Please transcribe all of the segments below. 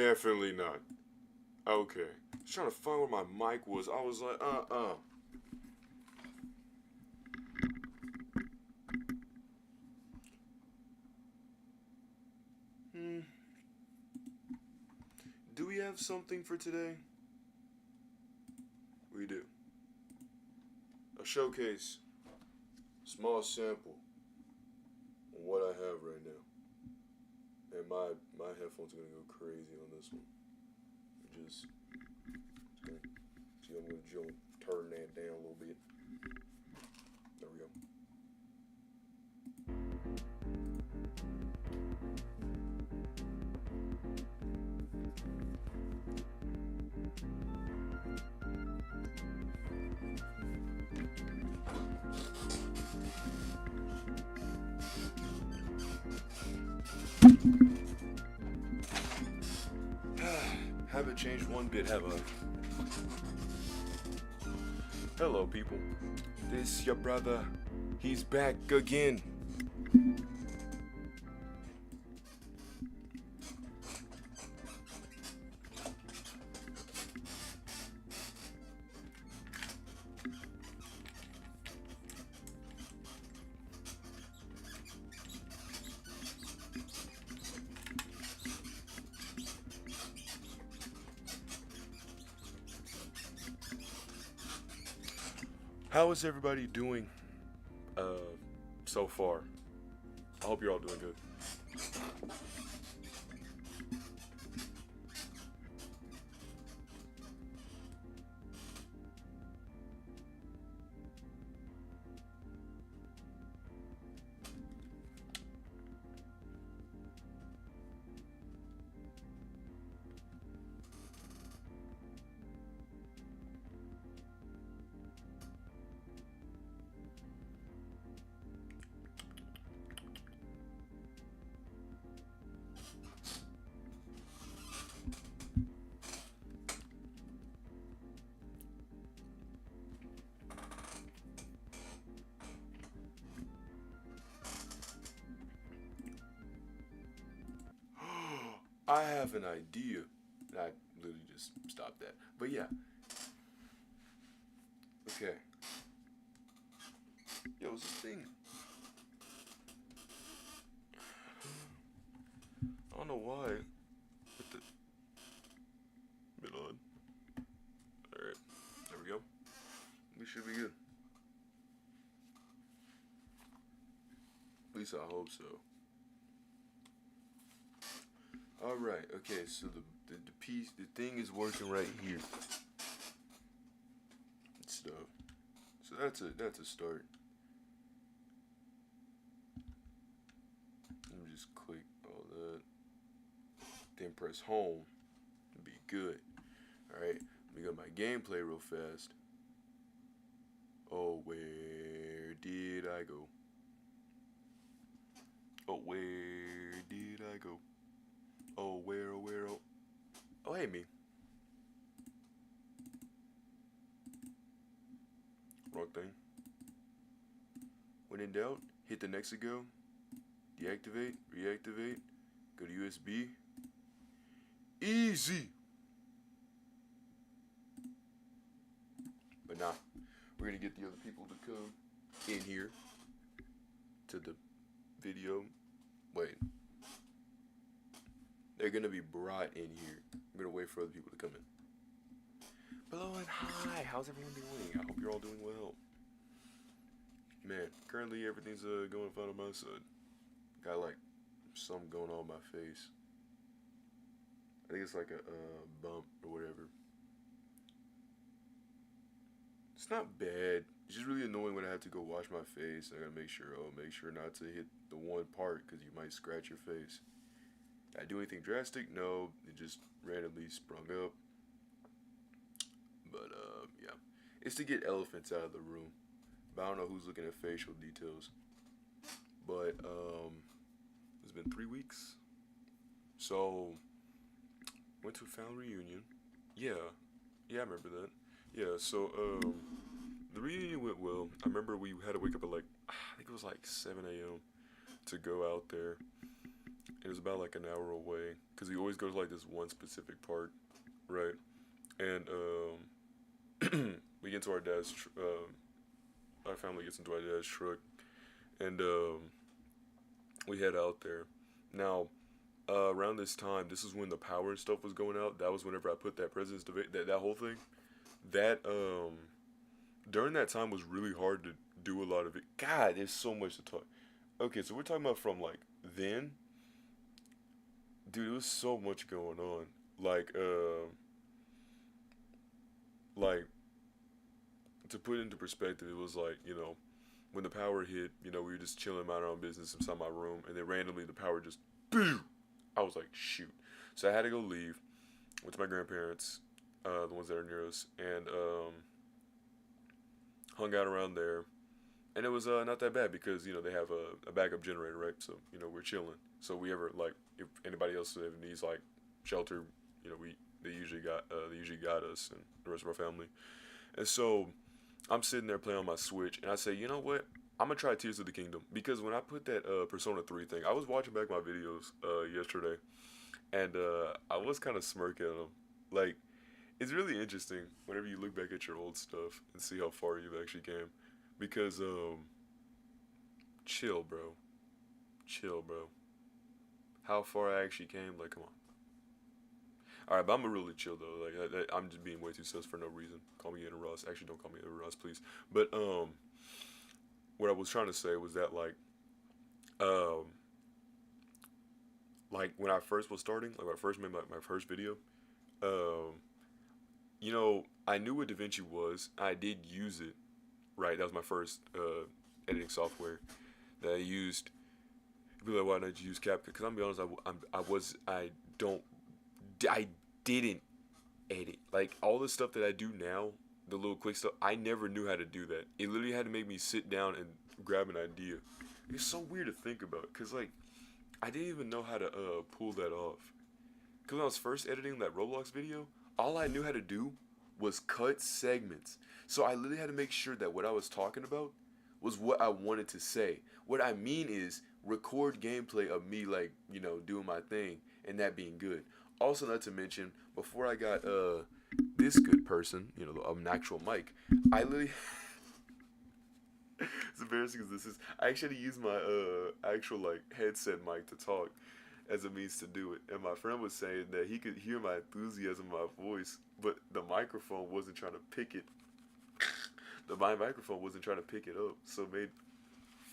Definitely not. Okay. I was trying to find where my mic was. I was like, Hmm. Do we have something for today? We do. A showcase. Small sample on what I have right now. And my headphones are gonna go crazy on this one. Just gonna, see, I'm gonna turn that down a little bit. There we go. Haven't changed one bit, have I? Hello, people. This your brother. He's back again. How is everybody doing so far? I hope you're all doing good. I have an idea. I literally just stopped that. But yeah. Okay. Yo, what's this thing? I don't know why. With the middle. Alright. There we go. We should be good. At least I hope so. Alright, okay, so the thing is working right here. Stuff. So that's a start. Let me just click all that. Then press home. It'll be good. Alright, let me get my gameplay real fast. Oh, where did I go? Oh, where did I go? Oh, where, oh. Oh, hey, me. Wrong thing. When in doubt, hit the next to go. Deactivate, reactivate. Go to USB. Easy. But nah, we're gonna get the other people to come in here to the video. Wait. They're gonna be brought in here. I'm gonna wait for other people to come in. Hello and hi, how's everyone doing? I hope you're all doing well. Man, currently everything's going fine on my side. Got like something going on my face. I think it's like a bump or whatever. It's not bad. It's just really annoying when I have to go wash my face. I gotta make sure not to hit the one part because you might scratch your face. Did I do anything drastic? No, it just randomly sprung up. But yeah, it's to get elephants out of the room. But I don't know who's looking at facial details. But it's been 3 weeks. So went to a family reunion. Yeah, I remember that. Yeah, so the reunion went well. I remember we had to wake up at like I think it was like 7 a.m. to go out there. It was about like an hour away because we always go to like this one specific park, right? And we get to our dad's. Our family gets into our dad's truck, and we head out there. Now, around this time, this is when the power and stuff was going out. That was whenever I put that president's debate, that whole thing. That during that time was really hard to do a lot of it. God, there's so much to talk. Okay, so we're talking about from like then, dude. There was so much going on. Like like to put into perspective, it was like when the power hit, we were just chilling, mind our own business inside my room, and then randomly the power just boom. I was like, shoot. So I had to go leave. Went to my grandparents, the ones that are near us, and hung out around there. And it was not that bad because they have a backup generator, right? So we're chilling. So we ever like if anybody else ever needs like shelter, we they usually got us and the rest of our family. And so I'm sitting there playing on my Switch, and I say, you know what? I'm gonna try Tears of the Kingdom because when I put that Persona 3 thing, I was watching back my videos yesterday, and I was kind of smirking at them. Like, it's really interesting whenever you look back at your old stuff and see how far you've actually came, because chill, bro, chill, bro. How far I actually came, like, come on. All right, but I'm really chill though. Like, I'm just being way too sus for no reason. Call me Inner Ross. Actually, don't call me Inner Ross, please. But what I was trying to say was that um, like when I first was starting, like when I first made my first video, um, I knew what DaVinci was. I did use it, right? That was my first editing software that I used. People are like, why not you use CapCut? Because I'm gonna be honest, I don't, I didn't edit. Like all the stuff that I do now, the little quick stuff, I never knew how to do that. It literally had to make me sit down and grab an idea. It's so weird to think about, cause like I didn't even know how to pull that off. Cause when I was first editing that Roblox video, all I knew how to do was cut segments. So I literally had to make sure that what I was talking about was what I wanted to say. What I mean is record gameplay of me like, doing my thing and that being good. Also not to mention, before I got this good person, an actual mic, I literally it's embarrassing because this is I actually use my actual like headset mic to talk as a means to do it. And my friend was saying that he could hear my enthusiasm in my voice, but the microphone wasn't trying to pick it. My microphone wasn't trying to pick it up, so it made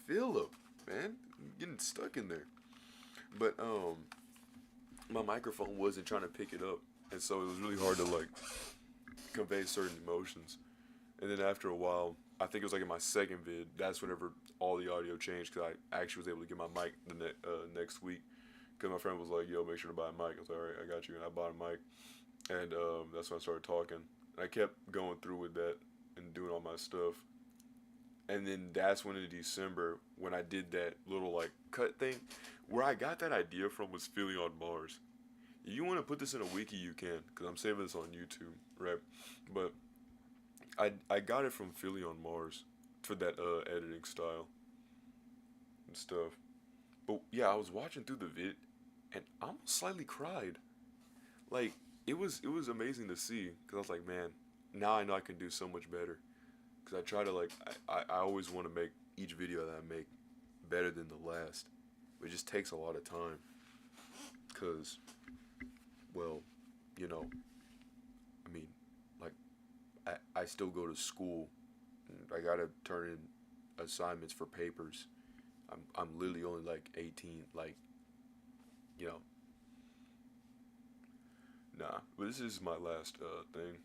Philip, man, I'm getting stuck in there. But my microphone wasn't trying to pick it up, and so it was really hard to like convey certain emotions. And then after a while, I think it was like in my second vid, that's whenever all the audio changed because I actually was able to get my mic the next week. Because my friend was like, yo, make sure to buy a mic. I was like, all right, I got you. And I bought a mic. And that's when I started talking. And I kept going through with that and doing all my stuff. And then that's when in December, when I did that little like cut thing, where I got that idea from was Philly on Mars. If you want to put this in a wiki, you can, because I'm saving this on YouTube, right? But I got it from Philly on Mars for that editing style and stuff. But yeah, I was watching through the vid, and I almost slightly cried. Like it was amazing to see, because I was like, man, now I know I can do so much better. Because I try to like I always want to make each video that I make better than the last. But it just takes a lot of time. Because, well, you know, I mean, like I still go to school. I gotta turn in assignments for papers. I'm literally only like 18. Like, you know, nah. But this is my last thing.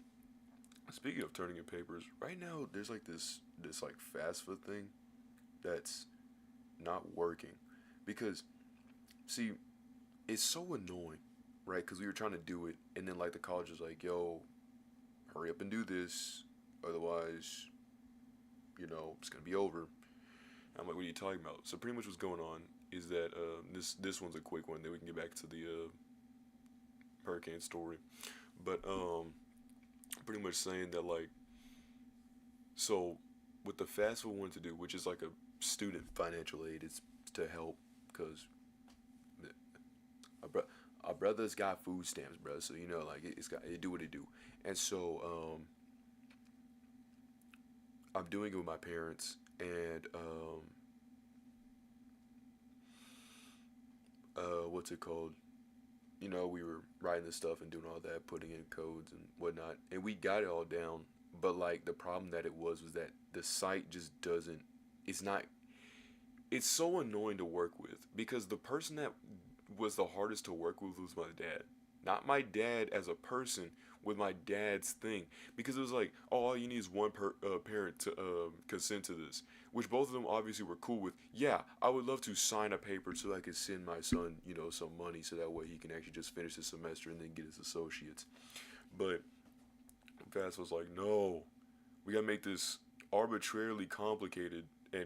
Speaking of turning in papers, right now there's like this like FAFSA thing that's not working because see it's so annoying, right? Because we were trying to do it, and then like the college was like, "Yo, hurry up and do this, otherwise, it's gonna be over." I'm like, "What are you talking about?" So pretty much what's going on is that this one's a quick one. Then we can get back to the hurricane story, but pretty much saying that like so what the FAFSA wanted to do, which is like a student financial aid, it's to help because our, bro- our brother's got food stamps, bro. So you know, like it's got it do what it do. And so I'm doing it with my parents, and what's it called? You know, we were writing this stuff and doing all that, putting in codes and whatnot, and we got it all down. But like the problem that it was that the site just doesn't. It's not. It's so annoying to work with because the person that was the hardest to work with was my dad. Not my dad as a person, with my dad's thing. Because it was like, oh, all you need is one parent to consent to this. Which both of them obviously were cool with. Yeah, I would love to sign a paper so I could send my son, you know, some money so that way he can actually just finish the semester and then get his associates. But Fast was like, no, we gotta make this arbitrarily complicated, and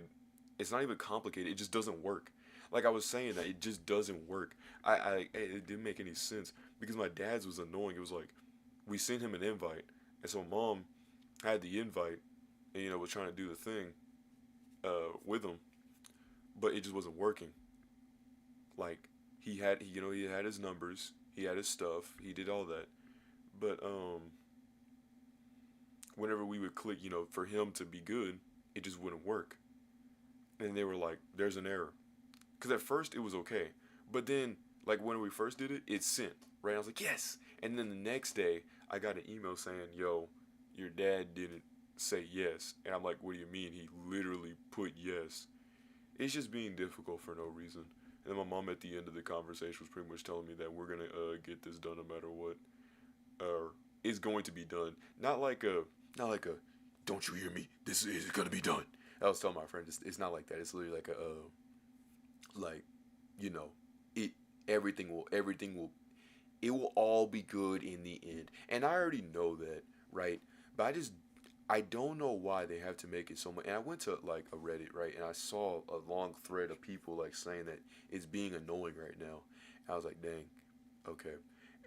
it's not even complicated. It just doesn't work. Like I was saying, that it just doesn't work. It didn't make any sense because my dad's was annoying. It was like we sent him an invite, and so mom had the invite, and you know was trying to do the thing with him, but it just wasn't working. Like he had his numbers, he had his stuff, he did all that, but whenever we would click, you know, for him to be good, it just wouldn't work. And they were like, "There's an error." Because at first it was okay, but then like when we first did it, it sent right. I was like, "Yes," and then the next day I got an email saying, "Yo, your dad didn't say yes," and I'm like, "What do you mean? He literally put yes." It's just being difficult for no reason. And then my mom at the end of the conversation was pretty much telling me that we're gonna get this done no matter what, or it's going to be done. Not like a, don't you hear me? This is gonna be done. I was telling my friend, it's not like that. It's literally like a, like, you know, it everything will it will all be good in the end. And I already know that, right? But I don't know why they have to make it so much. And I went to like a Reddit, right, and I saw a long thread of people like saying that it's being annoying right now. And I was like, dang, okay.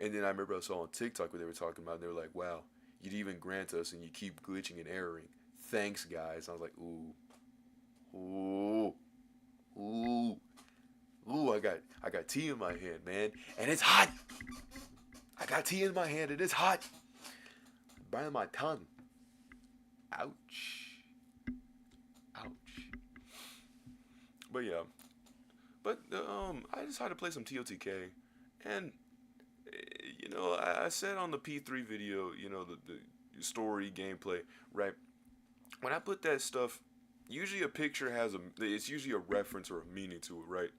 And then I remember I saw on TikTok what they were talking about. And they were like, wow, you'd even grant us, and you keep glitching and erroring. Thanks, guys. I was like, ooh, ooh, ooh. I got tea in my hand, man, and it's hot. I got tea in my hand, and it's hot. Burning my tongue. Ouch. Ouch. But yeah. But I decided to play some TOTK, and you know, I said on the P3 video, you know, the story gameplay, right? When I put that stuff, usually a picture has it's usually a reference or a meaning to it, right?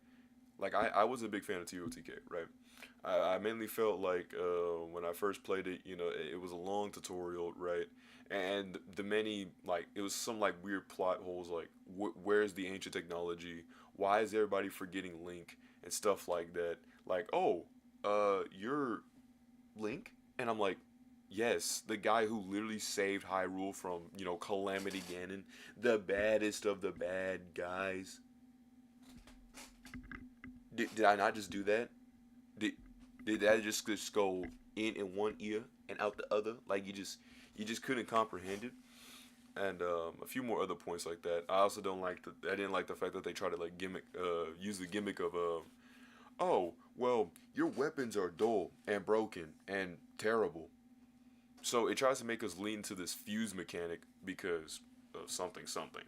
Like I was a big fan of TOTK, right? I mainly felt like when I first played it, you know, it was a long tutorial, right? And the many like it was some like weird plot holes, like where's the ancient technology? Why is everybody forgetting Link and stuff like that? Like, oh, you're Link, and I'm like, yes, the guy who literally saved Hyrule from you know Calamity Ganon, the baddest of the bad guys. Did I not just do that? Did did that just go in one ear and out the other? Like you just couldn't comprehend it. And a few more other points like that. I also don't like I didn't like the fact that they try to like use the gimmick of oh well your weapons are dull and broken and terrible. So it tries to make us lean to this fuse mechanic because of something something,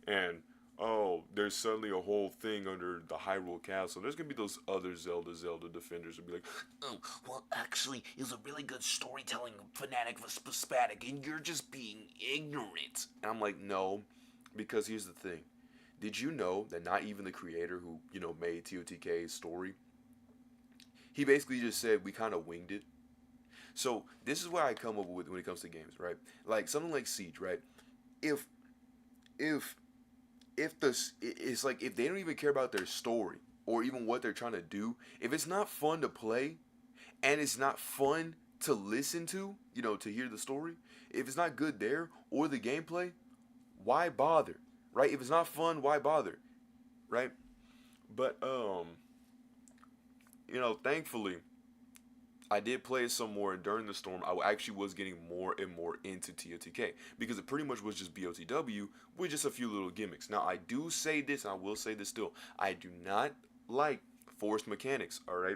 and oh, there's suddenly a whole thing under the Hyrule Castle. There's gonna be those other Zelda defenders who'll be like, Oh, well, actually, it was a really good storytelling fanatic for Spatic, and you're just being ignorant. and I'm like, no, because here's the thing. Did you know that not even the creator who you know made TOTK's story, he basically just said we kind of winged it. So this is what I come up with when it comes to games, right? Like something like Siege, right? If if it's like if they don't even care about their story or even what they're trying to do, if it's not fun to play and it's not fun to listen to, you know, to hear the story, if it's not good there or the gameplay, why bother? Right? If it's not fun, why bother? Right? But you know, thankfully I did play it some more, and during the storm, I actually was getting more and more into TOTK because it pretty much was just BOTW with just a few little gimmicks. Now, I do say this, and I will say this still, I do not like forced mechanics. All right,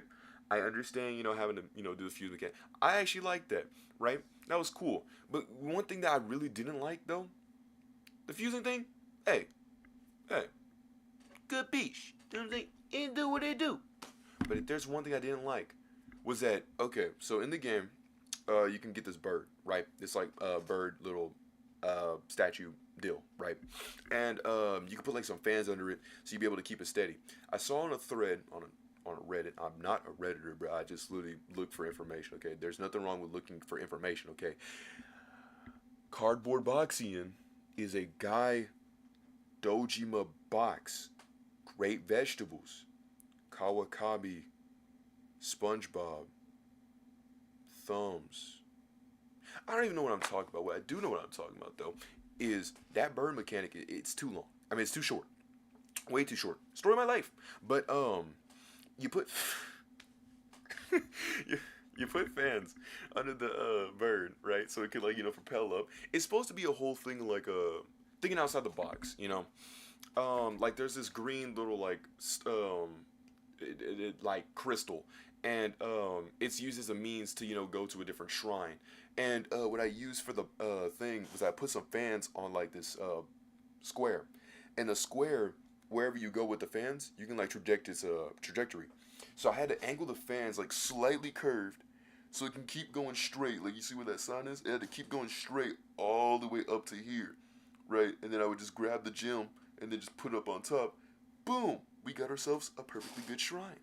I understand, having to, do the fuse mechanic. I actually like that, right? That was cool. But one thing that I really didn't like, though, the fusing thing, hey, hey, good piece. You know what I'm saying? It do what it do. But if there's one thing I didn't like, was that, okay, so in the game, you can get this bird, right? It's like a bird little statue deal, right? And you can put like some fans under it so you'll be able to keep it steady. I saw on a thread on a Reddit. I'm not a Redditor, but I just literally look for information. Okay, there's nothing wrong with looking for information. Okay, Cardboard Boxian is a guy Dojima box. Great vegetables. Kawakabi. SpongeBob. Thumbs. I don't even know what I'm talking about. What I do know what I'm talking about though is that bird mechanic. It's too long. I mean, it's too short. Way too short. Story of my life. But you put you put fans under the bird, right? So it could like propel up. It's supposed to be a whole thing like thinking outside the box. Like there's this green little like like crystal, and it's used as a means to go to a different shrine. And what I used for the thing was I put some fans on like this square, and the square, wherever you go with the fans, you can like traject its trajectory. So I had to angle the fans like slightly curved, so it can keep going straight. Like you see where that sign is? It had to keep going straight all the way up to here, right? And then I would just grab the gem and then just put it up on top. Boom! We got ourselves a perfectly good shrine.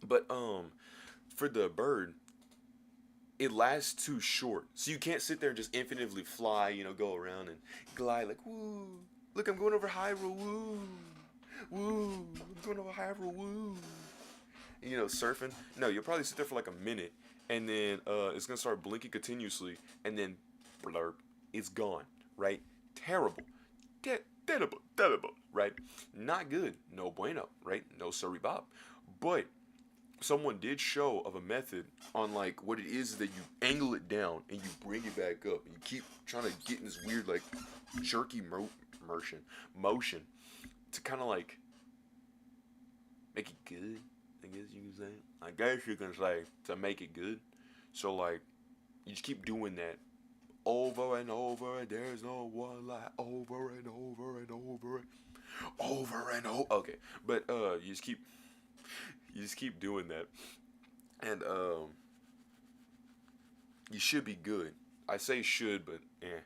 But for the bird, it lasts too short. So you can't sit there and just infinitely fly, go around and glide like, woo. Look, I'm going over Hyrule, woo. Woo. I'm going over Hyrule, woo. And, surfing. No, you'll probably sit there for like a minute, and then it's going to start blinking continuously, and then blurb, it's gone, right? Terrible. Terrible, right? Not good. No bueno, right? No sorry Bob. But someone did show of a method on like what it is that you angle it down and you bring it back up and you keep trying to get in this weird like jerky motion to kind of like make it good. I guess you can say. I guess you can say to make it good. So like you just keep doing that over and over. There's no one like over and over and over and over. Okay, but you just keep doing that, and you should be good. I say should, but eh.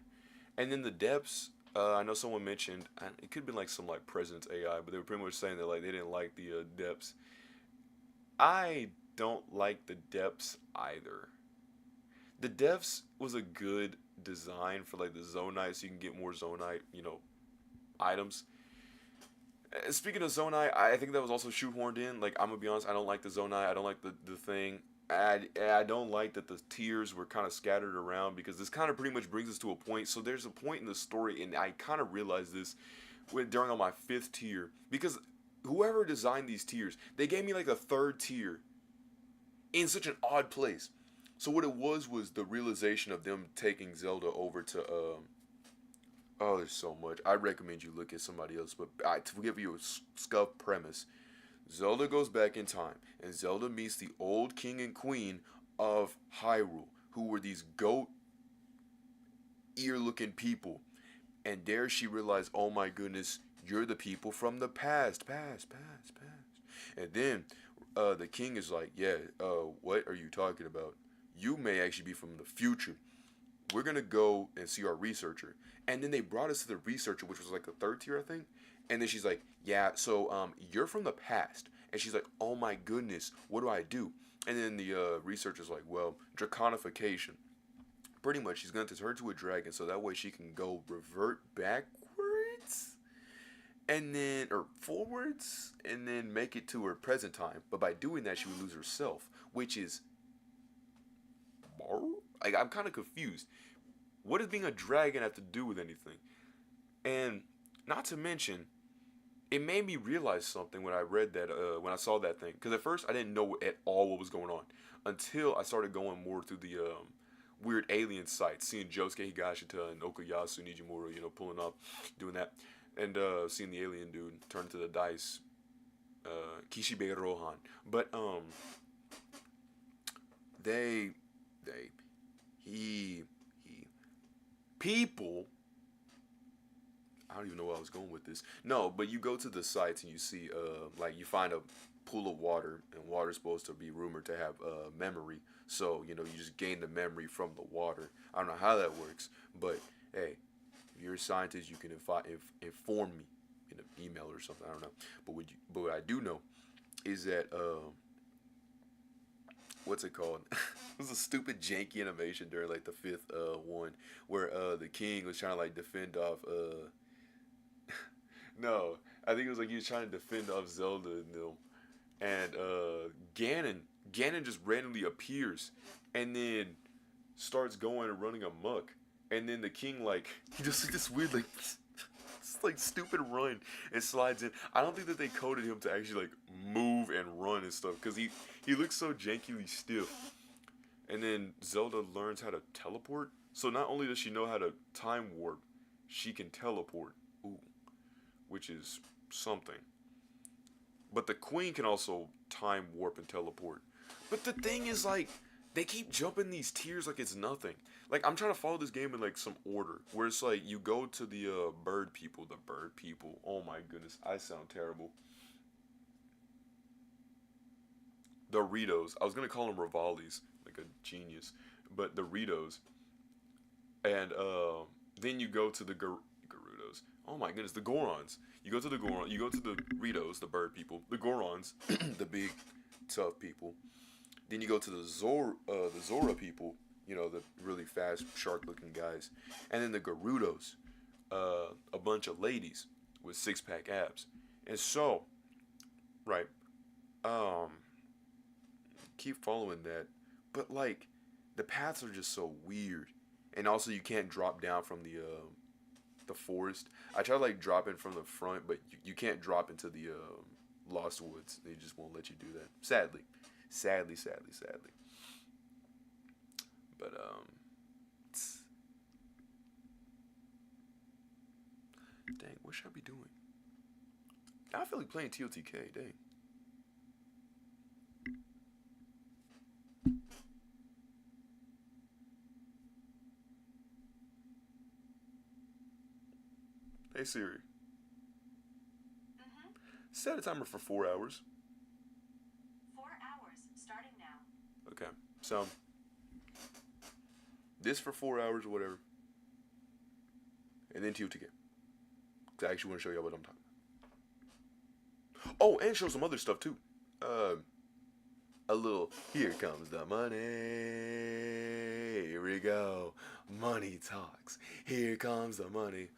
And then the depths. I know someone mentioned it could have been like some like President's AI, but they were pretty much saying that like they didn't like the depths. I don't like the depths either. The depths was a good design for like the Zonite, so you can get more Zonite, items. Speaking of Zonite, I think that was also shoehorned in. Like, I'm gonna be honest, I don't like the Zonite. I don't like the thing. I don't like that the tiers were kind of scattered around, because this kind of pretty much brings us to a point. So there's a point in the story, and I kind of realized this during on my 5th tier, because whoever designed these tiers, they gave me like a 3rd tier in such an odd place. So what it was the realization of them taking Zelda over to oh, there's so much. I recommend you look at somebody else, but to give you a scuff premise, Zelda goes back in time, and Zelda meets the old king and queen of Hyrule, who were these goat ear-looking people. And there she realized, oh my goodness, you're the people from the past. And then the king is like, yeah, what are you talking about? You may actually be from the future. We're going to go and see our researcher. And then they brought us to the researcher, which was like the 3rd tier, I think. And then she's like, yeah, so you're from the past. And she's like, oh my goodness, what do I do? And then the researcher's like, well, draconification. Pretty much, she's going to turn to a dragon so that way she can go revert backwards. And then, or forwards, and then make it to her present time. But by doing that, she would lose herself, which is... Like, I'm kind of confused. What does being a dragon have to do with anything? And not to mention, it made me realize something when I read that, when I saw that thing. Because at first, I didn't know at all what was going on. Until I started going more through the weird alien sites. Seeing Josuke Higashita and Okuyasu Nijimura, pulling up, doing that. And seeing the alien dude turn into the dice. Kishibe Rohan. But, they, they, he, people. I don't even know where I was going with this. No, but you go to the sites and you see, like you find a pool of water, and water's supposed to be rumored to have memory. So you know you just gain the memory from the water. I don't know how that works, but hey, if you're a scientist, you can inform me in an email or something. I don't know, but what I do know is that what's it called? It was a stupid janky animation during like the fifth one where the king was trying to like defend off no, I think it was like he was trying to defend off Zelda and them, and Ganon just randomly appears, and then starts going and running amok, and then the king like he just like this weird like like stupid run and slides in. I don't think that they coded him to actually like move and run and stuff because he looks so jankily stiff. And then Zelda learns how to teleport. So not only does she know how to time warp, she can teleport. Ooh, which is something. But the queen can also time warp and teleport. But the thing is like they keep jumping these tiers like it's nothing. Like I'm trying to follow this game in like some order where it's like you go to the bird people. Oh my goodness, I sound terrible. Doritos. I was gonna call them Rivalis, like a genius, but Doritos. And then you go to the Gerudos. Oh my goodness, the Gorons. You go to the Goron. You go to the Ritos, the bird people. The Gorons, the big, tough people. Then you go to the Zora people. You know, the really fast, shark-looking guys. And then the Gerudos, a bunch of ladies with six-pack abs. And so, right, keep following that. But like, the paths are just so weird. And also, you can't drop down from the forest. I try to like drop in from the front, but you can't drop into the Lost Woods. They just won't let you do that. Sadly. But dang, what should I be doing? I feel like playing TOTK. Dang. Hey Siri. Set a timer for 4 hours. 4 hours, starting now. Okay, so this for 4 hours or whatever, and then TOTK. Cause I actually want to show y'all what I'm talking about. Oh, and show some other stuff too. A little. Here comes the money. Here we go. Money talks. Here comes the money.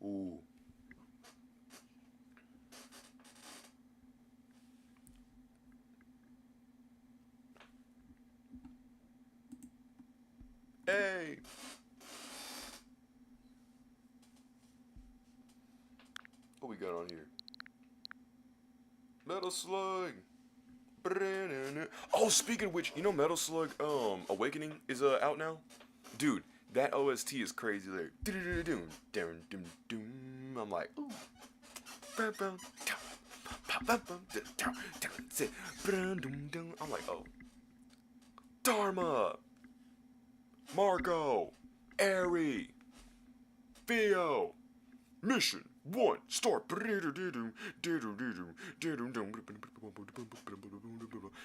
Ooh. Hey. What we got on here? Metal Slug. Oh, speaking of which, you know Metal Slug Awakening is out now? Dude, that OST is crazy there. I'm like, ooh. I'm like, oh. Dharma, Marco, Eri, Theo, Mission 1, start.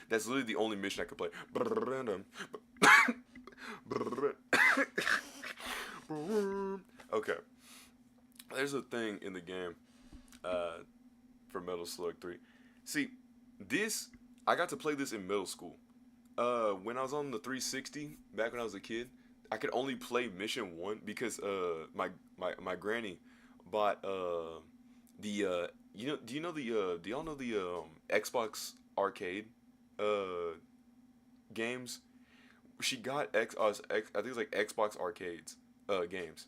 That's literally the only mission I could play. Okay. There's a thing in the game for Metal Slug 3. See, I got to play this in middle school. When I was on the 360, back when I was a kid, I could only play Mission 1 because my granny bought do y'all know the Xbox arcade games? She got I think it was like Xbox arcades games,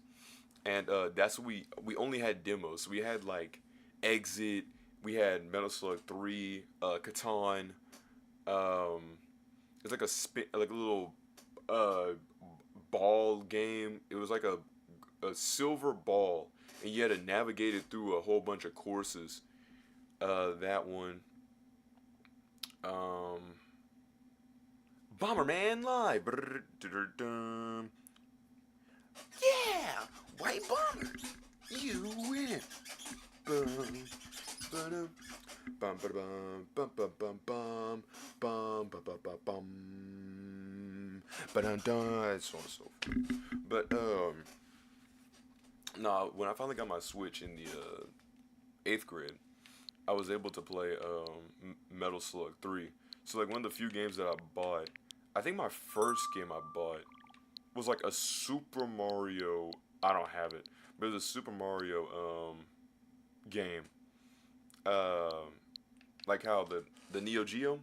and that's what we only had demos. We had like Exit, we had Metal Slug 3, Catan. It's like a little ball game. It was like a silver ball, and you had to navigate it through a whole bunch of courses. That one. Bomberman Live. Brrr-dun-dun-dun. Yeah! White bombers! You win! Bum, ba-dum, bum, ba-da-bum, bum, bum, bum, bum, bum, ba, ba, ba, bum, ba-dun-dun, and so on and so forth. But nah, when I finally got my Switch in the 8th grade, I was able to play Metal Slug 3. So like one of the few games that I bought, I think my first game I bought was like a Super Mario. I don't have it, but it was a Super Mario game. Um, like how the Neo Geo,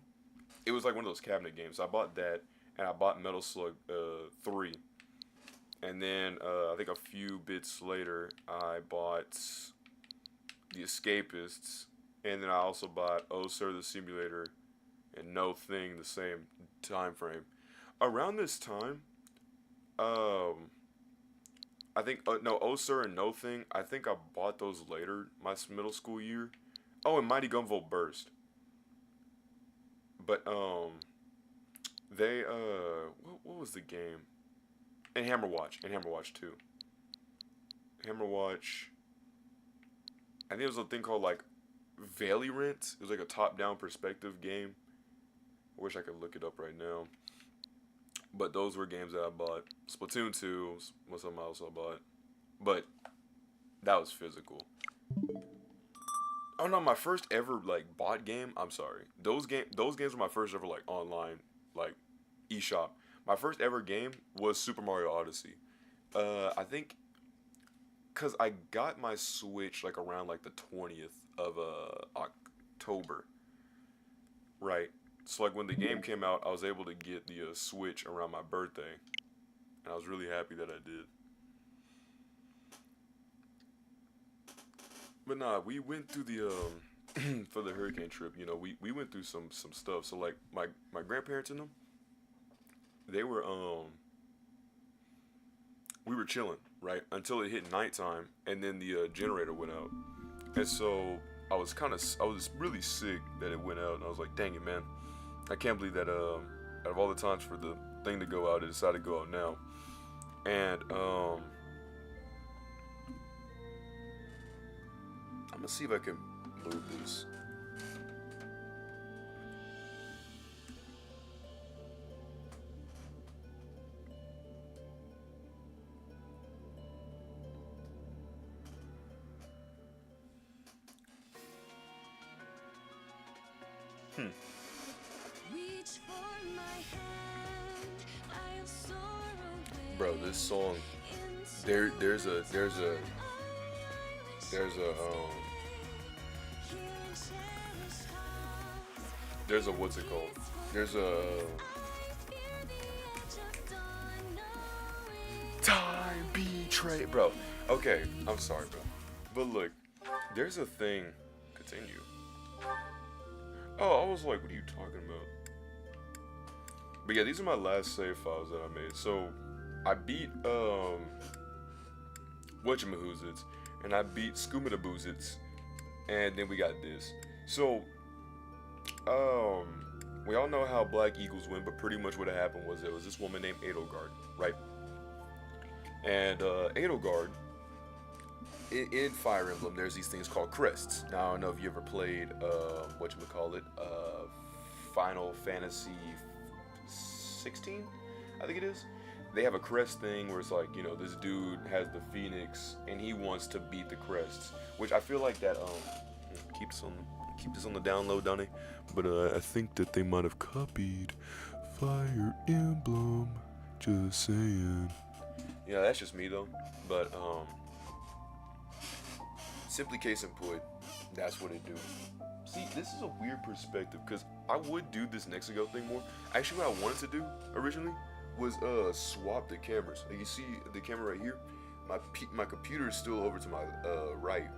it was like one of those cabinet games. So I bought that, and I bought Metal Slug 3, and then I think a few bits later I bought The Escapists, and then I also bought Oh Sir the Simulator and No Thing the same time frame. Around this time, I think no Oh Sir and No Thing. I think I bought those later my middle school year. Oh, and Mighty Gunvolt Burst. But they what was the game? And Hammer Watch 2. Hammer Watch. I think it was a thing called like Valorant. It was like a top-down perspective game. I wish I could look it up right now. But those were games that I bought. Splatoon 2 was something else I bought. But that was physical. Oh no, my first ever like bought game, I'm sorry. Those games were my first ever like online like eShop. My first ever game was Super Mario Odyssey. I think cuz I got my Switch like around like the 20th of October. Right. So like when the game came out, I was able to get the Switch around my birthday, and I was really happy that I did. But nah, we went through the for the hurricane trip. You know, we went through some stuff. So like my grandparents and them, they were we were chilling right until it hit nighttime, and then the generator went out, and so I was really sick that it went out, and I was like, dang it, man. I can't believe that out of all the times for the thing to go out, it decided to go out now. And I'm gonna see if I can move this. Bro, this song, there's a what's it called? There's a time betray, bro. Okay, I'm sorry, bro, but look, there's a thing. Continue. Oh, I was like, what are you talking about? But yeah, these are my last save files that I made. So I beat whatchamahoozits, and I beat Skoomadaboozits, and then we got this. So we all know how Black Eagles win, but pretty much what happened was there was this woman named Edelgard, right? And Edelgard, in Fire Emblem, there's these things called crests. Now I don't know if you ever played whatchamacallit, Final Fantasy 16, I think it is. They have a crest thing where it's like, you know, this dude has the Phoenix and he wants to beat the crests, which I feel like that keep this on the down low, Donnie. But I think that they might have copied Fire Emblem. Just saying. Yeah, that's just me though. But simply case in point, that's what it do. See, this is a weird perspective because I would do this Nexigo thing more. Actually, what I wanted to do originally was swap the cameras. Like you see the camera right here, my computer is still over to my right,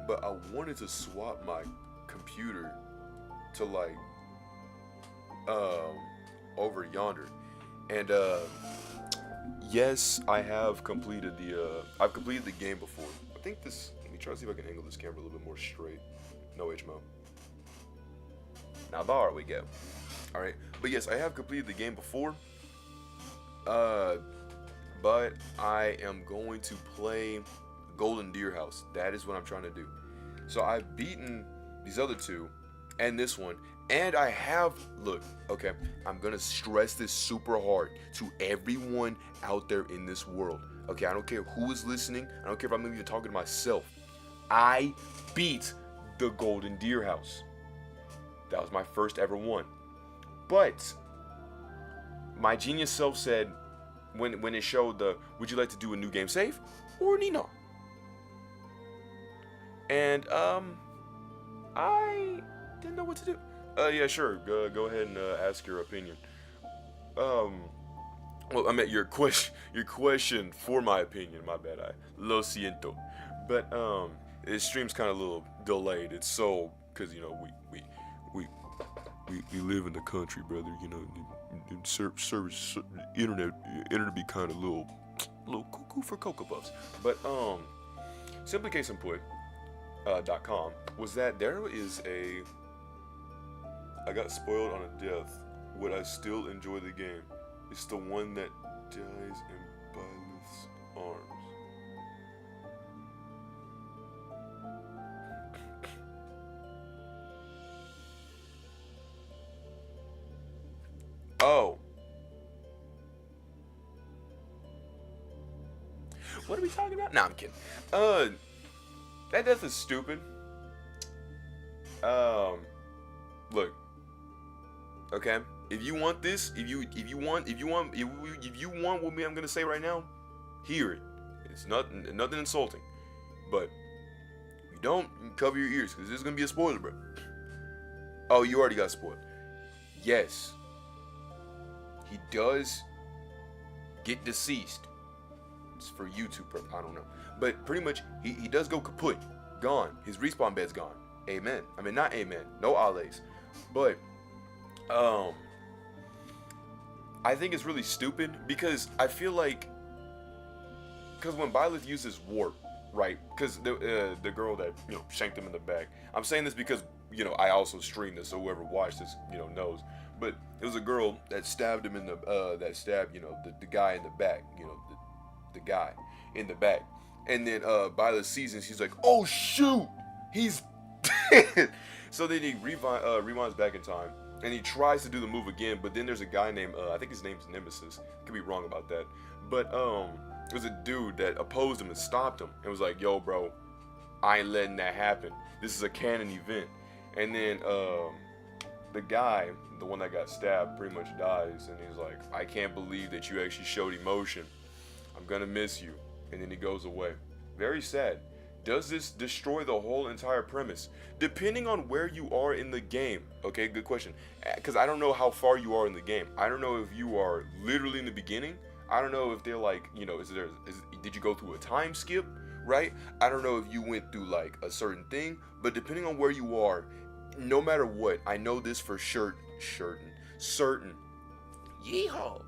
but I wanted to swap my computer to like over yonder. And yes, I have completed the game before. I think this. Let me try to see if I can angle this camera a little bit more straight. No HMO. Now there we go. All right, but yes, I have completed the game before. But I am going to play Golden Deer House. That is what I'm trying to do. So I've beaten these other two and this one, and I have, look, okay, I'm gonna stress this super hard to everyone out there in this world. Okay, I don't care who is listening. I don't care if I'm even talking to myself. I beat the Golden Deer House. That was my first ever one. But my genius self said, when it showed the, would you like to do a new game save or Nino? And I didn't know what to do. Yeah, sure. Go ahead and ask your opinion. Well, I meant your question for my opinion. My bad. I lo siento. But the stream's kind of a little delayed. It's so because you know we live in the country, brother. You know, service internet be kind of little cuckoo for Cocoa Puffs. But simply case in point. .com was that there is a I got spoiled on a death. Would I still enjoy the game? It's the one that dies in Byleth's arms. Oh. What are we talking about? Nah, I'm kidding. That death is stupid. Look. Okay, if you want this, if you want what I'm gonna say right now, hear it. It's nothing insulting, but if you don't, you can cover your ears because this is gonna be a spoiler, bro. Oh, you already got spoiled. Yes, he does get deceased. It's for YouTube purpose. I don't know. But pretty much, he does go kaput. Gone. His respawn bed's gone. Amen. I mean, not amen. No allays. But, I think it's really stupid because I feel like, because when Byleth uses warp, right? Because the girl that, you know, shanked him in the back. I'm saying this because, you know, I also streamed this, so whoever watched this, you know, knows. But it was a girl that stabbed him in the, you know, the guy in the back, you know, the guy in the back. And then by the season, she's like, oh shoot, he's dead. So then he rewinds back in time, and he tries to do the move again, but then there's a guy named, I think his name's Nemesis. Could be wrong about that. But it was a dude that opposed him and stopped him, and was like, yo bro, I ain't letting that happen. This is a canon event. And then the guy, the one that got stabbed, pretty much dies, and he's like, I can't believe that you actually showed emotion. I'm gonna miss you. And then he goes away. Very sad. Does this destroy the whole entire premise? Depending on where you are in the game. Okay, good question. Because I don't know how far you are in the game. I don't know if you are literally in the beginning. I don't know if they're like, you know, did you go through a time skip, right? I don't know if you went through like a certain thing. But depending on where you are, no matter what, I know this for certain. Yeehaw.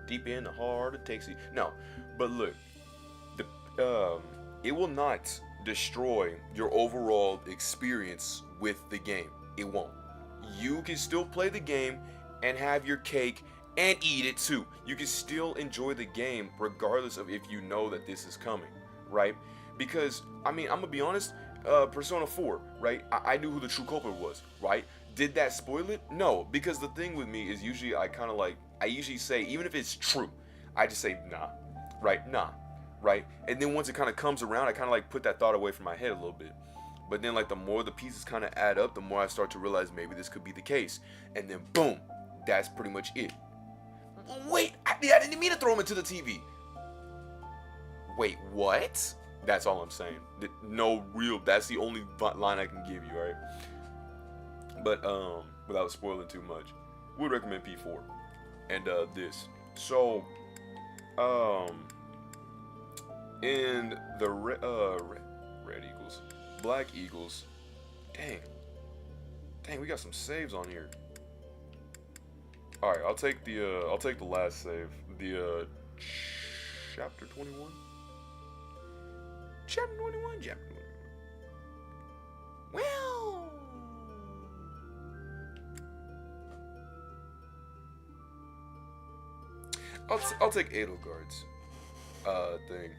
Deep in the heart of Texas. No, but look. It will not destroy your overall experience with the game. It won't. You can still play the game and have your cake and eat it too. You can still enjoy the game regardless of if you know that this is coming, right? Because, I mean, I'm gonna be honest, Persona 4, right? I knew who the true culprit was, right? Did that spoil it? No, because the thing with me is usually I usually say, even if it's true, I just say, nah, right? Nah. Right? And then once it kind of comes around, I kind of like put that thought away from my head a little bit. But then like the more the pieces kind of add up, the more I start to realize maybe this could be the case. And then boom, that's pretty much it. Wait, I didn't mean to throw him into the TV. Wait, what? That's all I'm saying. That's the only line I can give you, right? But without spoiling too much, would recommend P4 and this. So, in the red eagles, black eagles. Dang, we got some saves on here. All right, I'll take the last save, the chapter 21. Chapter 21. Well, I'll take Edelgard's thing.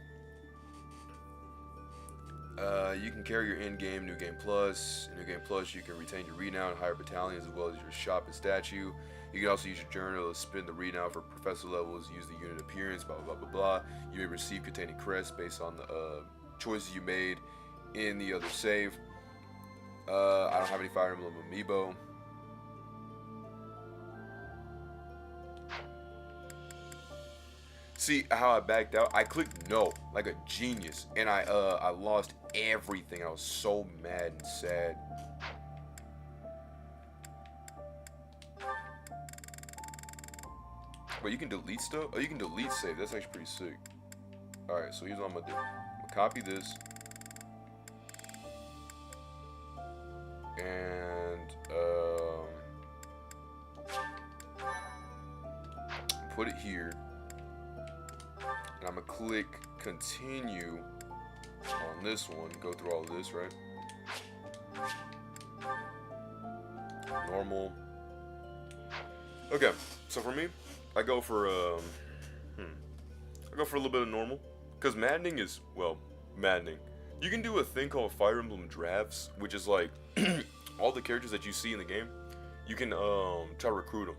You can carry your in-game New Game Plus. In New Game Plus, you can retain your renown and higher battalions as well as your shop and statue. You can also use your journal to spin the renown for professor levels, use the unit appearance, blah, blah, blah, blah, blah. You may receive containing crests based on the choices you made in the other save. I don't have any Fire Emblem amiibo. See how I backed out? I clicked no, like a genius, and I lost everything. I was so mad and sad. But you can delete stuff? Oh, you can delete save. That's actually pretty sick. Alright, so here's what I'm gonna do. I'm gonna copy this. And put it here. And I'm gonna click continue on this one. Go through all of this, right? Normal. Okay, so for me, I go for a little bit of normal, because maddening is, well, maddening. You can do a thing called Fire Emblem drafts, which is like all the characters that you see in the game, you can try to recruit them,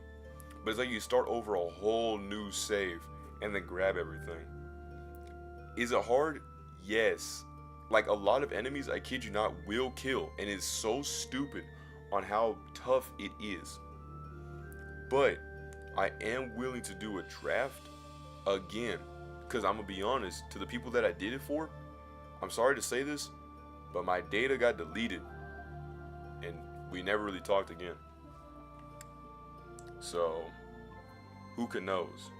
but it's like you start over a whole new save and then grab everything. Is it hard? Yes. Like a lot of enemies, I kid you not, will kill, and it's so stupid on how tough it is. But I am willing to do a draft again, because I'm gonna be honest, to the people that I did it for, I'm sorry to say this, but my data got deleted and we never really talked again. So who can knows?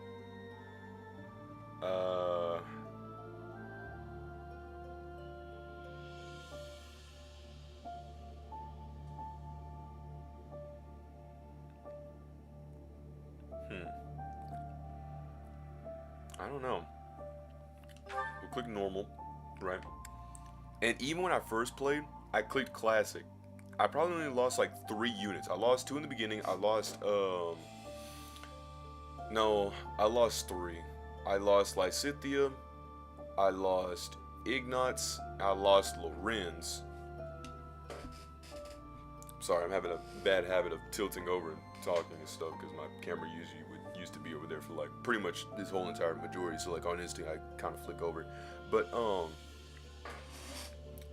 I don't know. We'll click normal, right? And even when I first played, I clicked classic. I probably only lost like 3 units. I lost 2 in the beginning. I lost, no, I lost 3. I lost Lysithea. I lost Ignatz. I lost Lorenz. Sorry, I'm having a bad habit of tilting over and talking and stuff because my camera used to be over there for like pretty much this whole entire majority, so like on instinct I kind of flick over. But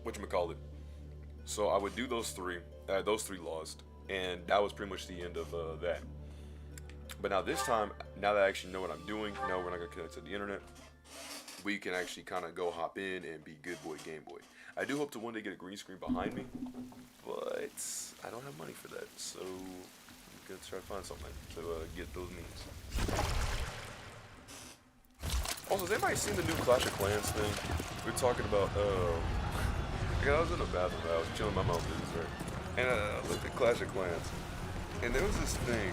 whatchamacallit, so I would do those 3 lost, and that was pretty much the end of that. But now this time, now that I actually know what I'm doing, now we're not gonna connect to the internet, we can actually kind of go hop in and be good boy Game Boy. I do hope to one day get a green screen behind me, but I don't have money for that, so I'm gonna try to find something to get those memes. Also, has anybody seen the new Clash of Clans thing? We're talking about, I was in the bathroom, I was chilling my mom business, right? And I looked at Clash of Clans, and there was this thing,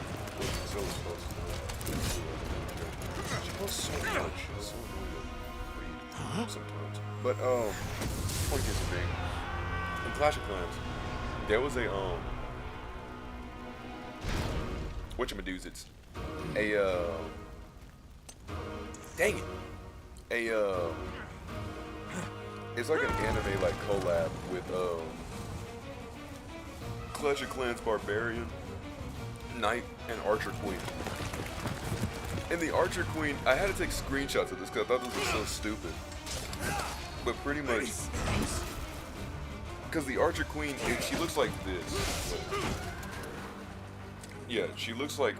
so it was supposed to she posts so much, it's so annoying to read sometimes. But, point is the thing, in Clash of Clans, there was a, whatchamadoozids, dang it, it's like an anime like collab with Clash of Clans Barbarian, Knight, and Archer Queen. And the Archer Queen, I had to take screenshots of this because I thought this was so stupid. But pretty much, because the Archer Queen, she looks like this. Yeah, she looks like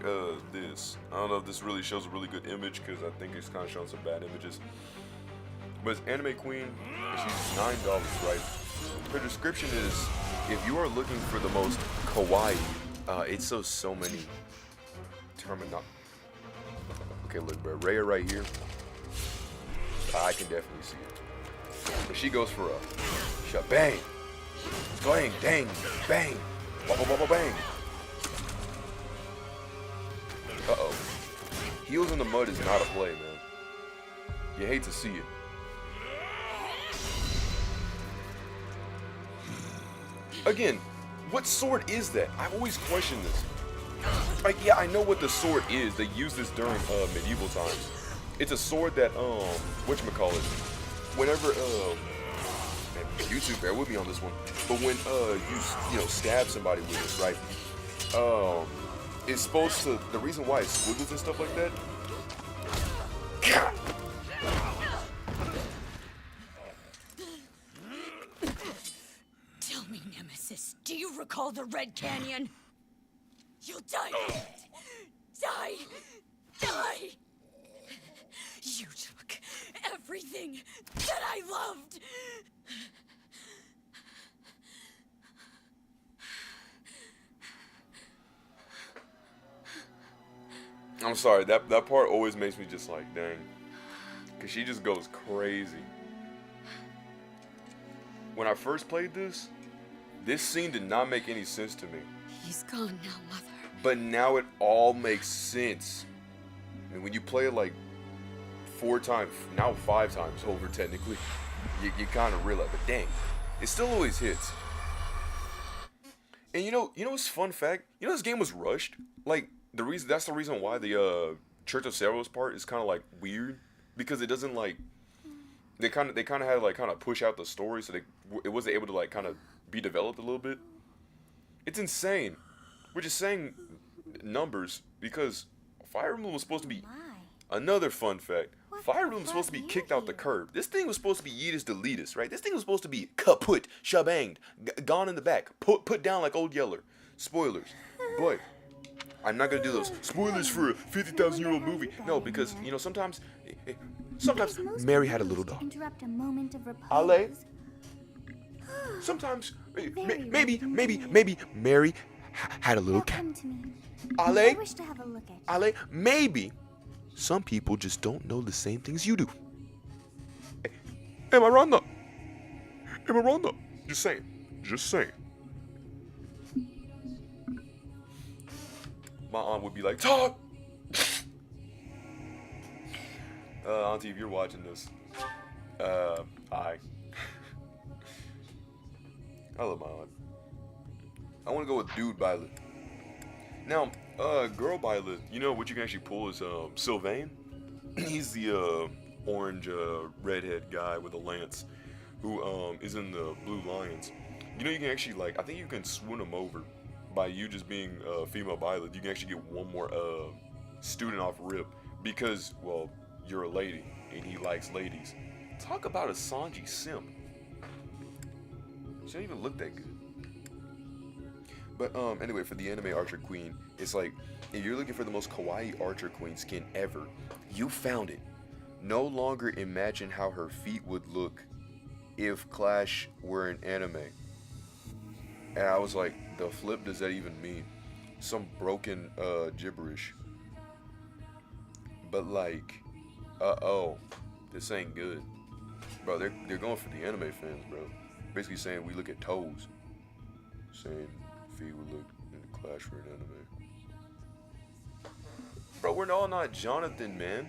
this. I don't know if this really shows a really good image because I think it's kind of showing some bad images. But it's Anime Queen, and she's $9, right? Her description is, if you are looking for the most kawaii, it's so many terminology. Okay, look, bro, Rhea right here, I can definitely see it. But she goes for a shabang, bang, dang, bang, bang. Uh-oh. Heels in the mud is not a play, man. You hate to see it. Again, what sword is that? I've always questioned this. Like, yeah, I know what the sword is. They used this during medieval times. It's a sword that whatchamacallit, whenever man, YouTube, bear with me on this one. But when you know, stab somebody with it, right? It's supposed to, the reason why it squiggles and stuff like that. Tell me, Nemesis, do you recall the Red Canyon? You'll die. Die. Die. You took everything that I loved. I'm sorry, that part always makes me just like, dang. Cause she just goes crazy. When I first played this scene did not make any sense to me. He's gone now, Mother. But now it all makes sense. And when you play it like 4 times, now 5 times over technically, you kind of realize, but dang, it still always hits. And you know what's fun fact? You know this game was rushed? Like, that's the reason why the Church of Cerberus part is kind of like weird, because it doesn't like, they kind of had to like kind of push out the story, so it wasn't able to like kind of be developed a little bit. It's insane. We're just saying numbers because Fire Emblem was supposed to be another fun fact. Fire Emblem was supposed to be kicked out the curb. This thing was supposed to be yeetus deletus, right? This thing was supposed to be kaput, shabanged, gone in the back, put down like Old Yeller. Spoilers, but I'm not gonna do those spoilers for a 50,000-year-old movie. No, because you know sometimes Mary had a little dog. Interrupt a moment of repose. Ale. Sometimes maybe Mary had a little cat. Come to me. Ale. I wish to have a look at you. Ale, maybe some people just don't know the same things you do. Am I wrong though? Am I wrong though? Just saying. Just saying. My aunt would be like, talk! Auntie, if you're watching this, hi. I love my aunt. I want to go with dude Violet. Now, girl Violet, you know what you can actually pull is Sylvain. He's the orange redhead guy with a lance who is in the Blue Lions. You know you can actually like, I think you can swoon him over by you just being female Violet. You can actually get one more student off rip because, well, you're a lady and he likes ladies. Talk about a Sanji simp. She don't even look that good. But anyway, for the anime Archer Queen, it's like, if you're looking for the most kawaii Archer Queen skin ever, you found it. No longer imagine how her feet would look if Clash were an anime. And I was like, the flip does that even mean? Some broken gibberish. But like, this ain't good. Bro, they're going for the anime fans, bro. Basically saying we look at toes. Saying feet would look in the Clash for an anime. Bro, we're all not Jonathan, man.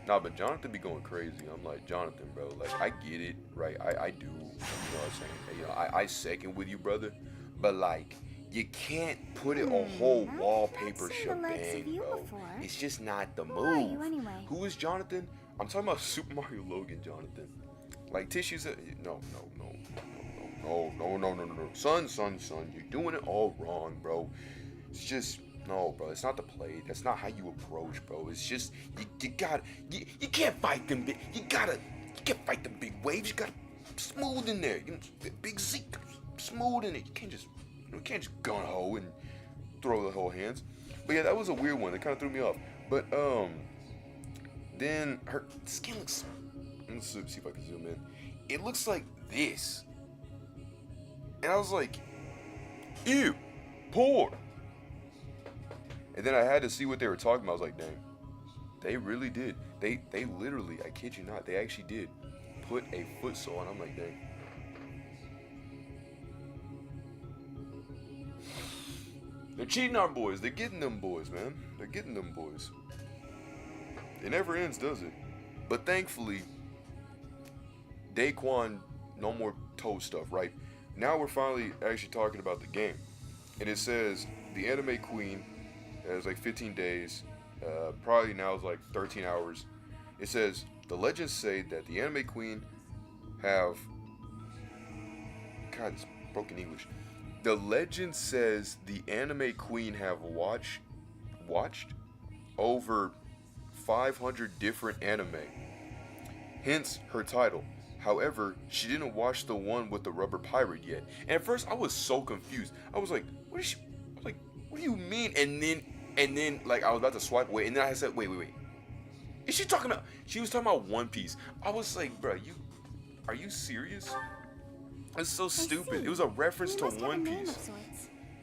Nah, but Jonathan be going crazy. I'm like, Jonathan, bro, like, I get it, right? I do, you know what I'm saying? Hey, you know, I second with you, brother. But, like, you can't put it a whole wallpaper shebang, bro. It's just not the move. Who are you anyway? Who is Jonathan? I'm talking about Super Mario Logan Jonathan. Like, tissues, no. Son, you're doing it all wrong, bro. It's just, no, bro, it's not the play. That's not how you approach, bro. It's just, you can't fight them big, you can't fight the big waves. You gotta smooth in there. You know, big Zeke, smooth in it. You can't just gun-ho and throw the whole hands. But yeah, that was a weird one. It kind of threw me off. But, then her skin looks, let's see if I can zoom in. It looks like this. And I was like, ew, poor. And then I had to see what they were talking about. I was like, dang, they really did. They literally, I kid you not, they actually did put a foot sole on. I'm like, dang. They're cheating our boys. They're getting them boys, man. They're getting them boys. It never ends, does it? But thankfully, Daquan, no more toe stuff, right? Now we're finally actually talking about the game. And it says, the anime queen It was like 15 days. Probably now it's like 13 hours. It says, the legends say that the anime queen have... God, it's broken English. The legend says the anime queen have watched over 500 different anime. Hence her title. However, she didn't watch the one with the rubber pirate yet. And at first I was so confused. I was like, what is she... I was like, what do you mean? And then like I was about to swipe away, and then I said, wait. Is she talking about... She was talking about One Piece. I was like, bro, are you serious? It's so stupid. It was a reference to One Piece.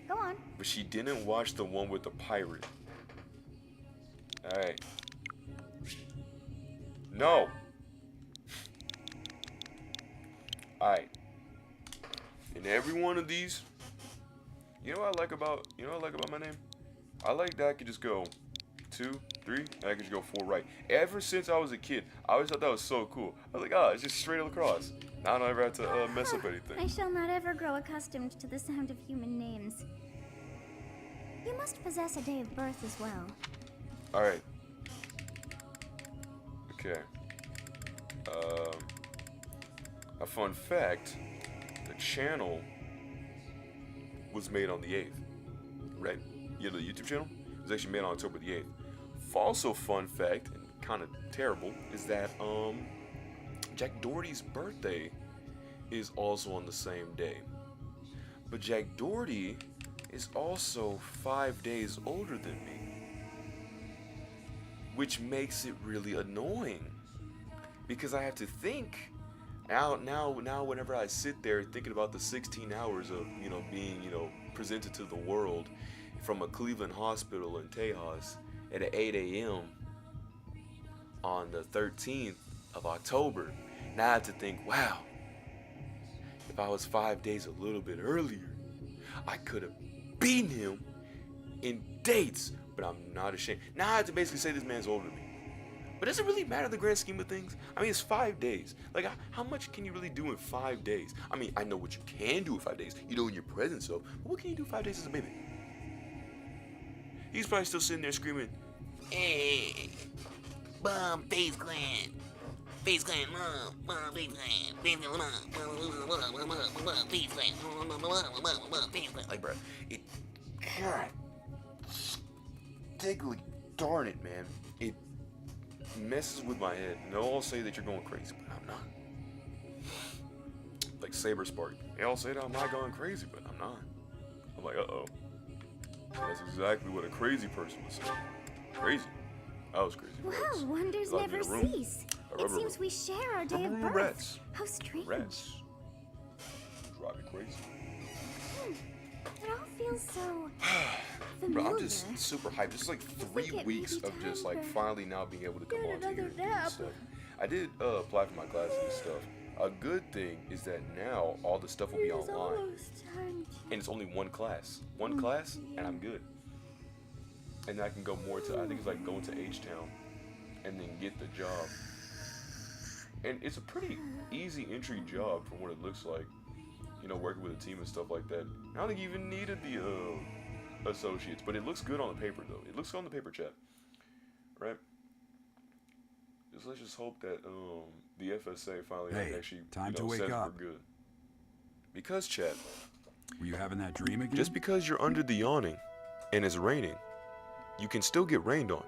Go on. But she didn't watch the one with the pirate. Alright. No. Alright. In every one of these, you know what I like about my name? I like that I could just go 2, 3, and I could just go 4 right. Ever since I was a kid, I always thought that was so cool. I was like, oh, it's just straight across. Now I don't ever have to mess up anything. I shall not ever grow accustomed to the sound of human names. You must possess a day of birth as well. Alright. Okay. A fun fact, the channel was made on the 8th. Right? You know, the YouTube channel? It was actually made on October the 8th. Also fun fact, and kind of terrible, is that Jack Doherty's birthday is also on the same day. But Jack Doherty is also 5 days older than me, which makes it really annoying because I have to think now whenever I sit there thinking about the 16 hours of being presented to the world from a Cleveland hospital in Tejas at 8 a.m. on the 13th of October. Now I have to think, wow, if I was 5 days a little bit earlier, I could have beaten him in dates, but I'm not ashamed. Now I have to basically say this man's older than me. But does it really matter in the grand scheme of things? I mean, it's 5 days. Like, how much can you really do in 5 days? I mean, I know what you can do in 5 days. You know in your present self. But what can you do 5 days as a baby? He's probably still sitting there screaming, Hey, Mom, Face Clan. Face Clan, Mom, Face Clan. Face Clan, Mom, Face Clan. Face Clan. like, bro, God, diggly darn it, man. It messes with my head. And they'll all say that you're going crazy, but I'm not. Like Saber Spark. They all say that I'm not going crazy, but I'm not. I'm like, uh-oh. That's exactly what a crazy person would say. Crazy. I was crazy. Wow, wonders never cease. It seems we share our day of birth. Rats. How strange. Rats. Drive me crazy. It all feels so Bro, familiar. I'm just super hyped. This is like 3 weeks of just like finally now being able to come on to here and do this stuff. I did apply for my classes and stuff. A good thing is that now all the stuff will be online. And it's only one class. One class, and I'm good. And I can go more to, I think it's like going to H-Town and then get the job. And it's a pretty easy entry job from what it looks like. You know, working with a team and stuff like that. I don't think you even needed the associates, but it looks good on the paper though. It looks good on the paper, chat. Right? Let's just hope that the FSA finally actually time to wake says up. we're good. Because, chat, Were you having that dream again? just because you're under the awning and it's raining, you can still get rained on.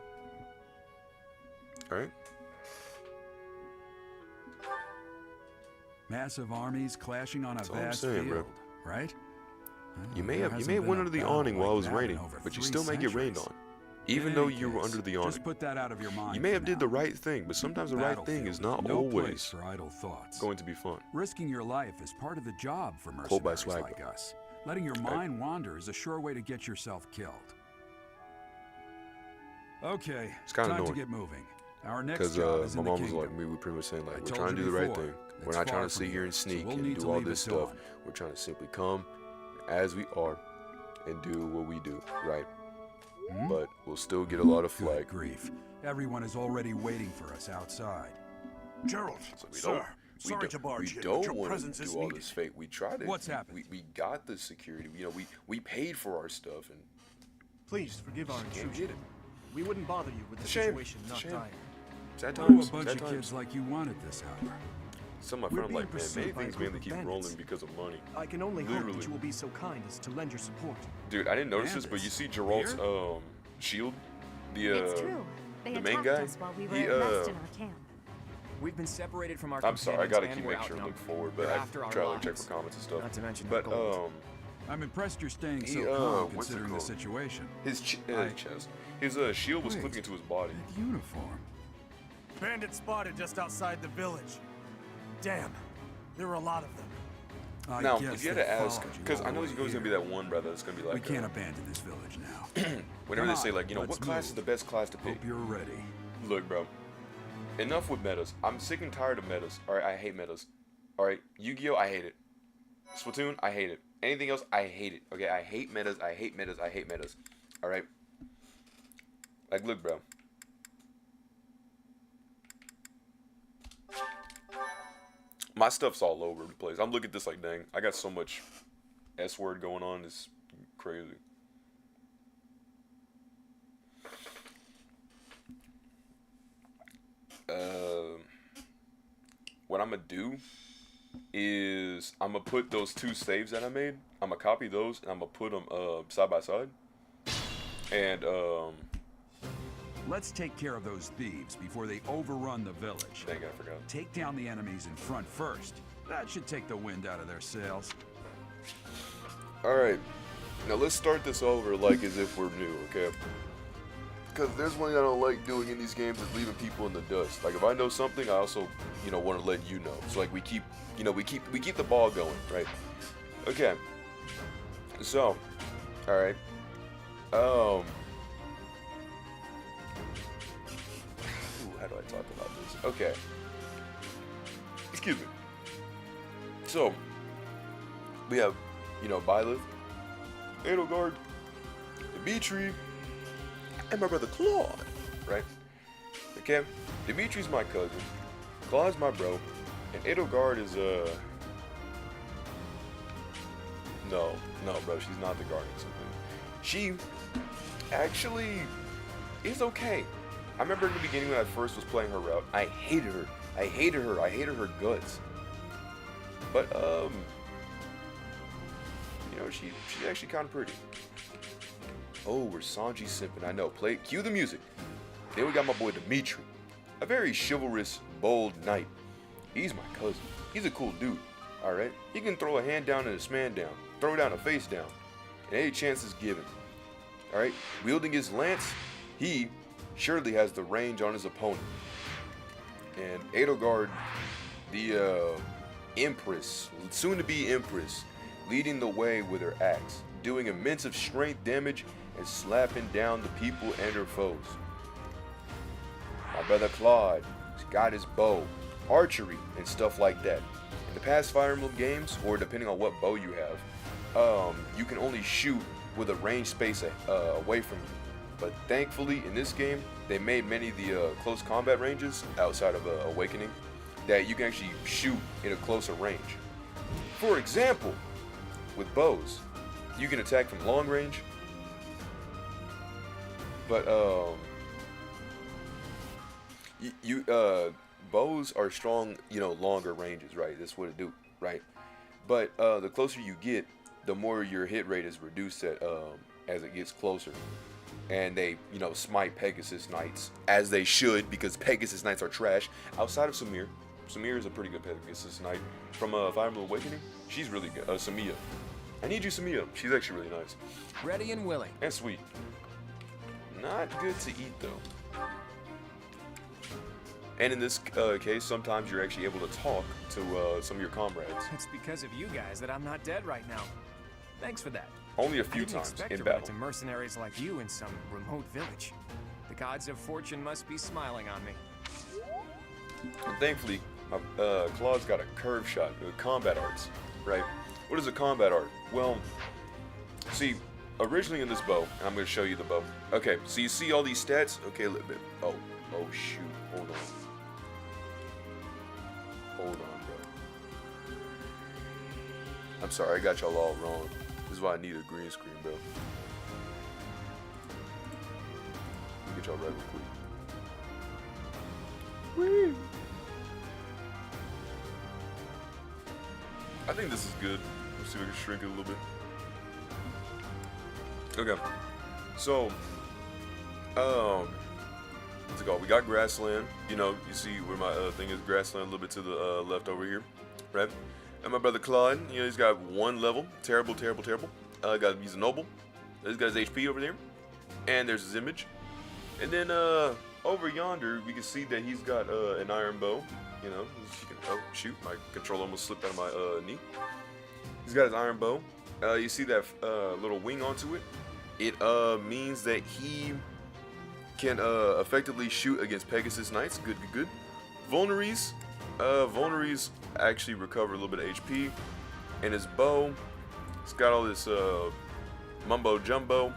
Alright? Massive armies clashing on a That's all I'm vast saying, bro. field, right? You may There have hasn't been went a under the battle awning while it like was that in raining, over but you 3 still may get rained centuries. on, even In though any you were case, under the awning. Just put that out of your mind. You may for have did now. the right thing, but sometimes the right thing is not No place always for idle thoughts. going to be fun. Risking your life is part of the job for Pulled by mercenaries swag. like us. Letting your mind wander is a sure way to get yourself killed. Okay, It's kinda time annoying. to get moving. Our next Because job is my in the mom was kingdom. like, we were pretty much saying, like, I we're told trying to you do the right before, thing. We're it's not trying far to sit from here here, and so sneak we'll and need do to all leave this at stuff. dawn. We're trying to simply come as we are and do what we do, right? But we'll still get a lot of Good flack. grief. Everyone is already waiting for us outside. Gerald, So we sir, don't, sorry to barge we in, don't but your want presence to is do all needed. this fake. We tried to. What's happened? We got the security. You know, we paid for our stuff, and Please forgive our Can't intrusion. get it. We wouldn't bother you with the Shame. situation not Shame. dying. Sad Oh, times. a bunch Sad of times. kids like you wanted this hour. Some of my We're friends being like, man, pursued many by a things group mainly of keep bandits. rolling because of money. I can only hope Literally. that you will be so kind as to lend your support. Dude, I didn't notice this, but you see Geralt's Here? shield? The It's true. They the main attacked guy? us while we were He, at rest in our camp. We've been separated from our I'm sorry, I companions gotta and keep we're making sure to look outnumbered. forward, but They're I after our try to check lives. for comments and stuff. Not to mention But our gold. I'm impressed you're staying so He, calm what's it considering the called? situation. his I- chest, his shield was Wait. clipping to his body. That uniform. Bandits spotted just outside the village. Damn, there were a lot of them. I Now, guess if you had they to ask, followed you because all I know the there's way always gonna be here. that one brother that's gonna be like, We can't abandon this village now. whenever Come they say on, like, you know, let's what class is move. the best class to pick? Hope you're ready. Look, bro. Enough with metas. I'm sick and tired of metas. Alright, I hate metas. Alright, Yu-Gi-Oh! I hate it. Splatoon, I hate it. Anything else, I hate it. Okay, I hate metas, I hate metas, I hate metas. Alright? Like, look, bro. My stuff's all over the place. I'm looking at this like, dang, I got so much S-word going on. It's crazy. What I'm gonna do is I'm gonna put those two saves that I made. I'm gonna copy those and I'm gonna put them side by side. And Let's take care of those thieves before they overrun the village. dang, I forgot. Take down the enemies in front first. That should take the wind out of their sails. All right, now let's start this over like as if we're new, okay? Because there's one thing I don't like doing in these games is leaving people in the dust. Like if I know something, I also, you know, want to let you know. So like we keep, you know, we keep the ball going, right? Okay. So, all right. Ooh, how do I talk about this? Okay. Excuse me. So, we have, you know, Byleth, Edelgard, Dimitri, and my brother Claude, right? Okay? Dimitri's my cousin, Claude's my bro, and Edelgard is, no, bro, she's not the guardian of something. She actually is okay. I remember in the beginning when I first was playing her route, I hated her. I hated her guts. But, you know, she's actually kind of pretty. Oh, we're Sanji simping. I know. Cue the music. Then we got my boy Dimitri, a very chivalrous, bold knight. He's my cousin. He's a cool dude. All right. He can throw a hand down and a sman down, throw down a face down, and any chance is given. All right. Wielding his lance, he surely has the range on his opponent. And Edelgard, the Empress, soon to be Empress, leading the way with her axe, doing immense of strength damage and slapping down the people and her foes. My brother Claude, he's got his bow, archery, and stuff like that. In the past Fire Emblem games, or depending on what bow you have, you can only shoot with a range space away from you. But thankfully, in this game, they made many of the close combat ranges outside of Awakening that you can actually shoot in a closer range. For example, with bows, you can attack from long range, but bows are strong, you know, longer ranges, right? That's what it do, right? But the closer you get, the more your hit rate is reduced as it gets closer. And they, you know, smite Pegasus Knights, as they should, because Pegasus Knights are trash. Outside of Samir. Samir is a pretty good Pegasus Knight. From Fire Emblem Awakening, she's really good. Samia. I need you, Samia. She's actually really nice. Ready and willing. And sweet. Not good to eat, though. And in this case, sometimes you're actually able to talk to some of your comrades. It's because of you guys that I'm not dead right now. Thanks for that. Only a I few didn't times expect in to run battle. into mercenaries like you in some remote village. The gods of fortune must be smiling on me. And thankfully, Claude's got a curve shot, combat arts, right? What is a combat art? Well, see, originally in this bow, and I'm going to show you the bow. Okay, so you see all these stats? Okay, a little bit. Oh shoot, hold on. Hold on, bro. I'm sorry, I got y'all all wrong. This is why I need a green screen, bro. get y'all right real quick. Woo! I think this is good. Let's see if we can shrink it a little bit. Okay. So, what's it called? We got grassland. You know, you see where my thing is, grassland a little bit to the left over here, right? And my brother Claude, you know, he's got 1 level. Terrible. He's a noble. He's got his HP over there. And there's his image. And then over yonder, we can see that he's got an iron bow. You know, oh shoot, my controller almost slipped out of my knee. He's got his iron bow. You see that little wing onto it? It means that he can effectively shoot against Pegasus Knights. Good. Vulneries. Vulneries actually recover a little bit of HP. And his bow, it's got all this mumbo jumbo.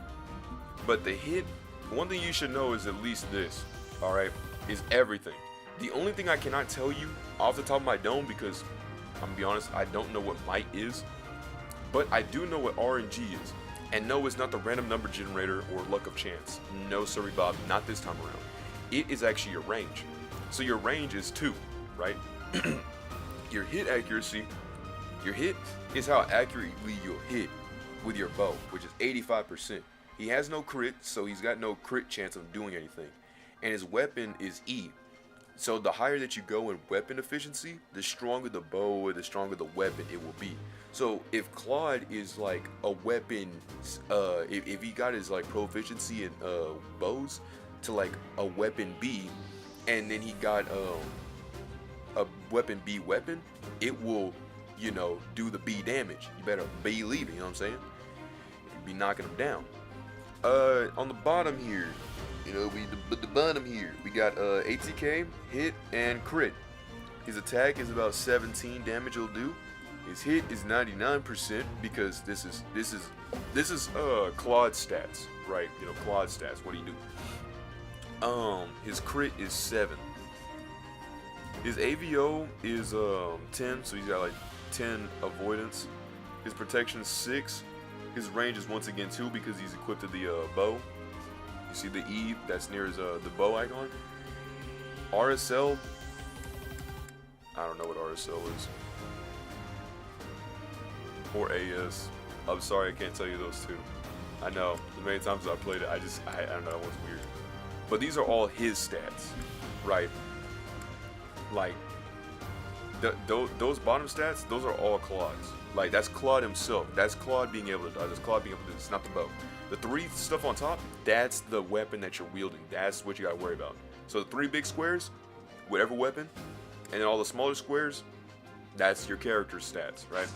But the hit, one thing you should know is at least this, alright, is everything. The only thing I cannot tell you off the top of my dome, because I'm gonna be honest, I don't know what might is, but I do know what RNG is. And no, it's not the random number generator or luck of chance. No, sorry, Bob, not this time around. It is actually your range. So your range is 2, right? Your hit accuracy, your hit is how accurately you'll hit with your bow, which is 85%. He has no crit, so he's got no crit chance of doing anything. And his weapon is E. So the higher that you go in weapon efficiency, the stronger the bow or the stronger the weapon it will be. So if Claude is like a weapon, if he got his like proficiency in bows to like a weapon B, and then he got a weapon B weapon, it will, you know, do the B damage. You better believe it, you know what I'm saying? You'd be knocking him down. On the bottom here, you know, the bottom here, we got ATK, hit, and crit. His attack is about 17 damage he'll do. His hit is 99% because this is Claude stats, right? You know, Claude stats. What do you do? His crit is 7. His AVO is 10, so he's got like 10 avoidance. His protection is 6. His range is once again 2 because he's equipped with the bow. You see the E that's near his the bow icon. RSL, I don't know what RSL is. Or AS. I'm sorry, I can't tell you those two. I know, the many times I played it, I don't know, that one's weird. But these are all his stats, right? Like, those bottom stats, those are all Claude's. Like, that's Claude himself. That's Claude being able to do. That's Claude being able to do this, not the bow. The 3 stuff on top, that's the weapon that you're wielding. That's what you gotta worry about. So the 3 big squares, whatever weapon, and then all the smaller squares, that's your character stats, right?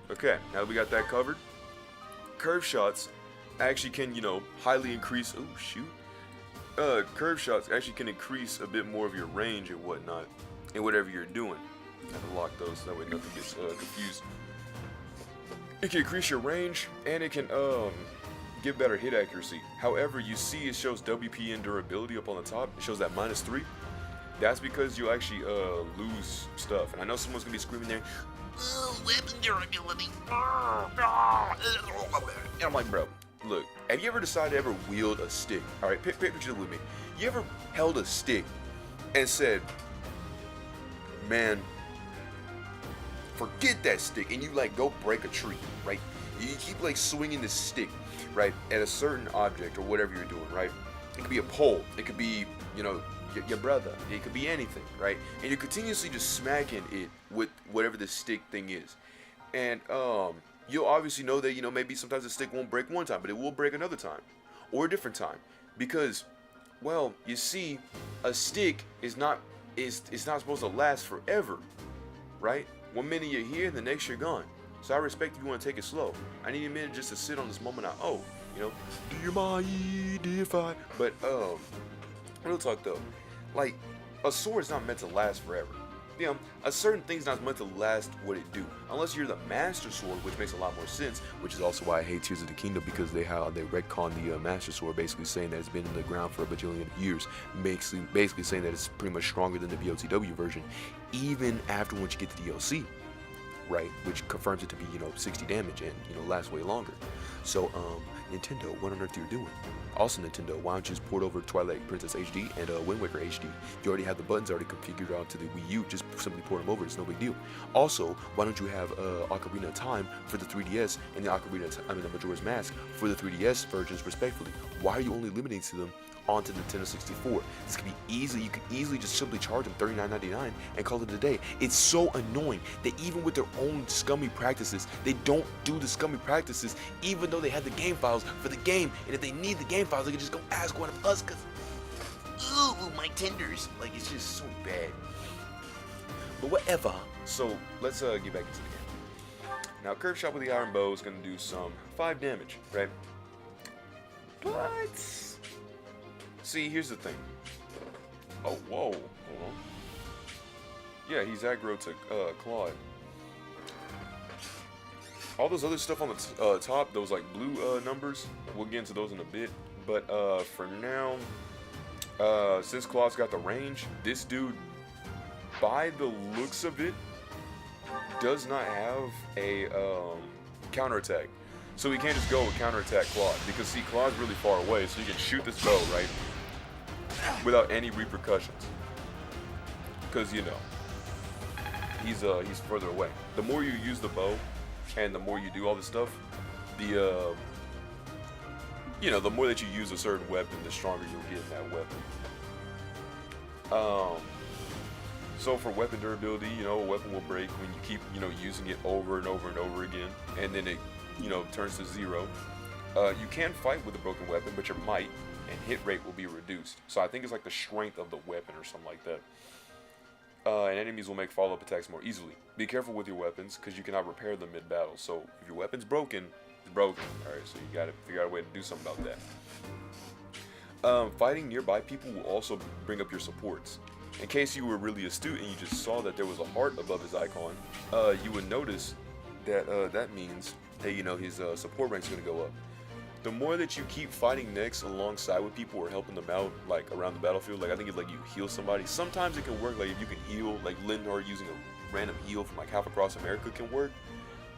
Okay, now that we got that covered, curve shots actually can, you know, highly increase. Oh shoot! Curve shots actually can increase a bit more of your range and whatnot, in whatever you're doing. I have to lock those so that way nothing gets confused. It can increase your range, and it can give better hit accuracy. However, you see it shows WP and durability up on the top. It shows that -3. That's because you actually lose stuff. And I know someone's gonna be screaming there, "Oh, weapon durability." And I'm like, bro, look, have you ever decided to ever wield a stick? All right, picture it with me. You ever held a stick and said, man, forget that stick, and you like go break a tree, right? You keep like swinging this stick, right, at a certain object or whatever you're doing, right? It could be a pole, it could be, you know, your brother, it could be anything, right? And you're continuously just smacking it with whatever the stick thing is. And you'll obviously know that, you know, maybe sometimes the stick won't break one time, but it will break another time or a different time, because, well, you see, a stick is not supposed to last forever, right? One minute you're here, and the next you're gone. So I respect if you want to take it slow. I need a minute just to sit on this moment I owe, you know? Do you mind if I? But real talk though, like, a sword is not meant to last forever. You know, a certain thing's not meant to last what it do, unless you're the master sword, which makes a lot more sense. Which is also why I hate Tears of the Kingdom, because they retcon the master sword, basically saying that it's been in the ground for a bajillion years, basically saying that it's pretty much stronger than the BOTW version, even after once you get to DLC. right? Which confirms it to be, 60 damage and, lasts way longer. So, Nintendo, what on earth you're doing? Also, Nintendo, why don't you just port over Twilight Princess HD and Wind Waker HD? You already have the buttons already configured onto the Wii U, just simply port them over, it's no big deal. Also, why don't you have Ocarina of Time for the 3DS and the the Majora's Mask for the 3DS versions respectively? Why are you only limiting to them onto the Nintendo 64? This could be easily, you could easily just simply charge them $39.99 and call it a day. It's so annoying that even with their own scummy practices, they don't do the scummy practices even though they have the game files for the game, and if they need the game files, they can just go ask one of us, cause Ooh, my tenders. Like, it's just so bad. but whatever. So let's get back into the game. Now, Curve Shot with the Iron Bow is gonna do some 5 damage, right? But see, here's the thing. Oh, whoa, hold on. Yeah, he's aggro to Claude. All those other stuff on the top, those like blue numbers, we'll get into those in a bit. But for now, since Claude's got the range, this dude, by the looks of it, does not have a counterattack. So he can't just go and counterattack Claude, because see, Claude's really far away, so you can shoot this bow, right, without any repercussions. Because, he's further away. The more you use the bow, and the more you do all this stuff, the more that you use a certain weapon, the stronger you'll get in that weapon. So for weapon durability, a weapon will break when you keep, using it over and over and over again, and then it, turns to 0. You can fight with a broken weapon, but your might and hit rate will be reduced. So I think it's like the strength of the weapon or something like that. And enemies will make follow-up attacks more easily. Be careful with your weapons, because you cannot repair them mid-battle. So if your weapon's broken, it's broken. Alright, so you gotta figure out a way to do something about that. Fighting nearby people will also bring up your supports. In case you were really astute and you just saw that there was a heart above his icon, you would notice that that means, hey, his support rank's gonna go up. The more that you keep fighting next alongside with people or helping them out, like around the battlefield, like I think if like you heal somebody, sometimes it can work. Like if you can heal, like Lindor using a random heal from like half across America can work.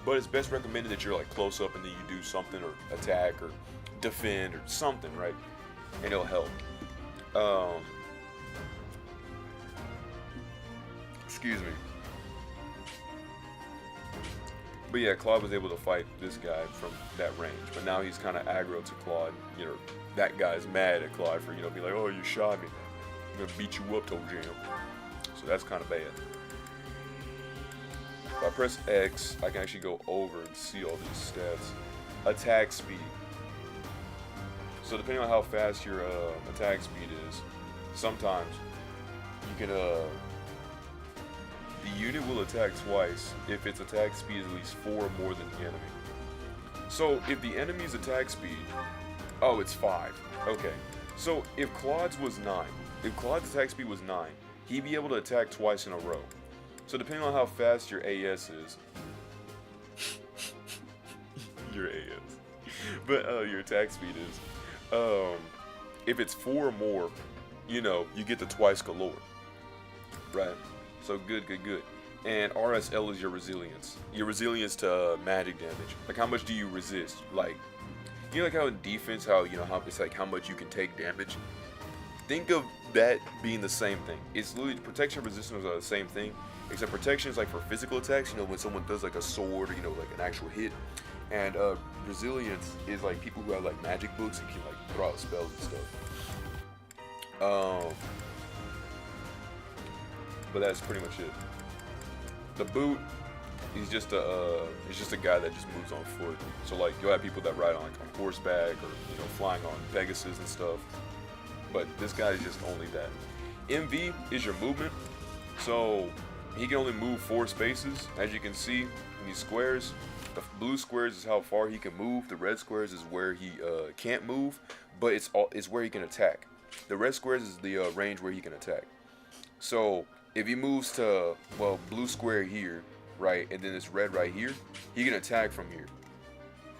But it's best recommended that you're like close up and then you do something or attack or defend or something, right? And it'll help. Excuse me. But yeah, Claude was able to fight this guy from that range, but now he's kind of aggro to Claude. That guy's mad at Claude for, being like, oh, you shot me. I'm gonna beat you up, Toe Jam. So that's kind of bad. If I press X, I can actually go over and see all these stats. Attack speed. So depending on how fast your attack speed is, sometimes you can the unit will attack twice if its attack speed is at least 4 more than the enemy. So if the enemy's attack speed, oh, it's 5. Okay. So if Claude's was 9, if Claude's attack speed was 9, he'd be able to attack twice in a row. So depending on how fast your AS is, your AS, but your attack speed is, if it's 4 or more, you get the twice galore, right? So good. And RSL is your resilience. Your resilience to magic damage. Like how much do you resist? Like, like how in defense, how it's like how much you can take damage. Think of that being the same thing. It's literally protection and resistance are the same thing, except protection is like for physical attacks. When someone does like a sword or like an actual hit, and resilience is like people who have like magic books and can like throw out spells and stuff. But that's pretty much it. The boot, he's just a guy that just moves on foot. So like you'll have people that ride on like on horseback or flying on Pegasus and stuff. But this guy is just only that. MV is your movement. So he can only move 4 spaces, as you can see in these squares. The blue squares is how far he can move. The red squares is where he can't move, but it's where he can attack. The red squares is the range where he can attack. So if he moves to, blue square here, right, and then it's red right here, he can attack from here,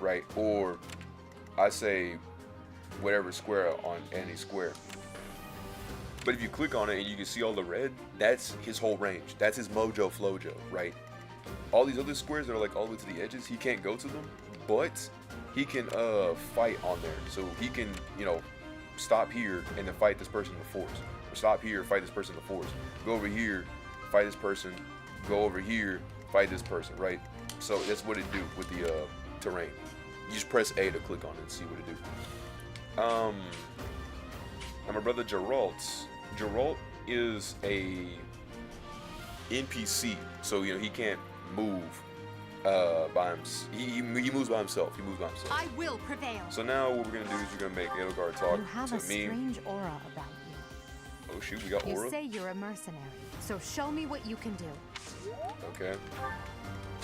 right? Or I say whatever square on any square. But if you click on it and you can see all the red, that's his whole range. That's his mojo flojo, right? all these other squares that are like all the way to the edges, he can't go to them, but he can fight on there. So he can, you know, stop here and then fight this person in the forest. Or stop here, fight this person in the forest. Go over here, fight this person. Go over here, fight this person, right? So that's what it do with the terrain. You just press A to click on it and see what it do. And my brother Geralt is a NPC, so you know he can't move by himself. He moves by himself. He moves by himself. I will prevail. So now what we're gonna do is we're gonna make Edelgard talk You have to a me. strange aura about you. Oh shoot, we got You aura. say you're a mercenary, so show me what you can do. Okay.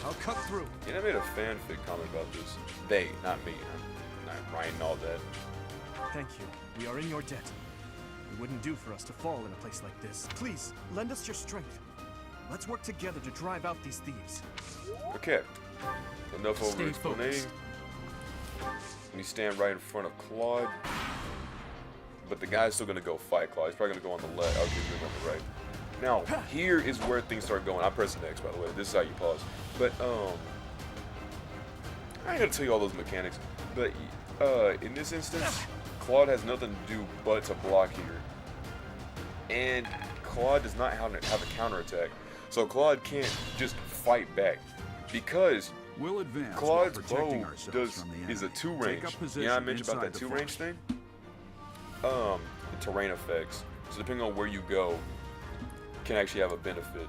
I'll cut through. You know, I made a fanfic comment about this. They, not me. I'm not writing all that. Thank you. We are in your debt. It wouldn't do for us to fall in a place like this. Please, lend us your strength. Let's work together to drive out these thieves. Okay. Enough over Stay explaining. focused. Let me stand right in front of Claude. But the guy's still gonna go fight Claude. He's probably gonna go on the left. I'll give him on the right. Now, here is where things start going. I'm pressing X, by the way. This is how you pause. But, I ain't gonna tell you all those mechanics. But, in this instance, Claude has nothing to do but to block here. And Claude does not have a counterattack. So Claude can't just fight back. Because We'll advance Claude's while protecting bow ourselves from the enemy. is a two Take range. up You position know I mentioned about inside that the two range forest. thing? The terrain effects. So depending on where you go, can actually have a benefit.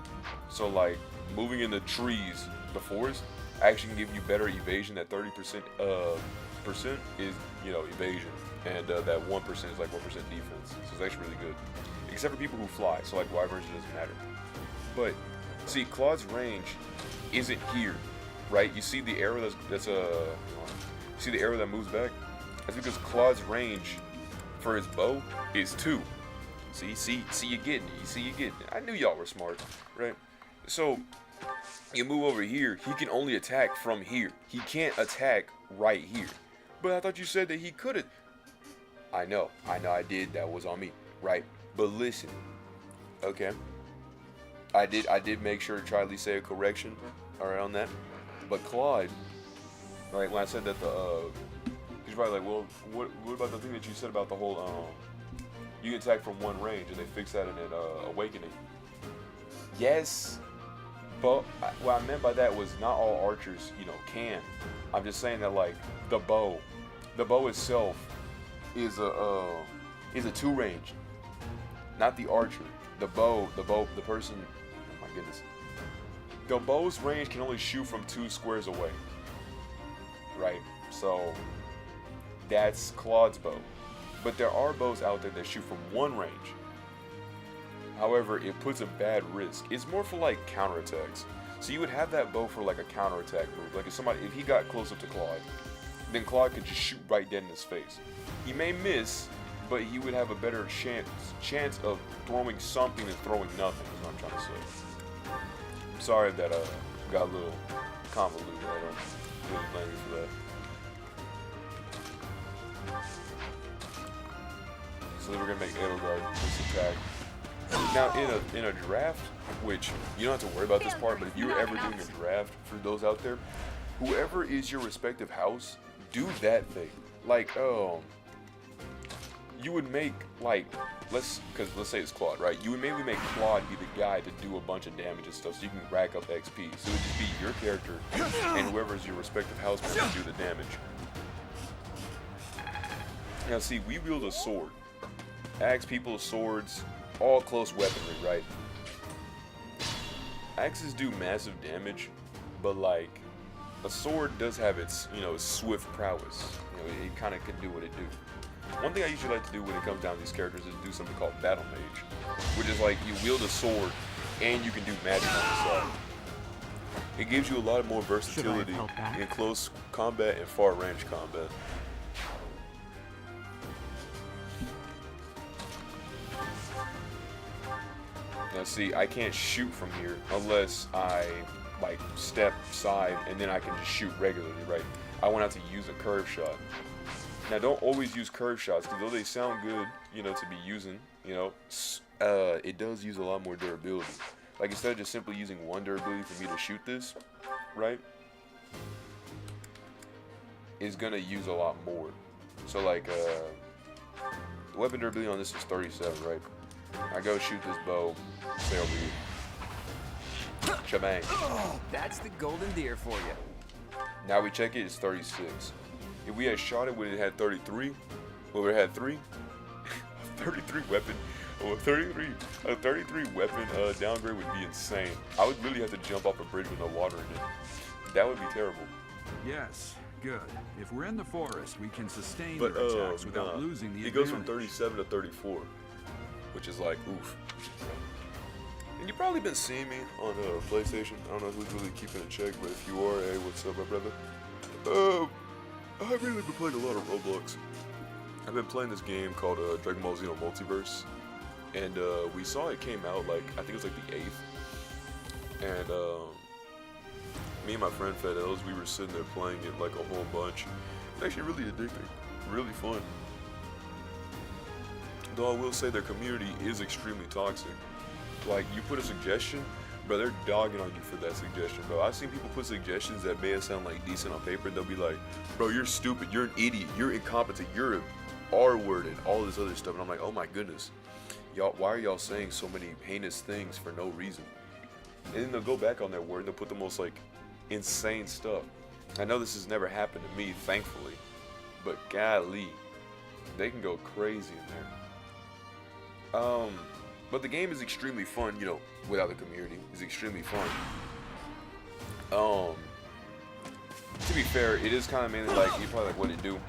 So like moving in the trees, the forest, actually can give you better evasion. That 30% is, you know, evasion. And that 1% is like 1% defense. So it's actually really good. Except for people who fly. So like wyverns, it doesn't matter. But see, Claude's range isn't here, right? You see the arrow you see the arrow that moves back? That's because Claude's range for his bow is 2. See you getting it. You see you getting it. I knew y'all were smart, right? So you move over here, he can only attack from here. He can't attack right here. But I thought you said that he couldn't. I know I did. That was on me, right? But listen, okay. I did make sure to try at least say a correction, alright, on that. But Claude, like when I said that he's probably like, well, what about the thing that you said about the whole you can attack from one range and they fix that in an Awakening? Yes, but what I meant by that was not all archers, you know, can. I'm just saying that like the bow itself is a 2 range, not the archer. The person. Oh my goodness. The bow's range can only shoot from 2 squares away. Right? So that's Claude's bow. But there are bows out there that shoot from 1 range. However, it puts a bad risk. It's more for like counterattacks. So you would have that bow for like a counterattack move. Like if he got close up to Claude, then Claude could just shoot right dead in his face. He may miss, but he would have a better chance of throwing something than throwing nothing, is what I'm trying to say. I'm sorry that got a little convoluted. I don't really blame you for that. So then we're gonna make Edelgard this attack. Now in a draft, which you don't have to worry about this part, but if you're ever doing a draft, for those out there, whoever is your respective house, do that thing. Like you would make like let's say it's Claude, right? You would maybe make Claude be the guy to do a bunch of damage and stuff, so you can rack up XP. So it would just be your character and whoever's your respective house member do the damage. Now see, we wield a sword. Axe people, swords, all close weaponry, right? Axes do massive damage, but like a sword does have its, you know, swift prowess. You know, it kind of can do what it do. One thing I usually like to do when it comes down to these characters is do something called Battle Mage, which is like you wield a sword and you can do magic on the side. It gives you a lot more versatility in close combat and far range combat. Now see, I can't shoot from here unless I like step side and then I can just shoot regularly, right? I went out to use a curve shot. Now don't always use curve shots, because though they sound good, you know, to be using, you know, it does use a lot more durability. like instead of just simply using one durability for me to shoot this, right, is gonna use a lot more. So like the weapon durability on this is 37, right? I go shoot this bow, say over here. Shabang. That's the golden deer for you. Now we check it, it's 36. If we had shot it when it had 33, when it had 3, 33 weapon, a 33 weapon downgrade would be insane. I would really have to jump off a bridge with no water in it. That would be terrible. Yes, good. If we're in the forest, we can sustain But their attacks without losing the it goes from advantage. 37 to 34, which is like, oof. And you've probably been seeing me on PlayStation. I don't know who's really keeping it check, but if you are, hey, what's up, my brother? I've really been playing a lot of Roblox. I've been playing this game called Dragon Ball Xeno Multiverse, and we saw it came out like, I think it was like the 8th, and me and my friend Fedels, we were sitting there playing it like a whole bunch. It's actually really addicting, really fun. Though I will say their community is extremely toxic. Like, you put a suggestion, bro, they're dogging on you for that suggestion, bro. I've seen people put suggestions that may sound like decent on paper. They'll be like, bro, you're stupid, you're an idiot, you're incompetent, you're an R-word and all this other stuff. And I'm like, oh my goodness, y'all, why are y'all saying so many heinous things for no reason? And then they'll go back on their word and they'll put the most like insane stuff. I know this has never happened to me, thankfully, but golly, they can go crazy in there. But the game is extremely fun, you know, without the community. It's extremely fun. To be fair, it is kind of mainly like, you probably like what it do.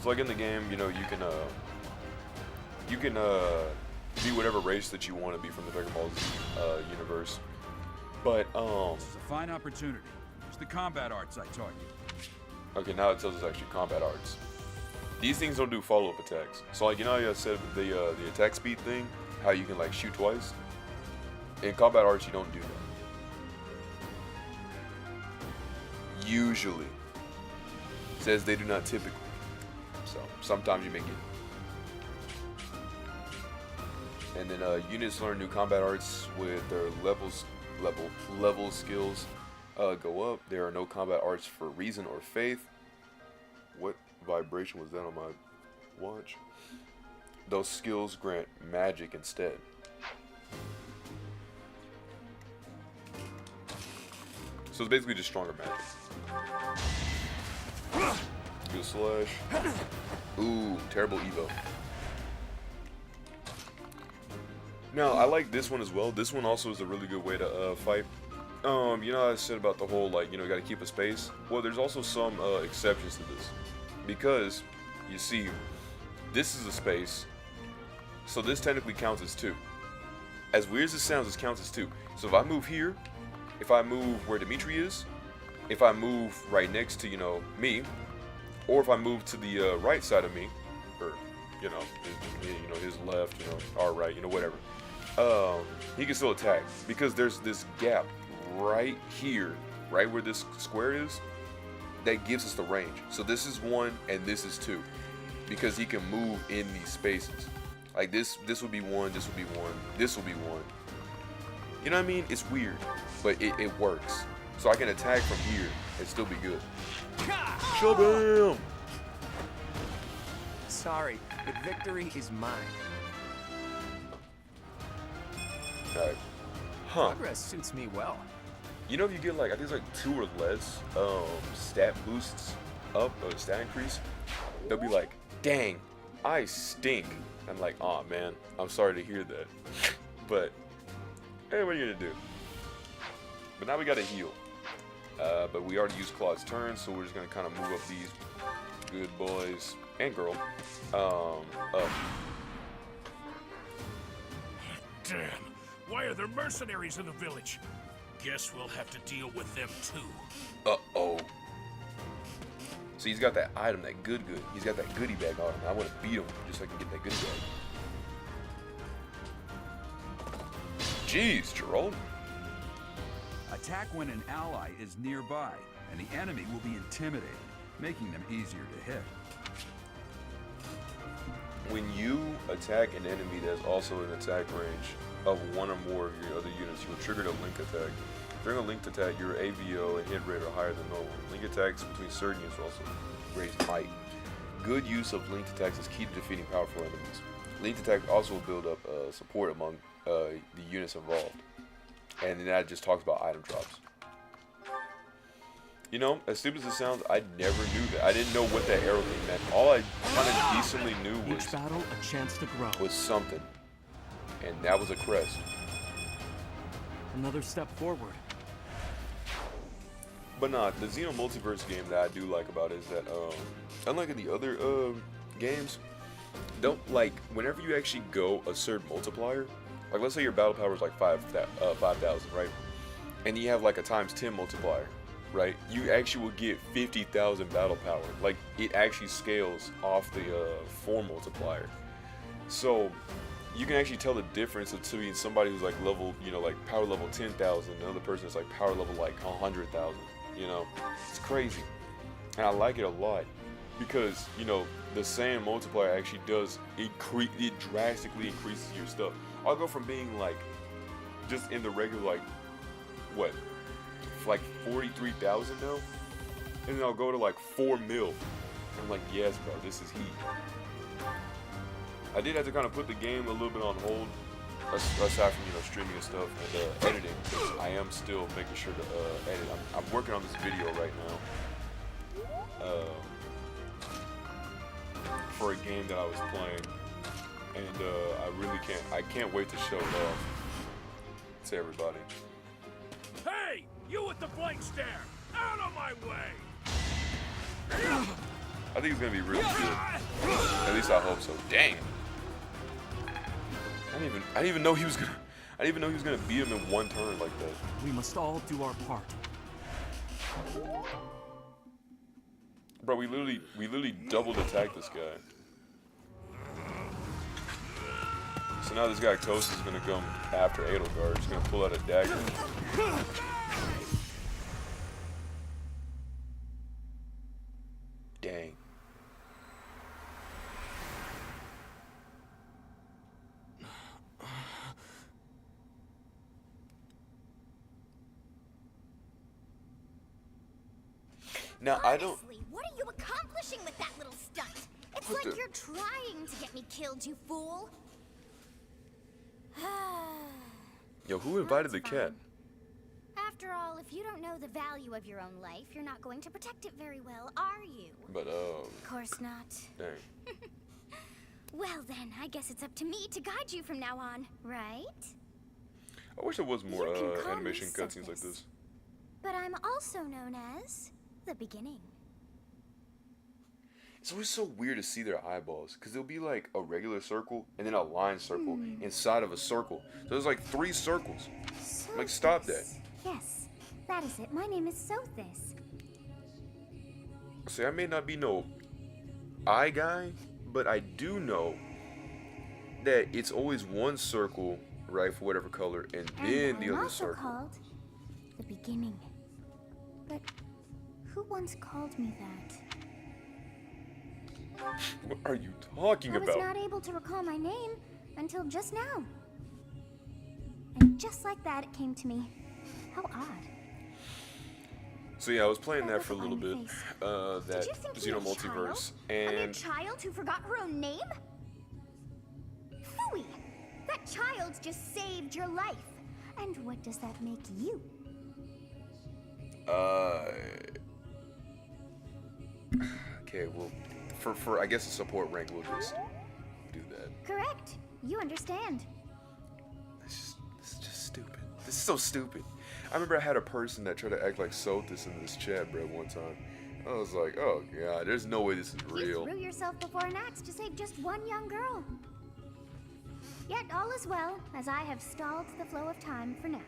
So like in the game, you know, you can be whatever race that you want to be from the Dragon Ball Z universe. But This is a fine opportunity. Use the combat arts I taught you. okay, now it tells us actually combat arts. These things don't do follow-up attacks. So like, you know how I said the attack speed thing, how you can like shoot twice? In combat arts, you don't do that. Usually. It says they do not typically. So sometimes you may get it. And then units learn new combat arts with their level skills go up. There are no combat arts for reason or faith. What vibration was that on my watch? Those skills grant magic instead. So it's basically just stronger magic. Good slash. Ooh, terrible Evo. Now, I like this one as well. This one also is a really good way to fight. You know how I said about the whole, like, you know, you gotta keep a space? Well, there's also some exceptions to this. Because, you see, this is a space. So this technically counts as 2. As weird as it sounds, this counts as 2. So if I move here, if I move where Dimitri is, if I move right next to, you know, me, or if I move to the right side of me, or, you know, his left, you know, our right, you know, whatever, he can still attack. Because there's this gap right here, right where this square is, that gives us the range. So this is 1 and this is 2. Because he can move in these spaces. Like this would be 1, this would be 1, this will be 1. You know what I mean? It's weird, but it works. So I can attack from here and still be good. Shabam! Sorry, but victory is mine. Alright. Huh. Progress suits me well. You know, if you get like, I think it's like 2 or less stat boosts up, or stat increase, they'll be like, dang, I stink. I'm like, aw, man, I'm sorry to hear that. But, hey, what are you gonna do? But now we gotta heal. But we already used Claude's turn, so we're just gonna kind of move up these good boys and girl up. Damn, why are there mercenaries in the village? Guess we'll have to deal with them too. Uh-oh. So he's got that item, that good. He's got that goodie bag on him. I want to beat him just so I can get that goodie bag. Jeez, Gerald. Attack when an ally is nearby, and the enemy will be intimidated, making them easier to hit. When you attack an enemy that's also in attack range, of one or more of your other units, you will trigger the link attack. During a linked attack, your AVO and hit rate are higher than normal. Link attacks between certain units also raise might. Good use of linked attacks is key to defeating powerful enemies. Linked attack also will build up support among the units involved. And then that just talks about item drops. You know, as stupid as it sounds, I never knew that. I didn't know what that arrow thing meant. All I kind of decently knew was Each battle, a chance to grow. was something. And that was a crest. Another step forward. But nah, the Xeno Multiverse game that I do like about it is that, unlike in the other games, don't like whenever you actually go a certain multiplier, like let's say your battle power is like 5,000, right? And you have like a times 10 multiplier, right? You actually will get 50,000 battle power. Like it actually scales off the 4 multiplier. So you can actually tell the difference between somebody who's like level, you know, like power level 10,000, and another person that's like power level like 100,000. You know, it's crazy, and I like it a lot because you know the same multiplier actually does increase. It drastically increases your stuff. I'll go from being like just in the regular like what, like 43,000 now, and then I'll go to like 4 mil. I'm like, yes, bro, this is heat. I did have to kind of put the game a little bit on hold, aside from, you know, streaming and stuff and editing, because I am still making sure to edit. I'm working on this video right now for a game that I was playing, and I can't wait to show it off to everybody. Hey, you with the blank stare! Out of my way! I think it's gonna be really good. At least I hope so. Dang. I didn't even know he was gonna beat him in one turn like that. We must all do our part. Bro, we literally doubled attacked this guy. So now this guy Toast is gonna come after Edelgard. He's gonna pull out a dagger. Dang. Now, I don't... Honestly, what are you accomplishing with that little stunt? It's What like the- you're trying to get me killed, you fool. Yo, who invited the That's cat? fine. After all, if you don't know the value of your own life, you're not going to protect it very well, are you? But, Of course not. dang. Well then, I guess it's up to me to guide you from now on, right? I wish there was more You can call animation me cutscenes like Sophis. this. But I'm also known as the beginning. It's always so weird to see their eyeballs, because they'll be like a regular circle and then a line circle inside of a circle. So there's like 3 circles. Like, stop that. Yes, that is it. My name is Sophis. See, I may not be no eye guy, but I do know that it's always one circle, right, for whatever color, and then And the I'm other also circle. called the beginning. But who once called me that? What are you talking I was about? not able to recall my name until just now. And just like that, it came to me. How odd. So yeah, I was playing That that for a look little on bit, your face. that Did you think Xeno me a Multiverse, child? A mere and child who forgot her own name? Phooey! That child just saved your life. And what does that make you? okay, well, for I guess a support rank, we'll just do that. Correct. You understand. This is just stupid. This is so stupid. I remember I had a person that tried to act like Sothis in this chat, bro, one time. I was like, oh god, there's no way this is You real. threw yourself before an axe to save just one young girl. Yet all is well, as I have stalled the flow of time for now.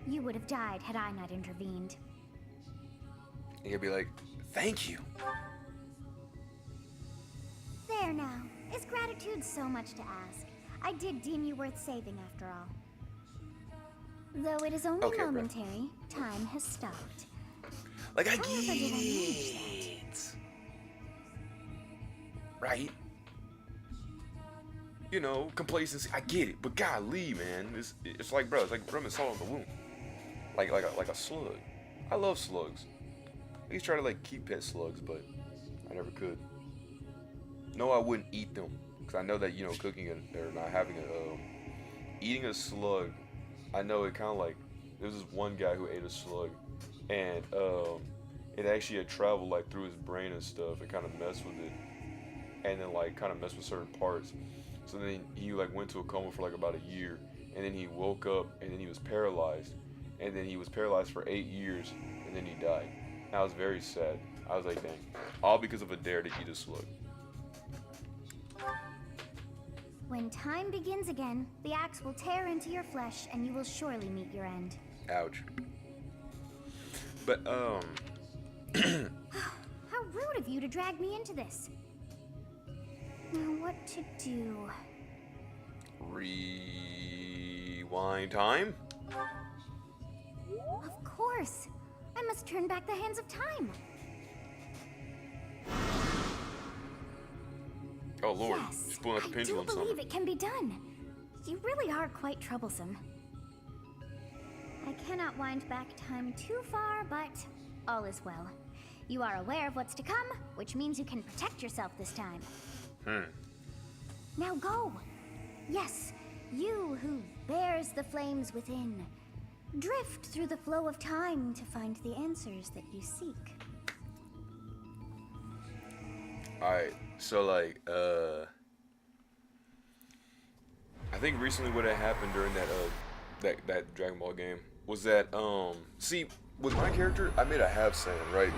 You would have died had I not intervened. And he'll be like, thank you. There now. Is gratitude so much to ask? I did deem you worth saving after all. Though it is only Okay, bro. momentary, time has stopped. Like, I However, get did I manage that? it. Right? you know, complacency. I get it, but golly, man, it's like, bro, it's like rubbing salt on the wound, like a slug. I love slugs. I used to try to like keep pet slugs, but I never could. No, I wouldn't eat them because I know that, you know, cooking it or not having it, eating a slug. I know it kind of like, there was this one guy who ate a slug, and it actually had traveled like through his brain and stuff and kind of messed with it, and then like kind of messed with certain parts. So then he like went to a coma for like about a year, and then he woke up, and then he was paralyzed, and then he was paralyzed for 8 years, and then he died. And I was very sad. I was like, dang, all because of a dare to eat a slug. When time begins again, the axe will tear into your flesh, and you will surely meet your end. Ouch. But How rude of you to drag me into this. Now what to do? Rewind time? Of course. I must turn back the hands of time. Oh Lord, Yes, he's pulling out the I do pendulum believe something. it can be done. You really are quite troublesome. I cannot wind back time too far, but all is well. You are aware of what's to come, which means you can protect yourself this time. Now go. Yes, you who bears the flames within. Drift through the flow of time to find the answers that you seek. Alright, so like, I think recently what had happened during that Dragon Ball game was that, see, with my character, I made a half Saiyan, right?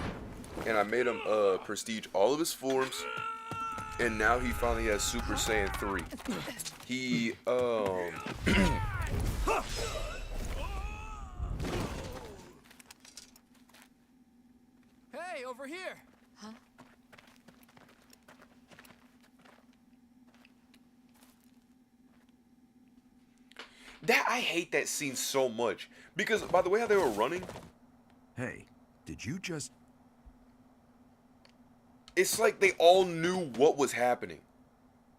And I made him, prestige all of his forms, and now he finally has Super Saiyan 3. He, Hey, over here! I hate that scene so much, because by the way how they were running, Hey, did you just... it's like they all knew what was happening.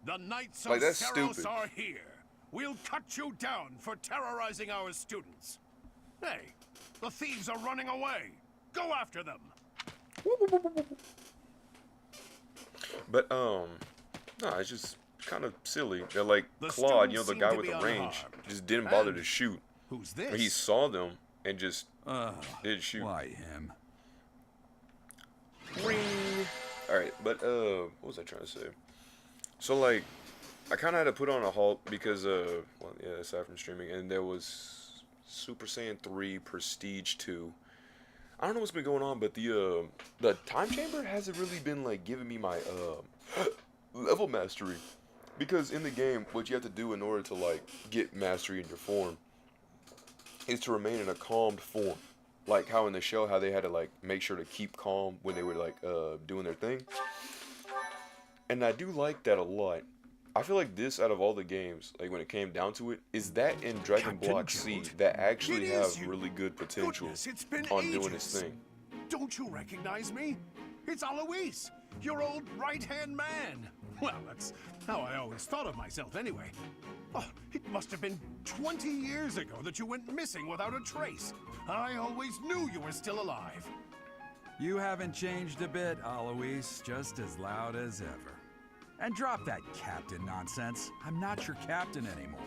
The Knights Like, of that's Saros stupid. are here. We'll cut you down for terrorizing our students. Hey, the thieves are running away. Go after them. But no, it's just kind of silly. They're like The Claude, you know, students the seem guy to with be the range, unharmed. just didn't bother And to shoot. Who's Or this? he saw them and just didn't shoot. Why him? Alright, but what was I trying to say? So like, I kind of had to put on a halt because well, yeah, aside from streaming, and there was Super Saiyan 3, Prestige 2. I don't know what's been going on, but the time chamber hasn't really been like giving me my level mastery, because in the game, what you have to do in order to like get mastery in your form is to remain in a calmed form. Like how in the show, how they had to like make sure to keep calm when they were like doing their thing. And I do like that a lot. I feel like this, out of all the games, like when it came down to it, is that in Dragon Captain Block C Gerald, that actually it have is you. really good potential Goodness, it's been on doing its ages. thing. Don't you recognize me? It's Alois, your old right-hand man. Well, that's how I always thought of myself anyway. Oh, it must have been 20 years ago that you went missing without a trace. I always knew you were still alive. You haven't changed a bit, Alois. Just as loud as ever. And drop that captain nonsense. I'm not your captain anymore.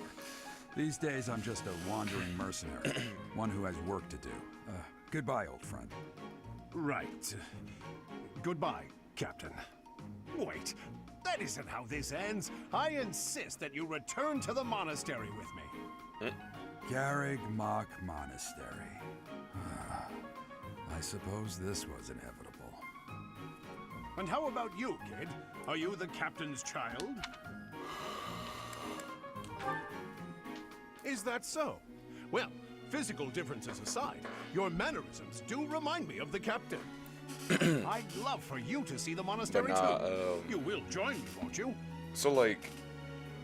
These days, I'm just a wandering mercenary. One who has work to do. Goodbye, old friend. Right. Goodbye, Captain. Wait, that isn't how this ends. I insist that you return to the monastery with me. Garrig Mach Monastery. I suppose this was inevitable. And how about you, kid? Are you the captain's child? Is that so? Well, physical differences aside, your mannerisms do remind me of the captain. I'd love for you to see the monastery But too. You will join me, won't you? So like,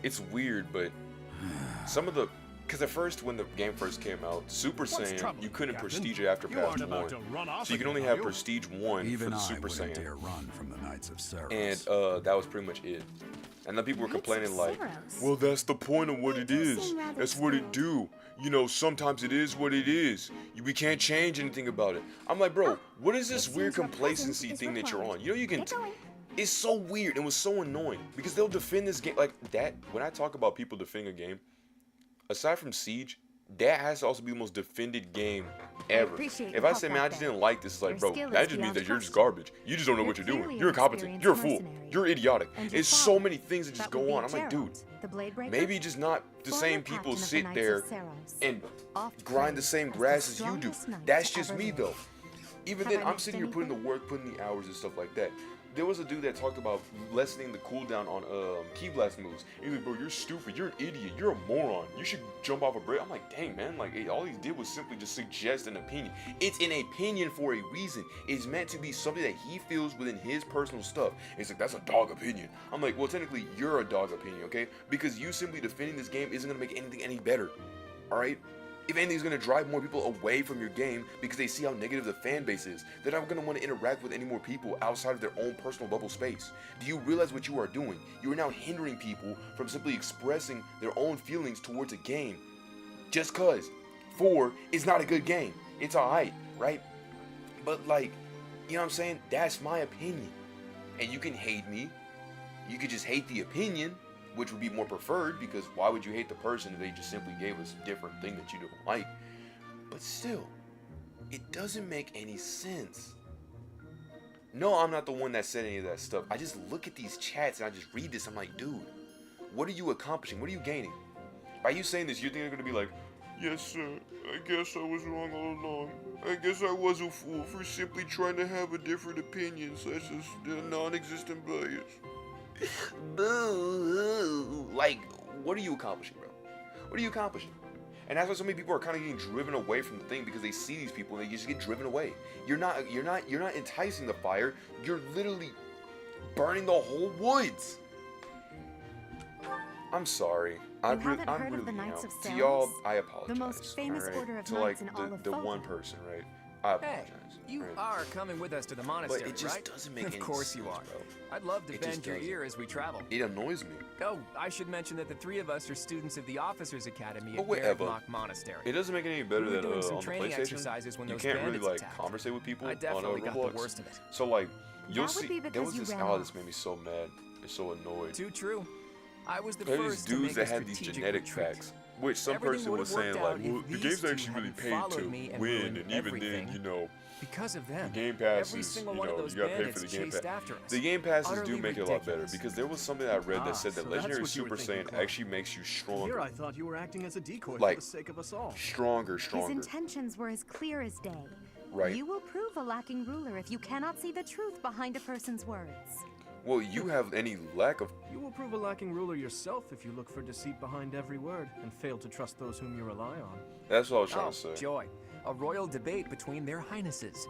it's weird, but some of the, because at first when the game first came out, Super Saiyan, trouble, you couldn't Captain? prestige it after You past aren't about 1. to run off So you can again, only are have you? prestige 1 Even for the I Super wouldn't Saiyan. dare run from the Knights of Saros. And that was pretty much it. And then people were Knights of complaining like, Saros. well, that's the point of what They it do is. seem rather That's what it spoiled. do. You know, sometimes it is what it is. We can't change anything about it. I'm like, bro, what is this it weird seems your complacency presence is thing that you're required. on? You know, you can. Get going. It's so weird. It was so annoying because they'll defend this game like that. When I talk about people defending a game, aside from Siege, that has to also be the most defended game ever. appreciate If your I help say, man, back I just there. didn't like this, it's like, Your bro, skill that is just means beyond that you're just question. garbage. You just don't know what you're doing. clearly You're an incompetent. You're a fool. experienced You're idiotic. And your It's so father, many things that just that would go be on. I'm like, dude, Gerald, the Bladebreaker? maybe just not the Former same captain people of the sit Knights there of Saros. and Oft grind the praised same as the grass as you do. strongest knight That's to just ever me live. though. Even Have then, I I'm missed sitting here putting the anything? work, putting the hours and stuff like that. There was a dude that talked about lessening the cooldown on key blast moves. He's like, bro, you're stupid. You're an idiot. You're a moron. You should jump off a bridge. I'm like, dang, man. Like, all he did was simply just suggest an opinion. It's an opinion for a reason. It's meant to be something that he feels within his personal stuff. It's like, that's a dog opinion. I'm like, well, technically, you're a dog opinion, okay? Because you simply defending this game isn't going to make anything any better. All right? If anything, it's going to drive more people away from your game because they see how negative the fan base is. They're not going to want to interact with any more people outside of their own personal bubble space. Do you realize what you are doing? You are now hindering people from simply expressing their own feelings towards a game. Just cause 4 is not a good game. It's alright, right? But like, you know what I'm saying? That's my opinion. And you can hate me. You could just hate the opinion, which would be more preferred, because why would you hate the person if they just simply gave us a different thing that you don't like? But still, it doesn't make any sense. No, I'm not the one that said any of that stuff. I just look at these chats and I just read this. I'm like, dude, what are you accomplishing? What are you gaining? By you saying this, you think they're going to be like, yes, sir, I guess I was wrong all along. I guess I was a fool for simply trying to have a different opinion, such as the non-existent bias. Boo. Like, what are you accomplishing, bro? What are you accomplishing? And that's why so many people are kind of getting driven away from the thing, because they see these people and they just get driven away. You're not enticing the fire. You're literally burning the whole woods. I'm sorry. I'm haven't heard really of the Knights of to y'all, Saros? I apologize. The most famous alright? order of to knights like in all of the one Fulham. person, right? I apologize. Hey, you alright? are coming with us to the monastery, But it just right? doesn't make Of any course sense, you are. bro. I'd love to It just bend your doesn't. ear as we travel. It annoys me. Oh, I should mention that the 3 of us are students of the Officers Academy Oh, at whatever. Bergmach Monastery. It doesn't make it any better We were that doing some on the training PlayStation, exercises when you those can't really bandits like attacked. conversate with people I on definitely got the Roblox. worst of it. So like, you'll That would see. be There because was you this. ran Oh, this off. made me so mad. It's so annoyed. Too true. I was the There are these first to dudes make that a had these strategic genetic retreat. facts, which some Everything person would was have worked saying out like, if well, the these game's two actually really hadn't paid followed to me and win, ruined and even then, everything. you know, Because of them, the Game every Passes, single you one of know, those you gotta pay for bandits the Game chased Pass. after us. The Game Passes do Utterly make it a lot better, ridiculous. because there was something I read that said that so that's Legendary what you were Super thinking, Saiyan Clark. actually makes you Here stronger, I thought you were acting as a decoy Like, for the sake of us all. stronger. His intentions were as clear as day. Right. You will prove a lacking ruler if you cannot see the truth behind a person's words. Well, you have any lack of. You will prove a lacking ruler yourself if you look for deceit behind every word and fail to trust those whom you rely on. That's what I was trying Oh, to say. joy. A royal debate between their highnesses.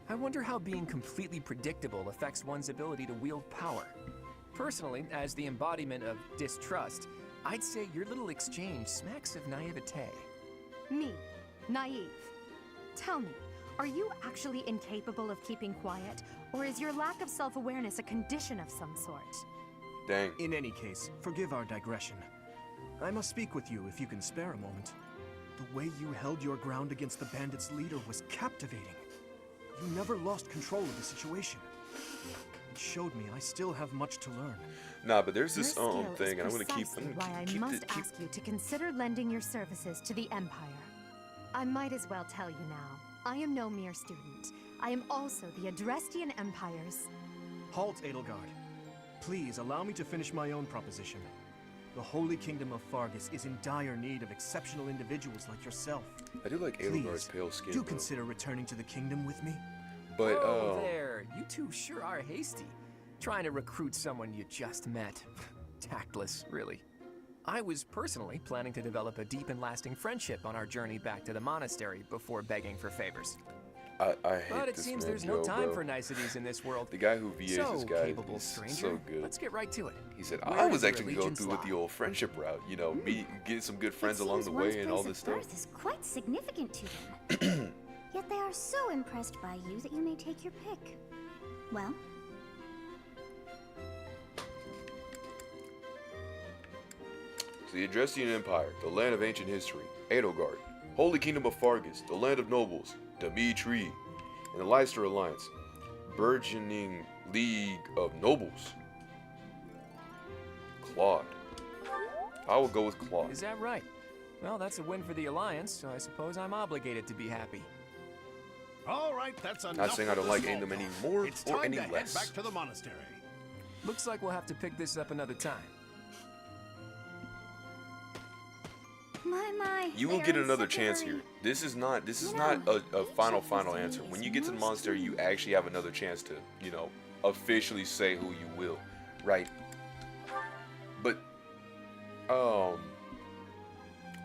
I wonder how being completely predictable affects one's ability to wield power. Personally, as the embodiment of distrust, I'd say your little exchange smacks of naivete. Me, naive. Tell me, are you actually incapable of keeping quiet, or is your lack of self-awareness a condition of some sort? Dang. In any case, forgive our digression. I must speak with you if you can spare a moment. The way you held your ground against the bandits' leader was captivating. You never lost control of the situation. It showed me I still have much to learn. Nah, but there's this Your skill thing, is and I'm gonna keep. precisely why I must ask you to consider lending your services to the Empire. I might as well tell you now. I am no mere student. I am also the Adrestian Empire's. Halt, Edelgard. Please allow me to finish my own proposition. The Holy Kingdom of Fargus is in dire need of exceptional individuals like yourself. I do like Edelgard's Please, pale skin. do though. consider returning to the kingdom with me. But Oh, there. You two sure are hasty. Trying to recruit someone you just met. Tactless, really. I was personally planning to develop a deep and lasting friendship on our journey back to the monastery before begging for favors. I hate But it this seems man, there's no time bro. for niceties in this world. The guy who VAs So this guy capable, is stranger. so good. Let's get right to it. He said, Where I does was your actually going allegiance through with the lie? old friendship route, you know, getting some good friends It along the seems one's way and all place this of stuff. birth is quite significant to them. Yet they are so impressed by you that you may take your pick. Well, the Adrestian Empire, the land of ancient history, Edelgard, Holy Kingdom of Fargus, the land of nobles, Dimitri, and the Leicester Alliance, burgeoning League of Nobles. Claude. I will go with Claude. Is that right? Well, that's a win for the Alliance, so I suppose I'm obligated to be happy. All right, that's enough. Not saying I don't of the like small Emblem any talk. more It's or time any to head less. back to the monastery. Looks like we'll have to pick this up another time. My. You will they're get in another such a chance hurry. here. This is not You not know, a final answer. When you get to the monastery, you actually have another chance to, you know, officially say who you will, right? But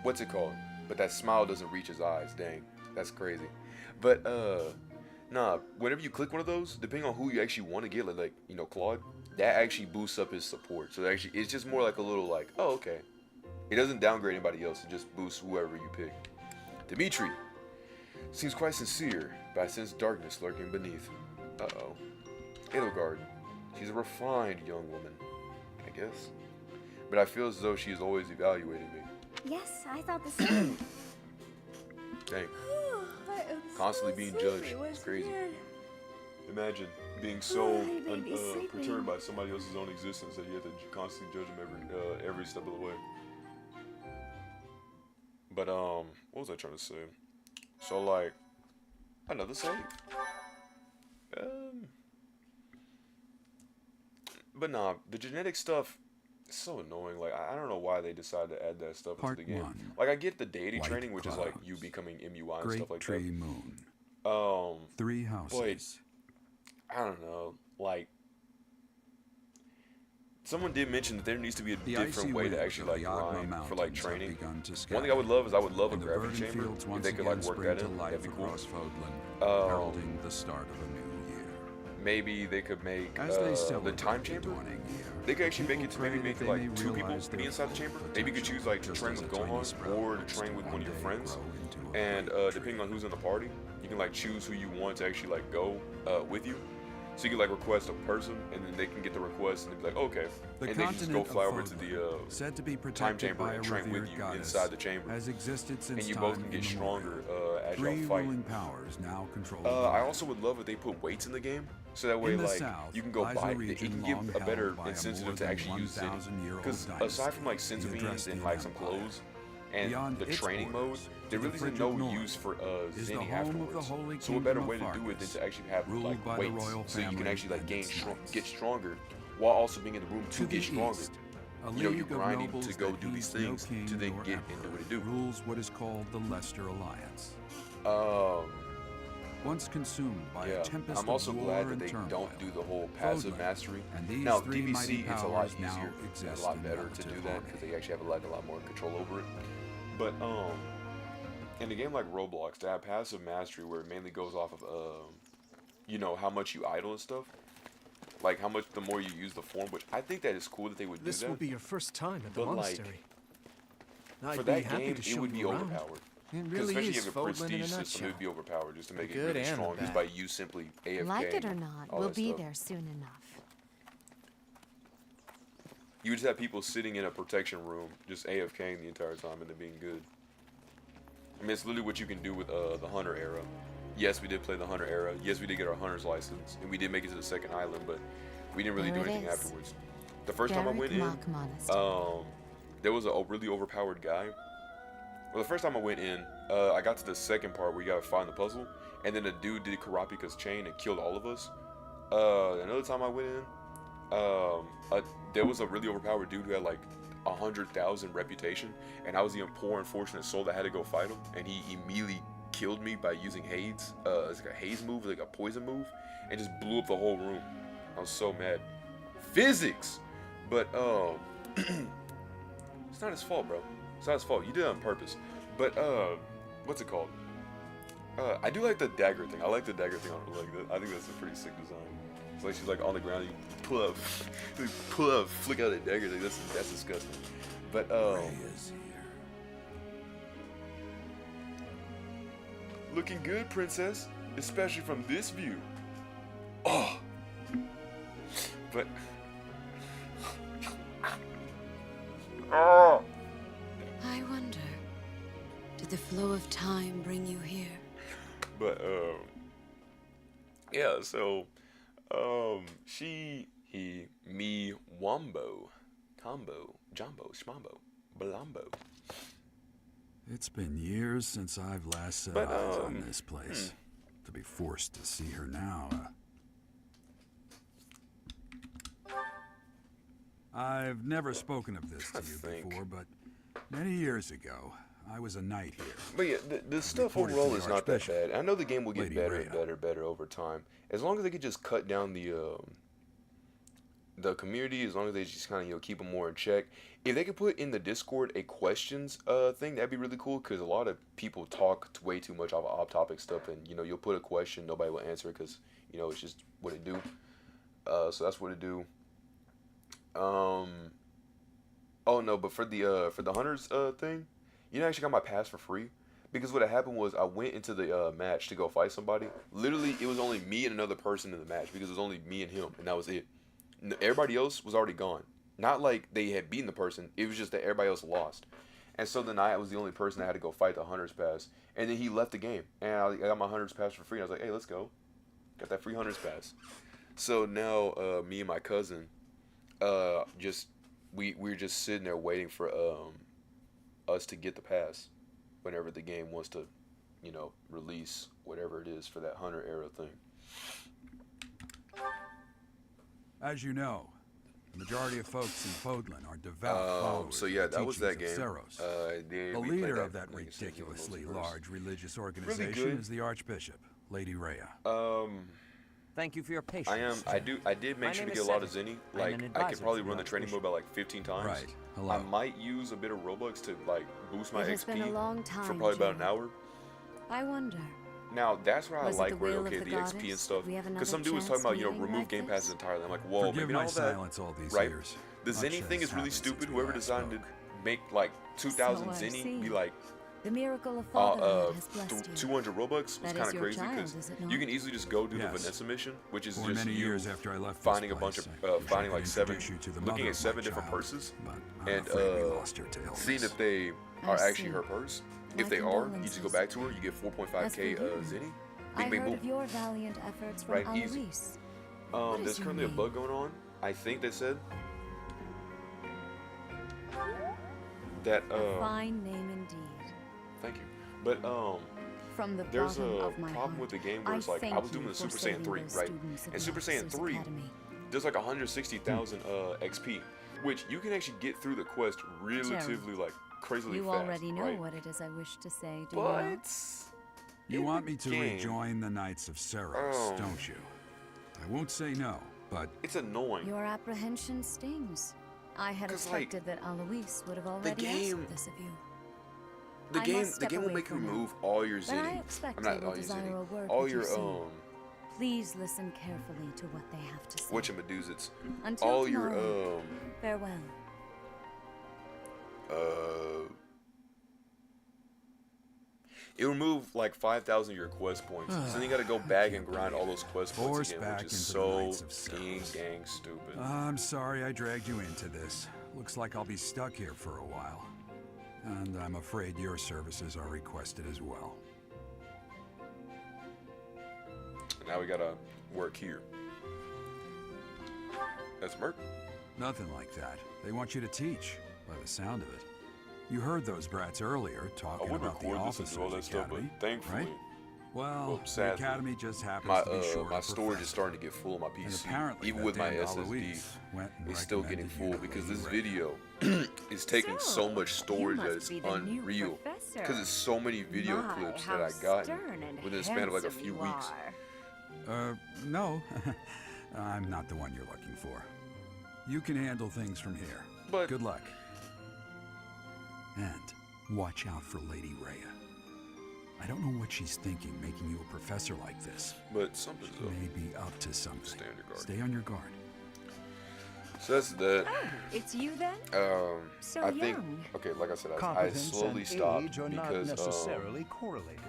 what's it called? But that smile doesn't reach his eyes. Dang, that's crazy. But nah, whenever you click one of those, depending on who you actually want to get, like you know, Claude, that actually boosts up his support. So actually, it's just more like a little like, oh okay. It doesn't downgrade anybody else. It just boosts whoever you pick. Dimitri seems quite sincere, but I sense darkness lurking beneath. Uh-oh. Edelgard. She's a refined young woman, I guess. But I feel as though she is always evaluating me. Yes, I thought the same. Dang. Constantly being judged. It's crazy. Imagine being so perturbed by somebody else's own existence that you have to constantly judge them every step of the way. But what was I trying to say? So like, another save. But nah, the genetic stuff is so annoying. Like I don't know why they decided to add that stuff into the game. Like I get the deity White training, which is like you clouds. becoming MUI and Great stuff like tree that. moon. 3 houses. But I don't know, like. Someone did mention that there needs to be a different way to actually like grind for like training. One thing I would love is I would love a gravity chamber. If they could like work that in, that'd be cool. Heralding the start of a new year. Maybe they could make As they the celebrate time the chamber. dawning year, They could actually make it to people maybe pray make that it they like may 2 people realize to be their inside the full chamber. Maybe you could choose like to just train as with a tiny Gohan sprout or to will train with one of your one day friends. grow into a And great depending tree. on who's in the party, you can like choose who you want to actually like go with you. So you can like request a person, and then they can get the request, and they'd be like, okay, The and they can just go continent fly of over to the said to be time protected chamber by a and train with revered you goddess, inside the chamber, has existed since and you time both can get immemorial. stronger as 3 y'all fight. ruling powers now control. I also would love if they put weights in the game, so that way In the like south you can go lies a buy, region it can give long a better held by a incentive more to than actually use it. 1,000-year-old Because dynasty, aside from like the Senzu and Adrestian like some Empire. clothes and Beyond the its training mode, borders, there to the really isn't frigid no north, use for is the Zenny home of the afterwards. Holy So a better Kingdom way of to do it than Fargus, to actually have ruled like by the weights, royal so you can family actually like and gain its knights. get stronger, while also being in the room to To the get stronger. east, a You know, you're league of grinding nobles to go that do these heeds no things king to then nor get emperor, into what to do. rules what is called the Leicester Alliance. Once consumed by a tempest I'm also of war glad that and they turmoil, don't do the whole passive Fodlan mastery. and these Now, 3 mighty DBC, it's a lot powers now easier and exist a lot in better to do relative that harmony. because they actually have a lot more control over it. But in a game like Roblox, to have passive mastery where it mainly goes off of you know, how much you idle and stuff, like how much the more you use the form, which I think that is cool that they would do This that. will be your first time at the But, like, monastery. I'd For be that happy game, to it show would be you around. overpowered. It 'Cause really especially if is you have a Fodlan in a prestige system, it nutshell. would be overpowered just to make The it good really and the strong, just bad. by you simply AFK. Like it or not, all we'll that be stuff. there soon enough. You just have people sitting in a protection room, just AFKing the entire time and it being good. I mean, it's literally what you can do with the Hunter era. Yes, we did play the Hunter era. Yes, we did get our Hunter's license, and we did make it to the second island, but we didn't really There do it anything is. afterwards. The first time I went in, Derek Mock Monastery. there was a really overpowered guy. Well, the first time I went in, I got to the second part where you gotta find the puzzle, and then the dude did Karapika's chain and killed all of us. Another time I went in, there was a really overpowered dude who had like 100,000 reputation, and I was the poor unfortunate soul that had to go fight him, and he immediately killed me by using haze. It's like a haze move, like a poison move, and just blew up the whole room. I was so mad. Physics, but it's not his fault, bro. It's not his fault. You did it on purpose. But what's it called? I do like the dagger thing. I like the dagger thing on her leg. I think that's a pretty sick design. It's like she's like on the ground. You pull up, flick out a dagger. Like, that's disgusting. But looking good, princess, especially from this view. Oh, but the flow of time bring you here? But yeah, so she, he, me, Wombo, Combo, Jumbo, Schmambo, Belambo. It's been years since I've last set eyes on this place. To be forced to see her now, I've never spoken of this to you before, but many years ago, I was a knight here. But yeah, the stuff overall is not that bad. I know the game will get better and better over time. As long as they could just cut down the community, as long as they just kind of keep them more in check. If they could put in the Discord a questions thing, that'd be really cool, because a lot of people talk way too much off topic stuff, and you'll put a question, nobody will answer it because it's just what it do. So that's what it do. Oh no, but for the hunters thing, I actually got my pass for free, because what had happened was I went into the match to go fight somebody. Literally, it was only me and another person in the match, because it was only me and him, and that was it. Everybody else was already gone. Not like they had beaten the person, it was just that everybody else lost. And so then I was the only person that had to go fight the hunter's pass, and then he left the game, and I got my hunter's pass for free, and I was like, hey, let's go. Got that free hunter's pass. So now me and my cousin, we're just sitting there waiting for us to get the pass whenever the game wants to, release whatever it is for that hunter era thing. As you know, the majority of folks in Podlin are devout followers so yeah, of the that was that teachings game. of Zeros. The leader of that ridiculously large religious organization is the Archbishop, Lady Rhea. Thank you for your patience. I did make sure to get a lot of Zenny. Like, I could probably run the training mode about like 15 times. Right. Hello. I might use a bit of Robux to like boost my It has XP been a long time, for probably about an Jane. hour. I wonder. Now that's where I Was it like the where will of the the XP and goddess? stuff. We have Because some another dude was talking chance about meeting remove like game this? passes entirely. I'm like, whoa, Forgive maybe my not all that. silence all these Right? years. The Much Zenny thing has is really happened stupid. since we Whoever last designed to spoke. make like 2,000 So I Zenny see. be like The miracle of fatherhood has blessed you. 200 Robux was That kind is of your crazy child, because is it not? you can easily just go do the Yes. Vanessa mission, which is For just many you years after I left finding this a bunch of place, I wish I finding could like seven, introduce you to the looking mother at of my 7 different child, purses, but I'm and afraid we lost her to seeing illness. if they I are actually see. her purse. My If they are, you just go condolences. back to her. You get 4.5k As for you, Zenny. I Bing, bing, heard boom. of your valiant efforts from Right, easy. Alois. What is There's your currently a name? bug going on. I think they said that. Fine name indeed. Thank you. But From the there's bottom a of my problem heart, with the game where it's like I thank was doing you the for Super Saiyan saving 3, those right? students of And Super Saiyan Noxus 3 Academy. there's like 160,000 XP, which you can actually get through the quest relatively like crazily You fast. already know right? what it is I wish to say, do you not? But You want me to game. rejoin the Knights of Seros, don't you? I won't say no, but it's annoying. Your apprehension stings. I had 'Cause, like, expected that Alois would have already game- asked this of you. The I game, must the step game will away make you for now, remove all your but I Zenny. expect I'm they not will all your desire a Zenny. word All with your you soon. Please listen carefully to what they have to say. whatchamadoozits. Until All tomorrow, your farewell. it will remove like 5,000 of your quest points. So then you gotta go back and grind all those quest points Forced again, back which is into the so Knights of Seros. dang stupid. I'm sorry I dragged you into this. Looks like I'll be stuck here for a while. And I'm afraid your services are requested as well. Now we gotta work here. That's Merc. Nothing like that. They want you to teach, by the sound of it. You heard those brats earlier I talking would about the record this and officers do all that stuff, but academy, thankfully, right? Well, the sadly, academy just happens my to be short my of storage is professors. starting to get full on my And PC. apparently Even that with my damned SSD, Alois went and it's still getting recommended you full to because Lady this Rhea. video is taking so much you storage that must it's be the new unreal. professor. Because it's so many video My, clips how that I got stern and within the span of like a handsome few you weeks. are. No. I'm not the one you're looking for. You can handle things from here. But good luck. And watch out for Lady Rhea. I don't know what she's thinking making you a professor like this. But something's She up. may be up to something. Stay on your guard. Stay on your guard. So that's that. Oh, it's you then? So I think, young. okay, like I said, I Competence slowly and stopped age are because, not necessarily correlated,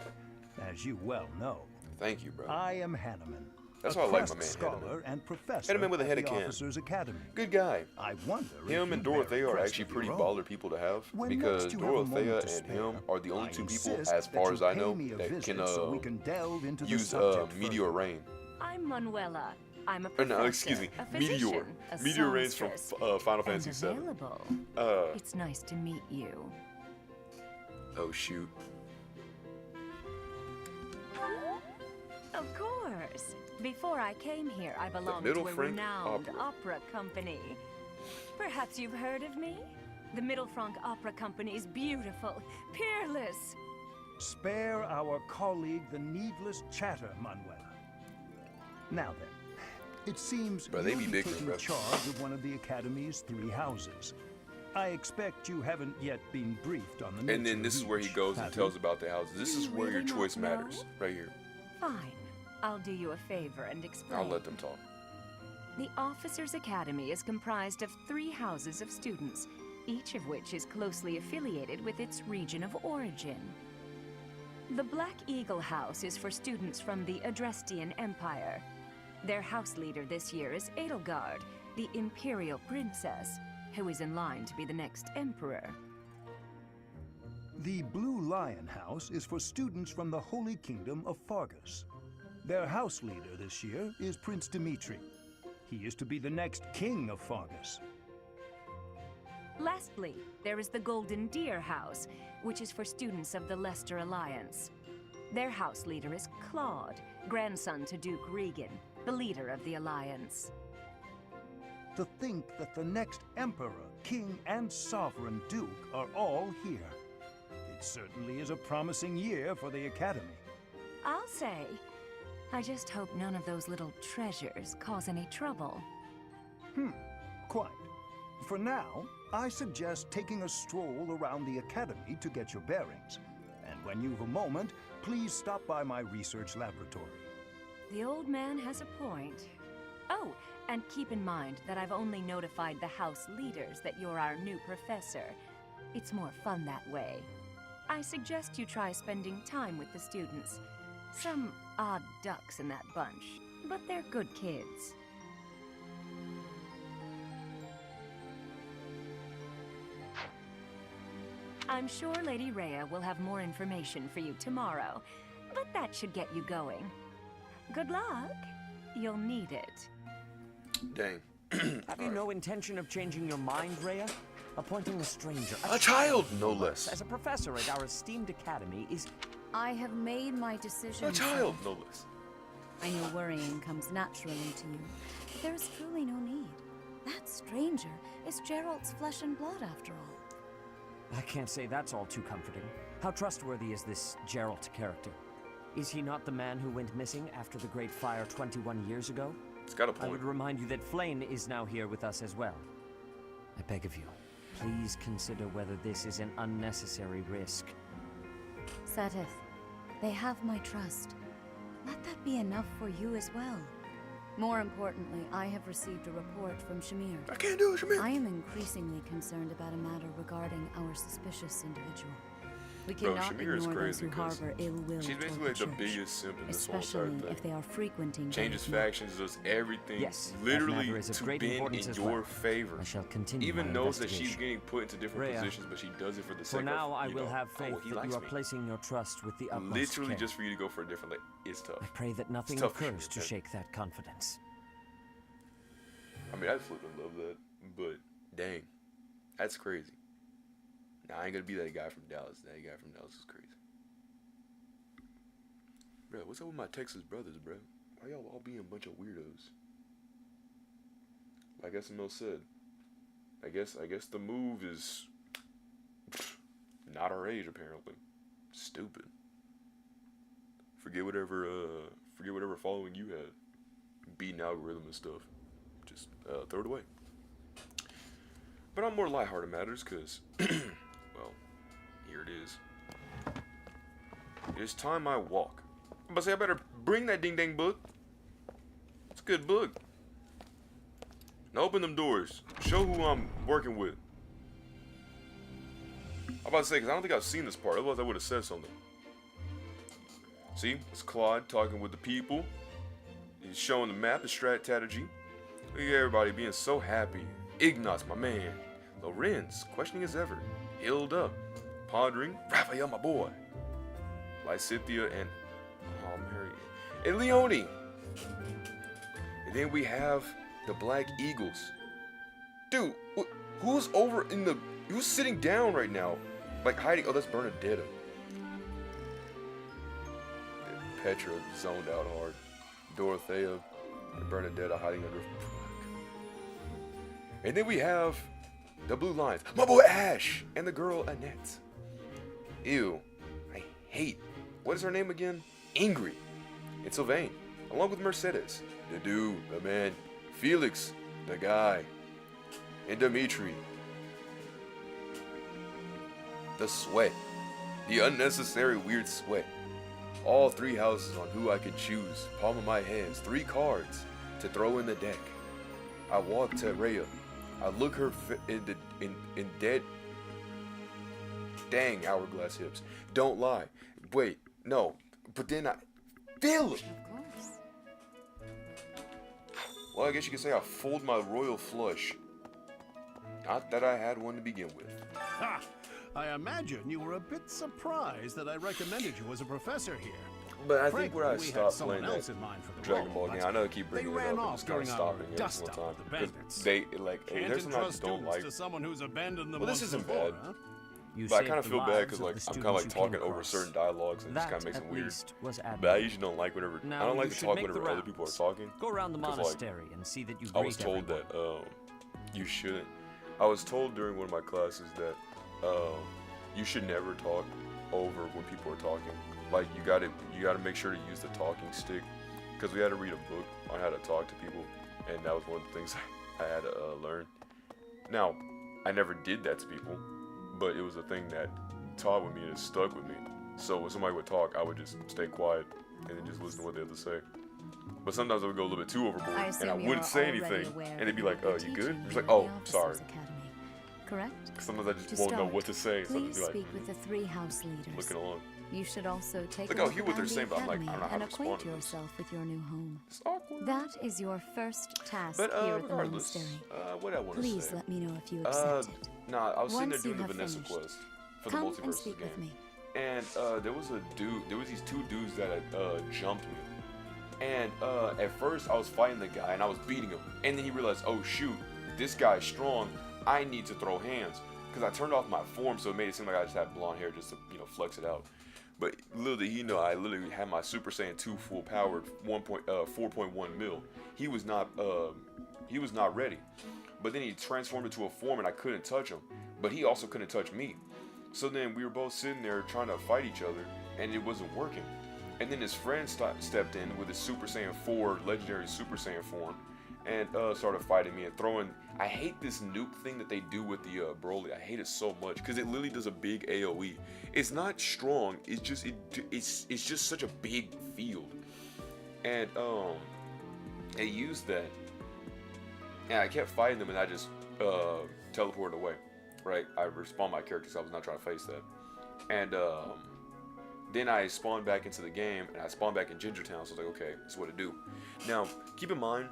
as you well know. thank you, bro. I am Hanneman, That's a why I like my crest man scholar Hedeman. and professor Hedeman with a at head the of can. Officers Academy. Good guy. I wonder Him and Dorothea are actually pretty baller people to have, When because next you have a Dorothea moment to and him spare, are the only I two people, insist as that far you as I pay know, me a that visit can so we can delve into the use subject Meteor further. Rain. I'm Manuela. I'm a Or professor, no, excuse me, a Meteor. physician, a Meteor Rain's from songstress, Final and Fantasy VII. available. It's nice to meet you. Oh shoot. Of course. Before I came here, I belonged Middle to a Frank renowned Opera. opera company. Perhaps you've heard of me? The Middle Frank Opera Company is beautiful, peerless. Spare our colleague the needless chatter, Manuela. Now then, it seems Bro, they you'll be be bickering, taking bro. charge of one of the Academy's 3 houses. I expect you haven't yet been briefed on the nature And then this of is where he each, goes and have tells you? about the houses. This is You where your really choice not know? matters, right here. Fine. I'll do you a favor and explain. I'll let them talk. The Officers Academy is comprised of 3 houses of students, each of which is closely affiliated with its region of origin. The Black Eagle House is for students from the Adrestian Empire. Their house leader this year is Edelgard, the Imperial Princess, who is in line to be the next Emperor. The Blue Lion House is for students from the Holy Kingdom of Fargus. Their house leader this year is Prince Dimitri. He is to be the next king of Fargus. Lastly, there is the Golden Deer House, which is for students of the Leicester Alliance. Their house leader is Claude, grandson to Duke Regan, the leader of the Alliance. To think that the next emperor, king, and sovereign duke are all here. It certainly is a promising year for the Academy. I'll say. I just hope none of those little treasures cause any trouble. Quite. For now, I suggest taking a stroll around the Academy to get your bearings. And when you've a moment, please stop by my research laboratory. The old man has a point. Oh, and keep in mind that I've only notified the house leaders that you're our new professor. It's more fun that way. I suggest you try spending time with the students. Some odd ducks in that bunch, but they're good kids. I'm sure Lady Rhea will have more information for you tomorrow, but that should get you going. Good luck. You'll need it. Dang. Have you no intention of changing your mind, Rhea? Appointing a stranger, A child, no less. as a professor at our esteemed academy is... I have made my decision. A child, no less. I know worrying comes naturally to you, but there is truly no need. That stranger is Gerald's flesh and blood, after all. I can't say that's all too comforting. How trustworthy is this Gerald character? Is he not the man who went missing after the Great Fire 21 years ago? It's got a I point. would remind you that Flane is now here with us as well. I beg of you, please consider whether this is an unnecessary risk. Seteth, they have my trust. Let that be enough for you as well. More importantly, I have received a report from Shamir. I can't do it, Shamir. I am increasingly concerned about a matter regarding our suspicious individual. We Bro, cannot Shamir is ignore those crazy who 'cause harbor ill will she's toward basically like the church, biggest simp in this whole entire especially thing. if they are frequenting Changes God's factions, does everything Yes, that literally matter is of to great bend importance in as your well. favor. I shall continue Even my knows that she's investigation. getting put into different Rhea, positions, but she does it for the For sake now, of, I you will know, have oh, faith he that likes you are me. placing your trust with the utmost Literally care. just for you to go for a different, like, it's tough. I pray that nothing tough for occurs Shamir, to man. shake that confidence. I mean, I flipping love that, but dang, that's crazy. Nah, I ain't gonna be that guy from Dallas. That guy from Dallas is crazy. Bro, what's up with my Texas brothers, bro? Why y'all all being a bunch of weirdos? Like SML said, I guess the move is not our age apparently. Stupid. Forget whatever following you had. Beating algorithm and stuff. Just throw it away. But on more lighthearted matters, cause well, here it is. It's time I walk. I'm about to say I better bring that ding dang book. It's a good book. Now open them doors. Show who I'm working with. I'm about to say, because I don't think I've seen this part. Otherwise I would have said something. See, it's Claude talking with the people. He's showing the map, the strategy. Look at everybody being so happy. Ignatz, my man. Lorenz, questioning as ever. Hilda, pondering. Raphael, my boy. Lysithia and Mary and Leone. And then we have the Black Eagles. Dude, who's over in the... Who's sitting down right now? Like hiding... Oh, that's Bernadetta. Petra zoned out hard. Dorothea and Bernadetta hiding under... And then we have the Blue Lions. My boy Ash and the girl Annette. Ew. I hate... What is her name again? Ingrid. And Sylvain. Along with Mercedes. The dude, the man. Felix, the guy. And Dimitri. The sweat. The unnecessary weird sweat. All 3 houses on who I could choose. Palm of my hands. 3 cards to throw in the deck. I walk to Rhea. I look her in dead... Dang hourglass hips. Don't lie. Wait, no. But then I... Feel it! Of course. Well, I guess you could say I fooled my royal flush. Not that I had one to begin with. Ha! I imagine you were a bit surprised that I recommended you as a professor here. But I think Frankly, where I we had stopped someone playing else that in mind for the Dragon role, Ball game, but I know I keep bringing they it ran up and off just kind of during our stopping every dust single up time. with the Because bandits. they, like, Can't there's something I entrust just don't students like. to someone who's abandoned them Well, this once isn't before, bad. huh? You But I saved kind of the feel bad lives because of like the I'm kind of like students you came talking over across. certain dialogues and it just kind of makes That, it at weird. least, was But I admirable. usually don't like whenever Now I don't you like to should talk make the whenever other people are rounds. talking. Go around the 'Cause, like, monastery and see that you I was greet told everyone. that you shouldn't. I was told during one of my classes that you should never talk over when people are talking. Like you gotta make sure to use the talking stick, because we had to read a book on how to talk to people, and that was one of the things I had to learn. Now, I never did that to people, but it was a thing that taught with me and it stuck with me. So when somebody would talk, I would just stay quiet and then just listen to what they had to say. But sometimes I would go a little bit too overboard, and I wouldn't say anything, and they'd be like, "Oh, you good?" It's like, "Oh, sorry." Correct? Sometimes I just To won't know start, what to say, so I'd please be like, speak with the 3 house leaders. looking along. You should also take Like, a oh, look hear what they're around the saying, but I'm like, I academy don't know how and to respond acquaint to this. yourself with your new home. It's awkward. That is your first task But here at the regardless, monastery. what I want to Please say. let me know if you accept it. Nah, I was sitting there Once you doing the have Vanessa finished, quest for come the and multiverse speak with game. me. And there was these 2 dudes that had jumped me. And at first I was fighting the guy and I was beating him. And then he realized, oh shoot, this guy's strong. I need to throw hands. Because I turned off my form, so it made it seem like I just had blonde hair just to, flex it out. But little did he know, I literally had my Super Saiyan 2 full powered 4.1 mil. He was not ready. But then he transformed into a form and I couldn't touch him. But he also couldn't touch me. So then we were both sitting there trying to fight each other, and it wasn't working. And then his friend stepped in with his Super Saiyan 4 legendary Super Saiyan form, and started fighting me and throwing. I hate this nuke thing that they do with the Broly. I hate it so much because it literally does a big AOE. It's not strong. It's just such a big field, and they used that. And I kept fighting them, and I just teleported away. Right, I respawned my character, so I was not trying to face that. And then I spawned back into the game, and I spawned back in Gingertown, so I was like, okay, that's what to do. Now, keep in mind,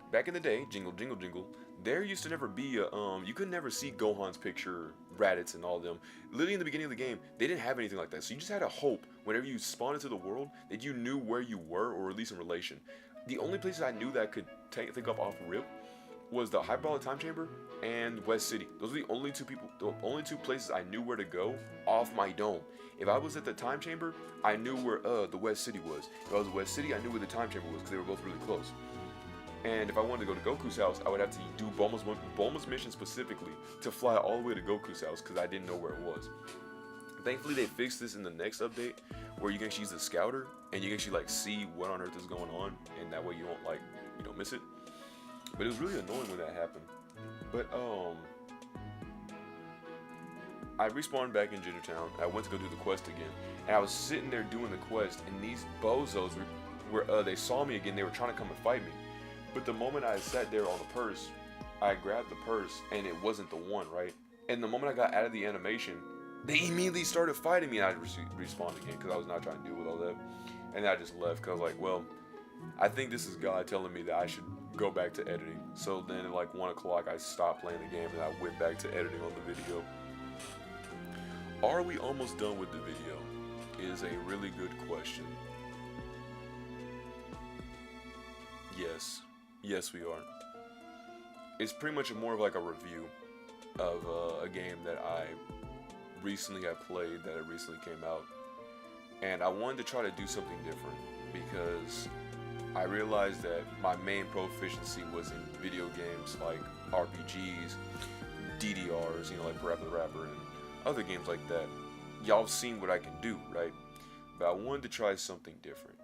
back in the day, jingle, jingle, jingle, there used to never be a, you could never see Gohan's picture, Raditz, and all them. Literally in the beginning of the game, they didn't have anything like that, so you just had to hope, whenever you spawned into the world, that you knew where you were, or at least in relation. The only places I knew that I could think of off rip was the Hyperbolic Time Chamber and West City. Those are the only two places I knew where to go off my dome. If I was at the Time Chamber, I knew where the West City was. If I was at West City, I knew where the Time Chamber was because they were both really close. And if I wanted to go to Goku's house, I would have to do Bulma's mission specifically to fly all the way to Goku's house because I didn't know where it was. Thankfully, they fixed this in the next update where you can actually use the scouter and you can actually see what on earth is going on, and that way you don't miss it. But it was really annoying when that happened. But I respawned back in Gingertown. I went to go do the quest again, and I was sitting there doing the quest, and these bozos they saw me again. They were trying to come and fight me. But the moment I sat there on the purse, I grabbed the purse, and it wasn't the one, right? And the moment I got out of the animation, they immediately started fighting me, and I respawned again because I was not trying to deal with all that. And then I just left because I was like, well, I think this is God telling me that I should go back to editing. So then at like 1 o'clock I stopped playing the game and I went back to editing on the video. Are we almost done with the video? Is a really good question. Yes. Yes, we are. It's pretty much more of like a review of a game that I recently have played, that it recently came out. And I wanted to try to do something different because I realized that my main proficiency was in video games like RPGs, DDRs, you know, like Parappa the Rapper and other games like that. Y'all have seen what I can do, right? But I wanted to try something different.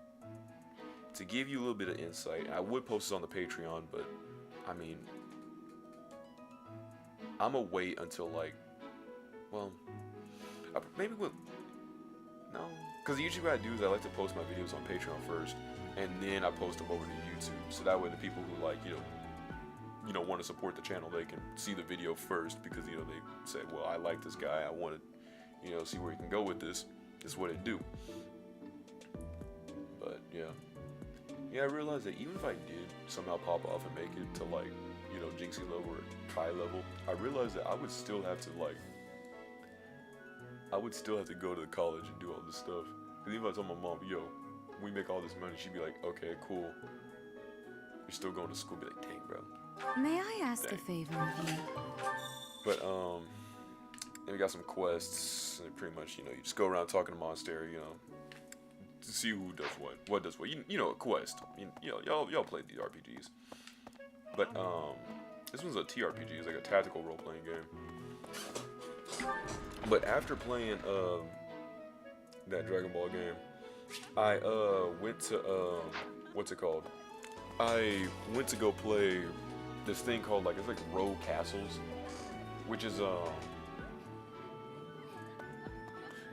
To give you a little bit of insight, and I would post this on the Patreon, but I mean, I'm gonna wait until like, well, maybe we'll, no, because usually what I do is I like to post my videos on Patreon first, and then I post them over to YouTube, so that way the people who like, you know, want to support the channel, they can see the video first, because, you know, they say, well, I like this guy, I want to, you know, see where he can go with this. This is what it do. But yeah. Yeah, I realized that even if I did somehow pop off and make it to like, you know, Jinxie level or Tri level, I realized that I would still have to like, go to college and do all this stuff. Because even if I told my mom, yo, we make all this money, she'd be like, okay, cool. You're still going to school. Be like, dang, bro. May I ask a favor of you? But then we got some quests, and pretty much, you know, you just go around talking to Monastery, you know, to see who does what does what. You know, a quest. You know, y'all played these RPGs. But this one's a TRPG. It's like a tactical role-playing game. But after playing that Dragon Ball game, I went to what's it called? I went to go play this thing called like, it's like Rogue Castles, which is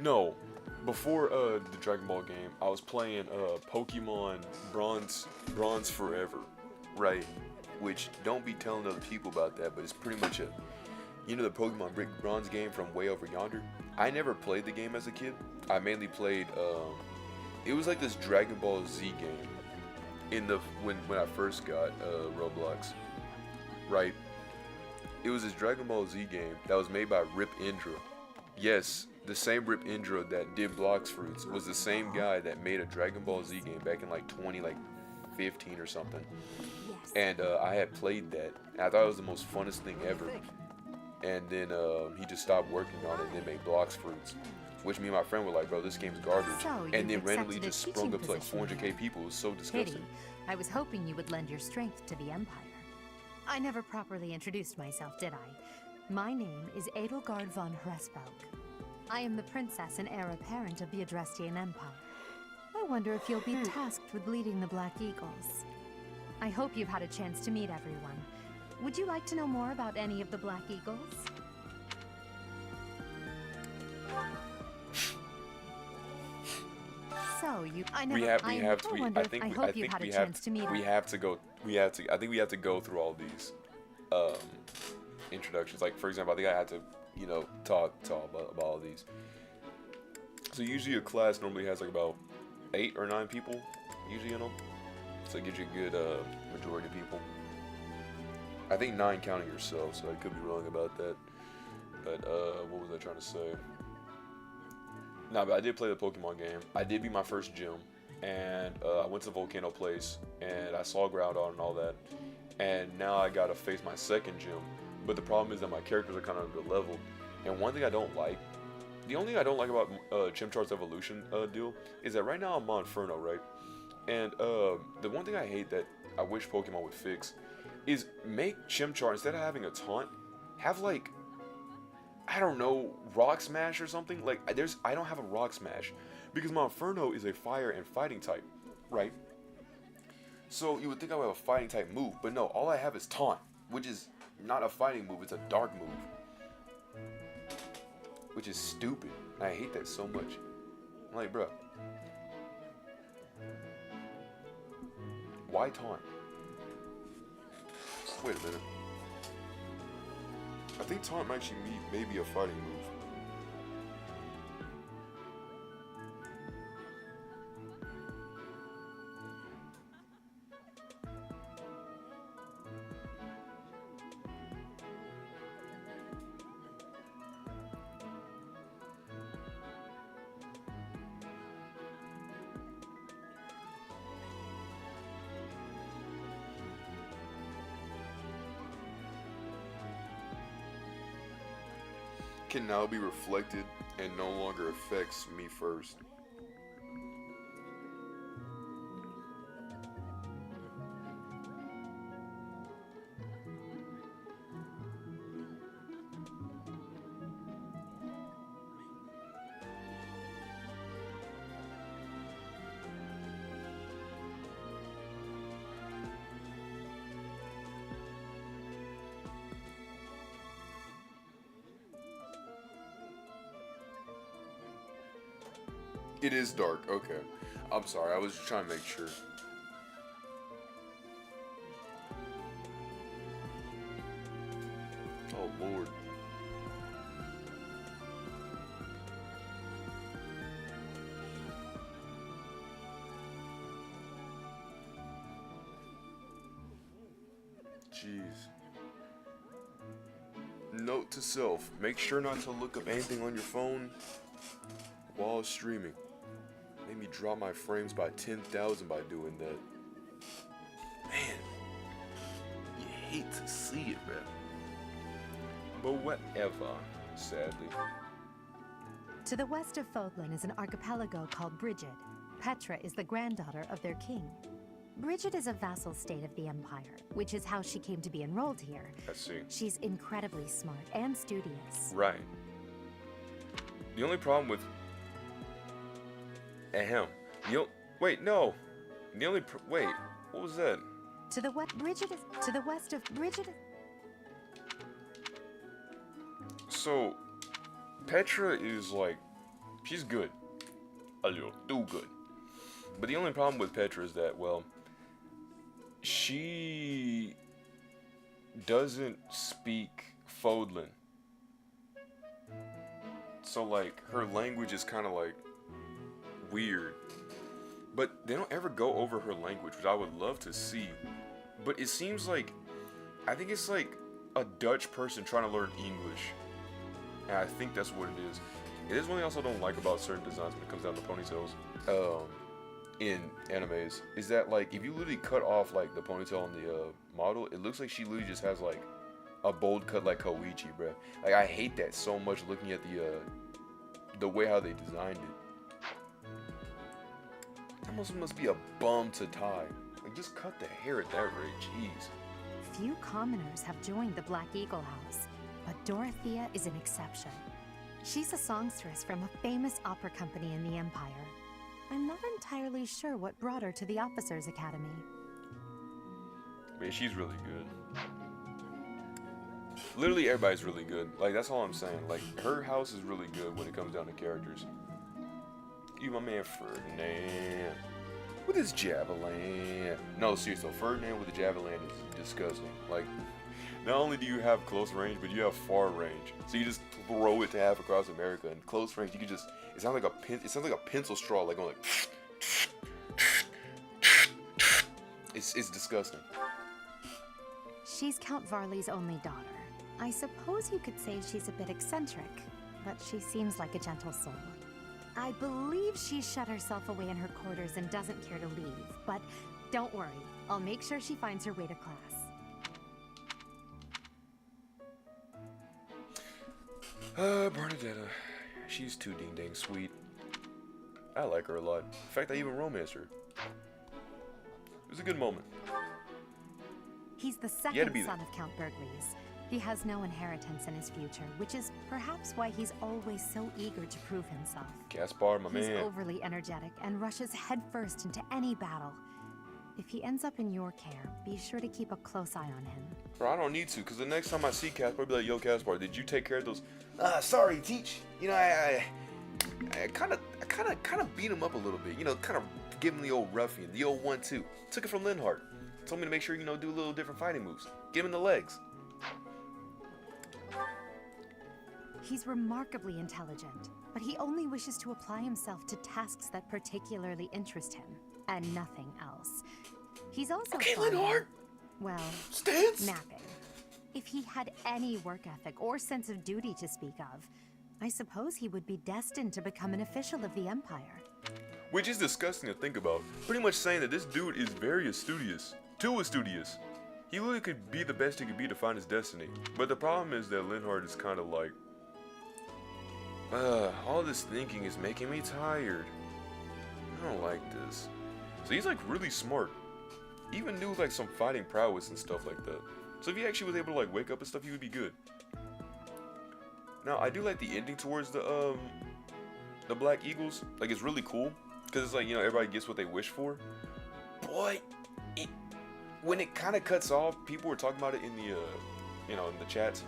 no, before the Dragon Ball game, I was playing Pokemon Bronze Forever, right? Which, don't be telling other people about that, but it's pretty much you know, the Pokemon Bronze game from way over yonder. I never played the game as a kid. I mainly played it was like this Dragon Ball Z game in the when I first got Roblox, right? It was this Dragon Ball Z game that was made by Rip Indra. Yes, the same Rip Indra that did Blox Fruits was the same guy that made a Dragon Ball Z game back in like 2015 or something. And I had played that, and I thought it was the most funnest thing ever. And then he just stopped working on it and then made Blox Fruits, which me and my friend were like, bro, this game's garbage. So and then you've randomly accepted a just sprung up to like teaching 400k people. It was so disgusting. Pity. I was hoping you would lend your strength to the Empire. I never properly introduced myself, did I? My name is Edelgard von Hresvelg. I am the princess and heir apparent of the Adrestian Empire. I wonder if you'll be tasked with leading the Black Eagles. I hope you've had a chance to meet everyone. Would you like to know more about any of the Black Eagles? So you, I think we have to go through all these introductions. Like, for example, I think I had to, you know, talk about all these. So usually a class normally has like about 8 or 9 people usually in them. So it gives you a good majority of people. I think 9 counting yourself, so I could be wrong about that. But what was I trying to say? No, but I did play the Pokemon game. I did beat my first gym, and I went to Volcano Place, and I saw Groudon and all that. And now I gotta face my second gym. But the problem is that my characters are kind of under-leveled. And one thing I don't like, the only thing I don't like about Chimchar's evolution deal, is that right now I'm on Inferno, right? And the one thing I hate that I wish Pokemon would fix is make Chimchar, instead of having a taunt, have like, I don't know, Rock Smash or something. Like, I don't have a Rock Smash because my Inferno is a fire and fighting type, right? So you would think I would have a fighting type move, but no, all I have is taunt, which is not a fighting move, it's a dark move, which is stupid. I hate that so much. I'm like, bruh, why taunt? Wait a minute. I think taunt might actually may be a fighting move. can now be reflected and no longer affects me first. It is dark, okay. I'm sorry, I was just trying to make sure. Oh, Lord. Jeez. Note to self, make sure not to look up anything on your phone while streaming. Made me drop my frames by 10,000 by doing that. Man, you hate to see it, man. But whatever, sadly. To the west of Fodlan is an archipelago called Brigid. Petra is the granddaughter of their king. Brigid is a vassal state of the Empire, which is how she came to be enrolled here. I see. She's incredibly smart and studious. Right. The only problem with wait, no. The only wait, what was that? To the west, Brigid is to the west of Brigid. So, Petra is like, she's good, a little too good. But the only problem with Petra is that, well, she doesn't speak Fodlan. So like, her language is kind of like weird, but they don't ever go over her language, which I would love to see. But it seems like, I think it's like a Dutch person trying to learn English, and I think that's what it is. It is one thing I also don't like about certain designs when it comes down to ponytails in animes, is that like, if you literally cut off like the ponytail on the model, it looks like she literally just has like a bold cut like Koichi, bruh. Like, I hate that so much looking at the way how they designed it. That must be a bum to tie. Like, just cut the hair at that rate, jeez. Few commoners have joined the Black Eagle House, but Dorothea is an exception. She's a songstress from a famous opera company in the Empire. I'm not entirely sure what brought her to the Officers' Academy. Man, she's really good. Literally everybody's really good. Like, that's all I'm saying. Like, her house is really good when it comes down to characters. You, my man Ferdinand with his javelin. No, seriously, Ferdinand with the javelin is disgusting. Like, not only do you have close range, but you have far range. So you just throw it to half across America. And close range, you can just, it sounds like a pencil straw, like going like. It's disgusting. She's Count Varley's only daughter. I suppose you could say she's a bit eccentric, but she seems like a gentle soul. I believe she shut herself away in her quarters and doesn't care to leave, but don't worry, I'll make sure she finds her way to class. Bernadetta. She's too ding-dang sweet. I like her a lot. In fact, I even romanced her. It was a good moment. He's the second son of Count Burgleys. He has no inheritance in his future, which is perhaps why he's always so eager to prove himself. Gaspar, my man. He's overly energetic and rushes headfirst into any battle. If he ends up in your care, be sure to keep a close eye on him. Bro, I don't need to, because the next time I see Caspar, I'll be like, yo, Caspar, did you take care of those? Sorry, Teach. You know, I kind of beat him up a little bit. You know, kind of give him the old ruffian, the old 1-2. Took it from Linhardt. Told me to make sure, you know, do a little different fighting moves. Give him the legs. He's remarkably intelligent, but he only wishes to apply himself to tasks that particularly interest him, and nothing else. He's also Linhardt! Well, Stance? napping. If he had any work ethic or sense of duty to speak of, I suppose he would be destined to become an official of the Empire. Which is disgusting to think about. Pretty much saying that this dude is very studious. Too studious. He literally could be the best he could be to find his destiny. But the problem is that Linhardt is kind of like, All this thinking is making me tired. I don't like this. So he's like really smart. Even knew like some fighting prowess and stuff like that. So if he actually was able to like wake up and stuff, he would be good. Now I do like the ending towards the Black Eagles. Like it's really cool because it's like, you know, everybody gets what they wish for. But when it kind of cuts off, people were talking about it in the you know, in the chats,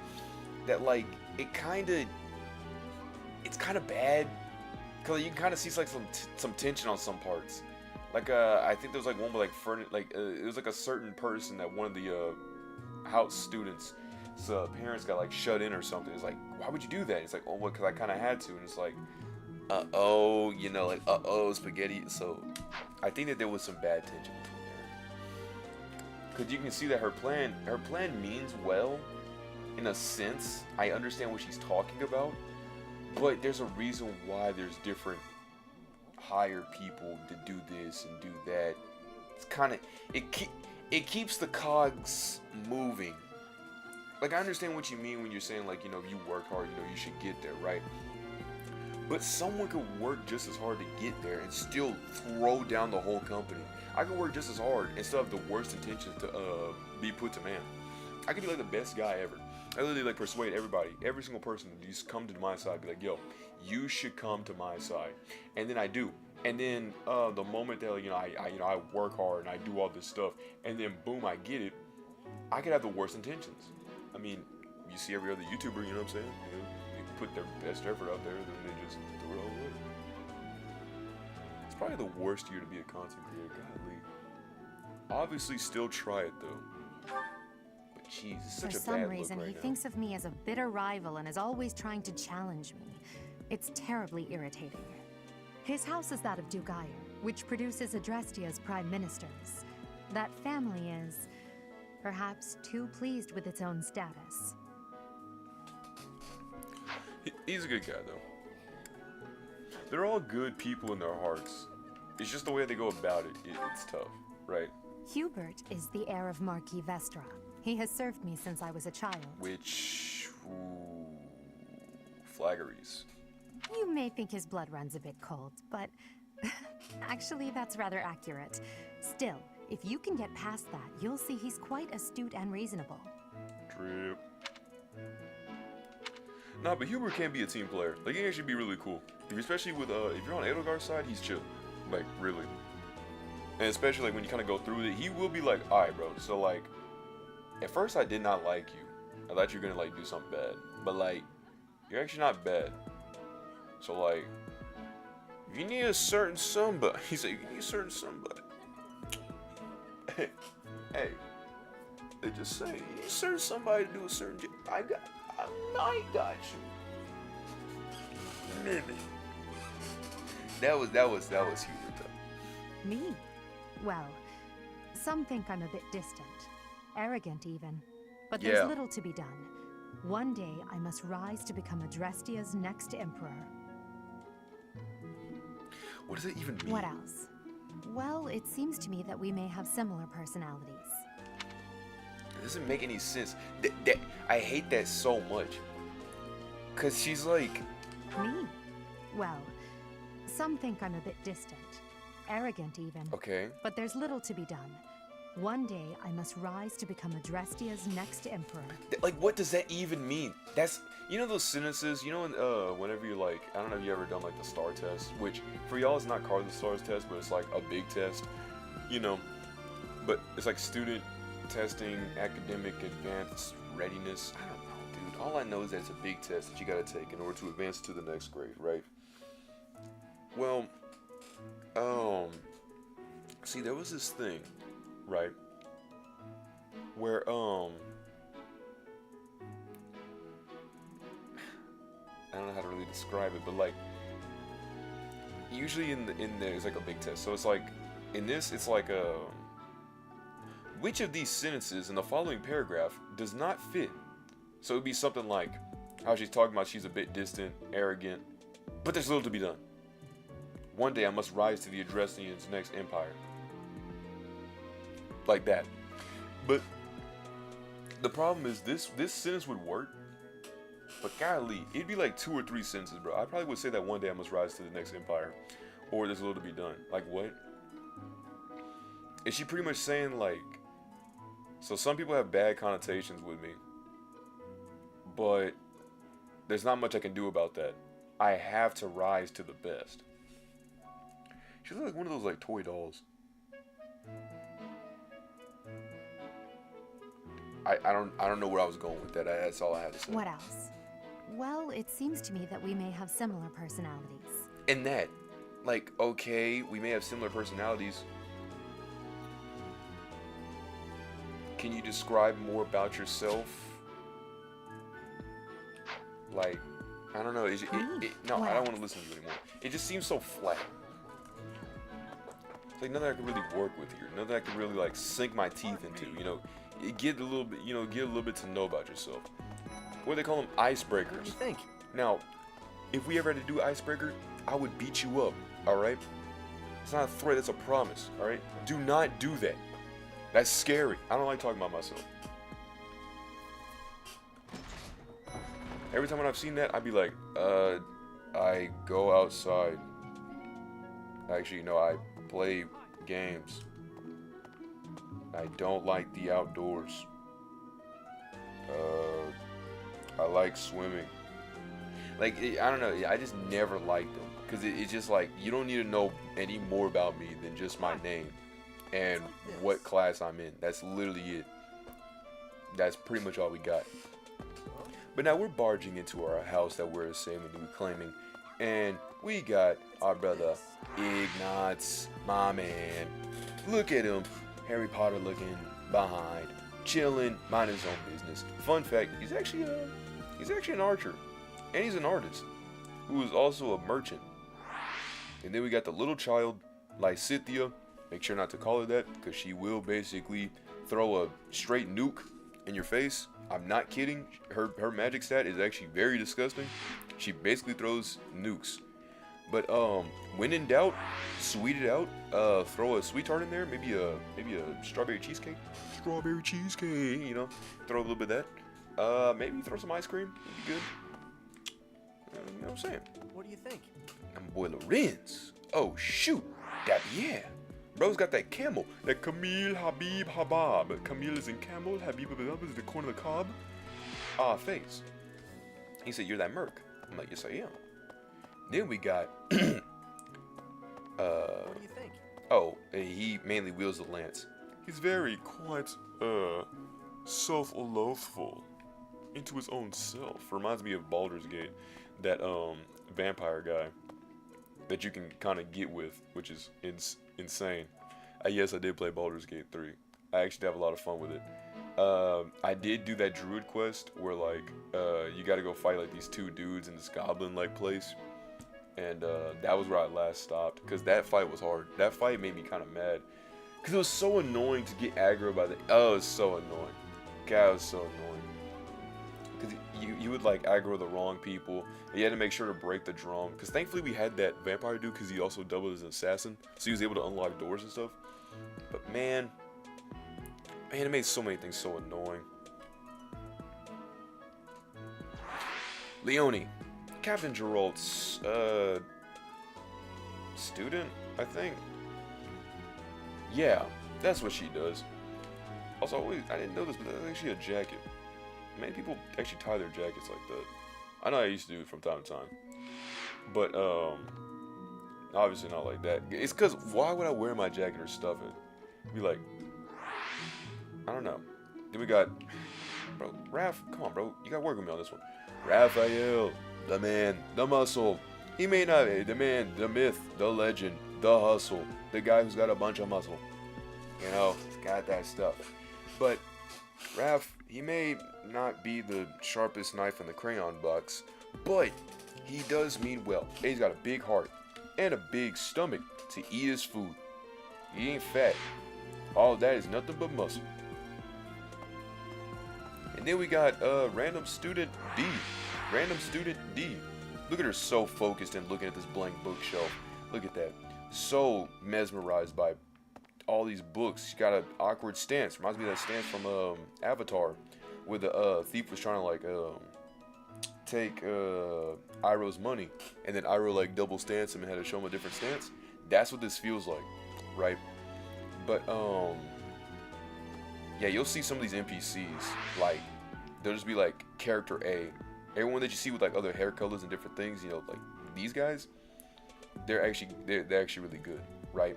that like it's kind of bad because you can kind of see like some tension on some parts. Like I think there was like one with like it was like a certain person that one of the house students' parents got like shut in or something. It's like, why would you do that? It's like, oh, well, because I kind of had to. And it's like, uh-oh, you know, like, uh-oh, spaghetti. So I think that there was some bad tension between there. Because you can see that her plan means well, in a sense. I understand what she's talking about. But there's a reason why there's different hire people to do this and do that. It's kind of, it keeps the cogs moving. Like, I understand what you mean when you're saying, like, you know, if you work hard, you know, you should get there, right? But someone could work just as hard to get there and still throw down the whole company. I could work just as hard and still have the worst intentions to be put to man. I could be like the best guy ever. I literally like persuade everybody, every single person to just come to my side, be like, yo, you should come to my side. And then I do. And then the moment that, you know, I work hard and I do all this stuff, and then boom, I get it, I could have the worst intentions. I mean, you see every other YouTuber, you know what I'm saying? You know, they put their best effort out there, then they just throw it all away. It's probably the worst year to be a content creator, godly. Obviously, still try it though. But jeez, it's such a bad look right now. For some reason, he thinks of me as a bitter rival and is always trying to challenge me. It's terribly irritating. His house is that of Dugayer, which produces Adrestia's prime ministers. That family is perhaps too pleased with its own status. He's a good guy, though. They're all good people in their hearts. It's just the way they go about it. It's tough, right? Hubert is the heir of Marquis Vestra. He has served me since I was a child. Which... ooh, flaggeries. You may think his blood runs a bit cold, but actually that's rather accurate. Still, if you can get past that, you'll see he's quite astute and reasonable. Trip. Nah, but Hubert can be a team player. Like, he can actually be really cool. Especially with, if you're on Edelgar's side, he's chill. Like, really. And especially, like, when you kind of go through it, he will be like, alright, bro. So, like, at first I did not like you. I thought you were gonna, like, do something bad. But, like, you're actually not bad. So, like, if you need a certain somebody, he's like, you need a certain somebody. Hey, they just say, you need a certain somebody to do a certain job. I got you. Maybe. That was Hubert, though. Me? Well, some think I'm a bit distant. Arrogant, even. But there's little to be done. One day, I must rise to become Adrestia's next emperor. What does that even mean? What else? Well, it seems to me that we may have similar personalities. It doesn't make any sense. I hate that so much. Cause she's like... Me? Well, some think I'm a bit distant. Arrogant, even. Okay. But there's little to be done. One day, I must rise to become Adrestia's next emperor. Like, what does that even mean? That's... You know those sentences, you know whenever you're like, I don't know if you ever done like the STAR test, which for y'all it's not called the STARS test, but it's like a big test, you know, but it's like student testing, academic advanced readiness. I don't know, dude. All I know is that it's a big test that you gotta take in order to advance to the next grade, right? Well, see, there was this thing, right, where, I don't know how to really describe it, but like, usually in there is like a big test. So it's like, in this, it's like which of these sentences in the following paragraph does not fit? So it'd be something like, how she's talking about she's a bit distant, arrogant, but there's little to be done. One day I must rise to the Adrestian's next empire. Like that. But the problem is this sentence would work But golly, it'd be like 2 or 3 sentences, bro. I probably would say that one day I must rise to the next empire. Or there's a little to be done. Like, what? Is she pretty much saying, like... So some people have bad connotations with me. But there's not much I can do about that. I have to rise to the best. She looks like one of those, like, toy dolls. I don't know where I was going with that. That's all I had to say. What else? Well, it seems to me that we may have similar personalities. And that, like, okay, we may have similar personalities. Can you describe more about yourself? Like, I don't know. No, I don't want to listen to you anymore. It just seems so flat. It's like nothing I can really work with here. Nothing I can really, like, sink my teeth into, you know. Get a little bit, you know, get a little bit to know about yourself. What do they call them? Icebreakers. What do you think? Now, if we ever had to do icebreaker, I would beat you up, alright? It's not a threat, it's a promise, alright? Do not do that. That's scary. I don't like talking about myself. Every time when I've seen that, I'd be like, I go outside. Actually, no, I play games. I don't like the outdoors. I like swimming. Like, I don't know. I just never liked them. Because it's just like, you don't need to know any more about me than just my name. And what class I'm in. That's literally it. That's pretty much all we got. But now we're barging into our house that we're assailing and claiming. And we got our brother Ignatz, my man. Look at him. Harry Potter looking behind, chilling, minding his own business. Fun fact, he's actually an archer, and he's an artist, who is also a merchant. And then we got the little child, Lysithia. Make sure not to call her that, because she will basically throw a straight nuke in your face. I'm not kidding. Her magic stat is actually very disgusting. She basically throws nukes. But when in doubt, sweet it out. Throw a sweet tart in there, maybe a strawberry cheesecake. Strawberry cheesecake, you know. Throw a little bit of that. Maybe throw some ice cream. Would be good. You know what I'm saying? What do you think? I'm boy Lorenz. Oh shoot, that yeah. Bro's got that camel. That Camille Habib Habab. Camille is in camel. Habib Habab is the corner of the cob. Face. He said, "You're that merc." I'm like, "Yes, I am." Then we got, what do you think? Oh, he mainly wields the lance. He's very quite, self-loathful into his own self. Reminds me of Baldur's Gate, that, vampire guy that you can kind of get with, which is insane. Yes, I did play Baldur's Gate 3. I actually have a lot of fun with it. I did do that druid quest where, like, you gotta go fight, like, these 2 dudes in this goblin-like place. And that was where I last stopped, because that fight was hard. That fight made me kind of mad, because it was so annoying to get aggro by the... Oh, it was so annoying. God, it was so annoying. Because you would, like, aggro the wrong people. And you had to make sure to break the drum. Because thankfully we had that vampire dude, because he also doubled as an assassin. So he was able to unlock doors and stuff. But man, it made so many things so annoying. Leone. Captain Geralt's, student, I think. Yeah, that's what she does. Also, I didn't know this, but that's actually a jacket. Many people actually tie their jackets like that. I know I used to do it from time to time. But, obviously not like that. It's because, why would I wear my jacket or stuff it? Be like, I don't know. Then we got, bro, Raph, come on, bro. You gotta work with me on this one. Raphael. The man, the muscle. He may not be the man, the myth, the legend, the hustle. The guy who's got a bunch of muscle. You know, got that stuff. But Raph, he may not be the sharpest knife in the crayon box, but he does mean well. And he's got a big heart and a big stomach to eat his food. He ain't fat. All of that is nothing but muscle. And then we got random student D. Random student D. Look at her, so focused and looking at this blank bookshelf. Look at that. So mesmerized by all these books. She's got an awkward stance. Reminds me of that stance from Avatar, where the thief was trying to, like, take Iroh's money, and then Iroh like double stance him and had to show him a different stance. That's what this feels like, right? But yeah, you'll see some of these NPCs, like they'll just be like character A. Everyone that you see with like other hair colors and different things, you know, like these guys, they're actually really good, right?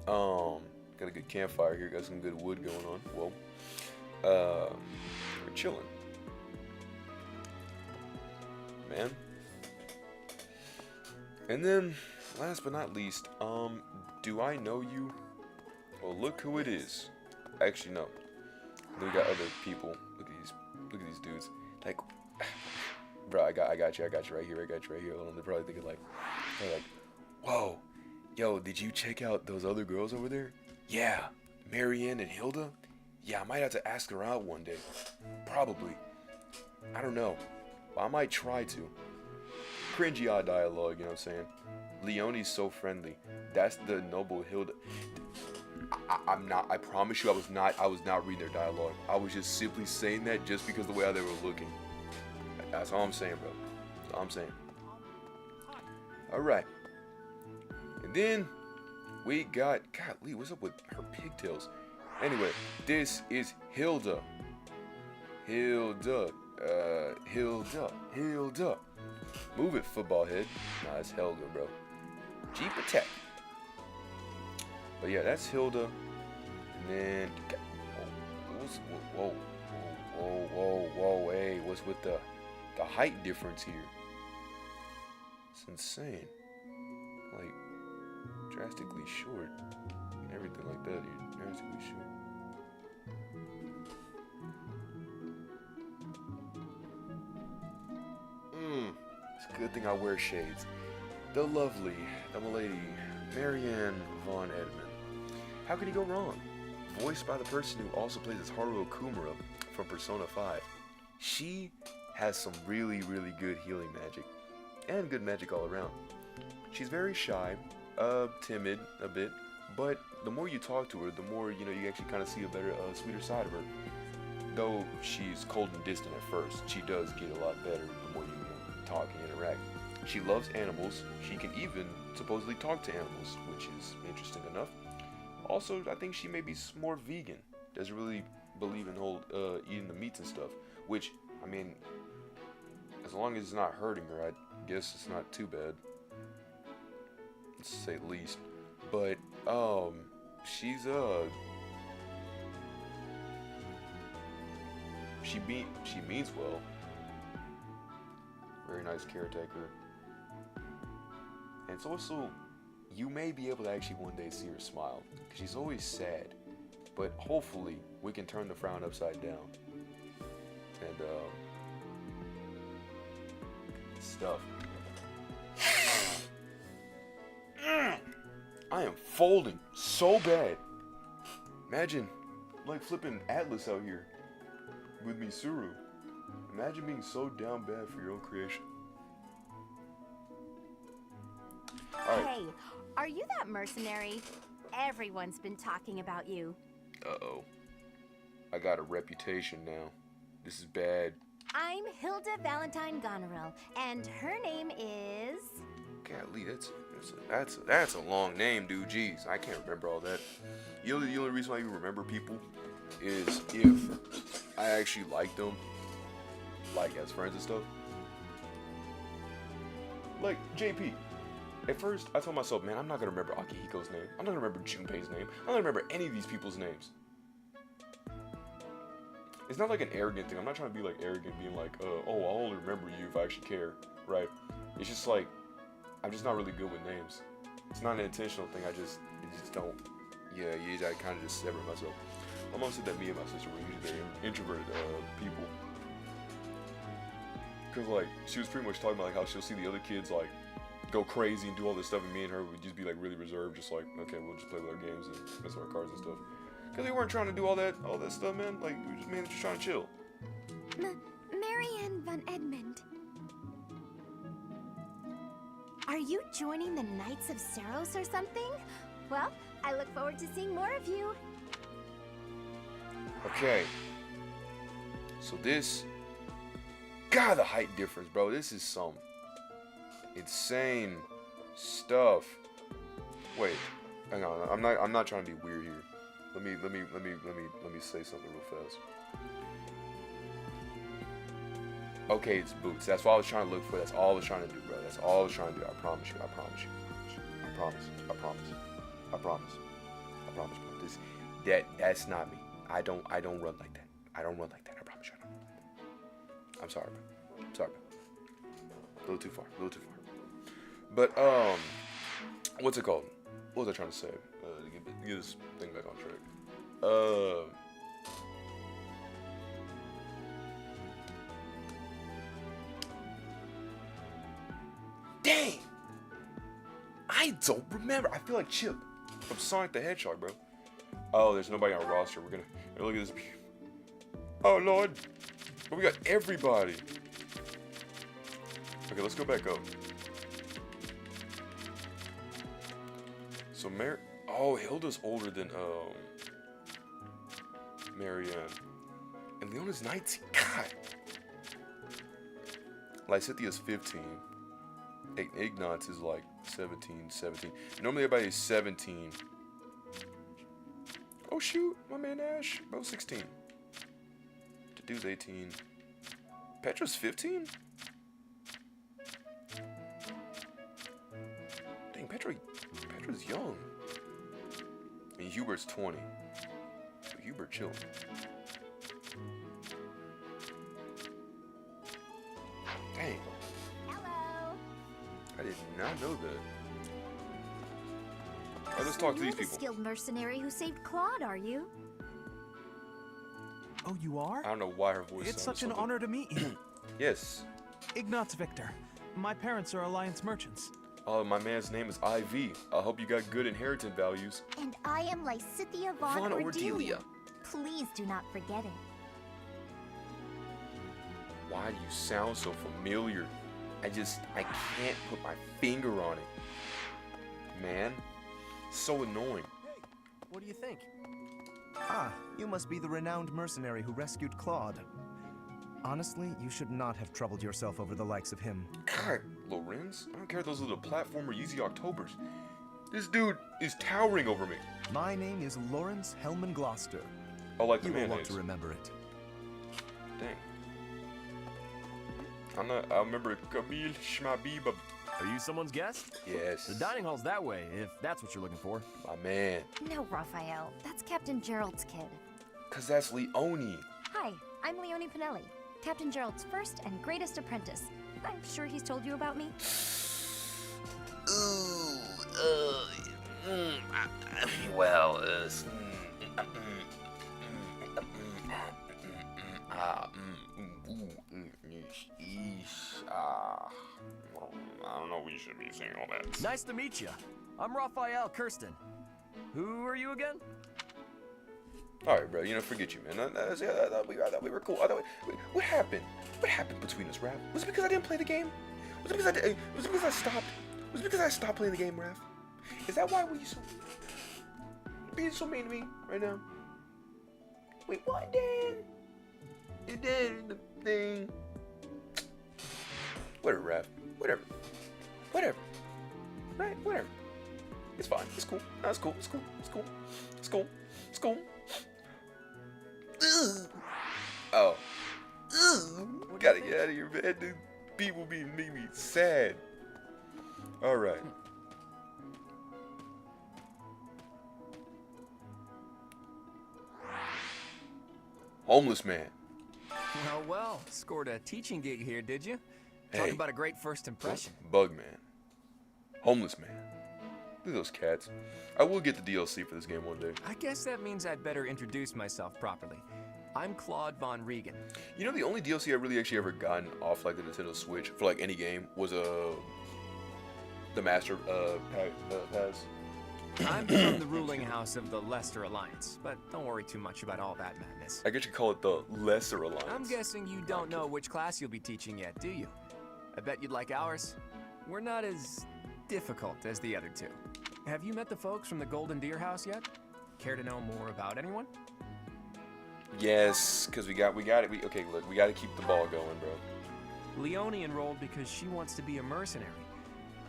Got a good campfire here, got some good wood going on. Well, we're chilling, man. And then, last but not least, do I know you? Well, look who it is. Actually, no. Then we got other people. Look at these dudes. Like, bro, I got you right here. Hold on, they're probably thinking like, whoa, yo, did you check out those other girls over there? Yeah, Marianne and Hilda. Yeah, I might have to ask her out one day. Probably. I don't know. But I might try to. Cringy odd dialogue, you know what I'm saying? Leonie's so friendly. That's the noble Hilda. I promise you I was not reading their dialogue. I was just simply saying that just because of the way they were looking. That's all I'm saying, bro. That's all I'm saying. Alright. And then we got, golly, what's up with her pigtails? Anyway, this is Hilda. Hilda. Move it, football head. Nah, that's Helga, bro. Jeep attack. But yeah, that's Hilda. And then, whoa, hey, what's with the height difference here? It's insane. Like, drastically short. And everything like that, dude. Drastically short. It's a good thing I wear shades. The lovely, the Milady Marianne von Edmund. How could he go wrong? Voiced by the person who also plays as Haru Okumura from Persona 5. She has some really, really good healing magic. And good magic all around. She's very shy, timid a bit, but the more you talk to her, the more, you know, you actually kind of see a better, sweeter side of her. Though she's cold and distant at first, she does get a lot better the more you talk and interact. She loves animals. She can even supposedly talk to animals, which is interesting enough. Also, I think she may be more vegan. Doesn't really believe in eating the meats and stuff. Which, I mean, as long as it's not hurting her, I guess it's not too bad. To say the least. But, she's she means well. Very nice caretaker. And it's also, you may be able to actually one day see her smile, because she's always sad. But hopefully, we can turn the frown upside down. And, stuff. I am folding so bad. Imagine, like, flipping Atlas out here with Misuru. Imagine being so down bad for your own creation. Right. Hey, are you that mercenary? Everyone's been talking about you. Uh-oh. I got a reputation now. This is bad. I'm Hilda Valentine Goneril, and her name is... Golly, that's a long name, dude. Jeez, I can't remember all that. The only reason why you remember people is if I actually like them, like as friends and stuff. Like JP. At first, I told myself, man, I'm not gonna remember Akihiko's name. I'm not gonna remember Junpei's name. I'm not gonna remember any of these people's names. It's not like an arrogant thing. I'm not trying to be like arrogant, being like, oh, I'll only remember you if I actually care, right? It's just like, I'm just not really good with names. It's not an intentional thing. I just don't. Yeah, I kind of just separate myself. My mom said that me and my sister were usually very introverted people. Cause like she was pretty much talking about like how she'll see the other kids like go crazy and do all this stuff, and me and her would just be like really reserved, just like, okay, we'll just play with our games and mess with our cards and stuff. Cause we weren't trying to do all that stuff, man. Like we were just mainly just trying to chill. Marianne von Edmund. Are you joining the Knights of Seros or something? Well, I look forward to seeing more of you. Okay. So this God, the height difference, bro. This is some insane stuff. Wait, hang on. I'm not trying to be weird here. Let me say something real fast. Okay, it's boots. That's what I was trying to look for. That's all I was trying to do, bro. That's all I was trying to do. I promise you. I promise you. I promise. I promise. I promise. I promise, bro. That's not me. I don't run like that. I don't run like that. I promise you. I don't run like that. I'm sorry, bro. I'm sorry, bro. A little too far. A little too far. But what's it called? What was I trying to say? To get this thing back on track. Dang! I don't remember. I feel like Chip from Sonic the Hedgehog, bro. Oh, there's nobody on our roster. We're gonna look at this. Oh Lord, but we got everybody. Okay, let's go back up. So oh, Hilda's older than Marianne, and Leona's 19. God. Lysithea's 15. Ignatz is like 17. Normally everybody is 17. Oh shoot, my man Ash, bro, 16. Dude's 18. Petra's 15? Dang, Petra's young. And Hubert's 20. So Hubert chill. Dang. I did not know that. Alright, let's talk to these people. You're the skilled mercenary who saved Claude, are you? Oh, you are? I don't know why her voice It's sounds such an honor to meet you. Yes. Ignatz Victor. My parents are Alliance merchants. Oh, my man's name is IV. I hope you got good inheritance values. And I am Lysithea Von Ordelia. Please do not forget it. Why do you sound so familiar? I can't put my finger on it. Man, so annoying. Hey, what do you think? Ah, you must be the renowned mercenary who rescued Claude. Honestly, you should not have troubled yourself over the likes of him. God, Lorenz, I don't care if those little platformer Yeezy Octobers. This dude is towering over me. My name is Lawrence Hellman Gloucester. Oh, like the you mayonnaise. will want to remember it. Dang. I remember Camille Schmabib. Are you someone's guest? Yes. The dining hall's that way, if that's what you're looking for. My man. No, Raphael. That's Captain Gerald's kid. Cause that's Leone. Hi, I'm Leone Pinelli, Captain Gerald's first and greatest apprentice. I'm sure he's told you about me. I don't know. We should be saying all that. Nice to meet you. I'm Raphael Kirsten. Who are you again? All right, bro. Forget you, man. I thought we were cool. What happened? What happened between us, Raph? Was it because I didn't play the game? Was it because I stopped? Was it because I stopped playing the game, Raph? Is that why you're being so mean to me right now? Wait, what, Dan? You did the thing. Whatever, Raph. Whatever. Right? Whatever. It's fine. It's cool. No, it's cool. It's cool. It's cool. It's cool. It's cool. Oh. Gotta get out of here, man. Dude, people make me sad. All right. Homeless man. Well, scored a teaching gig here, did you? Hey. Talk about a great first impression. Bug man. Homeless man. Look at those cats. I will get the DLC for this game one day. I guess that means I'd better introduce myself properly. I'm Claude Von Regan. You know, the only DLC I really actually ever gotten off like the Nintendo Switch for like any game was the Master Pass. I'm from the ruling house of the Leicester Alliance, but don't worry too much about all that madness. I guess you call it the Lesser Alliance. I'm guessing you don't know which class you'll be teaching yet, do you? I bet you'd like ours. We're not as difficult as the other two. Have you met the folks from the Golden Deer House yet? Care to know more about anyone? Yes, because we got it. Okay, look, we got to keep the ball going, bro. Leone enrolled because she wants to be a mercenary.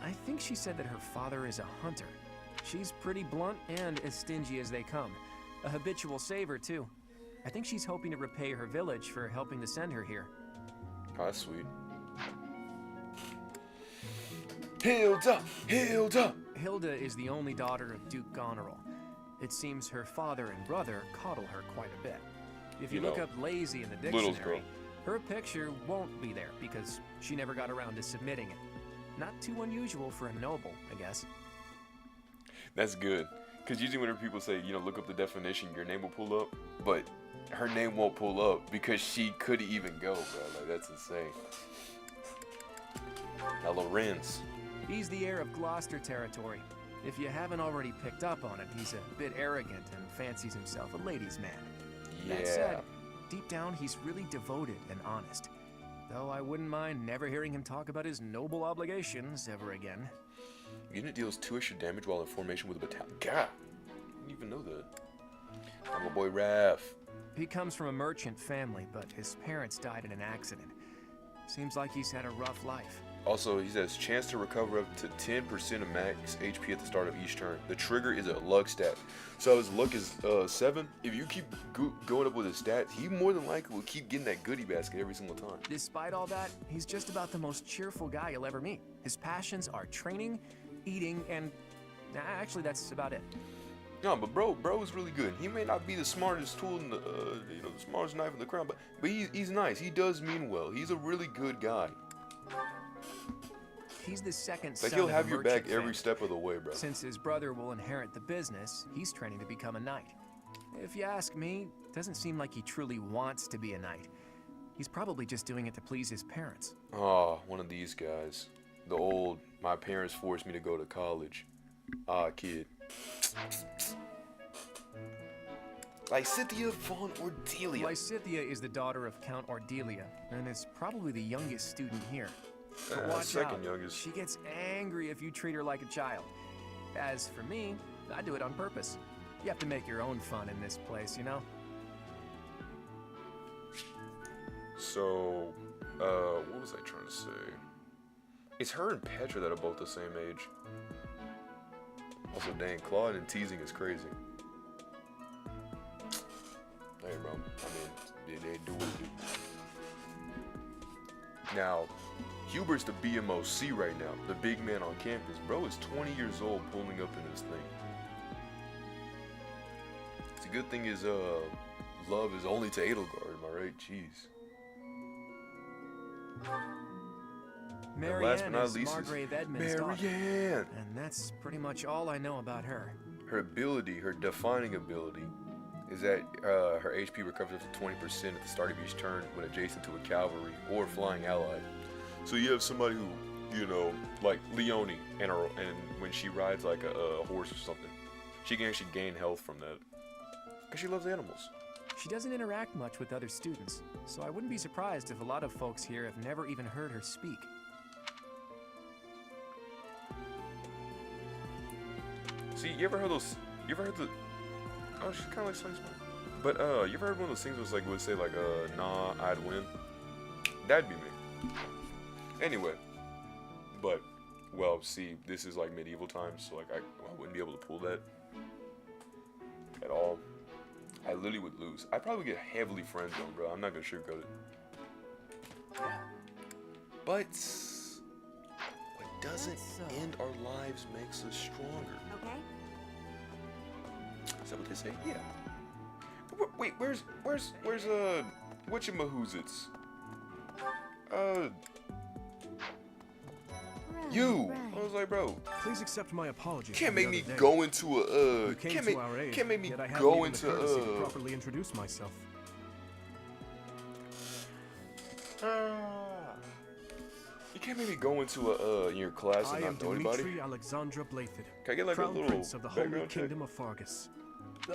I think she said that her father is a hunter. She's pretty blunt and as stingy as they come. A habitual saver, too. I think she's hoping to repay her village for helping to send her here. Oh, that's sweet. Hilda! Hilda! Hilda is the only daughter of Duke Goneril. It seems her father and brother coddle her quite a bit. If you look up lazy in the dictionary, her picture won't be there because she never got around to submitting it. Not too unusual for a noble, I guess. That's good. Because usually whenever people say, you know, look up the definition, your name will pull up. But her name won't pull up because she couldn't even go, bro. Like, that's insane. Now, Lorenz. He's the heir of Gloucester territory. If you haven't already picked up on it, he's a bit arrogant and fancies himself a ladies' man. Yeah. That said, deep down, he's really devoted and honest. Though I wouldn't mind never hearing him talk about his noble obligations ever again. Unit deals 2 extra damage while in formation with a battalion. God, I didn't even know that. I'm a boy Raph. He comes from a merchant family, but his parents died in an accident. Seems like he's had a rough life. Also, he says chance to recover up to 10% of max HP at the start of each turn. The trigger is a luck stat. So his luck is 7. If you keep going up with his stats, he more than likely will keep getting that goodie basket every single time. Despite all that, he's just about the most cheerful guy you'll ever meet. His passions are training, eating, and actually that's about it. No, but bro is really good. He may not be the smartest tool in the, the smartest knife in the crown, but he's nice. He does mean well. He's a really good guy. He's the second like son he'll of have a your merchant back every family. step of the way, bro. Since his brother will inherit the business, he's training to become a knight. If you ask me, it doesn't seem like he truly wants to be a knight. He's probably just doing it to please his parents. Oh, one of these guys. The old, my parents forced me to go to college. Ah, kid. Lysithea von Ordelia. Lysithea is the daughter of Count Ordelia, and is probably the youngest student here. But watch second out. youngest. She gets angry if you treat her like a child. As for me, I do it on purpose. You have to make your own fun in this place, you know? So, what was I trying to say? It's her and Petra that are both the same age. Also, dang, Claude and teasing is crazy. Hey, bro. I mean, they do what they do. Now, Hubert's the BMOC right now, the big man on campus. Bro is 20 years old pulling up in this thing. It's a good thing is, love is only to Edelgard, am I right? Jeez. Marianne last but not is least Margrave Edmund's daughter. Marianne! And that's pretty much all I know about her. Her ability, her defining ability, is that her HP recovers up to 20% at the start of each turn when adjacent to a cavalry or flying ally. So you have somebody who, you know, like Leone, and when she rides like a horse or something, she can actually gain health from that. Because she loves animals. She doesn't interact much with other students, so I wouldn't be surprised if a lot of folks here have never even heard her speak. See, you ever heard those, you ever heard the, oh, she's kind of like Slice Mom. But, you ever heard one of those things where it's like, would say like, nah, I'd win? That'd be me. Anyway, but, well, see, this is like medieval times, so like, I wouldn't be able to pull that at all. I literally would lose. I'd probably get heavily friend zoned, bro. I'm not gonna sugarcoat it. But what doesn't end our lives makes us stronger. Okay. Is that what they say? Yeah. But wait, where's whatchamahoozits? You. I was like, bro. Please accept my apologies. Can't for make the me other day. go into a You came can't to make our aid, can't make me yet I haven't go even the into courtesy to properly introduce myself. You can't make me go into your class and I am not know anybody. Dimitri Alexandra Blathid, Can I get like a Crown little Prince of the Holy background check? Kingdom of Fargus.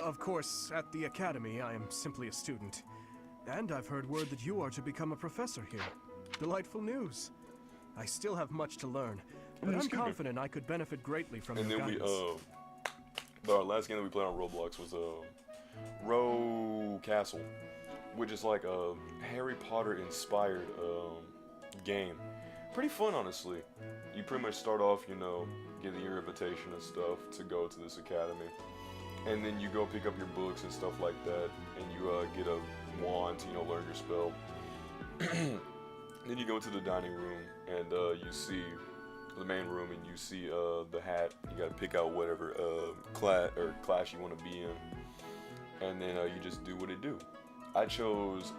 Of course, at the Academy, I am simply a student. And I've heard word that you are to become a professor here. Delightful news. I still have much to learn, but I'm excuse me. confident I could benefit greatly from And your then guidance. our last game that we played on Roblox was Row Castle, which is like a Harry Potter inspired game. Pretty fun, honestly. You pretty much start off, you know, getting your invitation and stuff to go to this academy. And then you go pick up your books and stuff like that, and you get a wand to, you know, learn your spell. Then you go to the dining room, and you see the main room, and you see the hat. You gotta pick out whatever class you want to be in, and then you just do what it do. I chose,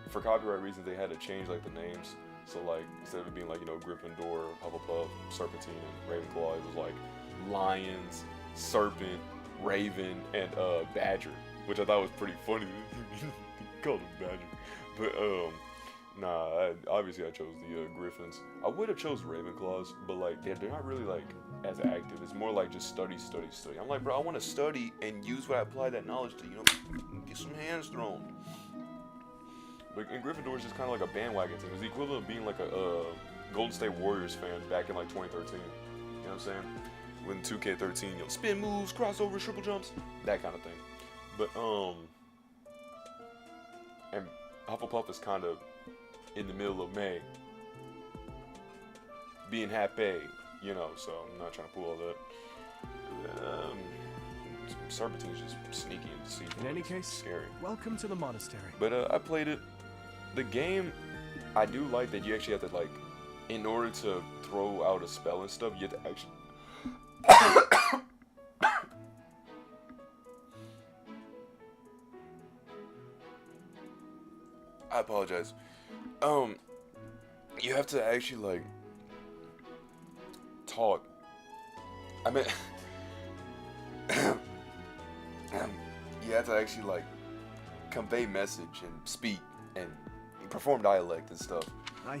for copyright reasons, they had to change like the names. So like instead of it being like, you know, Gryffindor, Hufflepuff, Serpentine, and Ravenclaw, it was like Lions, Serpent, Raven, and Badger, which I thought was pretty funny. Called him Badger, but nah. Obviously I chose the Griffins. I would have chose Ravenclaws, but like they're not really like as active. It's more like just study. I'm like, bro, I want to study and use what I apply that knowledge to. You know, get some hands thrown. But in Gryffindor is just kind of like a bandwagon team. It's the equivalent of being like a Golden State Warriors fan back in like 2013. You know what I'm saying? When 2K13, you know, spin moves, crossovers, triple jumps, that kind of thing. But and Hufflepuff is kind of in the middle of May, being happy, you know. So I'm not trying to pull all that. Serpentine's just sneaky and deceitful. In any case, scary. Welcome to the monastery. But I played it. The game, I do like that you actually have to, like, in order to throw out a spell and stuff, you have to actually. I apologize. You have to actually, like, talk. I mean, you have to actually, like, convey message and speak and perform dialect and stuff.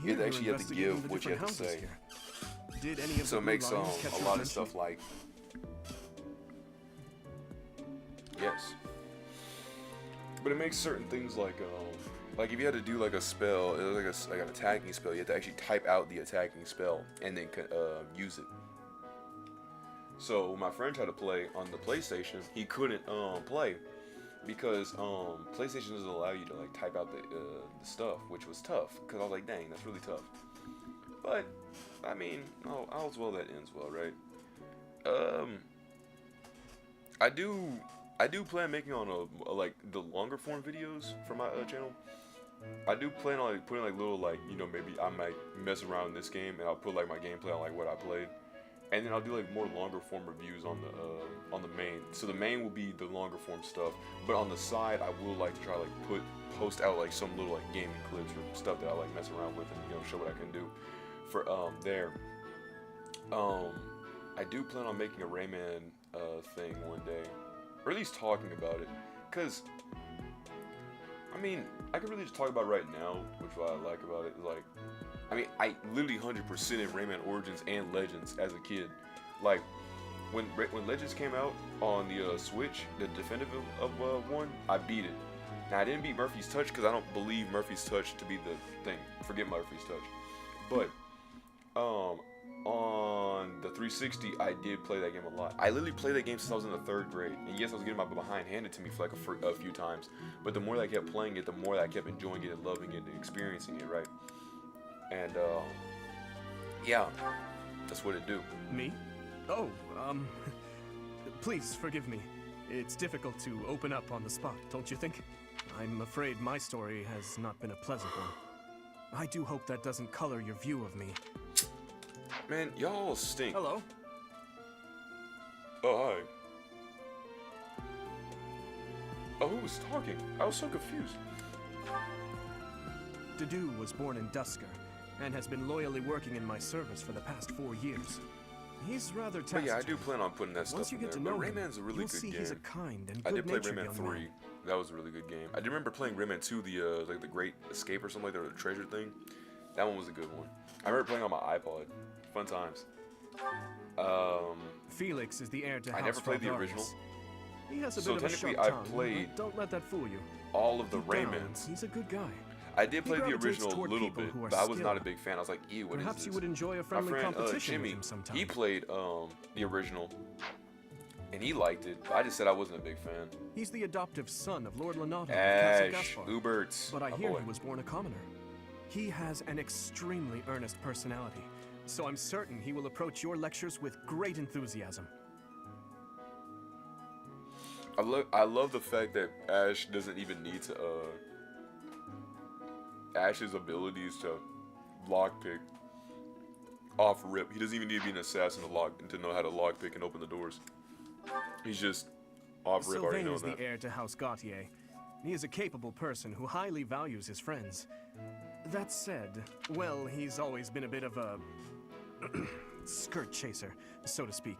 You actually have to give what you have to say. Did any of So it makes a lot of stuff like, yes, but it makes certain things like if you had to do like a spell, it was like an attacking spell, you have to actually type out the attacking spell and then use it. So when my friend tried to play on the PlayStation, he couldn't play because PlayStation doesn't allow you to like type out the stuff, which was tough because I was like, dang, that's really tough. But I mean, all's well that ends well, right? I do plan making on like the longer form videos for my channel. I do plan on like putting like little like, you know, maybe I might mess around in this game and I'll put like my gameplay on like what I played, and then I'll do like more longer form reviews on the main. So the main will be the longer form stuff, but on the side I will like to try like post out like some little like gaming clips or stuff that I like mess around with and, you know, show what I can do for there. I do plan on making a Rayman thing one day, or at least talking about it, cause I mean, I could really just talk about it right now, which what I like about it is like, I mean, I literally 100% in Rayman Origins and Legends as a kid. Like, when Legends came out on the Switch, the definitive of one, I beat it. Now, I didn't beat Murphy's Touch because I don't believe Murphy's Touch to be the thing. Forget Murphy's Touch. But, on the 360, I did play that game a lot. I literally played that game since I was in the 3rd grade. And yes, I was getting my behind handed to me for like a few times. But the more that I kept playing it, the more that I kept enjoying it and loving it and experiencing it, right? And, yeah, that's what it do. Me? Oh, please forgive me. It's difficult to open up on the spot, don't you think? I'm afraid my story has not been a pleasant one. I do hope that doesn't color your view of me. Man, y'all stink. Hello. Oh, hi. Oh, who was talking? I was so confused. Dedu was born in Dusker, and has been loyally working in my service for the past 4 years. He's rather taciturn. But yeah, I do plan on putting that Once stuff you in get there. to know But him, Rayman's a really you'll good see game. he's a kind and I did play good-natured Rayman young 3. man. That was a really good game. I do remember playing Rayman 2, like the Great Escape or something like that, or the treasure thing. That one was a good one. I remember playing on my iPod. Fun times. Felix is the heir to House I never played the Valvarius. original. He has a So bit of a technically, sharp I tongue, played but don't let that fool you. all of the Deep down, Raymans. He's a good guy. I did He play the gravitates original a toward little people bit, who are but I was not a skilled. big fan. I was like, ew, what is Perhaps this? you would enjoy a My friendly friend competition Jimmy, with him sometime. he played the original, and he liked it. I just said I wasn't a big fan. He's the adoptive son of Lord Lenato of Ash, Castle Gaspar. Uberts, But I my hear boy. he was born a commoner. He has an extremely earnest personality, so I'm certain he will approach your lectures with great enthusiasm. I love the fact that Ash doesn't even need to Ash's ability is to lockpick off rip. He doesn't even need to be an assassin to know how to lockpick and open the doors. He's just off rip already Sylvain knowing is that. the heir to House Gautier. He is a capable person who highly values his friends. That said, well, he's always been a bit of a skirt chaser, so to speak.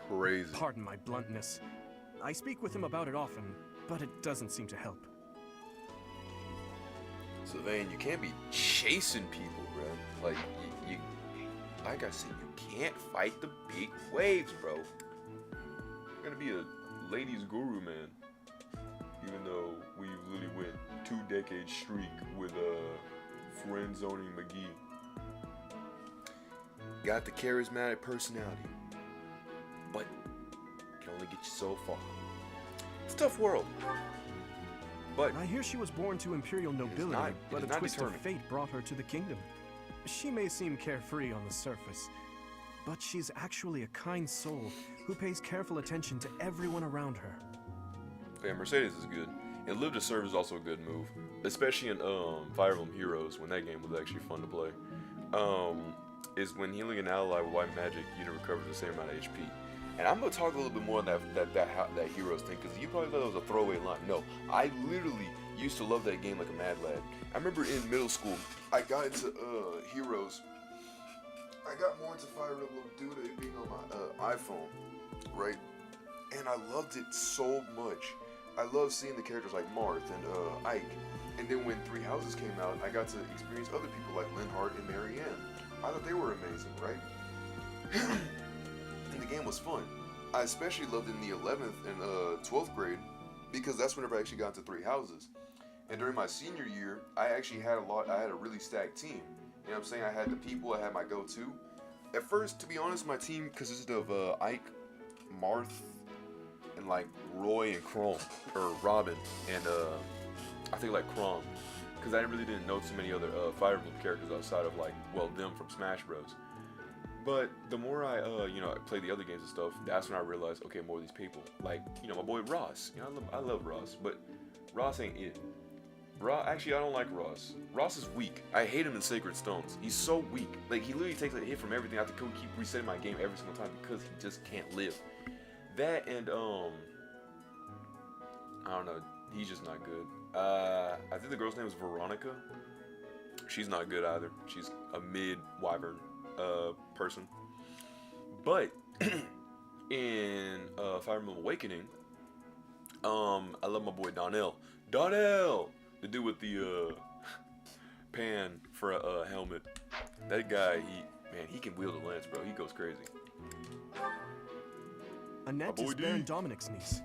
Crazy. Pardon my bluntness. I speak with him about it often, but it doesn't seem to help. Sylvain, you can't be chasing people, bro. Like, like I said, you can't fight the big waves, bro. You're gonna be a ladies guru, man. Even though we literally went 2-decade streak with friend zoning McGee. Got the charismatic personality, but can only get you so far. It's a tough world. But I hear she was born to imperial nobility, but a twist of fate brought her to the kingdom. She may seem carefree on the surface, but she's actually a kind soul who pays careful attention to everyone around her. Yeah, Mercedes is good. And Live to Serve is also a good move, especially in Fire Emblem Heroes, when that game was actually fun to play. Is when healing an ally with white magic, you recover the same amount of HP. And I'm gonna talk a little bit more on that Heroes thing, because you probably thought it was a throwaway line. No, I literally used to love that game like a mad lad. I remember in middle school, I got into Heroes. I got more into Fire Emblem due to it being on my iPhone, right? And I loved it so much. I love seeing the characters like Marth and Ike. And then when Three Houses came out, I got to experience other people like Linhardt and Marianne. I thought they were amazing, right? And the game was fun. I especially loved it in the 11th and 12th grade because that's whenever I actually got into Three Houses. And during my senior year, I actually had I had a really stacked team. You know what I'm saying? I had the people, I had my go-to. At first, to be honest, my team consisted of Ike, Marth, and like Roy and Chrome, or Robin, and I think like Chrome, because I really didn't know too many other Fire Emblem characters outside of like, well, them from Smash Bros. But the more I, I played the other games and stuff, that's when I realized, okay, more of these people, like, my boy Ross. I love Ross, but Ross ain't it. Actually, I don't like Ross. Ross is weak. I hate him in Sacred Stones. He's so weak. Like, he literally takes a hit from everything. I have to keep resetting my game every single time because he just can't live. That and, I don't know. He's just not good. I think the girl's name is Veronica. She's not good either. She's a mid-wyvern person. But in Fire Emblem Awakening, I love my boy Donnell. Donnell! The dude with the pan for a helmet. That guy, he can wield a lance, bro. He goes crazy. Annette is Baron Dominic's niece.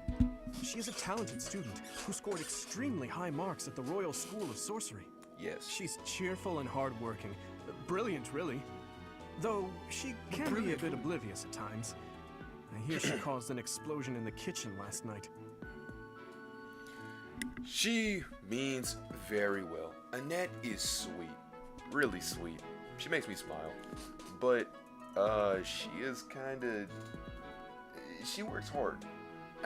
She is a talented student who scored extremely high marks at the Royal School of Sorcery. Yes. She's cheerful and hardworking. Brilliant, really. Though she can be a bit oblivious at times. I hear she caused an explosion in the kitchen last night. She means very well. Annette is sweet. Really sweet. She makes me smile. But, she is kinda... She works hard.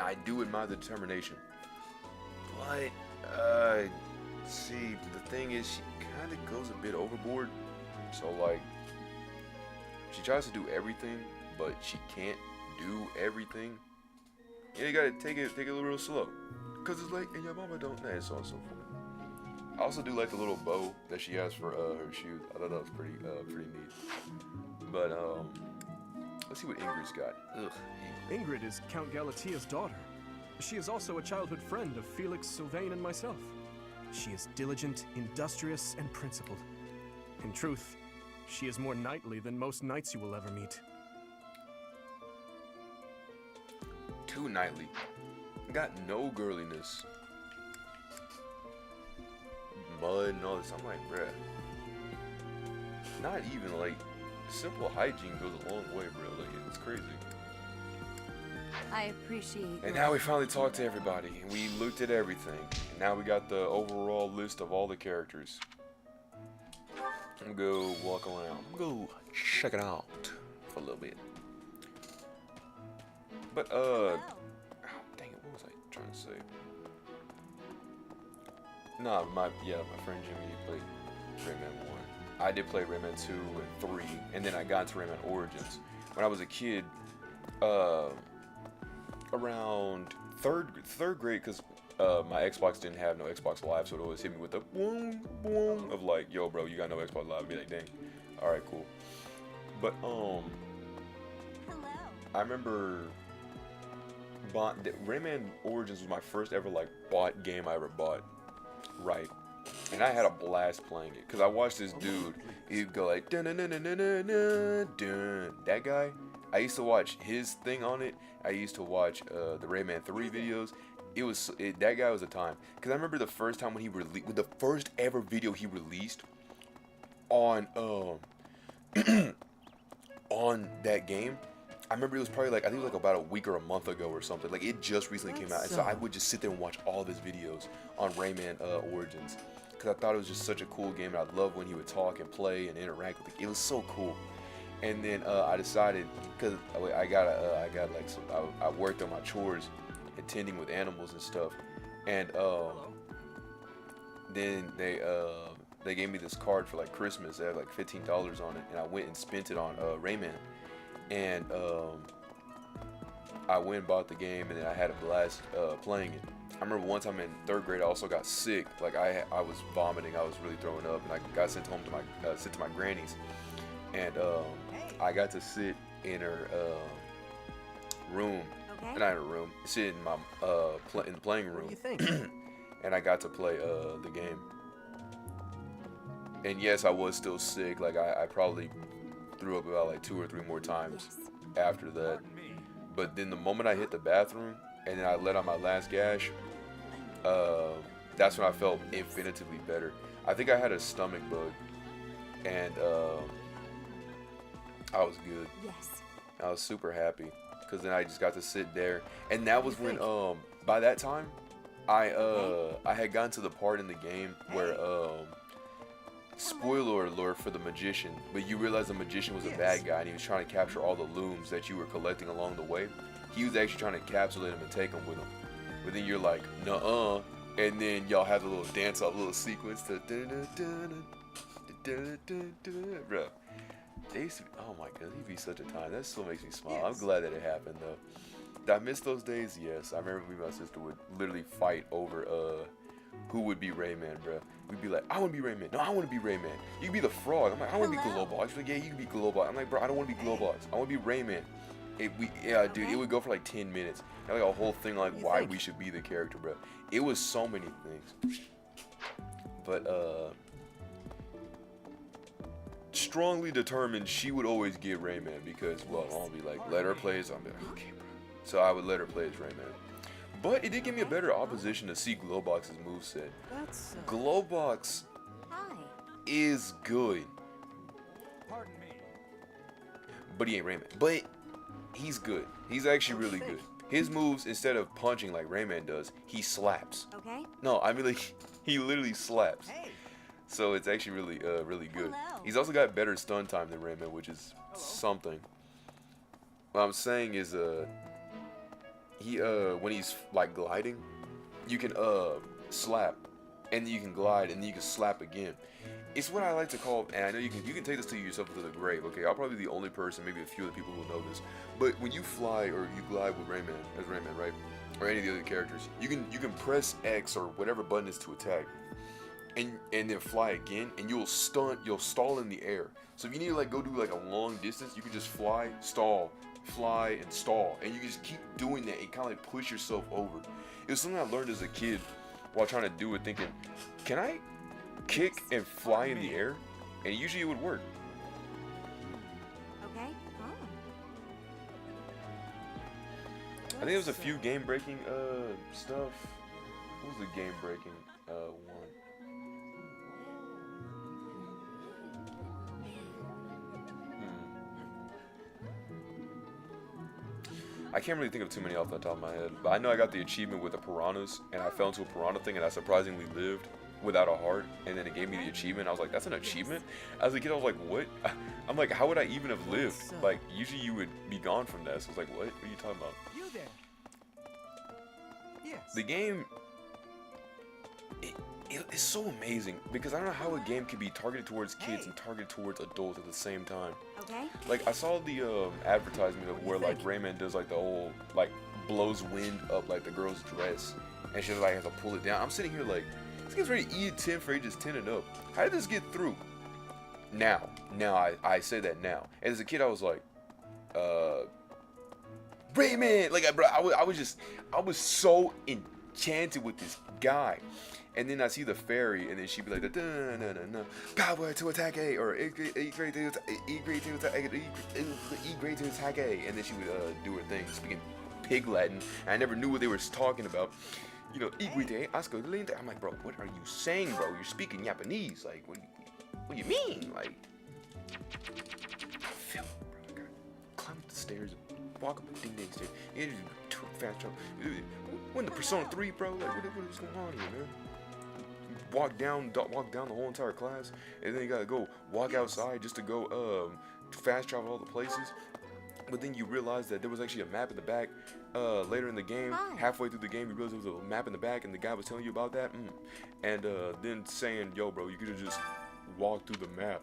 I do admire the determination. But, see, the thing is, she kinda goes a bit overboard. So, like, she tries to do everything, but she can't do everything. Yeah, you gotta take it a little real slow. Cause it's like, and your mama don't know, so on and so forth. I also do like the little bow that she has for her shoes. I thought that was pretty neat. But let's see what Ingrid's got. Ugh. Ingrid is Count Galatia's daughter. She is also a childhood friend of Felix, Sylvain, and myself. She is diligent, industrious, and principled. In truth, she is more knightly than most knights you will ever meet. Too knightly. Got no girliness. Mud and all this. I'm like, bruh. Not even like simple hygiene goes a long way, bro. Like, it's crazy. I appreciate. And now we finally talked to everybody, and we looked at everything. And now we got the overall list of all the characters. I'm gonna go walk around. I'm gonna go check it out for a little bit. But oh, dang it, what was I trying to say? Nah, my friend Jimmy played Rayman 1. I did play Rayman 2 and 3, and then I got into Rayman Origins. When I was a kid, around third grade, because my Xbox didn't have no Xbox Live, so it always hit me with the boom, boom of like, yo, bro, you got no Xbox Live. I'd be like, dang, all right, cool. But I remember Rayman Origins was my first ever like bought game I ever bought, right? And I had a blast playing it because I watched this dude. He'd go like dun dun dun dun dun dun dun. That guy. I used to watch his thing on it. I used to watch the Rayman 3 videos. That guy was a time. Because I remember the first time when he released, the first ever video he released on on that game. I remember it was probably like, I think it was like about a week or a month ago or something. Like it just recently came out. And so I would just sit there and watch all of his videos on Rayman Origins. Because I thought it was just such a cool game. And I loved when he would talk and play and interact with it. It was so cool. And then I decided, because I worked on my chores, attending with animals and stuff. And then they gave me this card for like Christmas. It had like $15 on it. And I went and spent it on Rayman. And I went and bought the game, and then I had a blast playing it. I remember one time in 3rd grade, I also got sick. Like I was vomiting, I was really throwing up, and I got sent home to my granny's. And I got to sit in her room, not in her room, sit in my in the playing room. What do you think? And I got to play the game. And yes, I was still sick. Like I probably threw up about like 2 or 3 more times after that. But then the moment I hit the bathroom and then I let out my last gash, that's when I felt infinitively better. I think I had a stomach bug, and I was good. Yes. I was super happy because then I just got to sit there, and that was when by that time I had gotten to the part in the game where spoiler alert for the magician, but you realize the magician was a bad guy and he was trying to capture all the looms that you were collecting along the way. He was actually trying to encapsulate them and take them with him. But then you're like, nuh-uh. And then y'all have a little dance off, little sequence to bro. They used to be, oh my god, it'd be such a time. That still makes me smile. I'm glad that it happened though. Did I miss those days? Yes. I remember me and my sister would literally fight over who would be Rayman, bro. We'd be like, I want to be Rayman. No, I want to be Rayman. You can be the frog. I'm like, I want to be Glowball. She's like, yeah, you can be Glowball. I'm like, bro, I don't want to be Glowball. I want to be Rayman. Dude, it would go for like 10 minutes. And like a whole thing like why we should be the character, bro. It was so many things. But strongly determined she would always get Rayman because, well, I'll be like, let her play as, I'll be like, okay, bro. So I would let her play as Rayman. But it did give me a better opposition to see Glowbox's moveset. Glowbox is good. Pardon me. But he ain't Rayman. But he's good. He's actually really good. His moves, instead of punching like Rayman does, he slaps. Okay. No, I mean like he literally slaps. So it's actually really really good. He's also got better stun time than Rayman, which is something. What I'm saying is he when he's like gliding, you can slap, and then you can glide, and then you can slap again. It's what I like to call, and I know you can take this to yourself to the grave. Okay, I'll probably be the only person, maybe a few other people who know this. But when you fly or you glide with Rayman, as Rayman, right, or any of the other characters, you can press X or whatever button is to attack, and then fly again, and you'll stall in the air. So if you need to like go do like a long distance, you can just fly, stall, fly, and stall, and you can just keep doing that and kind of like push yourself over. It was something I learned as a kid while trying to do it, thinking, can I kick and fly in the air? And usually it would work. Okay. I think there was a few game breaking stuff. What was the game breaking one? I can't really think of too many off the top of my head, but I know I got the achievement with the piranhas, and I fell into a piranha thing, and I surprisingly lived. without a heart, and then it gave me the achievement. I was like, that's an achievement? As a kid, I was like, what? I'm like, how would I even have lived? Like, usually you would be gone from that. So I was like, what are you talking about? You there? Yes. The game, it's so amazing because I don't know how a game can be targeted towards kids and targeted towards adults at the same time. Okay. Like, I saw the advertisement of where like Rayman does like the whole like blows wind up like the girl's dress, and she like has to pull it down. I'm sitting here like, this game's ready E10 for ages 10 and up. How did this get through? Now I say that now. And as a kid, I was like, Rayman, like, bro, I was so enchanted with this guy. And then I see the fairy, and then she'd be like, power to attack A, or E great to attack A, and then she would do her thing, speaking pig Latin. And I never knew what they were talking about. You know, I'm like, bro, what are you saying, bro? You're speaking Japanese. Like, what do you mean? Like, I feel it, bro. I gotta climb up the stairs, walk up the ding-ding stairs. You just too fast jump. When the Persona 3, bro, like, what is going on here, man? Walk down the whole entire class, and then you gotta go walk outside just to go fast travel all the places. But then you realize that there was actually a map in the back later in the game. Halfway through the game, you realize there was a map in the back, and the guy was telling you about that. And then saying, yo, bro, you could have just walked through the map.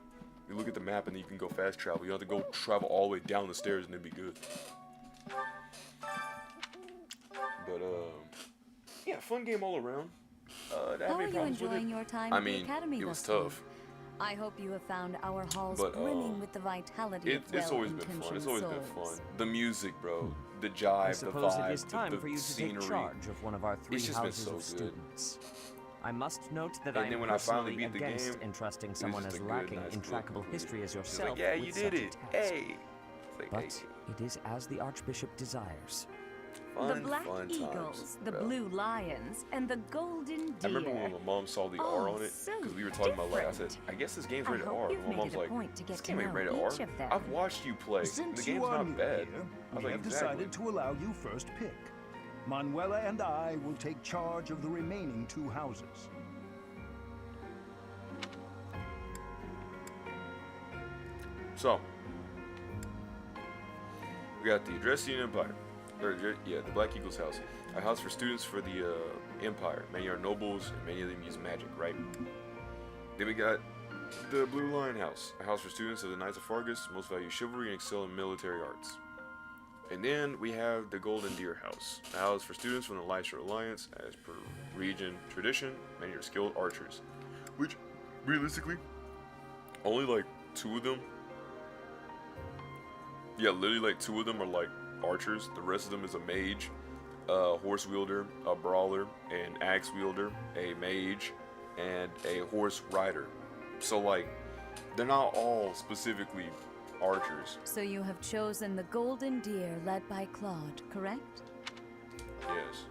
You look at the map, and then you can go fast travel. You don't have to go travel all the way down the stairs, and it'd be good. But, yeah, fun game all around. How are you enjoying your time at the academy it was thus far? tough. I hope you have found our halls But, brimming with the vitality of it's always been fun. It's always been fun. The music, bro. The jive, I the suppose vibe, it is time the for you to scenery. take charge of one of our 3 It's just been houses so of good. students. I must note that And I then am when I finally personally beat the against game, entrusting was someone just as a good, lacking nice in little trackable movie. history as She's yourself like, yeah, you with did such a it. task. Hey. It's like, But hey. it is as the Archbishop desires. The Black fun Eagles, times, the bro. Blue Lions, and the Golden Deer. I remember when my mom saw the R on it, because we were talking about, like, I said, I guess this game's rated R. My mom's like, this game ain't rated R. I've watched you play. Since The game's you are not new bad. here, I was we like, have exactly. decided to allow you first pick. Manuela and I will take charge of the remaining 2 houses. So, we got the Dressian Empire, the Black Eagles house, a house for students for the Empire. Many are nobles, and many of them use magic, right? Then we got the Blue Lion house, a house for students of the Knights of Fargus, most value chivalry and excel in military arts. And then we have the Golden Deer house, a house for students from the Leicester Alliance, as per region tradition. Many are skilled archers, which realistically, only like 2 of them. Yeah, literally like 2 of them are like archers. The rest of them is a mage, a horse wielder, a brawler, an axe wielder, a mage, and a horse rider. So like, they're not all specifically archers. So you have chosen the Golden Deer led by Claude, correct? Yes.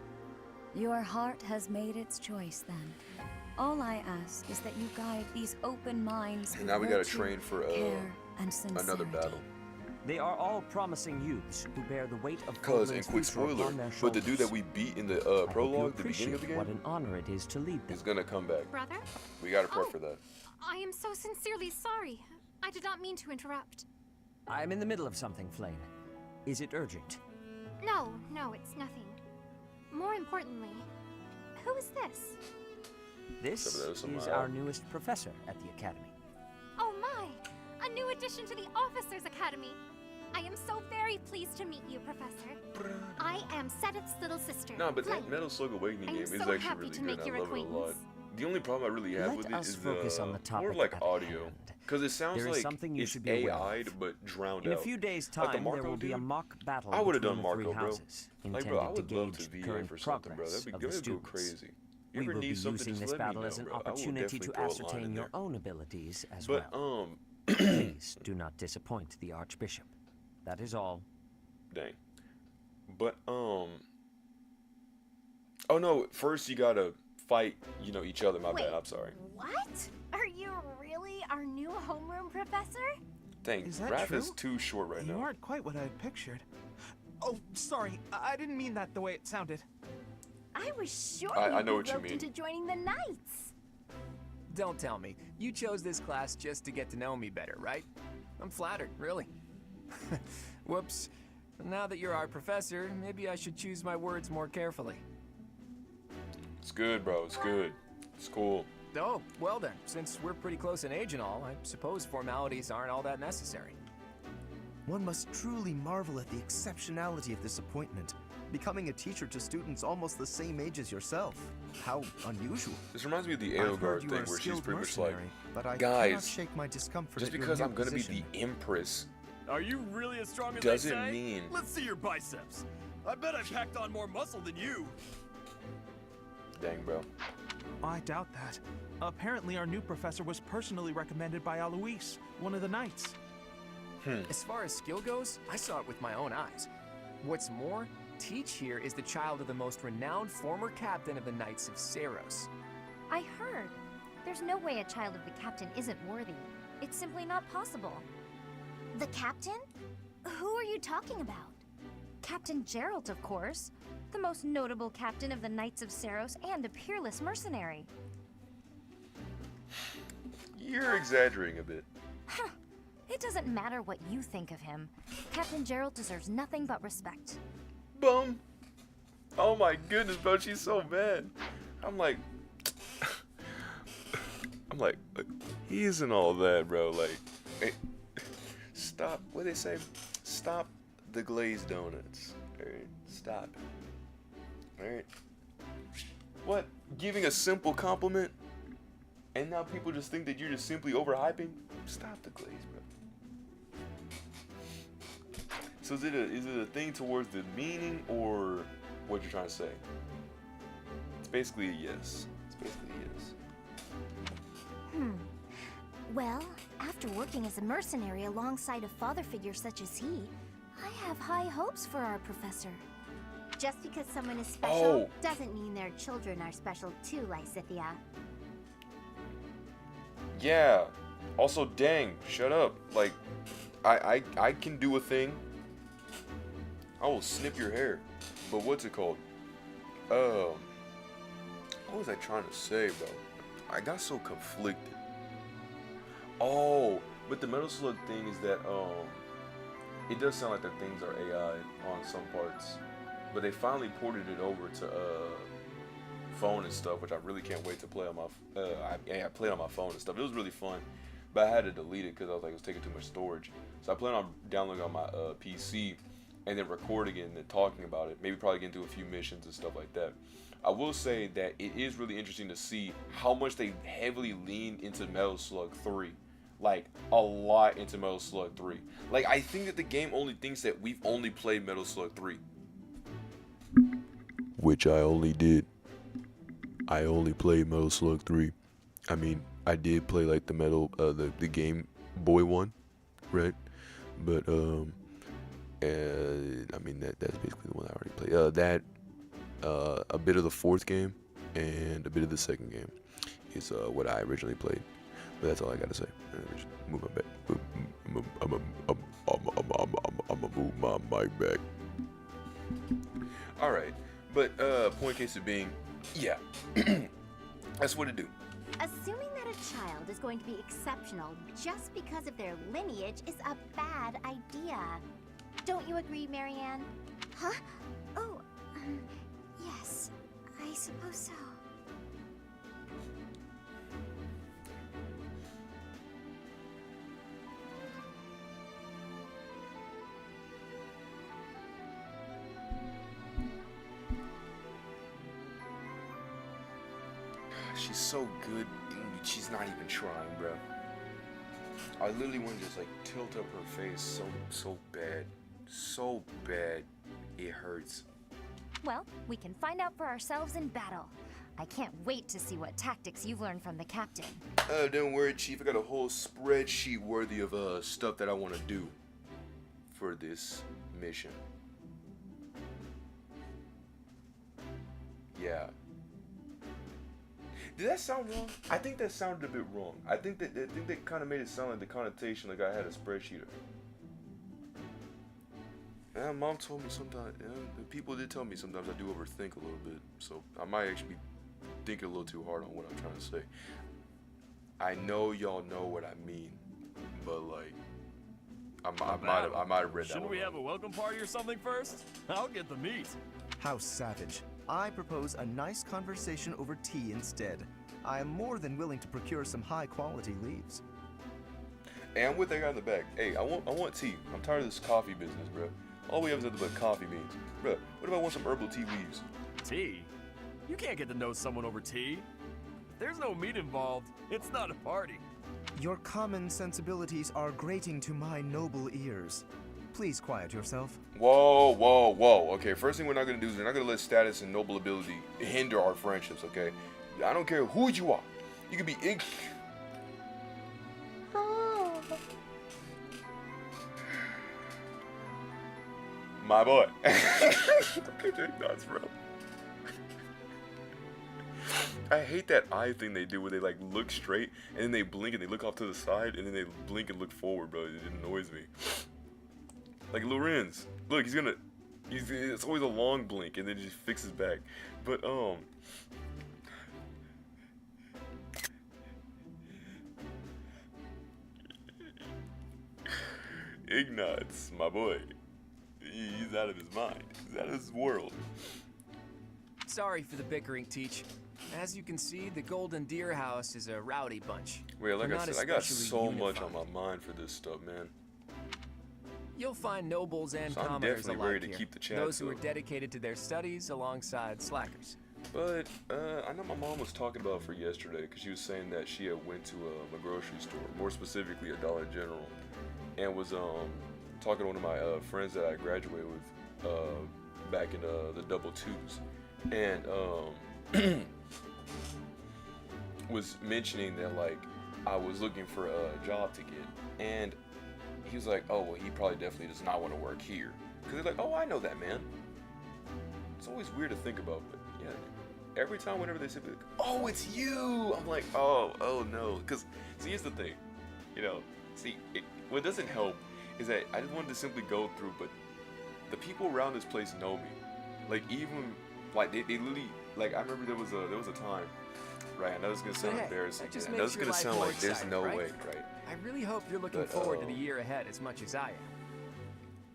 Your heart has made its choice then. All I ask is that you guide these open minds And with now we gotta virtue, train for care, and sincerity. another battle. They are all promising youths who bear the weight of Cause, and Portland's quick future spoiler, upon their but the dude that shoulders. we beat in the I hope you prologue, the beginning of the appreciate what game, an honor it is to lead them. is gonna come back. Brother? We gotta prep for that. I am so sincerely sorry. I did not mean to interrupt. I'm in the middle of something, Flame. Is it urgent? No, it's nothing. More importantly, who is this? This is our newest professor at the Academy. Oh my! A new addition to the Officers Academy! I am so very pleased to meet you, Professor. I am Sedith's little sister. No, but Flame. that Metal Slug Awakening I am game is so actually happy really to good. make And your I love it a lot. acquaintance. The only problem I really have Let with it us is focus on the more topic like at audio, hand. because it sounds There is like something you it's should be aware AI'd of. but drowned In out. a few days' Like the time, there Marco will be a dude, mock battle I would have between done the 3 Marco, bro. houses, Like, intended bro, I would to love gauge to the VA current for something, bro. progress That'd of be the go students. crazy. You We ever will be need something, using just this let me battle know, as an bro. I will opportunity to definitely throw a line ascertain in your there. own abilities as But well. Please do not disappoint the Archbishop. That is all. Dang. But oh no, first you gotta fight, each other. My bad. I'm sorry. What? Are you really our new homeroom professor? Dang, Is that Raph true? is too short right You now. aren't quite what I had pictured. Oh, sorry. I didn't mean that the way it sounded. I was sure I you'd know be what you roped mean. into joining the Knights. Don't tell me. You chose this class just to get to know me better, right? I'm flattered, really. Whoops. Now that you're our professor, maybe I should choose my words more carefully. It's good, bro. It's good. It's cool. Oh, well then. Since we're pretty close in age and all, I suppose formalities aren't all that necessary. One must truly marvel at the exceptionality of this appointment. Becoming a teacher to students almost the same age as yourself. How unusual. This reminds me of the I've heard Edelgard you thing are a where she's skilled pretty much like, mercenary, but I cannot guys, shake my discomfort just at your because new I'm gonna position. be the Empress Are you really as strong as doesn't they say? mean. Let's see your biceps. I bet I packed on more muscle than you. Dang, bro. I doubt that. Apparently, our new professor was personally recommended by Alois, one of the knights. As far as skill goes, I saw it with my own eyes. What's more, Teach here is the child of the most renowned former captain of the Knights of Saros. I heard. There's no way a child of the captain isn't worthy. It's simply not possible. The captain? Who are you talking about? Captain Geralt, of course. The most notable captain of the Knights of Saros and a peerless mercenary. You're exaggerating a bit. Huh. It doesn't matter what you think of him. Captain Geralt deserves nothing but respect. Boom. Oh my goodness, bro, she's so mad. I'm like, he isn't all that, bro. Like, hey, stop. What they say? Stop the glazed donuts. Alright, stop it. Alright. What? Giving a simple compliment, and now people just think that you're just simply overhyping? Stop the glaze, bro. So is it a thing towards the meaning or what you're trying to say? It's basically a yes. It's basically a yes. Well, after working as a mercenary alongside a father figure such as he, I have high hopes for our professor. Just because someone is special Oh. doesn't mean their children are special too, Lysithia. Yeah. Also, dang, shut up. Like, I can do a thing. I will snip your hair. But what's it called? What was I trying to say, bro? I got so conflicted. Oh, but the Metal Slug thing is that, it does sound like that things are AI on some parts. But they finally ported it over to, phone and stuff, which I really can't wait to play on my, I played on my phone and stuff. It was really fun. But I had to delete it because I was like, it was taking too much storage. So I plan on downloading on my PC and then recording it and then talking about it. Maybe probably get into a few missions and stuff like that. I will say that it is really interesting to see how much they heavily lean into Metal Slug 3. Like, a lot into Metal Slug 3. Like, I think that the game only thinks that we've only played Metal Slug 3. Which I only did. I only played Metal Slug 3. I mean, I did play like the the Game Boy one, right? But I mean that's basically the one I already played. A bit of the fourth game and a bit of the second game is what I originally played. But that's all I gotta say. Just move my back. I'm gonna move my mic back. All right, but point case of being, yeah, that's what it do. Assuming that a child is going to be exceptional just because of their lineage is a bad idea. Don't you agree, Marianne? Huh? Oh, yes, I suppose so. She's so good, dude, she's not even trying, bro. I literally want to just like tilt up her face so bad. So bad. It hurts. Well, we can find out for ourselves in battle. I can't wait to see what tactics you've learned from the captain. Don't worry, Chief. I got a whole spreadsheet worthy of stuff that I want to do for this mission. Yeah. Did that sound wrong? I think that sounded a bit wrong. I think that kind of made it sound like the connotation like I had a spreadsheet. Yeah, Mom told me sometimes. Yeah, people did tell me sometimes I do overthink a little bit. So I might actually be thinking a little too hard on what I'm trying to say. I know y'all know what I mean, but like, I might have read that Shouldn't one we wrong. have a welcome party or something first? I'll get the meat. How savage. I propose a nice conversation over tea instead. I am more than willing to procure some high-quality leaves. And I'm with that guy in the back. Hey, I want tea. I'm tired of this coffee business, bro. All we have is nothing but coffee beans. Bro, what if I want some herbal tea leaves? Tea? You can't get to know someone over tea. If there's no meat involved, it's not a party. Your common sensibilities are grating to my noble ears. Please quiet yourself. Whoa, whoa, whoa. Okay, first thing we're not gonna do is we're not gonna let status and noble ability hinder our friendships, okay? I don't care who you are. You can be my boy. Nuts, bro. I hate that eye thing they do where they like look straight and then they blink and they look off to the side and then they blink and look forward, bro. It annoys me. Like Lorenz, look, it's always a long blink and then he just fixes back. But Ignatz, my boy. He's out of his mind. He's out of his world. Sorry for the bickering, Teach. As you can see, the Golden Deer House is a rowdy bunch. Wait, like We're I not said, I got especially so much unified. on my mind for this stuff, man. You'll find nobles and So I'm commoners definitely alike ready to here. keep the chat Those who to are it. dedicated to their studies alongside slackers. But I know my mom was talking about for yesterday because she was saying that she had went to a grocery store, more specifically a Dollar General, and was talking to one of my friends that I graduated with back in the double twos, and was mentioning that like I was looking for a job to get, and he was like, oh well, he probably definitely does not want to work here, because they're like, oh, I know that man. It's always weird to think about, but yeah, every time whenever they say like, oh, it's you, I'm like, oh no, because see, here's the thing, what doesn't help is that I just wanted to simply go through, but the people around this place know me, like even like they literally, like I remember there was a time, right? I know it's gonna sound Hey, embarrassing, that just and I know makes it's your gonna life sound more like there's exciting, no right? way, right? I really hope you're looking But, forward to the year ahead as much as I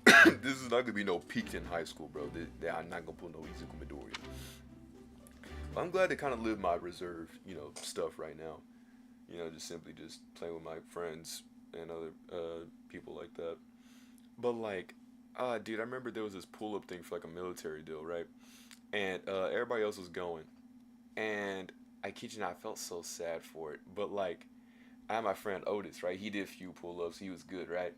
am. This is not gonna be no peaked in high school, bro. I'm not gonna pull no easy Midoriya. But I'm glad to kind of live my reserve, stuff right now. Just simply just playing with my friends and other people like that. But like, dude, I remember there was this pull-up thing for like a military deal, right? And everybody else was going, and I kid you not, I felt so sad for it. But like, I had my friend Otis, right? He did a few pull-ups. He was good, right?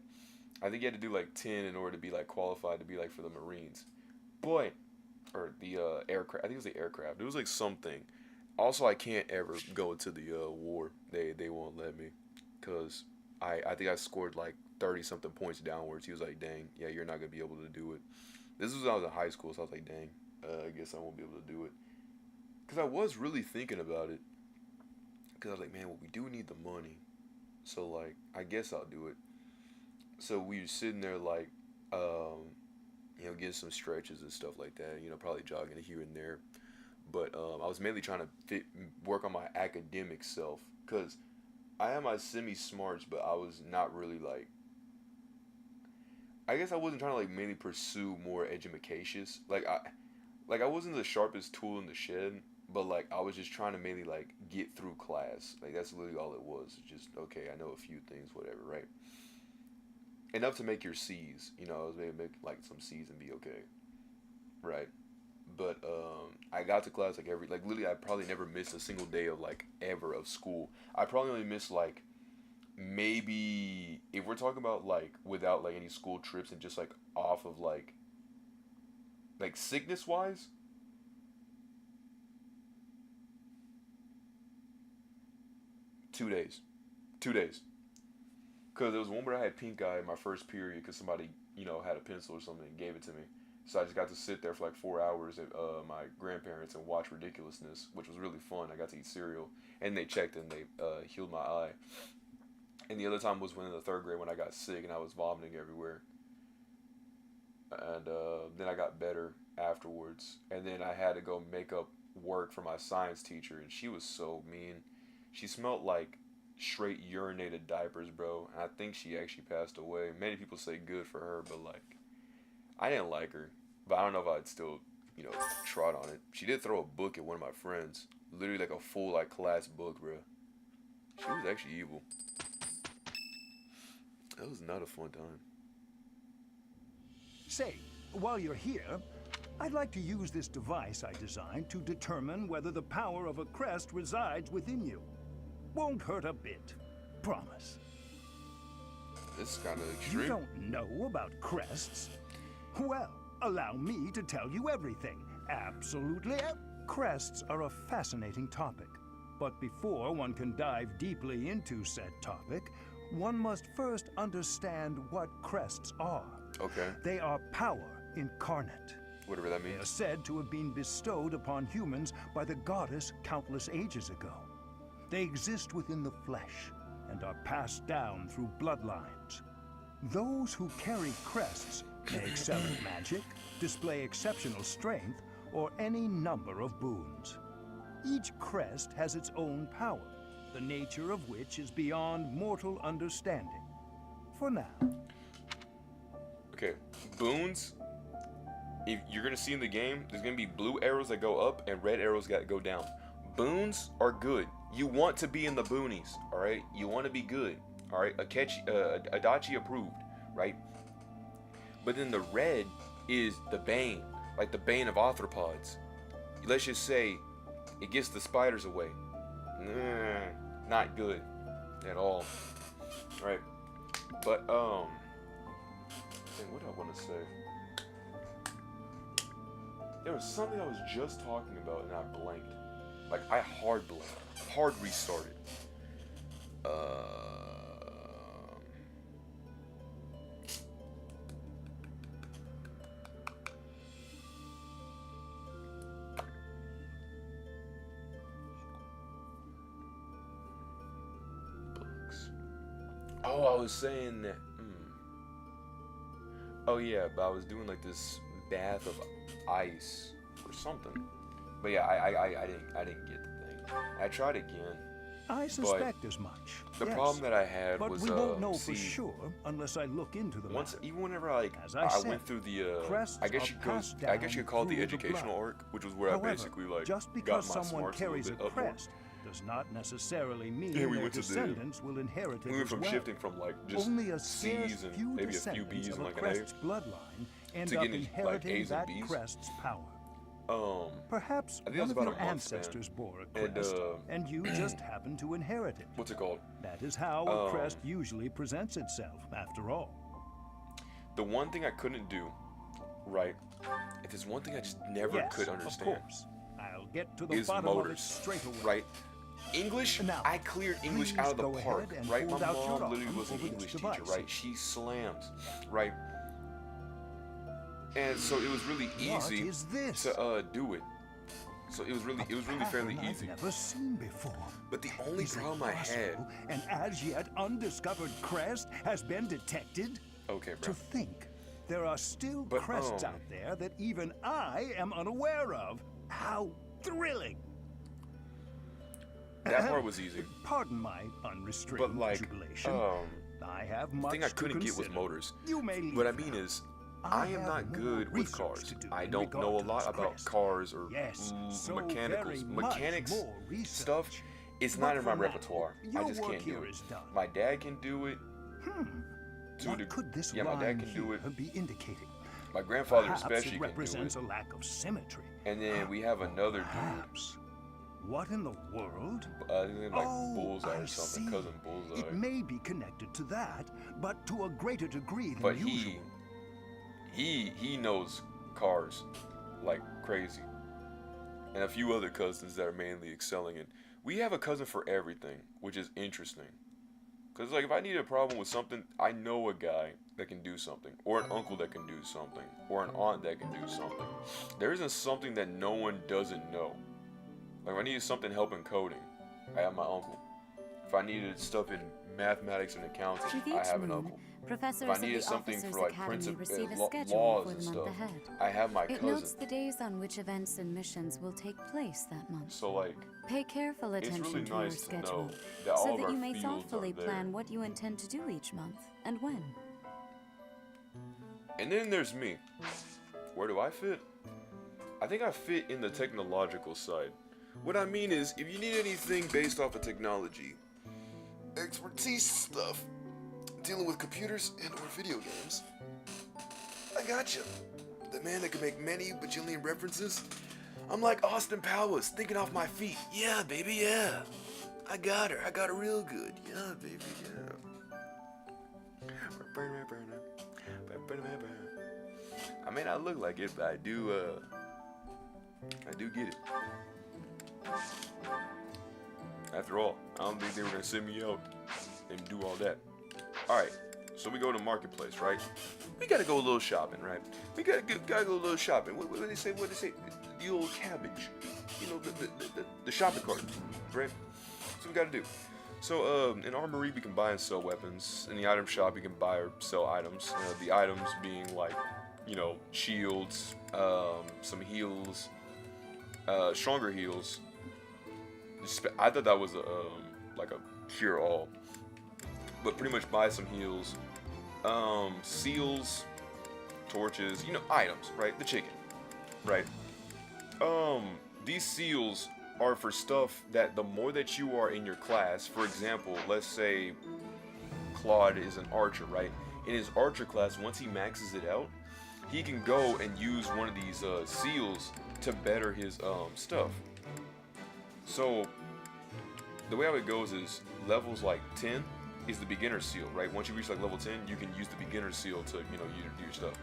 I think he had to do like 10 in order to be like qualified to be like for the Marines. Boy, or the aircraft. I think it was the aircraft. It was like something. Also, I can't ever go into the war. They won't let me, cause I think I scored like 30 something points downwards. He was like, dang, yeah, you're not gonna be able to do it. This was when I was in high school, so I was like, dang, I guess I won't be able to do it. Cause I was really thinking about it. Cause I was like, man, well, we do need the money, so like, I guess I'll do it. So we were sitting there like, getting some stretches and stuff like that. Probably jogging here and there. But I was mainly trying to work on my academic self, cause I had my semi-smarts, but I was not really like. I guess I wasn't trying to like mainly pursue more edumacacious. Like I wasn't the sharpest tool in the shed, but like I was just trying to mainly like get through class. Like that's literally all it was. It's just okay, I know a few things, whatever, right? Enough to make your C's. I was maybe make like some C's and be okay, right? But I got to class like literally I probably never missed a single day of like ever of school. I probably only missed like maybe, if we're talking about like without like any school trips and just like off of like sickness wise, two days. Because there was one where I had pink eye in my first period because somebody, had a pencil or something and gave it to me. So I just got to sit there for like 4 hours at my grandparents and watch ridiculousness, which was really fun. I got to eat cereal, and they checked and they healed my eye. And the other time was when in the 3rd grade when I got sick and I was vomiting everywhere. And then I got better afterwards. And then I had to go make up work for my science teacher, and she was so mean. She smelled like straight urinated diapers, bro. And I think she actually passed away. Many people say good for her, but like, I didn't like her. But I don't know if I'd still, you know, trot on it. She did throw a book at one of my friends. Literally like a full like class book, bro. She was actually evil. That was not a fun time. Say, while you're here, I'd like to use this device I designed to determine whether the power of a crest resides within you. Won't hurt a bit. Promise. This is kind of extreme. You don't know about crests? Well, allow me to tell you everything. Absolutely. Crests are a fascinating topic. But before one can dive deeply into said topic, one must first understand what crests are. Okay. They are power incarnate. Whatever that means. They are said to have been bestowed upon humans by the goddess countless ages ago. They exist within the flesh and are passed down through bloodlines. Those who carry crests may excel at magic, display exceptional strength, or any number of boons. Each crest has its own power, the nature of which is beyond mortal understanding. For now. Okay, boons. If you're gonna see in the game, there's gonna be blue arrows that go up and red arrows that go down. Boons are good. You want to be in the boonies, all right? You want to be good, all right? Adachi approved, right? But then the red is the bane, like the bane of arthropods. Let's just say it gets the spiders away. Not good at all, right? But what do I want to say? There was something I was just talking about and I blanked. Like I hard blanked, hard restarted. Books. Oh, I was saying that. Oh yeah, but I was doing like this bath of ice or something. But yeah, I didn't get the thing. I tried again. I suspect as much. The yes. problem that I had was we won't know for sure unless I look into the once, matter. even whenever I said, went through the crests I guess you could call it the through educational blood. arc, which was where However, I basically like just got because my someone smarts carries a a little bit up more. crest does not necessarily mean Yeah, we their went to the- descendants will inherit it We went as from well. shifting from like just Only a C's and few maybe a few descendants B's of and a like an A crest's bloodline end to up getting like inheriting A's and that B's. crest's power. I Perhaps think it one was of about your a month ancestors span. bore a And, crest, and you just happen to inherit it. What's it called? That is how a crest usually presents itself, after all. The one thing I couldn't do, right? If there's one thing I just never Yes, could of understand, course. I'll get to the is bottom of it motors, straight away. right? English, Now, I cleared English please out of the go park, ahead and right? My hold out your mom arm literally was an over this English teacher, device. right? She slams, right? And so it was really What easy is this? to do it. So it was really fairly Pattern easy. I've never seen before. But the only Is it problem I had, possible an as yet undiscovered crest has been detected? okay, To bro. think there are still But, crests out there that even I am unaware of. How thrilling! That part was easy. Pardon my unrestrained But like, jubilation. I have the much thing I to couldn't get was consider. motors. You may leave What I now. mean is, I I am have not more good with research cars. to do I in don't regard know a to lot this about crest. cars or Yes, so mechanicals. very much Mechanics more research. stuff. It's But not in my for now, repertoire. I your just work can't do here it. is done. My dad can do it. What could this Yeah, my dad line can do it. here be indicating? My grandfather Perhaps especially it can do represents it. a lack of symmetry. And then we have another dude. Perhaps. What in the world? His name like Oh, Bullseye I or something. see. Cousin Bullseye. It may be connected to that, but to a greater degree than But usual. he knows cars like crazy, and a few other cousins that are mainly excelling in. We have a cousin for everything, which is interesting. Cause like if I need a problem with something, I know a guy that can do something, or an uncle that can do something, or an aunt that can do something. There isn't something that no one doesn't know. Like if I needed something help in coding, I have my uncle. If I needed stuff in mathematics and accounting, With I each have an moon, uncle. Professors If I of the needed something Officers for like Academy receive a laws schedule for and the stuff, month ahead. I have my It cousin. notes the days on which events and missions will take place that month. So like, Pay careful it's attention really to your nice to schedule, know that all so of that our you may fields thoughtfully are there. plan what you intend to do each month and when. And then there's me. Where do I fit? I think I fit in the technological side. What I mean is, if you need anything based off of technology, expertise stuff, dealing with computers and or video games, I gotcha. The man that can make many bajillion references. I'm like Austin Powers, thinking off my feet. Yeah, baby, yeah. I got her. I got her real good. Yeah, baby, yeah. I may not look like it, but I do get it. After all, I don't think they were gonna send me out and do all that. Alright, so we go to Marketplace, right? We gotta go a little shopping, right? We gotta go a little shopping. What do they say? What do they say? The old cabbage. You know, the shopping cart, right? That's what we gotta do. So, in Armory, we can buy and sell weapons. In the item shop, you can buy or sell items. The items being like, you know, shields, some heals, stronger heals. I thought that was like a cure-all, but pretty much buy some heals, seals, torches, you know, items, right? The chicken, right? These seals are for stuff that the more that you are in your class, for example, let's say Claude is an archer, right? In his archer class, once he maxes it out, he can go and use one of these seals to better his stuff. So the way how it goes is levels like 10 is the beginner seal, right? Once you reach like level 10, you can use the beginner seal to, you know, do your stuff.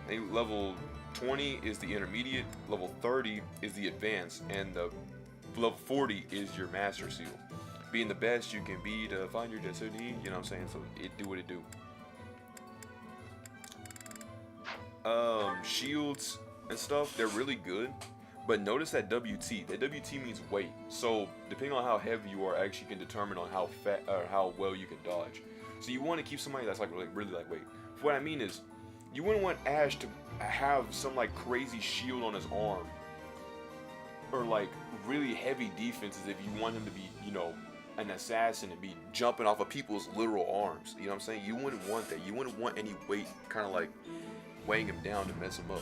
And level 20 is the intermediate, level 30 is the advanced, and the level 40 is your master seal. Being the best you can be to find your destiny, you know what I'm saying? So it do what it do. Shields and stuff, they're really good, but notice that WT. That WT means weight. So depending on how heavy you are, actually can determine on how fat or how well you can dodge. So you want to keep somebody that's like really lightweight. What I mean is, you wouldn't want Ash to have some like crazy shield on his arm, or like really heavy defenses if you want him to be, you know, an assassin and be jumping off of people's literal arms. You know what I'm saying? You wouldn't want that. You wouldn't want any weight kind of like weighing him down to mess him up.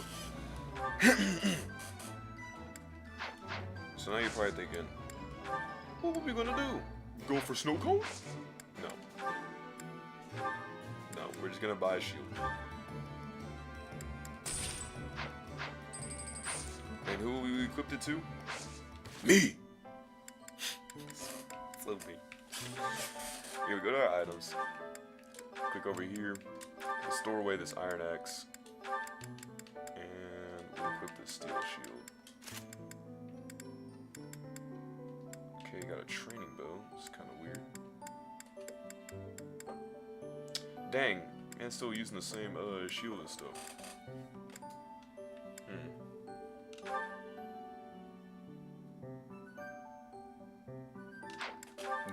So now you're probably thinking, what are we gonna do? Go for snow cone? No. No, we're just gonna buy a shield. And who we equipped it to? Me! So me. Here we go to our items. Click over here. We'll store away this iron axe. And we'll equip this steel shield. Okay, got a training bow. It's kind of weird. Dang, man, still using the same shield and stuff.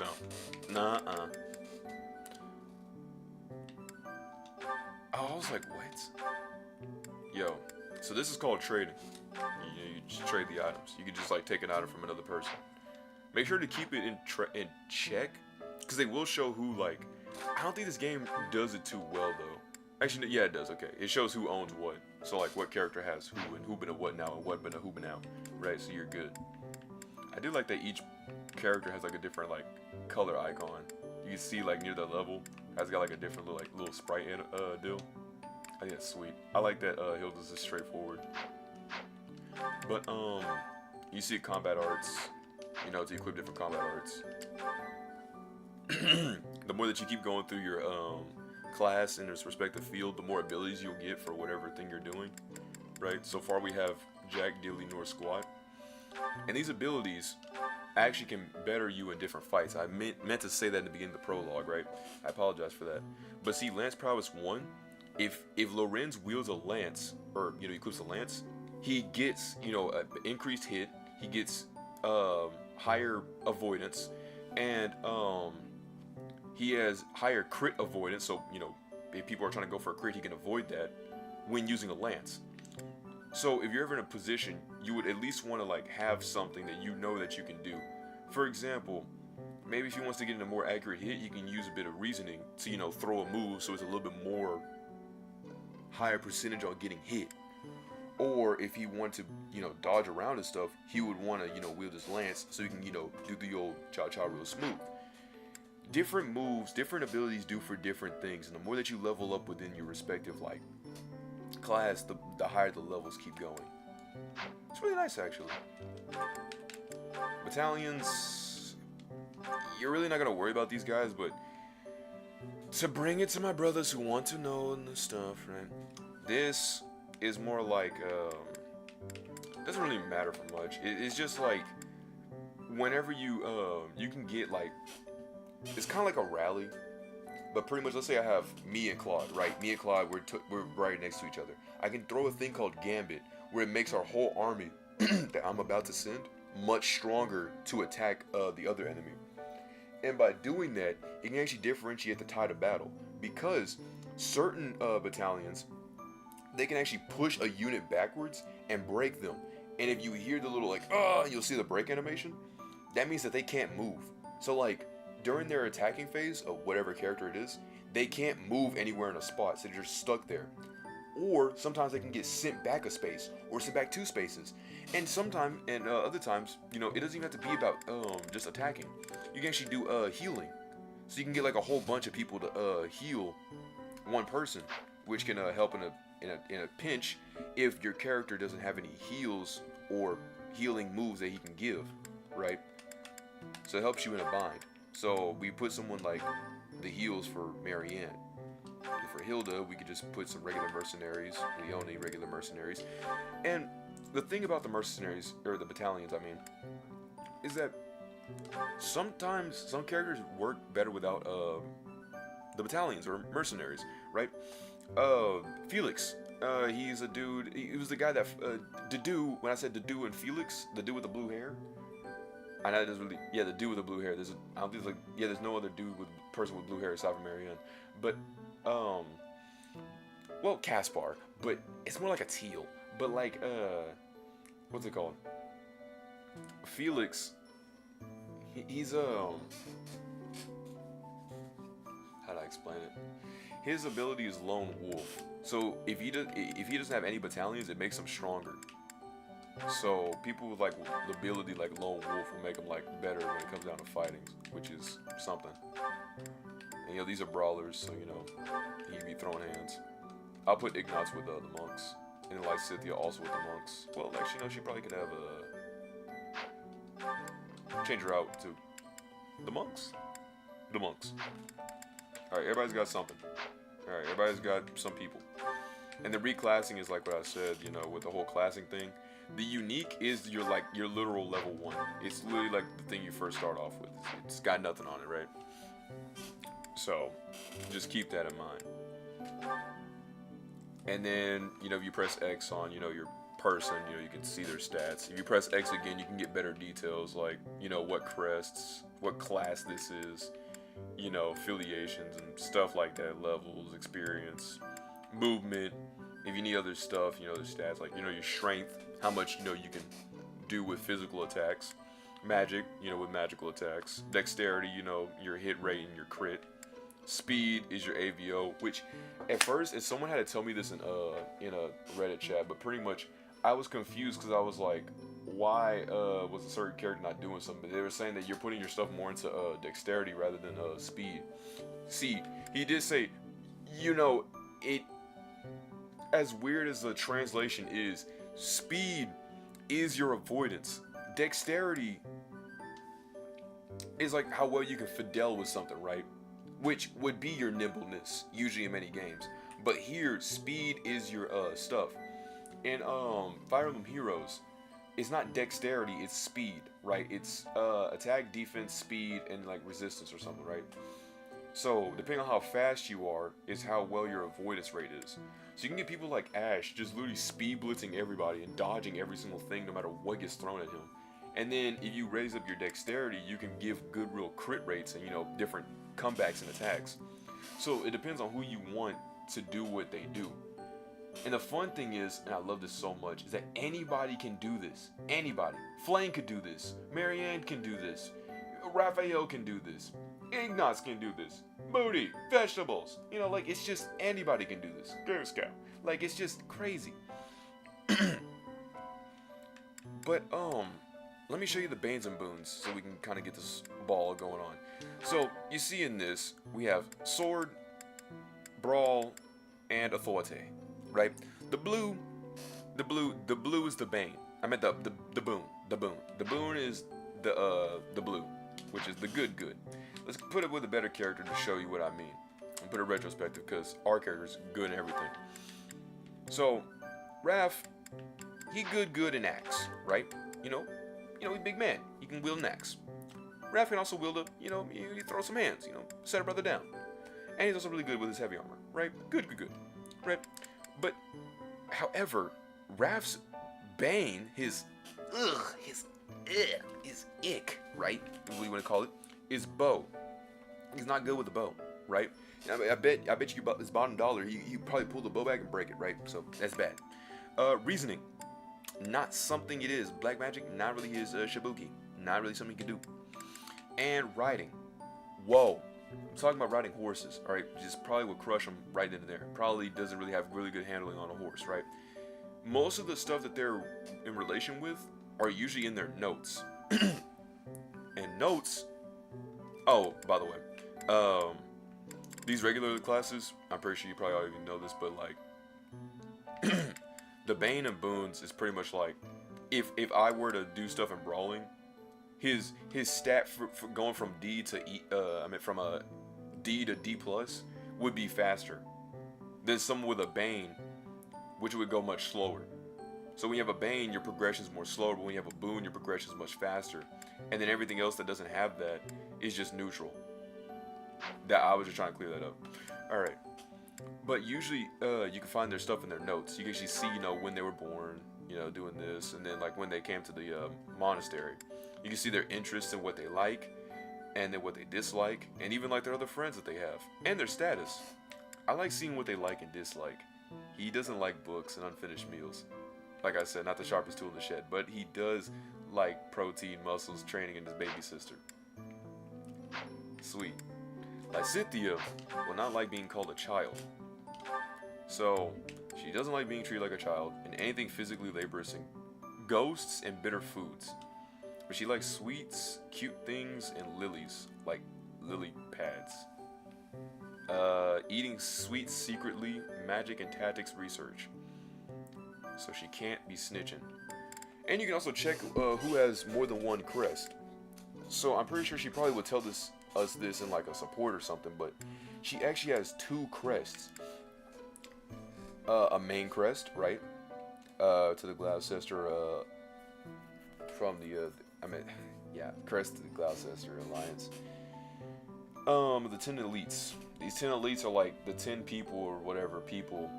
No. Nuh-uh. I was like, what? Yo, so this is called trading. You just trade the items. You can just like take an item from another person. Make sure to keep it in check, because they will show who, like, I don't think this game does it too well though. Actually, yeah, it does. Okay, it shows who owns what. So like, what character has who and who been a what now and what been a who been now. Right, so you're good. I do like that each character has like a different like color icon. You can see like near the level has got like a different little sprite deal. I think that's sweet. I like that Hilda's just straightforward. But you see combat arts, you know, to equip different combat arts. The more that you keep going through your class in its respective field, the more abilities you'll get for whatever thing you're doing. Right? So far we have Jack, Dilly, nor Squat. And these abilities actually can better you in different fights. I meant to say that in the beginning of the prologue, right? I apologize for that. But see, Lance Prowess 1, if Lorenz wields a lance, or, you know, equips a lance, he gets, you know, an increased hit, he gets higher avoidance, and he has higher crit avoidance, so, you know, if people are trying to go for a crit, he can avoid that when using a lance. So if you're ever in a position, you would at least want to like have something that you know that you can do. For example, maybe if he wants to get in a more accurate hit, you can use a bit of reasoning to, you know, throw a move so it's a little bit more higher percentage on getting hit. Or if he wanted to, you know, dodge around and stuff, he would want to, you know, wield his lance so he can, you know, do the old cha-cha real smooth. Different moves, different abilities do for different things, and the more that you level up within your respective, like, class, the higher the levels keep going. It's really nice, actually. Battalions, you're really not going to worry about these guys, but to bring it to my brothers who want to know and stuff, right? This is more like, doesn't really matter for much. It's just like, whenever you can get like, it's kind of like a rally, but pretty much, let's say I have me and Claude, right? Me and Claude, we're right next to each other. I can throw a thing called Gambit, where it makes our whole army that I'm about to send much stronger to attack the other enemy. And by doing that, it can actually differentiate the tide of battle, because certain battalions, they can actually push a unit backwards and break them. And if you hear the little like, you'll see the break animation, that means that they can't move. So like, during their attacking phase of whatever character it is, they can't move anywhere in a spot, so they're just stuck there. Or sometimes they can get sent back a space, or sent back 2 spaces. And sometimes, and other times, you know, it doesn't even have to be about just attacking. You can actually do healing. So you can get like a whole bunch of people to heal one person, which can help in a pinch if your character doesn't have any heals or healing moves that he can give, right? So it helps you in a bind. So we put someone like the heals for Marianne. And for Hilda, we could just put some regular mercenaries, Leone regular mercenaries. And the thing about the mercenaries, or the battalions, I mean, is that sometimes some characters work better without the battalions or mercenaries, right? Felix, he's a dude, he was the guy that, Dedu, when I said Dedu and Felix, the dude with the blue hair, I know it doesn't really, yeah, the dude with the blue hair, I don't think there's like, yeah, there's no other dude with person with blue hair aside from Marianne, but, well, Caspar, but it's more like a teal, but like, what's it called? Felix, he's, how do I explain it? His ability is Lone Wolf. So if he doesn't have any battalions, it makes him stronger. So people with like the ability like Lone Wolf will make him like better when it comes down to fighting, which is something. And you know, these are brawlers, so you know, he can be throwing hands. I'll put Ignatz with the monks, and then like Cynthia also with the monks. Well, actually, no, she probably could have change her out to the monks. The monks. All right, everybody's got something. All right, everybody's got some people. And the reclassing is like what I said, you know, with the whole classing thing. The unique is your literal level 1. It's literally like the thing you first start off with. It's got nothing on it, right? So just keep that in mind. And then, you know, if you press X on, you know, your person, you know, you can see their stats. If you press X again, you can get better details like, you know, what crests, what class this is, you know, affiliations and stuff like that, levels, experience, movement. If you need other stuff, you know, the stats like, you know, your strength, how much, you know, you can do with physical attacks, magic, you know, with magical attacks, dexterity, you know, your hit rate and your crit, speed is your AVO, which at first, if someone had to tell me this in a Reddit chat, but pretty much I was confused because I was like, why was a certain character not doing something? But they were saying that you're putting your stuff more into dexterity rather than speed. See, he did say, you know, it, as weird as the translation is, speed is your avoidance. Dexterity is like how well you can fidel with something, right? Which would be your nimbleness, usually in many games. But here, speed is your stuff. In Fire Emblem Heroes, it's not dexterity, it's speed, right? It's attack, defense, speed, and like resistance or something, right? So, depending on how fast you are, is how well your avoidance rate is. So you can get people like Ash just literally speed blitzing everybody and dodging every single thing no matter what gets thrown at him. And then if you raise up your dexterity, you can give good real crit rates and, you know, different comebacks and attacks. So it depends on who you want to do what they do. And the fun thing is, and I love this so much, is that anybody can do this. Anybody. Flame could do this. Marianne can do this. Raphael can do this. Ignaz can do this. Moody, vegetables. You know, like, it's just anybody can do this. Girl Scout. Like, it's just crazy. But, let me show you the Banes and Boons so we can kind of get this ball going on. So, you see in this, we have Sword, Brawl, and Authority, right? The blue is the Bane. I meant the Boon. The Boon is the blue, which is the good. Let's put it with a better character to show you what I mean. And put it retrospective, because our character's good and everything. So, Raph, he good in axe, right? You know, he's a big man. He can wield an axe. Raph can also wield he throw some hands, set a brother down. And he's also really good with his heavy armor, right? Good. Right? But, however, Raph's Bane, his ick, right? What you want to call it, is bow. He's not good with the bow, right? I bet you his bottom dollar, he probably pull the bow back and break it, right? So that's bad. Reasoning, not something it is. Black magic, not really his shibuki. Not really something he can do. And riding, whoa. I'm talking about riding horses, alright? Just probably would crush him right in there. Probably doesn't really have really good handling on a horse, right? Most of the stuff that they're in relation with are usually in their notes. And notes, oh, by the way, these regular classes, I'm pretty sure you probably already know this, but like, the Bane and Boons is pretty much like, if I were to do stuff in Brawling, his stat for going from D to E, from a D to D plus would be faster than someone with a Bane, which would go much slower. So when you have a Bane, your progression is more slower, but when you have a Boon, your progression is much faster. And then everything else that doesn't have that is just neutral. That I was just trying to clear that up. Alright. But usually, you can find their stuff in their notes. You can actually see, when they were born, doing this. And then, like, when they came to the monastery, you can see their interests and what they like, and then what they dislike, and even, like, their other friends that they have. And their status. I like seeing what they like and dislike. He doesn't like books and unfinished meals. Like I said, not the sharpest tool in the shed, but he does like protein, muscles, training, and his baby sister. Sweet. Lysithea will not like being called a child. So, she doesn't like being treated like a child, and anything physically laborious, and ghosts and bitter foods. But she likes sweets, cute things, and lilies, like lily pads. Eating sweets secretly, magic and tactics research. So she can't be snitching. And you can also check who has more than one crest. So I'm pretty sure she probably would tell us this in like a support or something, but she actually has 2 crests. A main crest, right? To the Gloucester, from the, crest to the Gloucester Alliance. The 10 elites. These 10 elites are like the 10 people or whatever people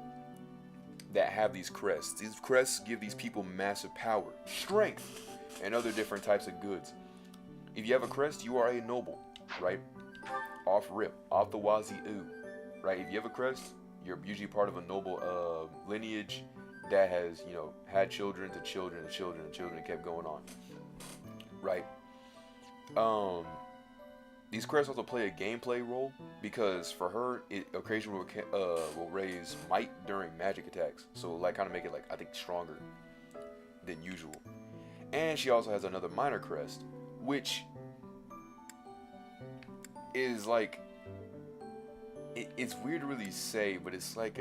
that have these crests. These crests give these people massive power, strength, and other different types of goods. If you have a crest, you are a noble, right? Off rip, off the wazoo, right? If you have a crest, you're usually part of a noble lineage that has, had children to children to children to children and kept going on, right? These crests also play a gameplay role because for her, it occasionally will raise might during magic attacks. So like kind of make it like, I think, stronger than usual. And she also has another minor crest, which is like, it's weird to really say, but it's like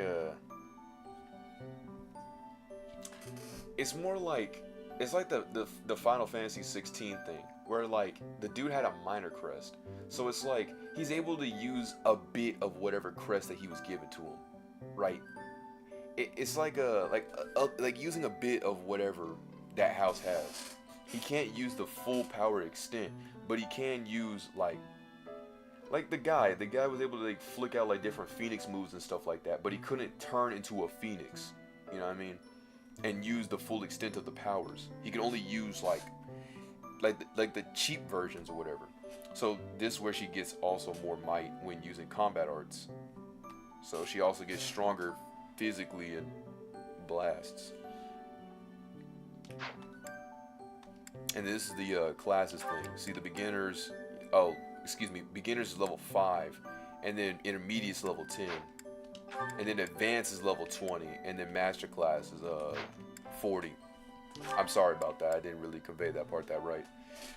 it's more like, it's like the Final Fantasy 16 thing, where like the dude had a minor crest, so it's like he's able to use a bit of whatever crest that he was given to him, right? It's like like using a bit of whatever that house has. He can't use the full power extent, but he can use like the guy was able to like flick out like different phoenix moves and stuff like that, but he couldn't turn into a phoenix, you know what I mean? And use the full extent of the powers. He could only use like the cheap versions or whatever. So this is where she gets also more might when using combat arts. So she also gets stronger physically in blasts. And this is the classes thing. See, the beginners, beginners is level 5, and then intermediate is level 10, and then advanced is level 20, and then master class is 40. I'm sorry about that. I didn't really convey that part that right.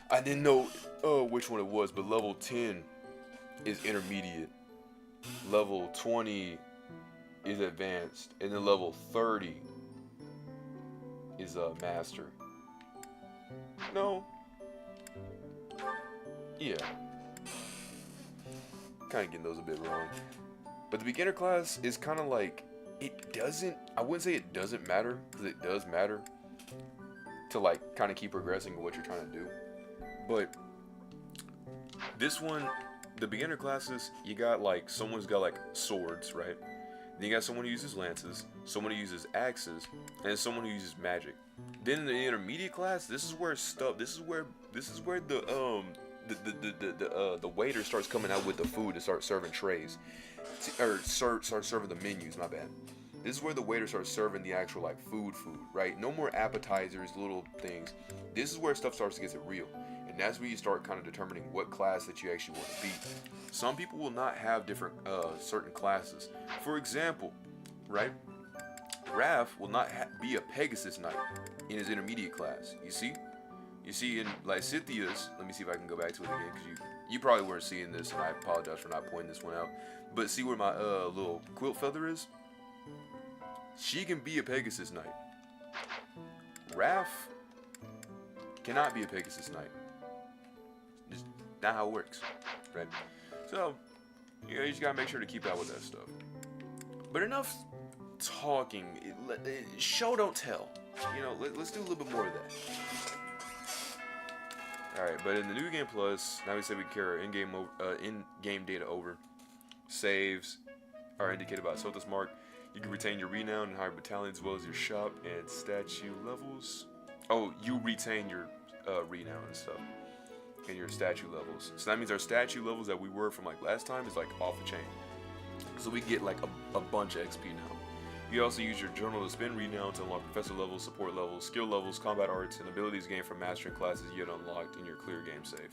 I didn't know which one it was, but level 10 is intermediate, level 20 is advanced, and then level 30 is master. No. Yeah. Kind of getting those a bit wrong. But the beginner class is kind of like, I wouldn't say it doesn't matter, because it does matter to like kind of keep progressing with what you're trying to do. But this one, the beginner classes, you got like someone's got like swords, right? Then you got someone who uses lances, someone who uses axes, and someone who uses magic. Then in the intermediate class, this is where the waiter starts coming out with the food and starts serving trays, or starts serving the menus. My bad. This is where the waiter starts serving the actual like food, right? No more appetizers, little things. This is where stuff starts to get real, and that's where you start kind of determining what class that you actually want to be. Some people will not have different certain classes. For example, right? Raph will not be a Pegasus Knight in his intermediate class. You see in like Cynthia's, let me see if I can go back to it again, because you probably weren't seeing this, and I apologize for not pointing this one out. But see where my little quilt feather is? She can be a Pegasus Knight. Raph cannot be a Pegasus Knight. Just not how it works, right? So, you just gotta make sure to keep out with that stuff. But enough talking. Show don't tell. Let's do a little bit more of that. Alright, but in the new game plus, now we say we carry our in-game data over. Saves are indicated by a Sothis mark. You can retain your renown and higher battalion as well as your shop and statue levels. Oh, you retain your renown and stuff. And your statue levels. So that means our statue levels that we were from like last time is like off the chain. So we get like a bunch of XP now. You also use your journal to spend renown to unlock professor levels, support levels, skill levels, combat arts, and abilities gained from mastering classes yet unlocked in your clear game save.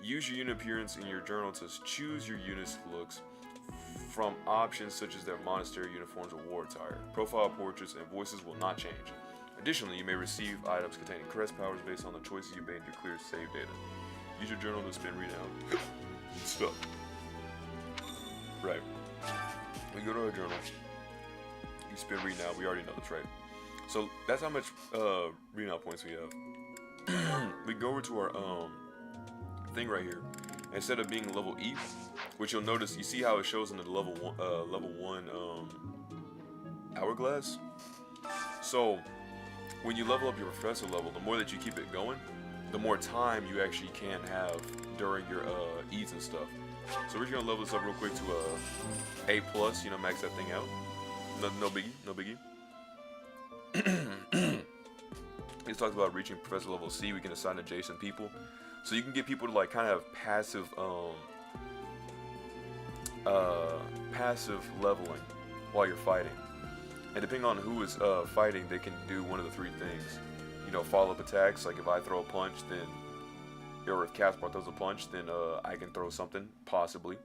Use your unit appearance in your journal to choose your unit's looks from options such as their monastery uniforms or war attire. Profile portraits and voices will not change. Additionally, you may receive items containing crest powers based on the choices you made in your clear save data. Use your journal to spend renown. Stuff. Right. We go to our journal. You spend renown. We already know this, right? So that's how much renown points we have. We go over to our thing right here. Instead of being level E, which you'll notice, you see how it shows in the level one hourglass. So when you level up your professor level, the more that you keep it going, the more time you actually can have during your E's and stuff. So we're just gonna level this up real quick to A+, max that thing out. No biggie. It talks about reaching professor level C. We can assign adjacent people, so you can get people to like kind of have passive leveling while you're fighting. And depending on who is fighting, they can do one of the three things. Follow-up attacks. Like if I throw a punch, then, or if Caspar throws a punch, then I can throw something possibly.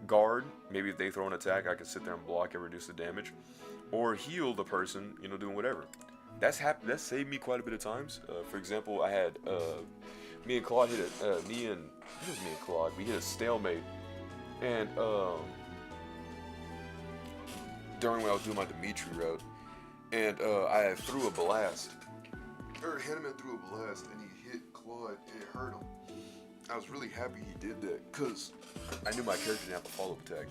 Guard. Maybe if they throw an attack, I can sit there and block and reduce the damage, or heal the person. Doing whatever. That saved me quite a bit of times. For example, I had me and Claude hit we hit a stalemate, and during when I was doing my Dimitri route, and I threw a blast, or Hanneman threw a blast, and he hit Claude, and it hurt him. I was really happy he did that, because I knew my character didn't have a follow-up attack.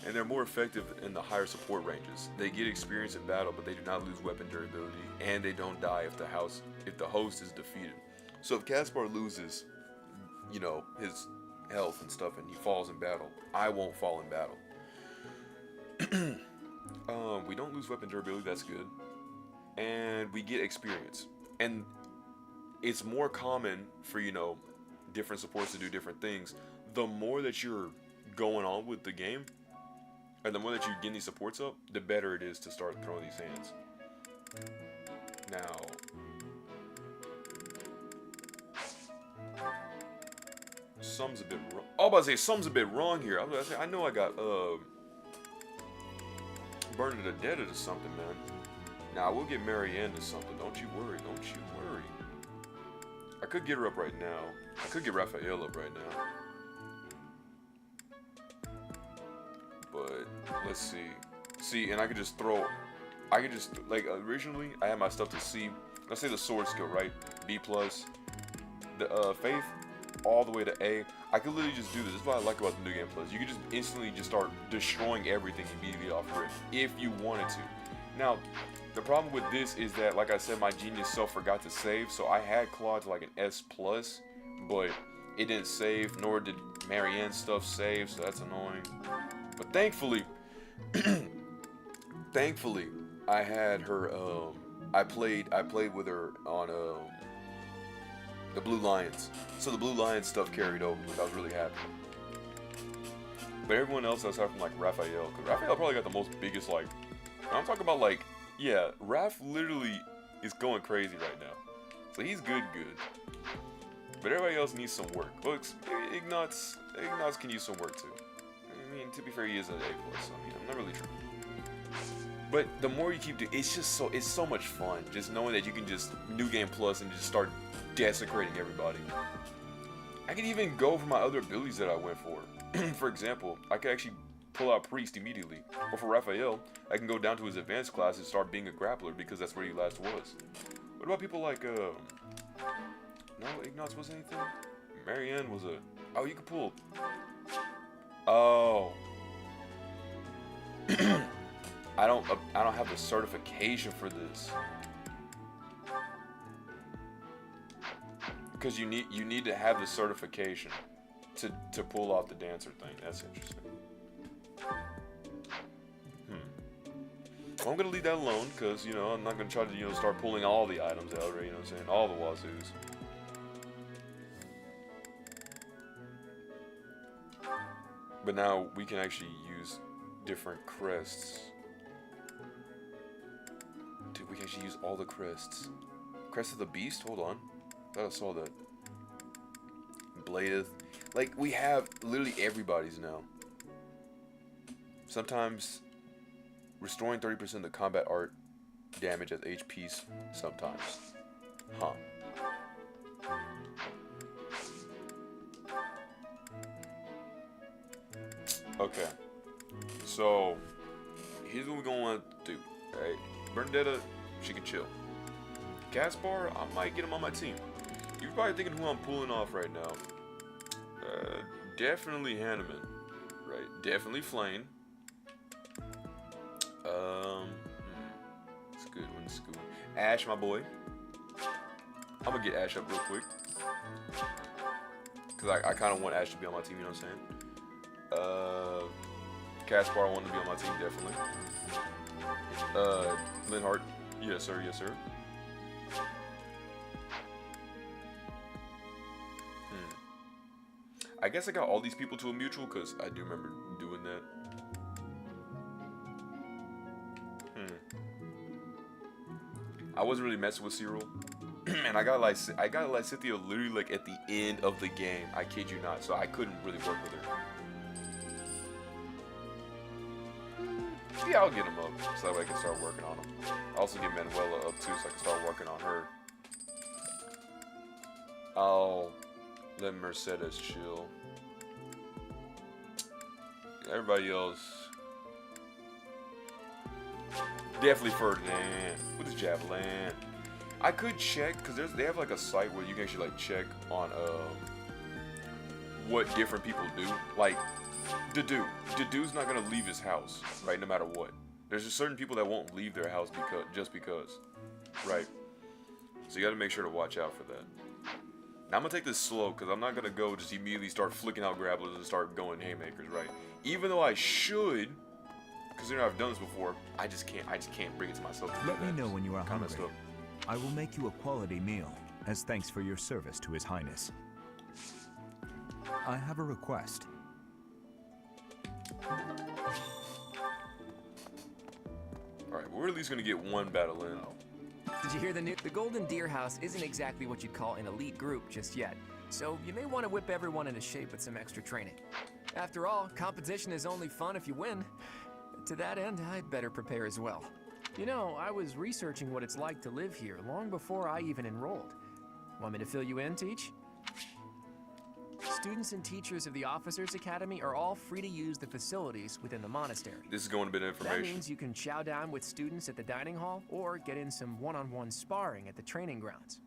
And they're more effective in the higher support ranges. They get experience in battle, but they do not lose weapon durability, and they don't die if the host is defeated. So if Caspar loses, his health and stuff, and he falls in battle, I won't fall in battle. We don't lose weapon durability, that's good. And we get experience. And it's more common for, different supports to do different things, the more that you're going on with the game, and the more that you get these supports up, the better it is to start throwing these hands. Now, something's a bit wrong. Oh, I was about to say something's a bit wrong here. I was about to say, I know I got Burned to Dead or something, man. Now, we'll get Marianne to something. Don't you worry. Don't you worry. I could get her up right now. I could get Raphael up right now. But, let's see. See, and I could just throw... I could just... Like, originally, I had my stuff to C. Let's say the sword skill, right? B+. The faith, all the way to A. I could literally just do this. This is what I like about the New Game Plus. You could just instantly just start destroying everything immediately off rip, if you wanted to. Now, the problem with this is that, like I said, my genius self forgot to save, so I had Claude to like an S+, but it didn't save, nor did Marianne's stuff save, so that's annoying. But thankfully, I had her, I played with her on, the Blue Lions. So the Blue Lions stuff carried over, which I was really happy. But everyone else aside from like Raphael, because Raphael probably got the most biggest, like, I'm talking about like, yeah, Raph literally is going crazy right now. So he's good. But everybody else needs some work. Looks, Ignatz can use some work too. I mean, to be fair, he is an A+, so I mean, I'm not really sure. But the more you keep doing, it's so much fun. Just knowing that you can just New Game Plus and just start desecrating everybody. I can even go for my other abilities that I went for. For example, I could actually pull out Priest immediately. Or for Raphael, I can go down to his advanced class and start being a grappler because that's where he last was. What about people like, no, Ignatz was anything? Marianne was a... Oh, you could pull... Oh. I don't have the certification for this. Because you need to have the certification to pull off the dancer thing. That's interesting. Well, I'm gonna leave that alone because, you know, I'm not gonna try to, you know, start pulling all the items out, right? You know what I'm saying? All the wazoos. But now we can actually use different crests. Dude, we can actually use all the crests. Crest of the Beast? Hold on. I thought I saw that. Bladeth. Like, we have literally everybody's now. Sometimes restoring 30% of the combat art damage as HPs sometimes. Huh. Okay. So, here's what we're going to want to do. Alright. Bernadetta, she can chill. Gaspar, I might get him on my team. You're probably thinking who I'm pulling off right now. Definitely Hanneman. Right. Definitely Flame. It's good one. It's good one. Ash, my boy. I'm gonna get Ash up real quick. Because I kind of want Ash to be on my team, you know what I'm saying? Caspar wanted to be on my team, definitely. Linhart. Yes, sir. Yes, sir. I guess I got all these people to a mutual because I do remember doing that. I wasn't really messing with Cyril, and I got Lysithea literally like at the end of the game. I kid you not, so I couldn't really work with her. Yeah, I'll get him up so that way I can start working on him. I'll also get Manuela up too so I can start working on her. I'll let Mercedes chill. Everybody else. Definitely Ferdinand with his javelin. I could check because they have like a site where you can actually like check on what different people do. Like Dedu's not gonna leave his house, right? No matter what. There's just certain people that won't leave their house because, right? So you got to make sure to watch out for that. Now I'm gonna take this slow because I'm not gonna go just immediately start flicking out grapplers and start going haymakers, right? Even though I should. Considering I've done this before, I just can't bring it to myself to Let do me that. know when you are Kinda hungry. I will make you a quality meal as thanks for your service to His Highness. I have a request. Alright, we're at least gonna get one battle in. Did you hear the news? The Golden Deer House isn't exactly what you'd call an elite group just yet, so you may want to whip everyone into shape with some extra training. After all, competition is only fun if you win. To that end, I'd better prepare as well. You know, I was researching what it's like to live here long before I even enrolled. Want me to fill you in, Teach? Students and teachers of the Officers Academy are all free to use the facilities within the monastery. This is going a bit of information. That means you can chow down with students at the dining hall or get in some one-on-one sparring at the training grounds.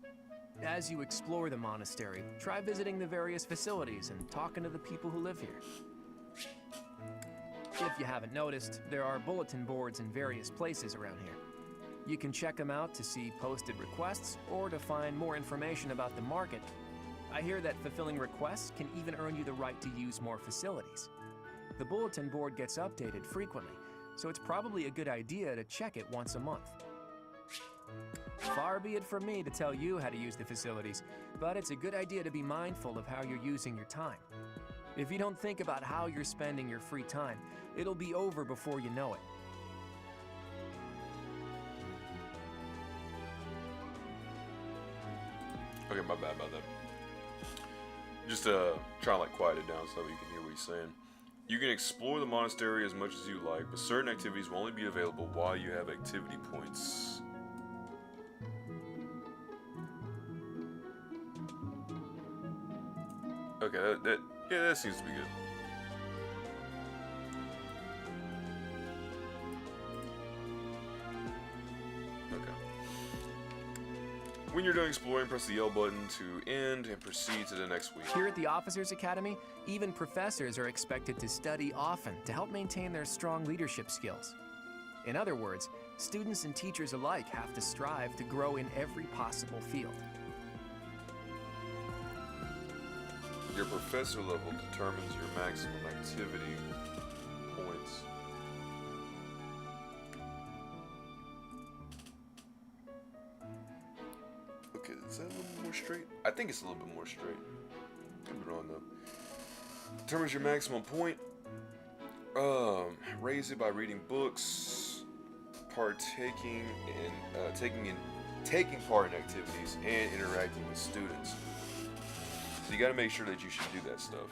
As you explore the monastery, try visiting the various facilities and talking to the people who live here. If you haven't noticed, there are bulletin boards in various places around here. You can check them out to see posted requests or to find more information about the market. I hear that fulfilling requests can even earn you the right to use more facilities. The bulletin board gets updated frequently, so it's probably a good idea to check it once a month. Far be it from me to tell you how to use the facilities, but it's a good idea to be mindful of how you're using your time. If you don't think about how you're spending your free time, it'll be over before you know it. Okay, my bad about that. Just try and like quiet it down so that you can hear what he's saying. You can explore the monastery as much as you like, but certain activities will only be available while you have activity points. Okay, that seems to be good. Okay. When you're done exploring, press the L button to end and proceed to the next week. Here at the Officers Academy, even professors are expected to study often to help maintain their strong leadership skills. In other words, students and teachers alike have to strive to grow in every possible field. Your professor level determines your maximum activity points. Okay, is that a little more straight? I think it's a little bit more straight. Could be wrong though. Determines your maximum point. Raise it by reading books, partaking in taking part in activities, and interacting with students. So you gotta make sure that you should do that stuff.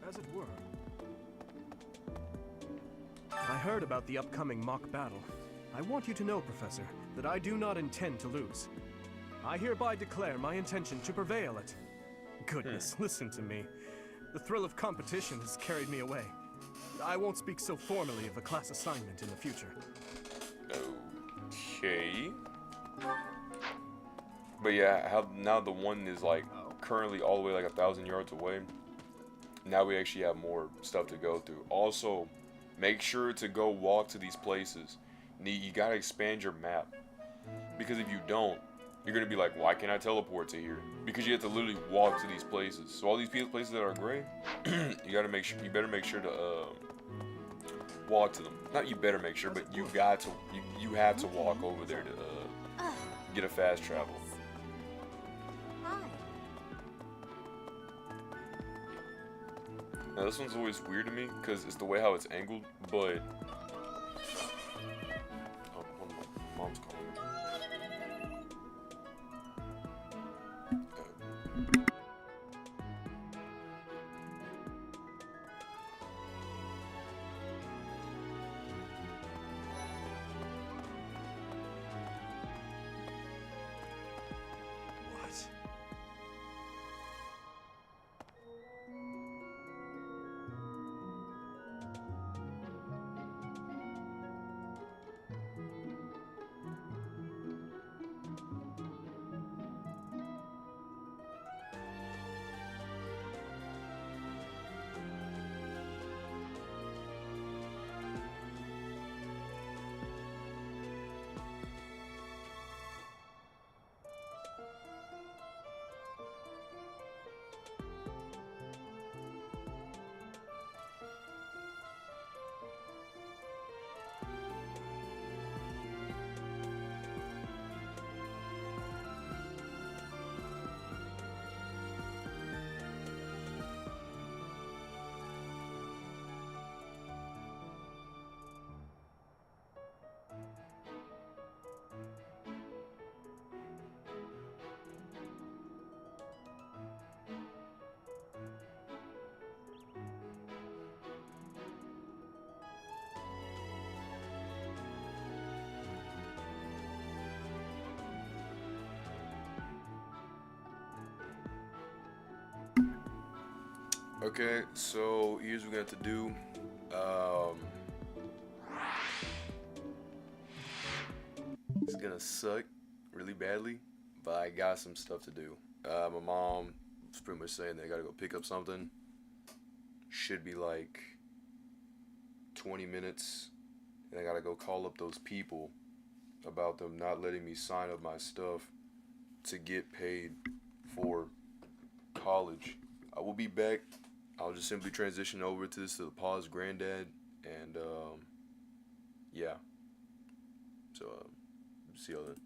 As it were. I heard about the upcoming mock battle. I want you to know, Professor, that I do not intend to lose. I hereby declare my intention to prevail at... Goodness, listen to me. The thrill of competition has carried me away. I won't speak so formally of a class assignment in the future. Okay. But yeah, how now the one is like currently all the way like 1,000 yards away. Now we actually have more stuff to go through. Also, make sure to go walk to these places. You gotta expand your map, because if you don't, you're gonna be like, why can't I teleport to here? Because you have to literally walk to these places. So all these places that are gray, you better make sure to walk to them. Not you better make sure, but you have to walk over there to get a fast travel. Now this one's always weird to me because it's the way how it's angled, but mom's calling me. Okay, so here's what we got to do. It's gonna suck really badly, but I got some stuff to do. My mom was pretty much saying that I gotta go pick up something. Should be like 20 minutes, and I gotta go call up those people about them not letting me sign up my stuff to get paid for college. I will be back. I'll just simply transition over to the pause granddad, and yeah. So see y'all then.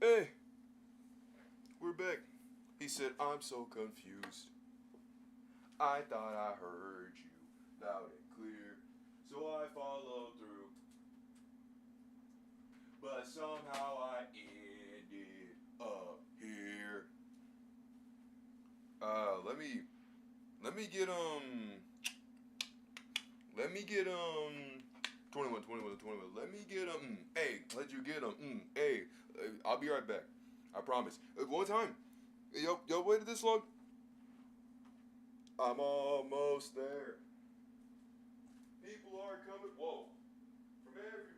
Hey, we're back. He said, I'm so confused. I thought I heard you loud and clear, so I followed through. But somehow I ended up here. Let me get 21. Let me get hey, let you get hey, I'll be right back. I promise. One time. Yo waited this long? I'm almost there. People are coming. Whoa. From everywhere.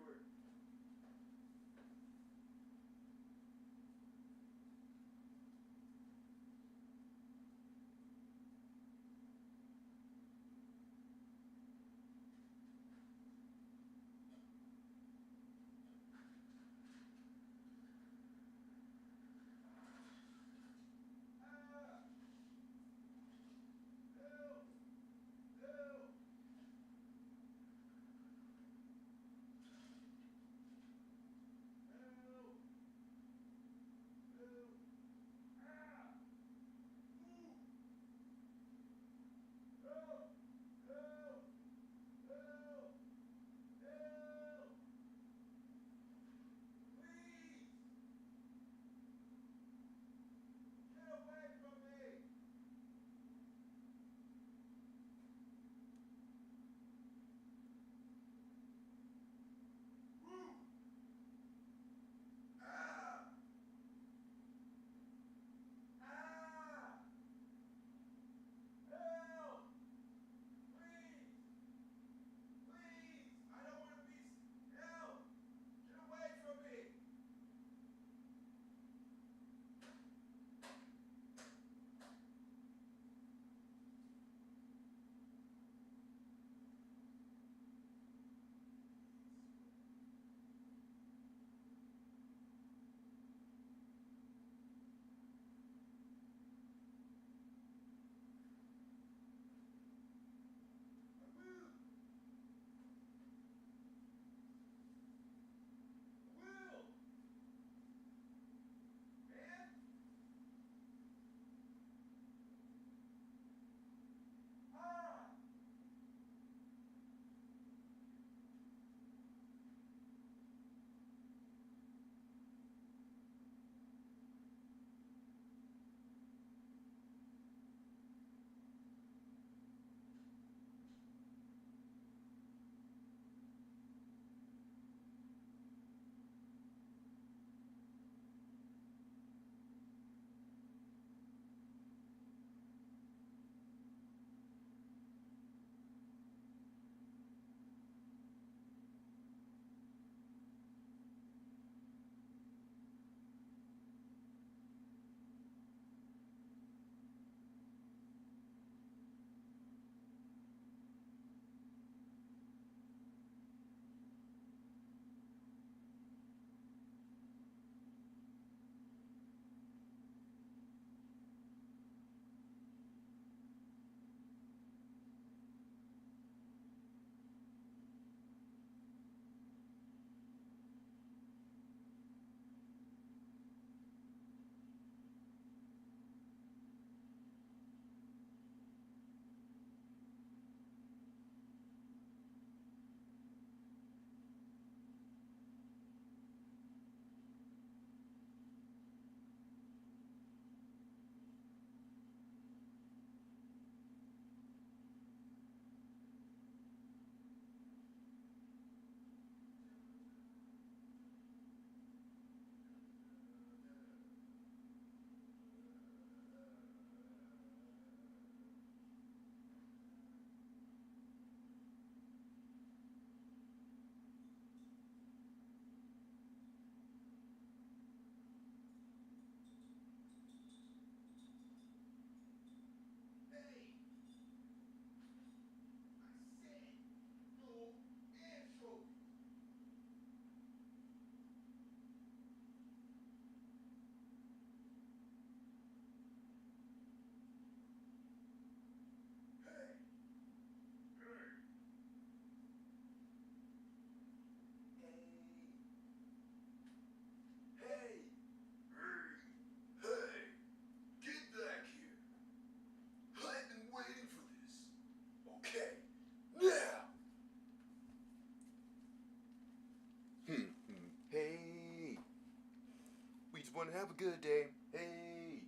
fun. Have a good day. Hey.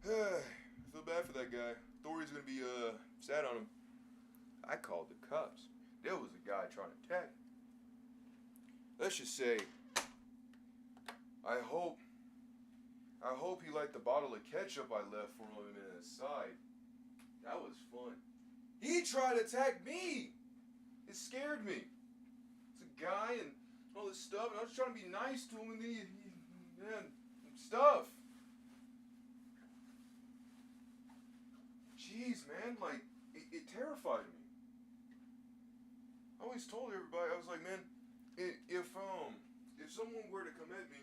I feel bad for that guy. Thor's gonna be sad on him. I called the cops. There was a guy trying to attack him. Let's just say, I hope he liked the bottle of ketchup I left for him in his side. That was fun. He tried to attack me. It scared me. It's a guy and all this stuff, and I was trying to be nice to him, and then man, stuff. Jeez, man, like, it terrified me. I always told everybody, I was like, man, if someone were to come at me,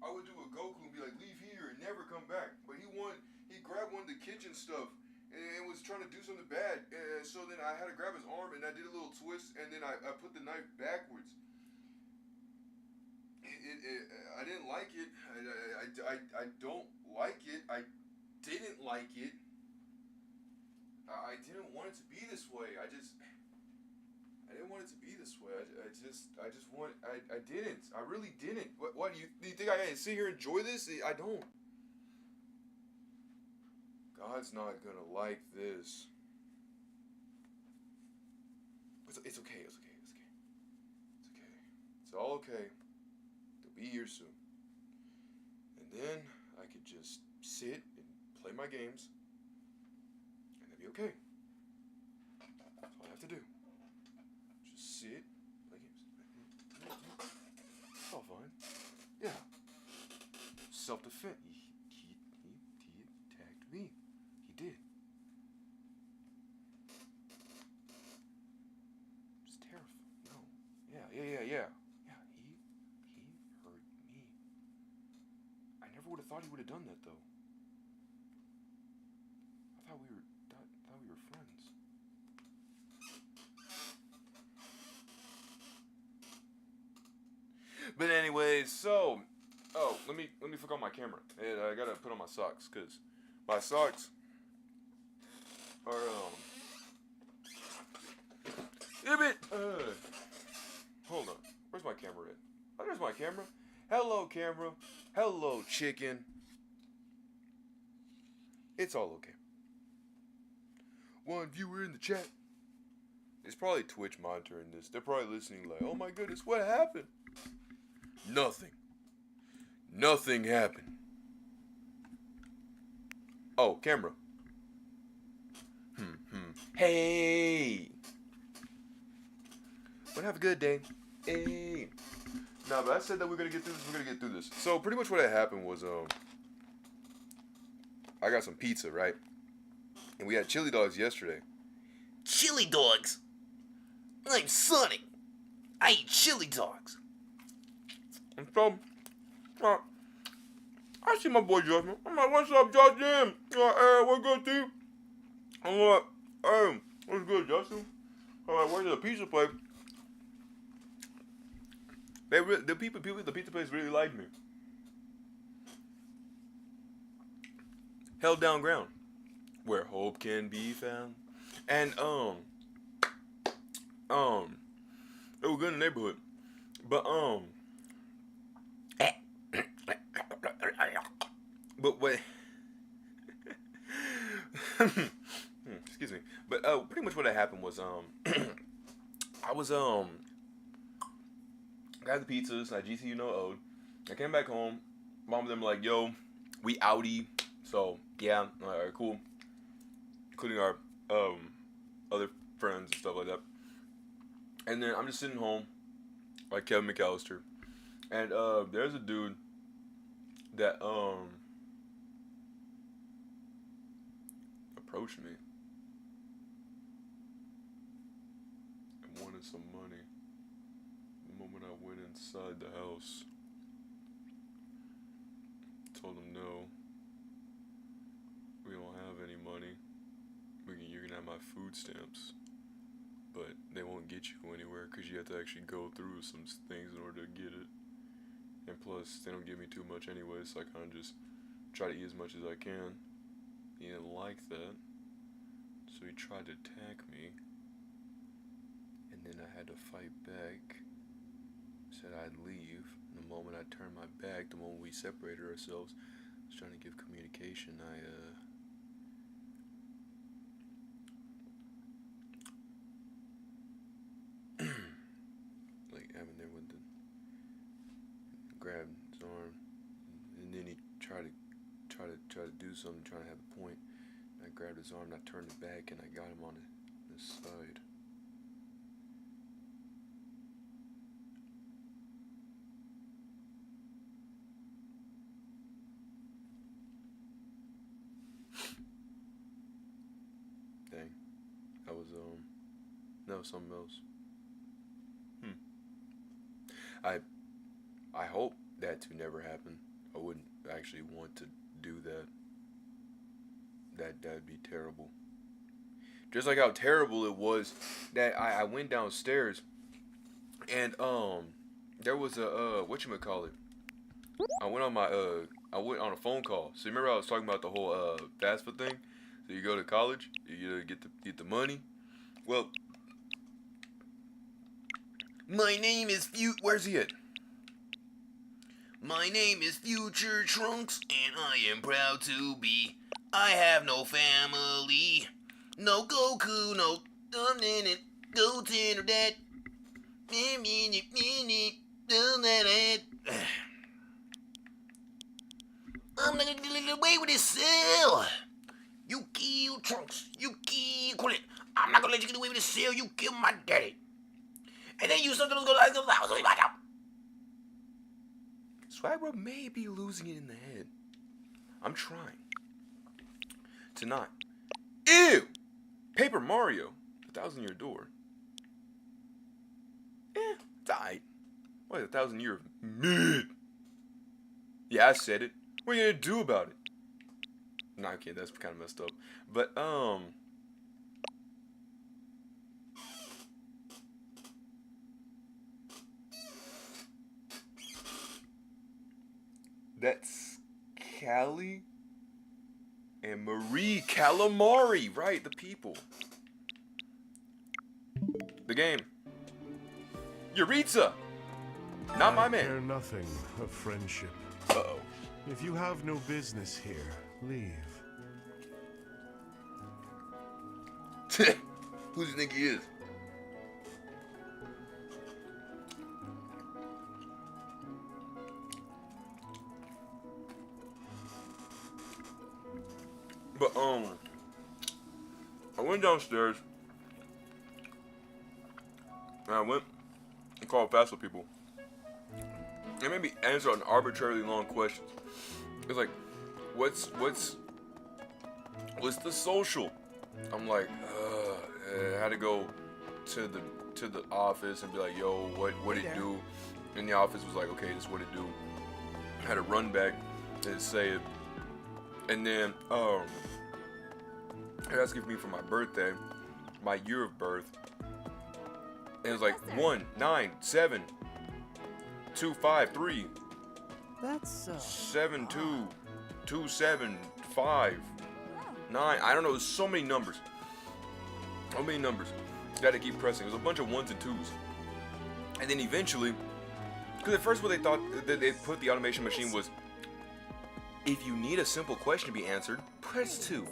I would do a Goku and be like, leave here and never come back. But he grabbed one of the kitchen stuff and was trying to do something bad. And so then I had to grab his arm and I did a little twist and then I put the knife backwards. I didn't like it. I don't like it. I didn't like it. I didn't want it to be this way. I didn't want it to be this way. I didn't. I really didn't. What do you think I gotta sit here and enjoy this? I don't. God's not gonna like this. It's okay. It's okay. It's okay. It's okay. It's all okay. They'll be here soon. And then I could just sit and play my games. And it'll be okay. That's all I have to do. Just sit, play games. It's all fine. Yeah. Self-defense. He attacked me. He did. It's terrifying. No. Yeah. Yeah, he hurt me. I never would have thought he would have done that, though. I thought we were friends. But anyways, so let me flick on my camera. And I gotta put on my socks, cause my socks are hold on. Where's my camera at? Oh, there's my camera. Hello, camera. Hello, chicken. It's all okay. One viewer in the chat. It's probably Twitch monitoring this. They're probably listening like, oh my goodness, what happened? Nothing. Nothing happened. Oh, camera. Hey. But have a good day. Hey. No, but I said that we're gonna get through this. We're gonna get through this. So pretty much what had happened was I got some pizza, right? And we had chili dogs yesterday. Chili dogs? I'm Sonic. I eat chili dogs. And so, I see my boy Justin. I'm like, what's up, Justin? Hey, what's good, Steve? I'm like, hey, what's good, Justin? I'm like, where's the pizza place? The people at the pizza place really liked me. Held down ground, where hope can be found. And it was good in the neighborhood. But what excuse me. But pretty much what had happened was I was got the pizzas, I GCU no owed. I came back home, mom and them like, yo, we outie. So yeah, alright, cool. Including our other friends and stuff like that. And then I'm just sitting home, like Kevin McAllister. And there's a dude that approached me and wanted some money. The moment I went inside the house, told him no, we don't have any money. You can have my food stamps, but they won't get you anywhere because you have to actually go through some things in order to get it. And plus, they don't give me too much anyway, so I kind of just try to eat as much as I can. He didn't like that, so he tried to attack me, and then I had to fight back. said I'd leave. And the moment I turned my back, the moment we separated ourselves, I was trying to give communication. Like having there with the grabbed his arm, and then he tried to do something, trying to have a point. I grabbed his arm, and I turned it back, and I got him on his side. Dang, that was something else. I hope that to never happen. I wouldn't actually want to do that. That'd be terrible. Just like how terrible it was that I went downstairs and there was a whatchamacallit. I went on a phone call. So remember I was talking about the whole FAFSA thing? So you go to college, you get the money. Well, my name is where's he at? My name is Future Trunks, and I am proud to be. I have no family, no Goku, no Goten or that. I'm not gonna get away with this, cell. You kill Trunks, you kill Quillet. I'm not gonna let you get away with this, cell. You kill my daddy. And then you something was gonna go. Swagger may be losing it in the head. I'm trying to not. Ew! Paper Mario, 1,000-Year Door. It's alright. What, 1,000 year of mid? Yeah, I said it. What are you gonna do about it? Nah, okay, that's kind of messed up. But, that's Callie and Marie Calamari, right? The people. The game. Yuritsa! Not my man. I care nothing of friendship. Uh-oh. If you have no business here, leave. Who do you think he is? But I went downstairs and I went and called FAFSA people. They made me answer an arbitrarily long question. It's like, what's the social? I'm like, I had to go to the office and be like, yo, what it do? And the office was like, okay, this is what it do. I had to run back and say it. And then, they're asking me for my birthday, my year of birth. And it was like 1972553. That's 72275 9. I don't know. There's so many numbers. So many numbers. Got to keep pressing. It was a bunch of ones and twos. And then eventually, because at first what they thought that they put the automation machine was, if you need a simple question to be answered, press 2.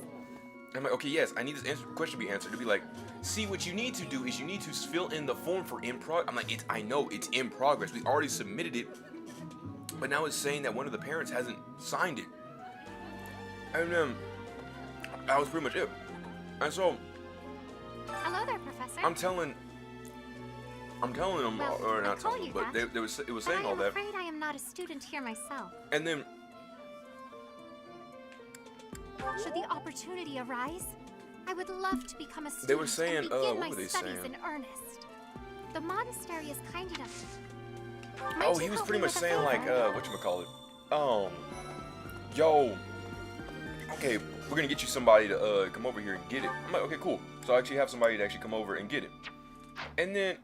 I'm like, okay, yes, I need this question to be answered. To be like, see, what you need to do is you need to fill in the form for in progress. I'm like, I know it's in progress. We already submitted it, but now it's saying that one of the parents hasn't signed it. And then that was pretty much it. And so, hello there, Professor. I'm telling them, or not telling them, but it was saying all that. I'm afraid I am not a student here myself. And then, should the opportunity arise, I would love to become a student. They were saying, and begin what my were they studies saying? in earnest. The monastery is kind enough. Oh, he was pretty much saying like, whatchamacallit? Yo, okay, we're gonna get you somebody to come over here and get it. I'm like, okay, cool. So I actually have somebody to actually come over and get it. And then,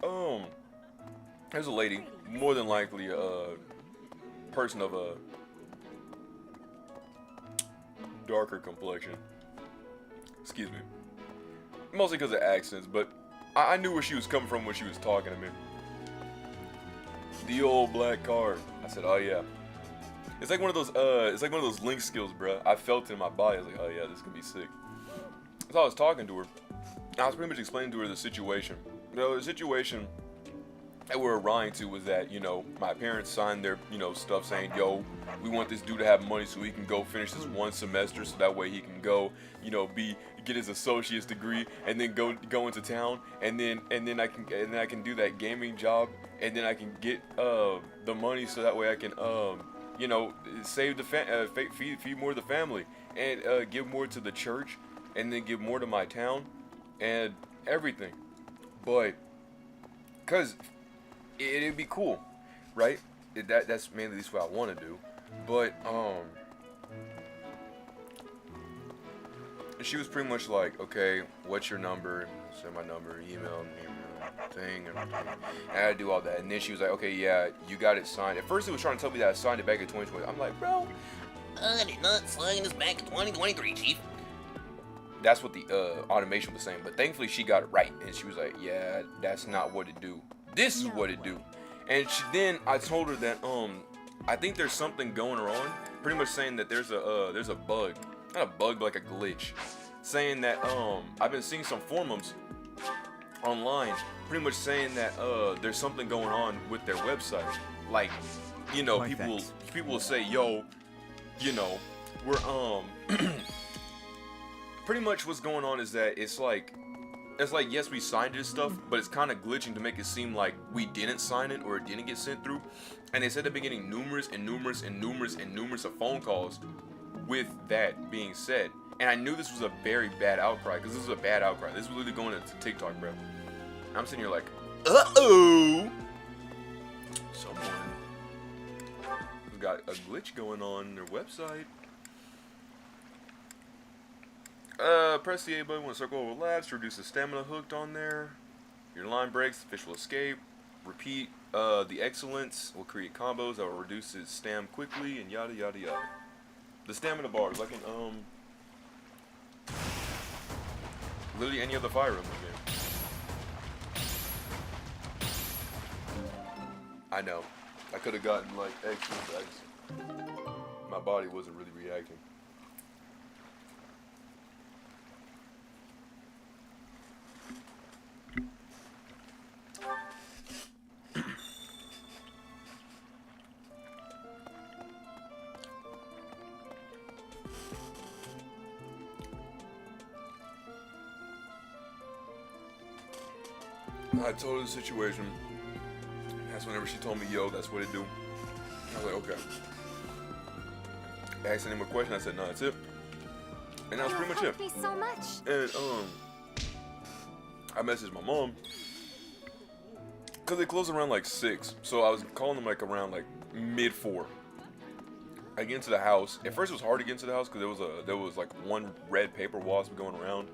there's a lady, more than likely a person of a darker complexion. Excuse me. Mostly because of accents, but I knew where she was coming from when she was talking to me. The old black card. I said, oh yeah. It's like one of those link skills, bro. I felt it in my body. I was like, oh yeah, this could be sick. So I was talking to her. I was pretty much explaining to her the situation. The situation that we were arriving to was that, my parents signed their, stuff saying, yo, we want this dude to have money so he can go finish this one semester, so that way he can go, get his associate's degree and then go into town, and then I can do that gaming job, and then I can get the money so that way I can save the feed more of the family, and give more to the church, and then give more to my town and everything. But cause it'd be cool, right? That's mainly at least what I want to do. But she was pretty much like, okay, what's your number? Send my number, email me, thing, and I had to do all that. And then she was like, okay, yeah, you got it signed. At first, it was trying to tell me that I signed it back in 2020. I'm like, bro, I did not sign this back in 2023, Chief. That's what the automation was saying. But thankfully, she got it right, and she was like, yeah, that's not what it do. This is what it do. And then I told her that I think there's something going on, pretty much saying that there's a bug, not a bug, but like a glitch, saying that I've been seeing some forums online, pretty much saying that there's something going on with their website. Like, people will say, yo, we're pretty much what's going on is that it's like, yes, we signed this stuff, but it's kind of glitching to make it seem like we didn't sign it or it didn't get sent through. And they said they've been getting numerous of phone calls with that being said. And I knew this was a very bad outcry, because this was a bad outcry. This was literally going into TikTok, bro. And I'm sitting here like, uh-oh! Someone got a glitch going on in their website. Press the A button when circle overlaps to reduce the stamina hooked on there. Your line breaks, the fish will escape. Repeat the excellence will create combos that will reduce its stam quickly, and yada yada yada. The stamina bars, like in literally any other Fire Emblem game. I know. I could have gotten like excellent, but my body wasn't really reacting. I told her the situation. That's whenever she told me, yo, that's what it do. I was like, okay. I asked any more questions. I said, no, that's it. And that was pretty much it. Me so much. And I messaged my mom, cause they closed around like 6, so I was calling them like around like mid-4. I get into the house. At first, it was hard to get into the house because there was like one red paper wasp going around.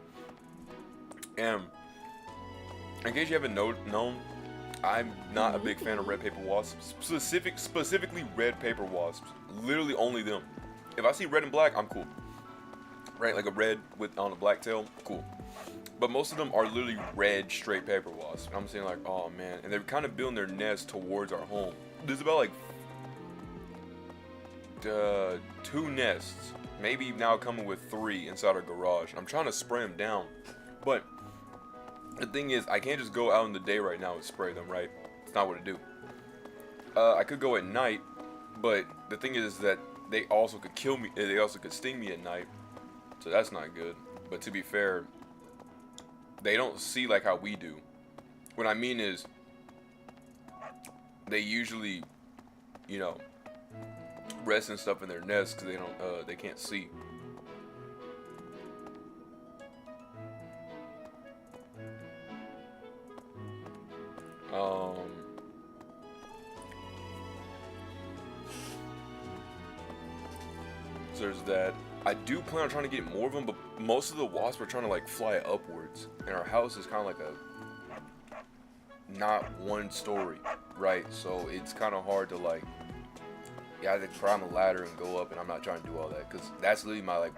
And in case you haven't known, I'm not a big fan of red paper wasps. Specifically red paper wasps. Literally only them. If I see red and black, I'm cool. Right, like a red on a black tail, cool. But most of them are literally red straight paper wasps. And I'm saying like, oh man. And they're kind of building their nest towards our home. There's about like 2 nests. Maybe now coming with 3 inside our garage. I'm trying to spray them down. But the thing is, I can't just go out in the day right now and spray them, right? It's not what I do. I could go at night, but the thing is that they also could kill me. They also could sting me at night, so that's not good. But to be fair, they don't see like how we do. What I mean is, they usually, rest and stuff in their nests because they can't see. So there's that. I do plan on trying to get more of them, but most of the wasps are trying to like fly upwards, and our house is kind of like not one story, right? So it's kind of hard to like, you have to climb a ladder and go up, and I'm not trying to do all that because that's literally my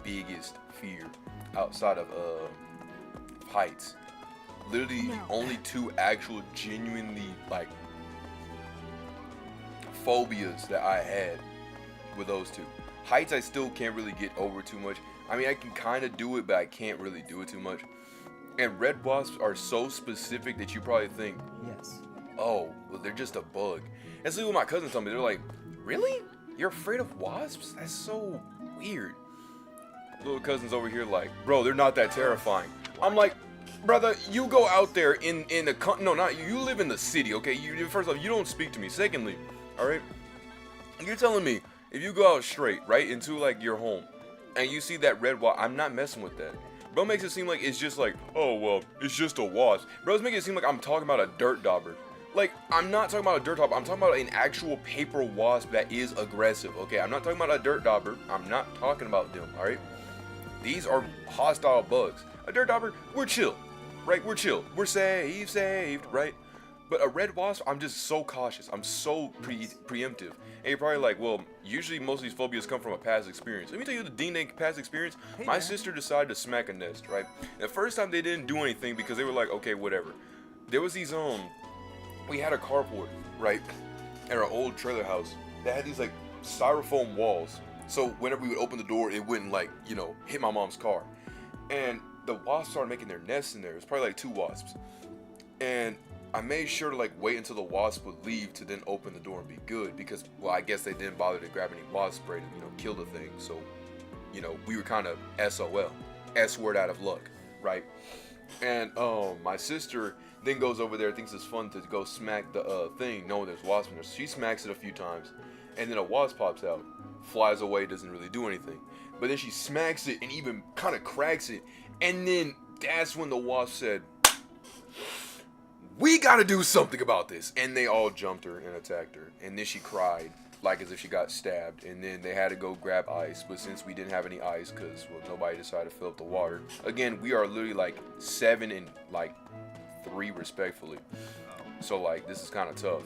biggest fear outside of heights. Literally, the only 2 actual genuinely like phobias that I had with those two. Heights I still can't really get over too much. I mean, I can kind of do it, but I can't really do it too much. And red wasps are so specific that you probably think, yes, oh, well, they're just a bug. And so what my cousins told me, they're like, really? You're afraid of wasps? That's so weird. Little cousins over here like, bro, they're not that terrifying. I'm like, brother, you go out there in the no, not you. You live in the city, okay? You first off, you don't speak to me. Secondly, all right, you're telling me if you go out straight right into like your home and you see that red wasp, I'm not messing with that. Bro makes it seem like it's just like, oh well, it's just a wasp. Bro's making it seem like I'm talking about a dirt dauber. Like, I'm not talking about a dirt dauber. I'm talking about an actual paper wasp that is aggressive. Okay, I'm not talking about a dirt dauber. I'm not talking about them. All right. These are hostile bugs. A dirt dauber, we're chill, right? We're chill. We're saved, right? But a red wasp, I'm just so cautious. I'm so preemptive. And you're probably like, well, usually most of these phobias come from a past experience. Let me tell you the ding-dang past experience. My sister decided to smack a nest, right? The first time they didn't do anything because they were like, okay, whatever. There was these, we had a carport, right? At our old trailer house that had these like styrofoam walls. So whenever we would open the door, it wouldn't like, you know, hit my mom's car. And the wasps started making their nests in there. It was probably like 2 wasps. And I made sure to like wait until the wasp would leave to then open the door and be good because, well, I guess they didn't bother to grab any wasp spray to, you know, kill the thing. So, you know, we were kind of SOL, S word out of luck, right? And my sister then goes over there, thinks it's fun to go smack the thing, knowing there's wasp in there. So she smacks it a few times, and then a wasp pops out, flies away, doesn't really do anything. But then she smacks it and even kind of cracks it, and then that's when the wasp said, we gotta do something about this. And they all jumped her and attacked her. And then she cried, like as if she got stabbed. And then they had to go grab ice. But since we didn't have any ice, because, well, nobody decided to fill up the water. Again, we are literally like 7 and like 3 respectfully. So like, this is kind of tough.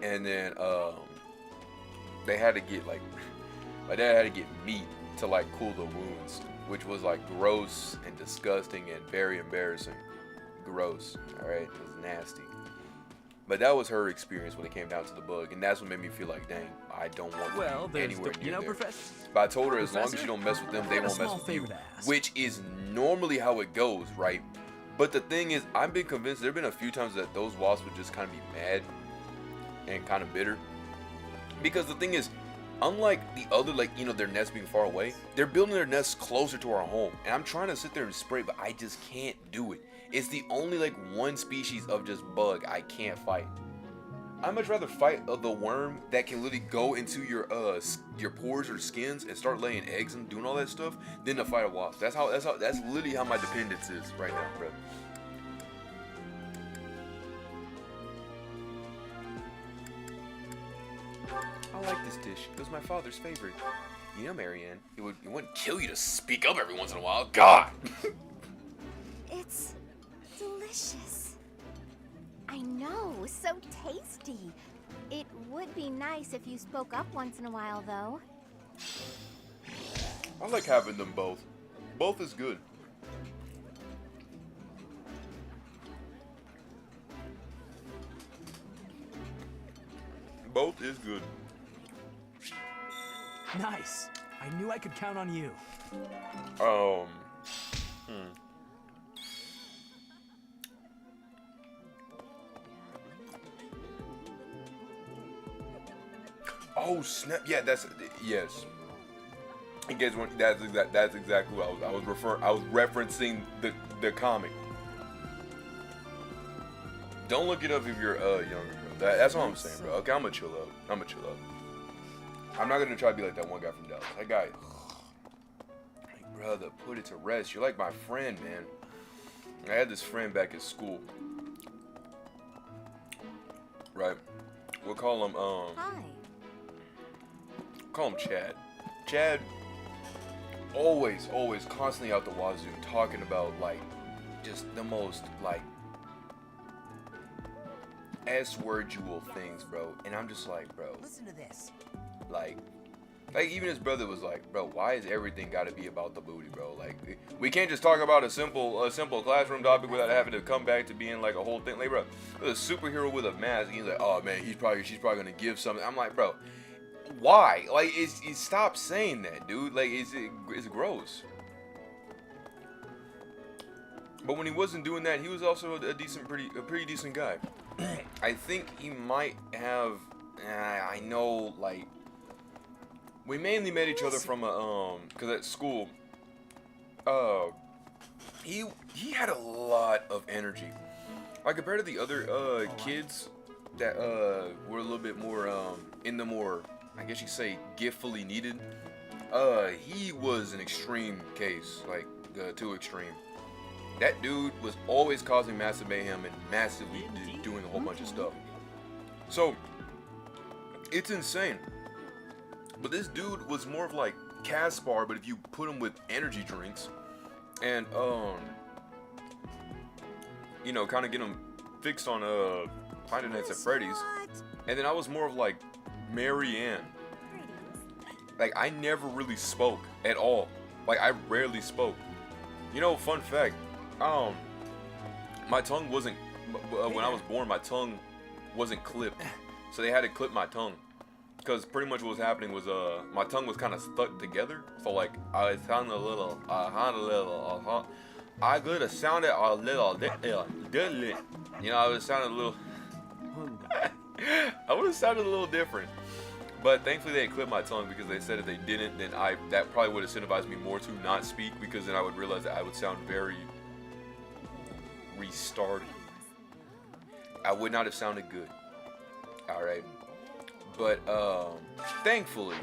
And then they had to get like, my dad had to get meat to like cool the wounds, which was like gross and disgusting and very embarrassing. Gross, all right, it was nasty. But that was her experience when it came down to the bug, and that's what made me feel like, dang, I don't want to be anywhere near there. But I told her as long as you don't mess with them, they won't mess with you, which is normally how it goes, right? But the thing is, I've been convinced there have been a few times that those wasps would just kind of be mad and kind of bitter, because the thing is, unlike the other, like, you know, their nests being far away, they're building their nests closer to our home, and I'm trying to sit there and spray, but I just can't do it. It's the only like one species of just bug I can't fight. I'd much rather fight the worm that can literally go into your pores or skins and start laying eggs and doing all that stuff than to fight a wasp. That's literally how my dependence is right now, bro. I like this dish. It was my father's favorite. You know, Marianne, it wouldn't kill you to speak up every once in a while. God. It's delicious. I know, so tasty. It would be nice if you spoke up once in a while, though. I like having them both. Both is good. Both is good. Nice. I knew I could count on you. Oh snap! Yeah, yes. In case one, that's exactly what I was referencing the comic. Don't look it up if you're younger, bro. That's what I'm saying, bro. Okay, I'm gonna chill out. I'm not gonna try to be like that one guy from Dallas. That guy, like, brother, put it to rest. You're like my friend, man. I had this friend back at school. Right. We'll call him Hi. Call him Chad. Chad always constantly out the wazoo talking about like just the most like S-word-ual things, bro. And I'm just like, bro. Listen to this. Like Like, even his brother was like, bro, why is everything got to be about the booty, bro? Like, we can't just talk about a simple classroom topic without having to come back to being like a whole thing. Like, bro, there's a superhero with a mask. He's like, oh man, she's probably gonna give something. I'm like, bro, why? Like, stop saying that, dude. Like, it's gross. But when he wasn't doing that, he was also a pretty decent guy. I think he might have. I know, like. We mainly met each other from a cause at school, he had a lot of energy. Like compared to the other kids that were a little bit more in the more, I guess you say, giftfully needed. He was an extreme case, like too extreme. That dude was always causing massive mayhem and massively doing a whole bunch of stuff. So it's insane. But this dude was more of like Caspar, but if you put him with energy drinks and you know, kind of get him fixed on Five Nights at Freddy's. And then I was more of like Marianne. Like I never really spoke at all. Like I rarely spoke. You know, fun fact, my tongue wasn't when I was born, my tongue wasn't clipped. So they had to clip my tongue. Because pretty much what was happening was my tongue was kind of stuck together, so like I sounded a little, I could have sounded a little different. You know, I would sound a little, I would have sounded a little different. But thankfully they clipped my tongue because they said if they didn't, then that probably would have incentivized me more to not speak because then I would realize that I would sound very restarted. I would not have sounded good. All right. But thankfully,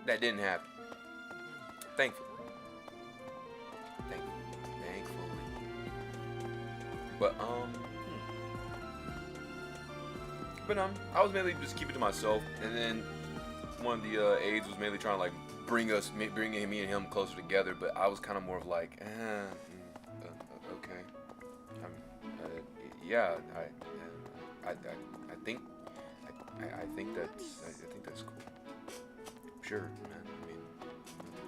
that didn't happen. Thankfully. But I was mainly just keeping it to myself, and then one of the aides was mainly trying to like bring me and him closer together. But I was kind of more of like, okay, yeah, I think. I think that's cool. Sure, man. I mean,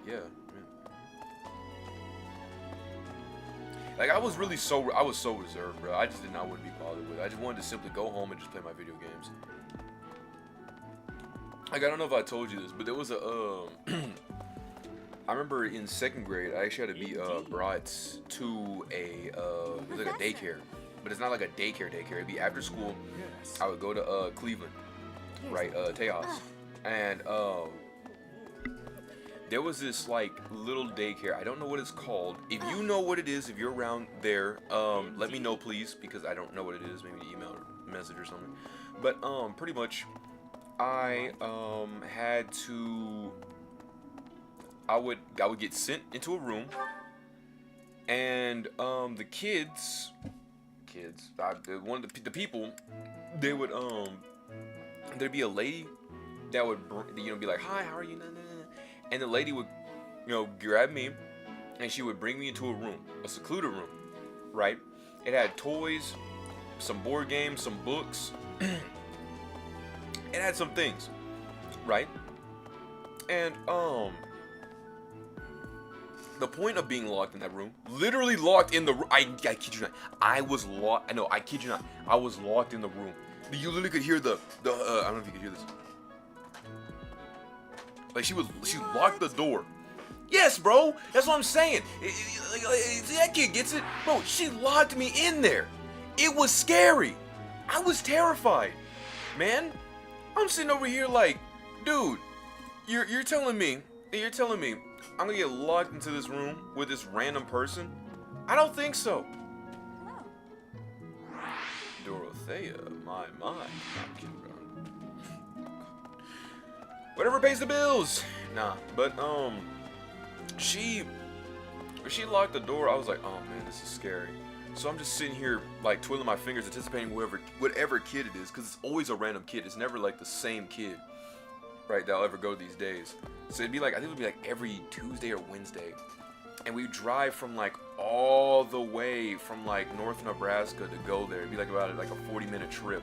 yeah, man. Like I was so reserved, bro. I just did not want to be bothered with it. I just wanted to simply go home and just play my video games. Like I don't know if I told you this, but there was a I remember in 2nd grade I actually had to be brought to a it was like a daycare, but it's not like a daycare. It'd be after school. I would go to Cleveland. Right, Tejas, and there was this like little daycare. I don't know what it's called. If you know what it is, if you're around there, let me know please, because I don't know what it is. Maybe an email or message or something. But pretty much, I had to. I would get sent into a room, and the kids, the people, they would there'd be a lady that would, be like, hi, how are you? And the lady would, grab me, and she would bring me into a room, a secluded room, right? It had toys, some board games, some books. It had some things, right? And the point of being locked in that room, literally locked in the room. I kid you not. I was locked. I kid you not. I was locked in the room. You literally could hear the I don't know if you could hear this. Like she locked the door. Yes, bro. That's what I'm saying. See, that kid gets it, bro. She locked me in there. It was scary. I was terrified, man. I'm sitting over here like, dude, you're telling me I'm gonna get locked into this room with this random person? I don't think so. Dorothea, my. Whatever pays the bills. Nah, but she locked the door. I was like, oh man, this is scary. So I'm just sitting here like twiddling my fingers, anticipating whatever kid it is, because it's always a random kid. It's never like the same kid, right? That'll ever go these days. So it'd be like, I think it would be like every Tuesday or Wednesday, and we drive from like all the way from like North Nebraska to go there. It'd be like about like a 40-minute trip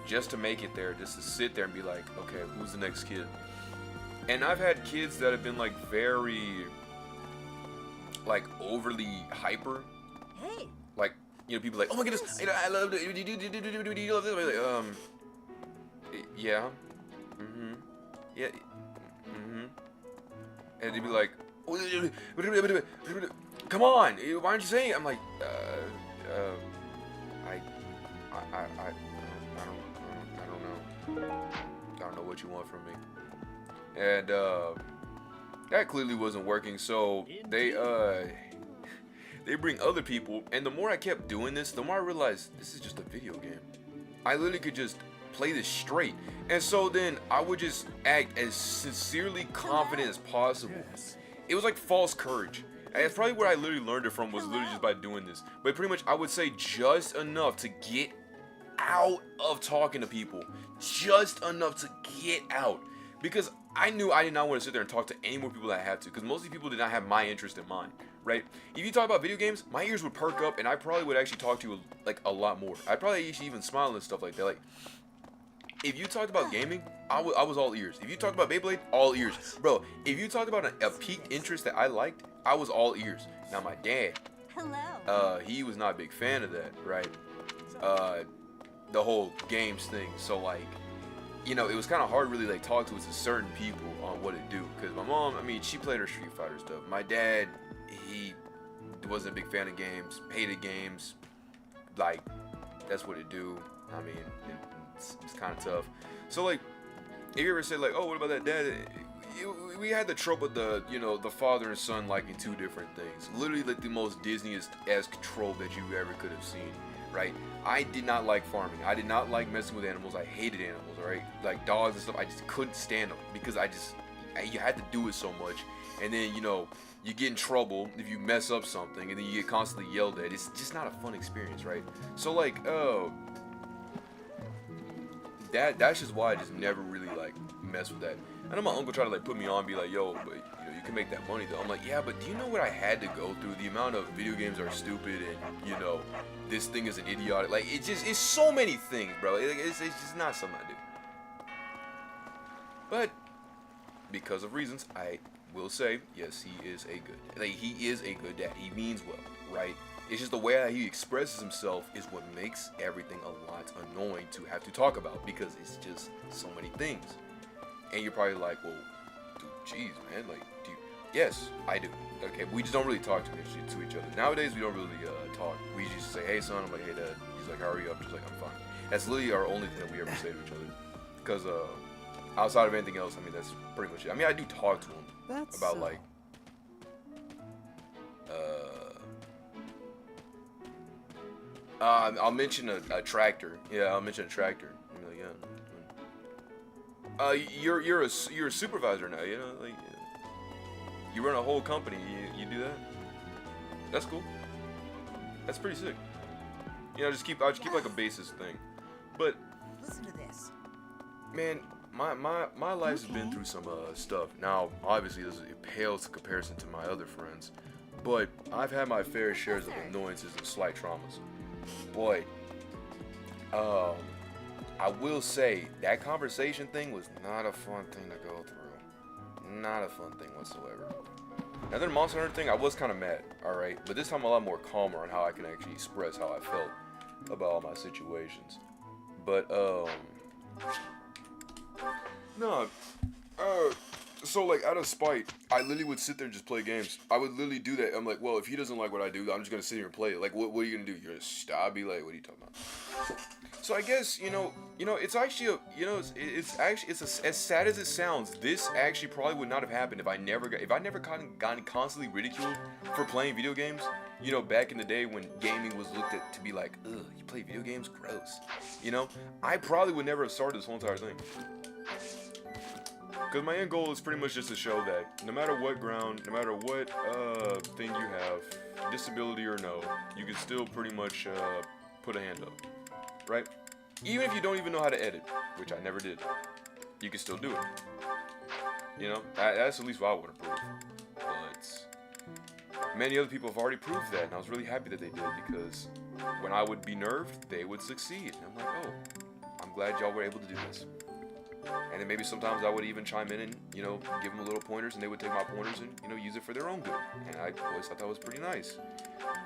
just to make it there, just to sit there and be like, okay, who's the next kid? And I've had kids that have been like very, like overly hyper. Hey. Like, you know, people like, oh my goodness, I love it. Do you love this? Like, yeah. Mm-hmm. Yeah. Mm-hmm. And they'd be like, come on, why aren't you saying it? I'm like, I don't know what you want from me. And that clearly wasn't working, so they bring other people, and the more I kept doing this, the more I realized this is just a video game. I literally could just play this straight. And so then I would just act as sincerely confident as possible. It was like false courage. And it's probably where I literally learned it from, was literally just by doing this. But pretty much I would say just enough to get out of talking to people. Just enough to get out. Because I knew I did not want to sit there and talk to any more people that I had to. Because most of these people did not have my interest in mind. Right? If you talk about video games, my ears would perk up and I probably would actually talk to you like a lot more. I'd probably actually even smile and stuff like that. Like, if you talked about gaming, I was all ears. If you talked about Beyblade, all ears. Bro, if you talked about a peaked interest that I liked, I was all ears. Now my dad, he was not a big fan of that, right? The whole games thing. So like, you know, it was kind of hard to really like talk to certain people on what to do. Because my mom, I mean, she played her Street Fighter stuff. My dad, he wasn't a big fan of games, hated games. Like, that's what it do. I mean, it's kind of tough. So like, if you ever say like, oh, what about that dad? We had the trope of the, you know, the father and son liking two different things. Literally like the most Disney-esque trope that you ever could have seen, right? I did not like farming. I did not like messing with animals. I hated animals, right? Like dogs and stuff, I just couldn't stand them because you had to do it so much. And then, you know, you get in trouble if you mess up something and then you get constantly yelled at. It's just not a fun experience, right? So like, that's just why I just never really like mess with that. I know my uncle tried to like put me on, be like, yo, but you know, you can make that money though. I'm like, yeah, but do you know what I had to go through? The amount of video games are stupid and, you know, this thing is an idiotic. Like, it's so many things, bro. It's just not something I do. But because of reasons, I will say, yes, he is a good dad. He means well, right? It's just the way that he expresses himself is what makes everything a lot annoying to have to talk about because it's just so many things. And you're probably like, well, dude, geez, man, like, do you? Yes, I do. Okay, we just don't really talk to each other. Nowadays, we don't really talk. We just say, hey, son. I'm like, hey, dad. He's like, how are you? I'm just like, I'm fine. That's literally our only thing that we ever say to each other. Because outside of anything else, I mean, that's pretty much it. I mean, I do talk to him about like, I'll mention a tractor. Yeah, I'll mention a tractor. I'm like, yeah. You're a supervisor now. You know, like you run a whole company. You do that. That's cool. That's pretty sick. You know, I'll just keep like a basis thing. But listen to this, man. My life's been through some stuff. Now, obviously, it pales in comparison to my other friends, but I've had my fair shares of annoyances and slight traumas. Boy, I will say that conversation thing was not a fun thing to go through. Not a fun thing whatsoever. Now, the Monster Hunter thing, I was kind of mad, alright? But this time a lot more calmer on how I can actually express how I felt about all my situations. But, no, so like out of spite, I literally would sit there and just play games. I would literally do that. I'm like, well, if he doesn't like what I do, I'm just gonna sit here and play it. Like, what are you gonna do? You're gonna stop? I'd be like, what are you talking about? So I guess you know, it's actually it's as sad as it sounds. This actually probably would not have happened if I never gotten constantly ridiculed for playing video games. You know, back in the day when gaming was looked at to be like, ugh, you play video games, gross. You know, I probably would never have started this whole entire thing. Because my end goal is pretty much just to show that no matter what ground, no matter what thing you have, disability or no, you can still pretty much put a hand up, right? Even if you don't even know how to edit, which I never did, you can still do it. You know, that's at least what I want to prove. But many other people have already proved that, and I was really happy that they did because when I would be nerfed, they would succeed. And I'm like, oh, I'm glad y'all were able to do this. And then maybe sometimes I would even chime in and, you know, give them a little pointers, and they would take my pointers and, you know, use it for their own good. And I always thought that was pretty nice.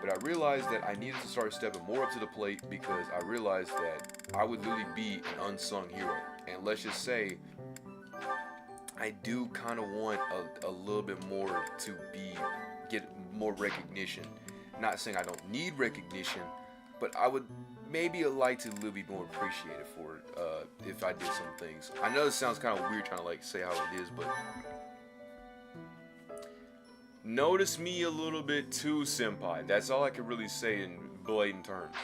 But I realized that I needed to start stepping more up to the plate because I realized that I would literally be an unsung hero. And let's just say, I do kind of want a little bit more to get more recognition. Not saying I don't need recognition, but I would maybe like to a little bit more appreciated for it if I did some things. I know it sounds kind of weird trying to like say how it is, but notice me a little bit too, senpai. That's all I can really say in blatant terms.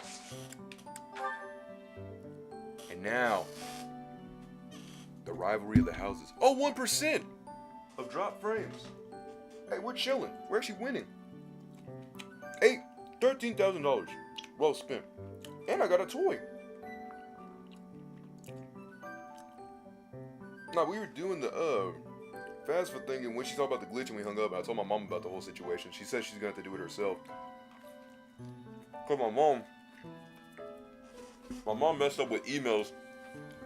And now, the rivalry of the houses. Oh, 1% of drop frames. Hey, we're chilling. We're actually winning. Hey, $13,000. Well spent. And I got a toy. Now, we were doing the fast food thing, and when she talked about the glitch and we hung up, I told my mom about the whole situation. She said she's going to have to do it herself. Because my mom messed up with emails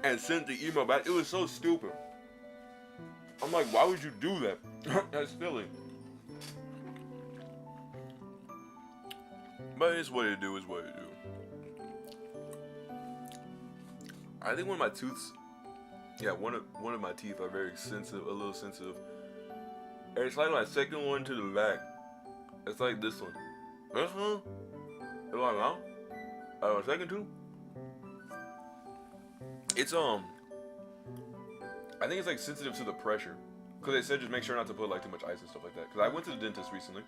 and sent the email back. It was so stupid. I'm like, why would you do that? That's silly. But it's what it do, is what it do. I think one of my tooths, yeah, one of my teeth are very sensitive, a little sensitive. And it's like my second one to the back. It's like this one. This one? It's like, huh? My second tooth? It's, I think it's like sensitive to the pressure. Because they said just make sure not to put like too much ice and stuff like that. Because I went to the dentist recently.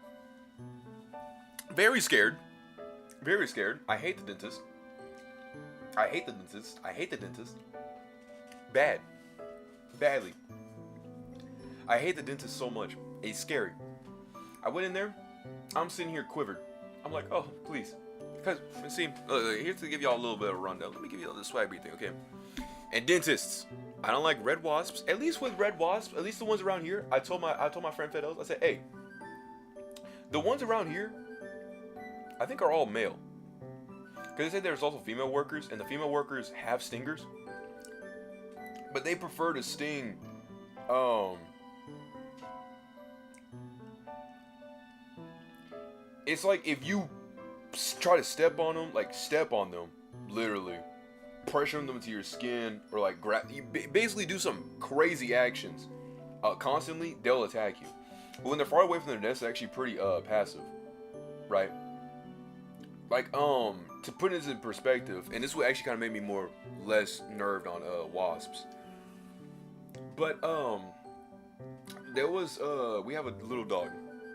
Very scared. Very scared. I hate the dentist. I hate the dentist. I hate the dentist. Bad. Badly. I hate the dentist so much. It's scary. I went in there. I'm sitting here quivered. I'm like, oh, please. Because, see, here's to give y'all a little bit of a rundown. Let me give you all this swaggery thing, okay? And dentists. I don't like red wasps. At least with red wasps, at least the ones around here, I told my friend Fidel, I said, hey, the ones around here, I think are all male. Because they say there's also female workers, and the female workers have stingers. But they prefer to sting, it's like if you try to step on them, literally. Pressure them to your skin, or like you basically do some crazy actions. Constantly, they'll attack you. But when they're far away from their nest, they're actually pretty passive. Right? Like, to put it in perspective, and this would actually kind of make me less nerved on wasps. But there was we have a little dog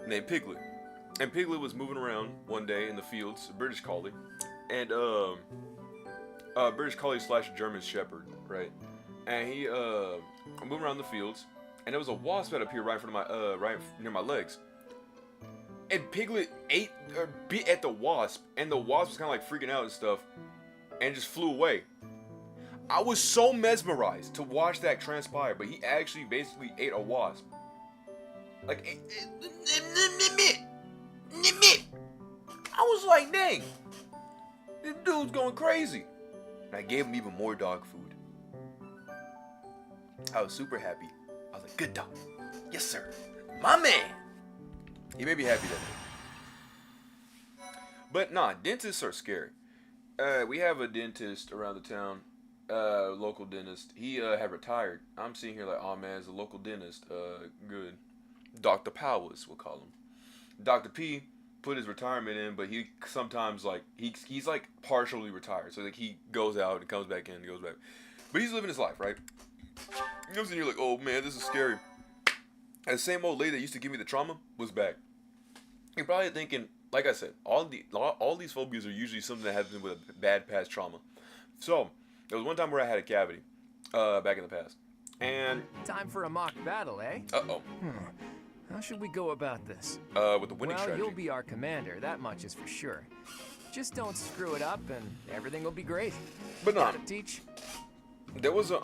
named Piglet, and Piglet was moving around one day in the fields, a British Collie, and British Collie / German Shepherd, right? And he moving around the fields, and there was a wasp that appeared right in front of my right near my legs. And Piglet bit at the wasp, and the wasp was kind of like freaking out and stuff, and just flew away. I was so mesmerized to watch that transpire, but he actually basically ate a wasp. Like, I was like, dang, this dude's going crazy. And I gave him even more dog food. I was super happy. I was like, good dog. Yes, sir. My man. He made me happy that day. But nah, dentists are scary. We have a dentist around the town, local dentist. He had retired. I'm sitting here like, oh man, it's a local dentist. Good. Dr. Powers, we'll call him. Dr. P put his retirement in, but he sometimes like he's like partially retired. So like he goes out and comes back in and goes back. But he's living his life, right? You know, and you're like, oh man, this is scary. And the same old lady that used to give me the trauma was back. You're probably thinking, like I said, all these phobias are usually something that happens with a bad past trauma. So there was one time where I had a cavity, back in the past, and time for a mock battle, eh? Uh-oh. How should we go about this? With the winning strategy. Well, you'll be our commander, that much is for sure. Just don't screw it up and everything will be great. But no. Gotta teach. There was a,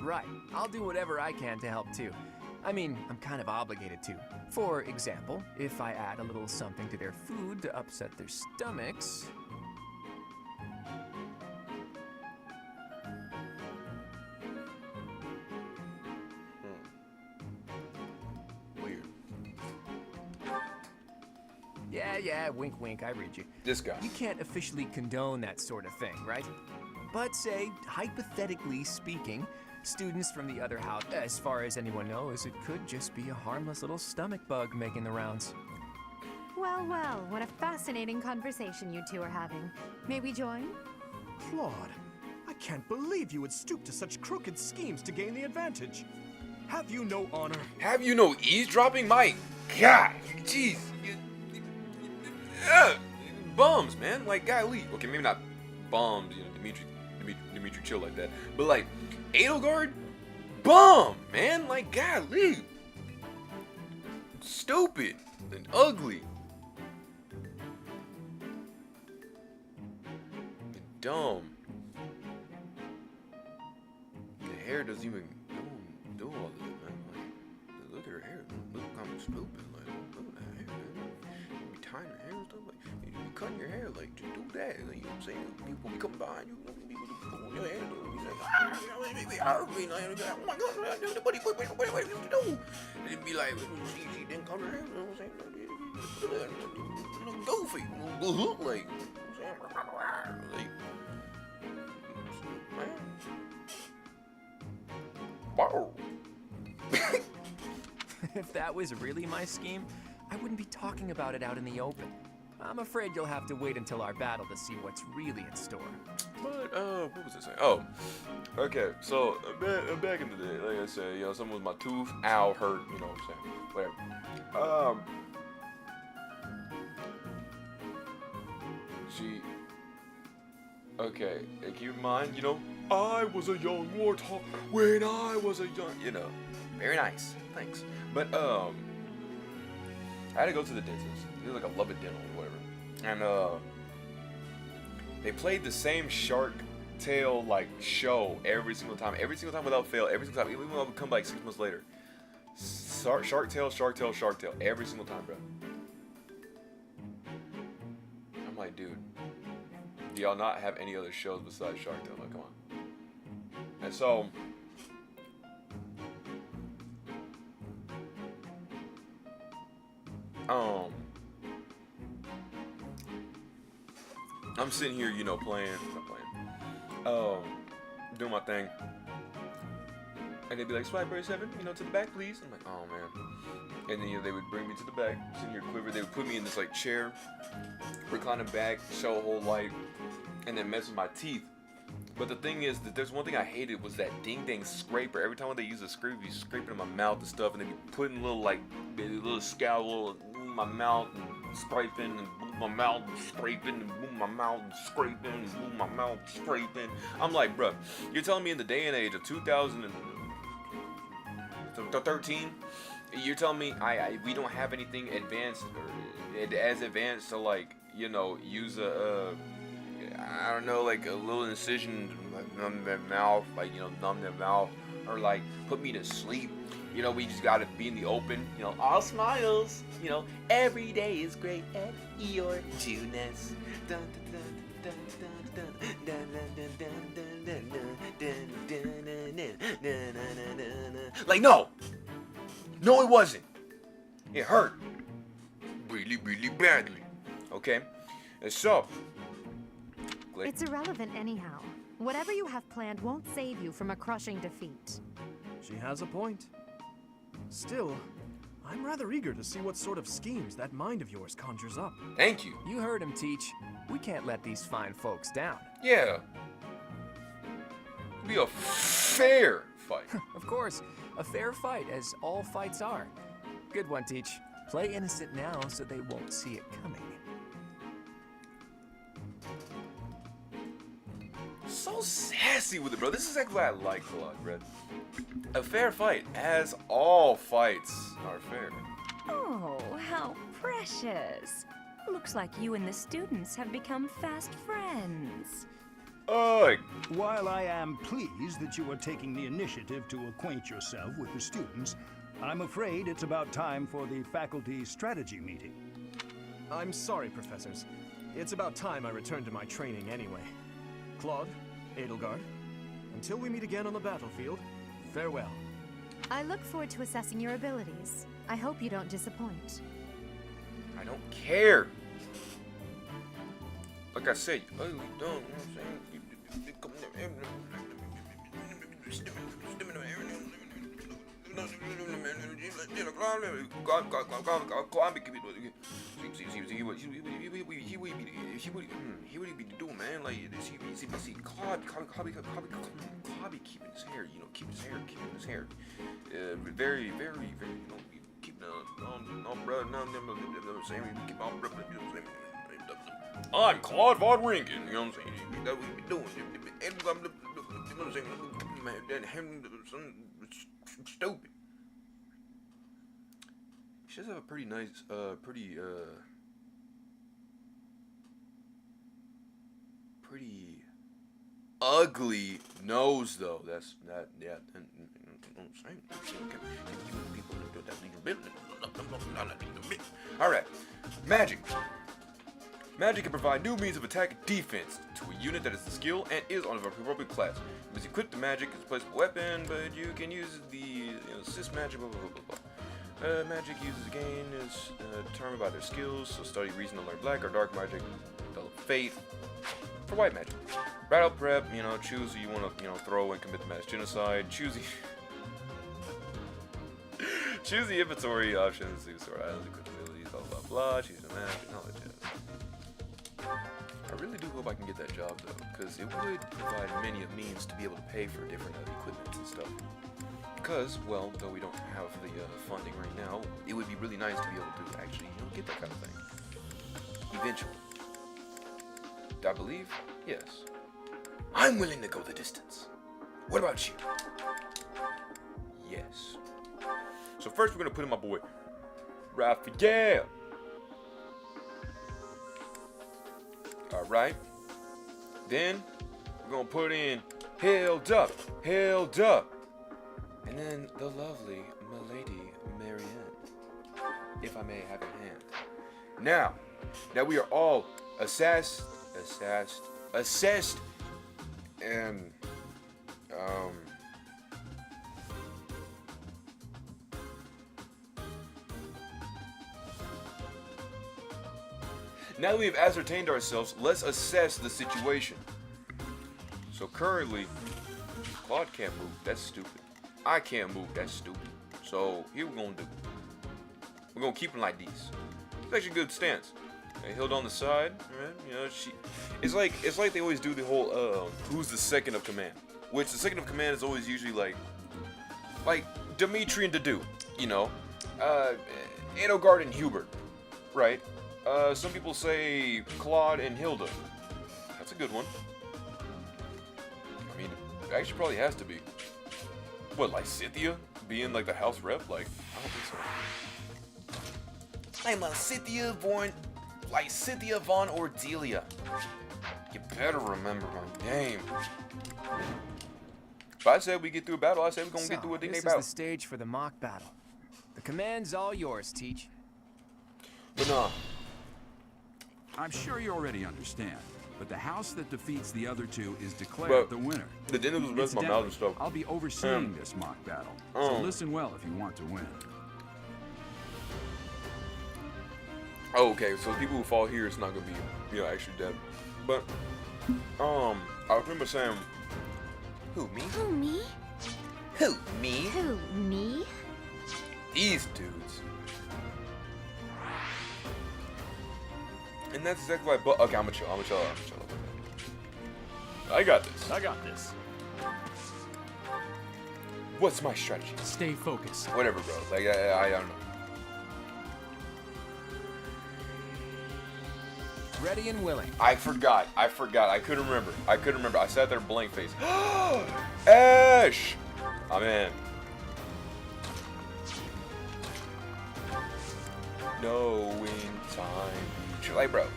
Right, I'll do whatever I can to help too. I mean, I'm kind of obligated to. For example, if I add a little something to their food to upset their stomachs... Yeah, wink, wink, I read you. This guy. You can't officially condone that sort of thing, right? But say, hypothetically speaking, students from the other house, as far as anyone knows, it could just be a harmless little stomach bug making the rounds. Well, well, what a fascinating conversation you two are having. May we join? Claude, I can't believe you would stoop to such crooked schemes to gain the advantage. Have you no honor? Have you no eavesdropping? My God, jeez. Bums, man. Like, golly. Okay, maybe not bums, you know, Dimitri chill like that. But like, Edelgard? Bum, man. Like, golly. Stupid and ugly. And dumb. The hair doesn't even do all of it, man. Like, look at her hair. Look kind of stupid. Like, look at that hair, man. You be tying her hair and stuff. Like, you be cutting your hair. Like, just do that. Like, you know what I'm saying? People be coming behind you. People pulling your hair. Be like, oh my God, what you do? And it'd be like, she didn't cut her hair. You know what I'm saying? Look goofy. Like, man. Wow. If that was really my scheme, I wouldn't be talking about it out in the open. I'm afraid you'll have to wait until our battle to see what's really in store. But, what was I saying? Oh, okay, so, back in the day, like I said, you know, someone with my tooth, ow, hurt, you know what I'm saying, whatever. Okay, and keep in mind, you know, I was a young warthog when I was a young, you know, very nice, thanks. But, I had to go to the dentist. It was like a Love It Dental or whatever. And, they played the same Shark Tale, like, show every single time without fail, every single time, even when I would come like 6 months later. Shark Tale, every single time, bro. I'm like, dude, do y'all not have any other shows besides Shark Tale? Like, come on. And so, I'm sitting here, you know, doing my thing. And they'd be like, swipe bird 7, you know, to the back, please. I'm like, oh, man. And then, you know, they would bring me to the back, sitting here quiver. They would put me in this, like, chair, reclining back, show a whole light, and then mess with my teeth. But the thing is that there's one thing I hated was that ding-dang scraper. Every time they use a scraper, you scrape it in my mouth and stuff, and they be putting little, like, little scowl in my mouth and scraping and move my mouth and scraping and move my mouth and scraping and move my mouth and scraping. I'm like, bruh, you're telling me in the day and age of 2013, you're telling me we don't have anything advanced or as advanced to, like, you know, use I don't know, like a little incision, numb their mouth, like, you know, numb their mouth, or like put me to sleep. You know, we just gotta be in the open. You know, all smiles. You know, every day is great at your Tunis. Like, no, it wasn't. It hurt really, really badly. Okay, and so. It's irrelevant anyhow. Whatever you have planned won't save you from a crushing defeat. She has a point. Still, I'm rather eager to see what sort of schemes that mind of yours conjures up. Thank you. You heard him, Teach. We can't let these fine folks down. Yeah. It'll be a fair fight. Of course, a fair fight, as all fights are. Good one, Teach. Play innocent now so they won't see it coming. So sassy with it, bro. This is exactly what I like a lot, bro. A fair fight, as all fights are fair. Oh, how precious. Looks like you and the students have become fast friends. While I am pleased that you are taking the initiative to acquaint yourself with the students, I'm afraid it's about time for the faculty strategy meeting. I'm sorry, professors. It's about time I returned to my training anyway. Claude, Edelgard, until we meet again on the battlefield, farewell. I look forward to assessing your abilities. I hope you don't disappoint. I don't care. Like I said, you ugly, dumb, you know what I'm saying? He would be doing, man. Like see, Claude be keeping his hair, you know, keeping his hair. Very, you know, keeping on brother. I'm Claude Von Ringen, you know what I'm saying? That's what we be doing. Stupid. She does have a pretty nice, pretty ugly nose, though. That's that. Yeah. All right, magic. Magic can provide new means of attack and defense to a unit that is the skill and is on an appropriate class. It is equipped to magic as a placeable weapon, but you can use the assist magic. Blah blah blah blah. Magic users again is determined by their skills. So study reason to learn black or dark magic. Develop faith for white magic. Battle prep, you know, choose who you want to, throw and commit the mass genocide. Choose the inventory options. See sword items, equip abilities, blah blah blah. Choose the magic, knowledge. I really do hope I can get that job though, because it would provide many a means to be able to pay for different equipment and stuff. Because, well, though we don't have the funding right now, it would be really nice to be able to actually, get that kind of thing. Eventually. I believe? Yes. I'm willing to go the distance. What about you? Yes. So first we're going to put in my boy, Raphael. Alright. Then, we're going to put in Hilda. And then the lovely Milady Marianne, if I may have a hand. Now we are all assessed, and now that we've ascertained ourselves, let's assess the situation. So currently, Claude can't move. That's stupid. I can't move, that's stupid. So here we're gonna do. We're gonna keep them like these. It's actually a good stance. And Hilda on the side, right? You know, it's like they always do the whole who's the second of command. Which the second of command is always usually like Dimitri and Dedu, Edelgard and Hubert, right? Some people say Claude and Hilda. That's a good one. I mean, it actually probably has to be. What, like Scythia being like the house rep? Like, I don't think so. I'm a Scythia von Ordelia. You better remember my name. If I said we get through a battle, I said we're gonna get through a day battle. This is the stage for the mock battle. The command's all yours, Teach. But nah. I'm sure you already understand, but the house that defeats the other two is declared the winner. The dinner was best my mouth and stuff. I'll be overseeing this mock battle, so listen well if you want to win. Oh, okay, so the people who fall here, it's not gonna be, actually dead. But, I remember saying, who, me? Who, me? Who, me? Who, me? These dudes. And that's exactly why, okay, I'm gonna chill. I got this. What's my strategy? Stay focused. Whatever, bro. Like, I don't know. Ready and willing. I forgot. I couldn't remember. I sat there blank face. Ash! I'm in. Knowing time. Chill out, bro.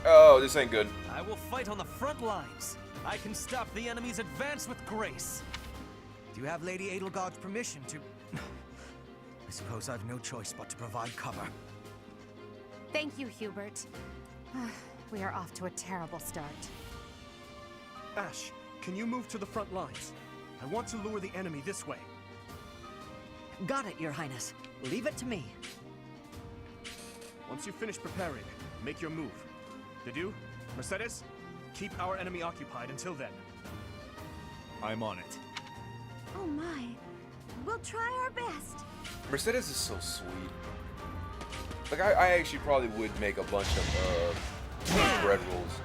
Oh, this ain't good. I will fight on the front lines. I can stop the enemy's advance with grace. Do you have Lady Edelgard's permission to... I suppose I've no choice but to provide cover. Thank you, Hubert. We are off to a terrible start. Ash, can you move to the front lines? I want to lure the enemy this way. Got it, Your Highness. Leave it to me. Once you finish preparing, make your move. Did you? Mercedes? Keep our enemy occupied until then. I'm on it. Oh my. We'll try our best. Mercedes is so sweet. Like I actually probably would make a bunch of bread rolls,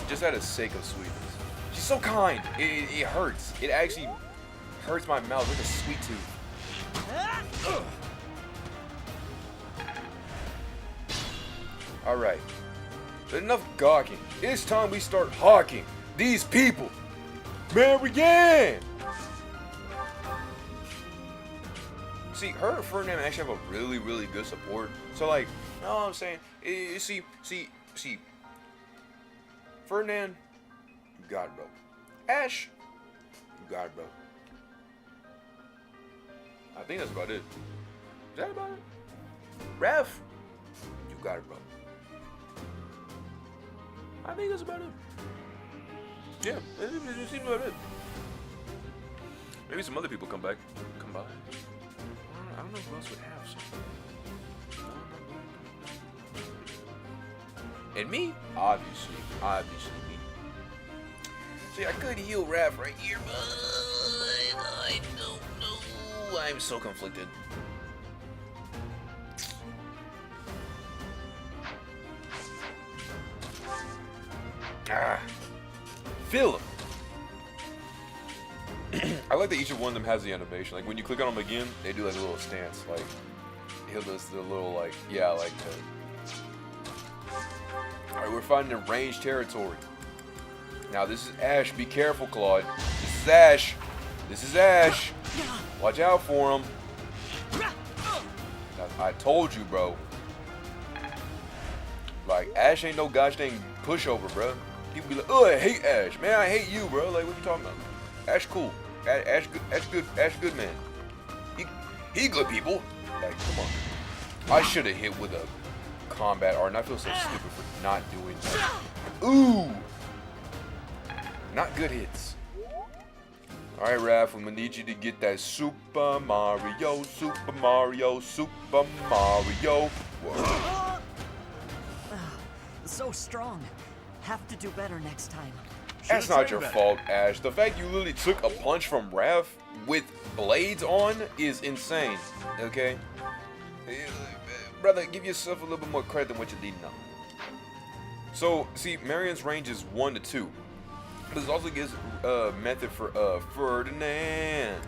just out of sake of sweetness. She's so kind. It hurts. It actually hurts my mouth like a sweet tooth. All right. Enough gawking. It's time we start hawking. These people. Marianne! See, her and Ferdinand actually have a really, really good support. So, like, you know what I'm saying? See, Ferdinand, you got it, bro. Ash, you got it, bro. I think that's about it. Is that about it? Raph, you got it, bro. I think that's about it. Yeah, it seems about it. Maybe some other people come by. I don't know who else would have something. And me? Obviously me. See, I could heal Raph right here, but I don't know. I'm so conflicted. Philip. I like that each of one of them has the animation. Like when you click on them again, they do like a little stance. Like Hilda's the little like like that. All right, we're fighting in ranged territory. Now this is Ash. Be careful, Claude. This is Ash. This is Ash. Watch out for him. I told you, bro. Like Ash ain't no gosh dang pushover, bro. People be like, oh, I hate Ash, man. I hate you, bro. Like, what you talking about? Ash cool. Ash good man. He good people. Like, come on. I should have hit with a combat art, and I feel so stupid for not doing that. Ooh. Not good hits. All right, Raph, I'm gonna need you to get that Super Mario. Whoa. So strong. Have to do better next time. That's not your fault, Ash. The fact you literally took a punch from Raph with blades on is insane. Okay? Brother, give yourself a little bit more credit than what you did now. So, see, Marianne's range is 1 to 2. This also gives a method for Ferdinand.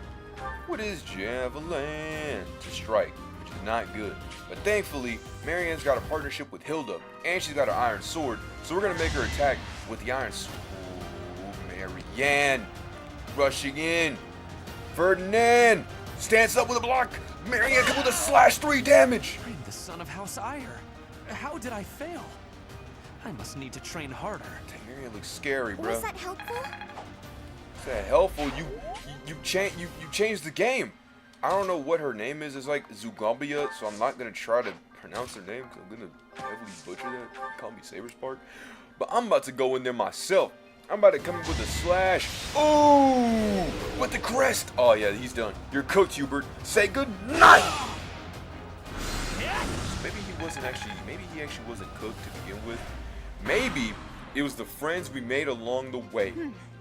What is javelin? To strike, which is not good. But thankfully, Marianne's got a partnership with Hilda, and she's got an iron sword, so we're gonna make her attack with the iron sword. Marianne, rushing in. Ferdinand, stands up with a block. Marianne comes with a /3 damage. I'm the son of House Ire. How did I fail? I must need to train harder. Dang, Marianne looks scary, bro. Was that helpful? Is that helpful? You changed the game. I don't know what her name is. It's like Zugambia, so I'm not gonna try to pronounce her name because I'm gonna heavily butcher that. Call me Saberspark. But I'm about to go in there myself. I'm about to come in with a slash. Ooh! With the crest. Oh yeah, he's done. You're cooked, Hubert. Say good night. Maybe he actually wasn't cooked to begin with. Maybe it was the friends we made along the way.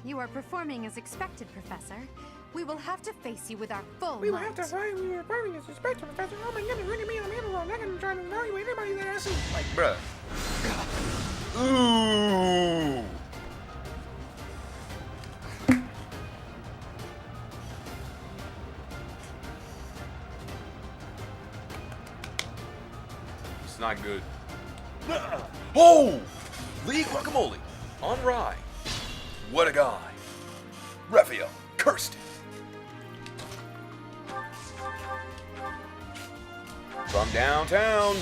You are performing as expected, Professor. We will have to face you with our full We will might. have to fight. We were performing as expected, Professor. Oh my goodness, look at me. I'm not gonna try to evaluate anybody that I see. Like, bruh. Ooh. It's not good. Oh! Lee Guacamole on Rye. What a guy. Raphael, cursed. From downtown.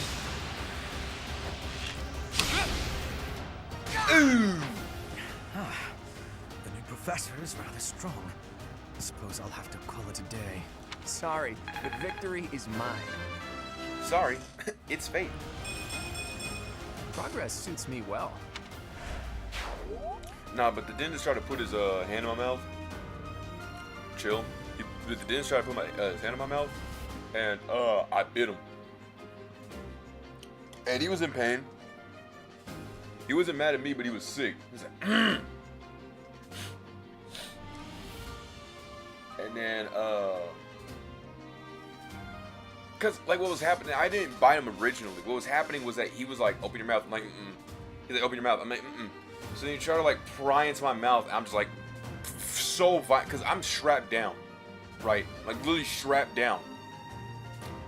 Ooh! The new professor is rather strong. I suppose I'll have to call it a day. Sorry, but victory is mine. Sorry, it's fate. Progress suits me well. Nah, but the dentist tried to put his hand in my mouth. Chill. The dentist tried to put his hand in my mouth, and I bit him. And he was in pain. He wasn't mad at me, but he was sick. He was like, and then, because, like, what was happening, I didn't bite him originally. What was happening was that he was like, open your mouth. I'm like, He's like, open your mouth. I'm like, So then he tried to, like, pry into my mouth. I'm just like, so violent, because I'm strapped down, right? Like, literally strapped down.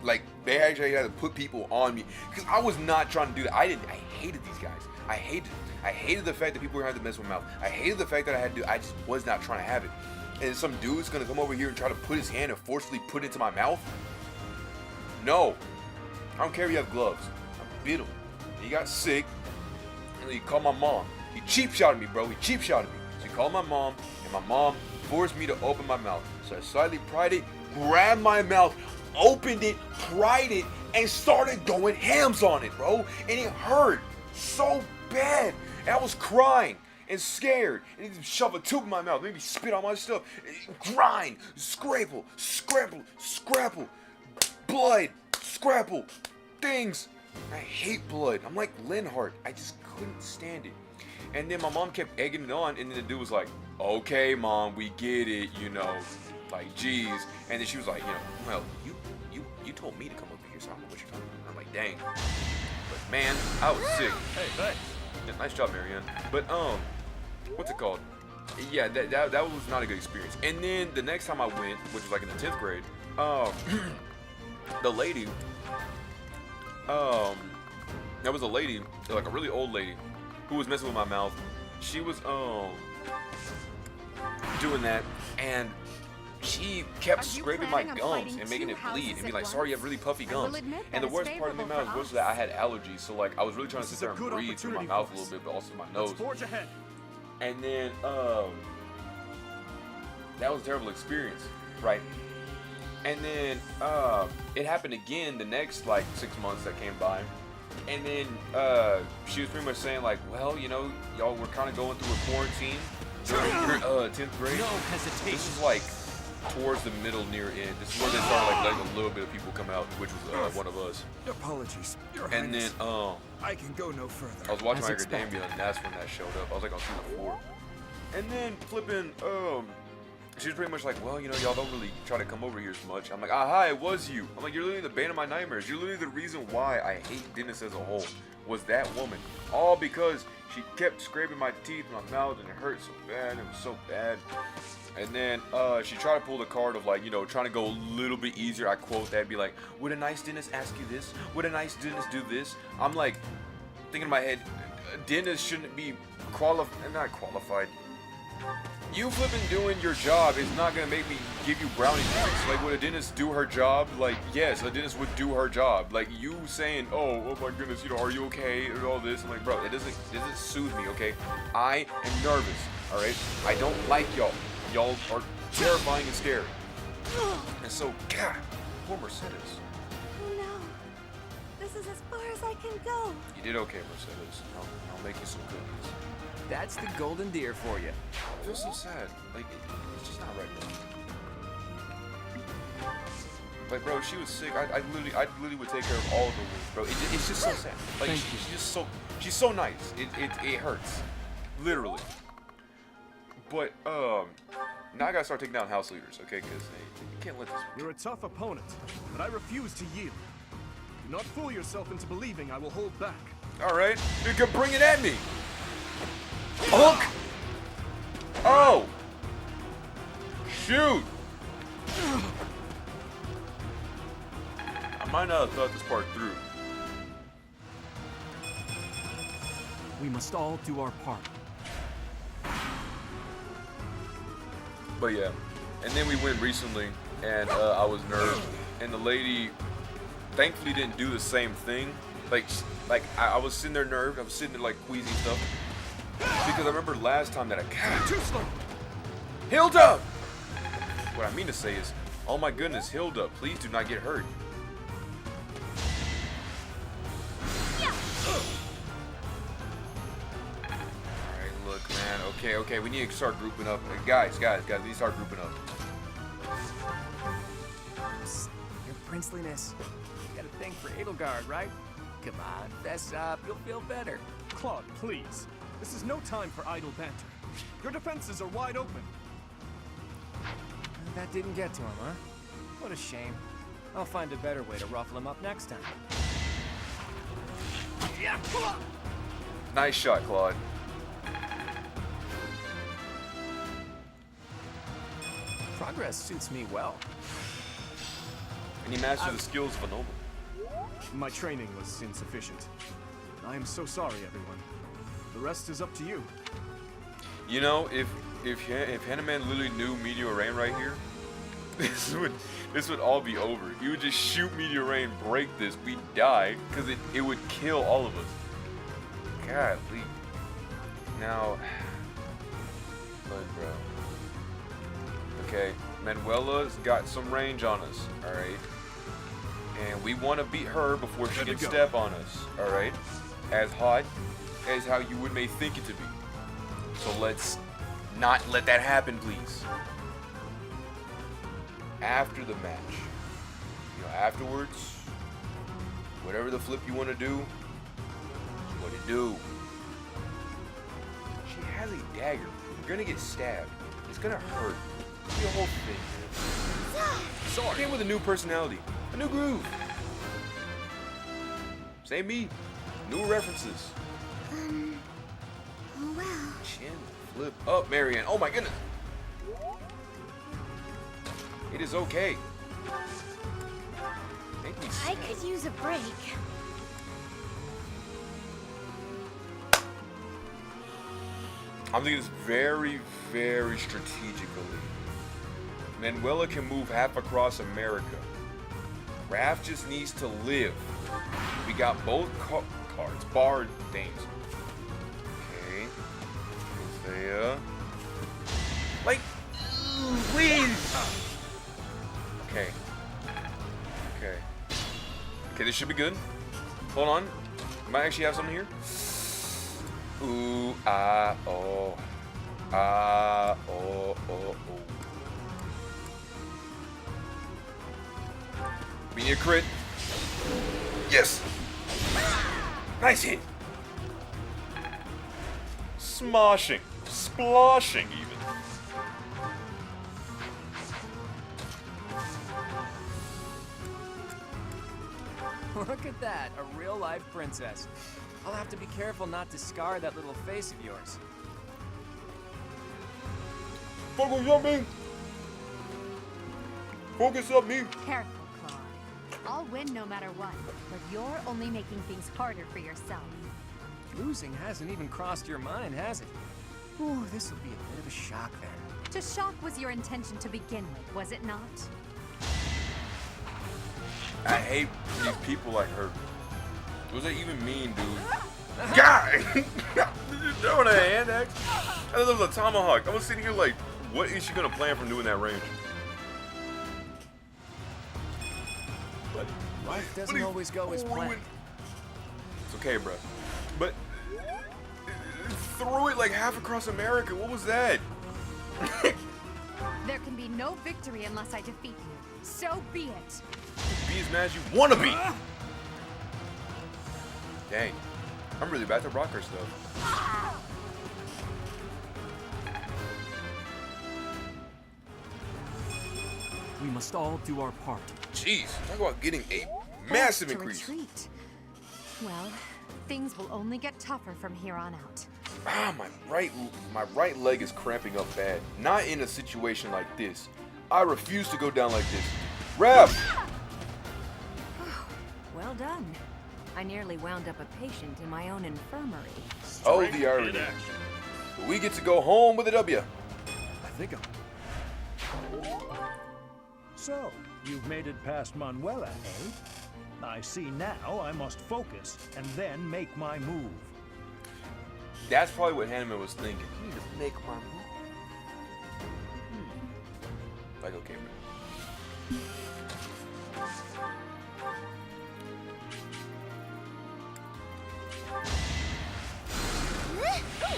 Like, they actually had to put people on me, because I was not trying to do that. I hated these guys. I hated the fact that people were having to mess with my mouth. I hated the fact that I just was not trying to have it. And some dude's gonna come over here and try to put his hand and forcefully put it into my mouth? No. I don't care if you have gloves. I bit him. He got sick. And he called my mom. He cheap shotted me, bro. He cheap shotted me. So he called my mom, and my mom forced me to open my mouth. So I slightly pried it, grabbed my mouth, opened it, pried it, and started going hams on it, bro. And it hurt so bad. And I was crying and scared. And he shoved a tube in my mouth, made me spit on my stuff. Grind, scrapple, scrapple, scrapple, blood, scrapple, things. I hate blood. I'm like Linhart. I just couldn't stand it. And then my mom kept egging it on, and then the dude was like, okay, mom, we get it, you know, like, geez. And then she was like, you know, well, you told me to come over here, so I don't know what you're talking about. I'm like, dang. But man, I was sick. Hey, thanks. Yeah, nice job, Marianne. But what's it called? Yeah, that was not a good experience. And then the next time I went, which was like in the 10th grade, the lady, there was a lady, like a really old lady, who was messing with my mouth. She was doing that, and she kept scraping my gums and making it bleed and be like, sorry, you have really puffy gums. And the worst part of my mouth was that I had allergies, so like I was really trying to sit there and breathe through my mouth a little bit, but also my nose. And then that was a terrible experience, right? And then it happened again the next like 6 months that came by. And then she was pretty much saying like, well, you know, y'all were kind of going through a quarantine during your 10th grade. No hesitation. This is like towards the middle near end. This is where they started like letting a little bit of people come out, which was one of us. Apologies, Your And Highness. then I can go no further. I was watching As my expected. academia, and that's when that showed up. I was like on season 4. And then flipping, she was pretty much like, well, you know, y'all don't really try to come over here as much. I'm like, hi, it was you. I'm like, you're literally the bane of my nightmares. You're literally the reason why I hate Dennis as a whole, was that woman. All because she kept scraping my teeth and my mouth, and it hurt so bad. It was so bad. And then she tried to pull the card of like, you know, trying to go a little bit easier. I quote that, be like, would a nice dentist ask you this? Would a nice dentist do this? I'm like, thinking in my head, dentists shouldn't be not qualified. You flipping doing your job is not gonna make me give you brownie points. Like, would a dentist do her job? Like, yes, a dentist would do her job. Like, you saying, oh my goodness, you know, are you okay? And all this. I'm like, bro, it doesn't soothe me, okay? I am nervous, all right? I don't like y'all. Y'all are terrifying and scary. And so, God, poor Mercedes. Oh no. This is as far as I can go. You did okay, Mercedes. I'll make you some cookies. That's the golden deer for you. I feel so sad. Like, it's just not right, bro. Like, bro, she was sick. I literally would take care of all of her wounds, bro. It's just so sad. Like, she's so nice. It hurts. Literally. But, now I gotta start taking down house leaders, okay? Because you can't let this. You're a tough opponent, but I refuse to yield. Do not fool yourself into believing I will hold back. Alright, you can bring it at me! Hook! Oh! Shoot! I might not have thought this part through. We must all do our part. But yeah, and then we went recently, and I was nerved, and the lady thankfully didn't do the same thing. Like I was sitting there nerved, I was sitting there like queasy stuff, because I remember last time that Hilda! What I mean to say is, oh my goodness, Hilda, please do not get hurt. Look, man. Okay. We need to start grouping up. Guys. We need to start grouping up. Your princeliness. You got a thing for Edelgard, right? come on, fess up. You'll feel better. Claude, please. This is no time for idle banter. Your defenses are wide open. That didn't get to him, huh? What a shame. I'll find a better way to ruffle him up next time. Yeah, come on! Nice shot, Claude. Progress suits me well. And he masters the skills of a noble. My training was insufficient. I am so sorry, everyone. The rest is up to you. You know, if Hanuman literally knew Meteor Rain right here, this would all be over. He would just shoot Meteor Rain, break this, we'd die, because it would kill all of us. Godly. Now, bro. Okay, Manuela's got some range on us, alright? And we want to beat her before she can step on us, alright? As hot as how you would may think it to be. So let's not let that happen, please. After the match, you know, afterwards, whatever the flip you want to do, what it do. She has a dagger. You're gonna get stabbed. It's gonna hurt. It's the whole thing. Sorry. Came with a new personality, a new groove. Same me. New references. Oh well. Chin flip up, Marianne. Oh my goodness. It is okay. Make me I could use a break. I'm thinking this very, very strategically. Manuela can move half across America. Raph just needs to live. We got both cards. Bard things. Okay. Isaiah. Like, please. Okay. Okay. Okay, this should be good. Hold on. Might actually have something here. Ooh, ah, oh. Ah, oh, oh, oh. We need a crit. Yes! Nice hit! Smoshing. Sploshing, even. Look at that, a real-life princess. I'll have to be careful not to scar that little face of yours. Focus on me! Focus on me! Careful, Claude. I'll win no matter what, but you're only making things harder for yourself. Losing hasn't even crossed your mind, has it? Ooh, this will be a bit of a shock then. To shock was your intention to begin with, was it not? I hate these people like her. What does that even mean, dude? God! Throwing a hand axe? I thought that was a tomahawk. I was sitting here like, what is she gonna plan from doing that range? Life doesn't always go as planned. It's okay, bro. But throw it like half across America. What was that? There can be no victory unless I defeat you. So be it. Be as mad as you want to be. Dang. I'm really bad to rock her stuff. We must all do our part. Jeez, talk about getting a massive To increase. retreat. Well, things will only get tougher from here on out. Ah, my right leg is cramping up bad. Not in a situation like this. I refuse to go down like this. Raph! Well done. I nearly wound up a patient in my own infirmary. Oh, the irony. We get to go home with a W. I think I'm... So, you've made it past Manuela, eh? I see now I must focus and then make my move. That's probably what Hanuman was thinking. You need to make my move. Like, okay, bro.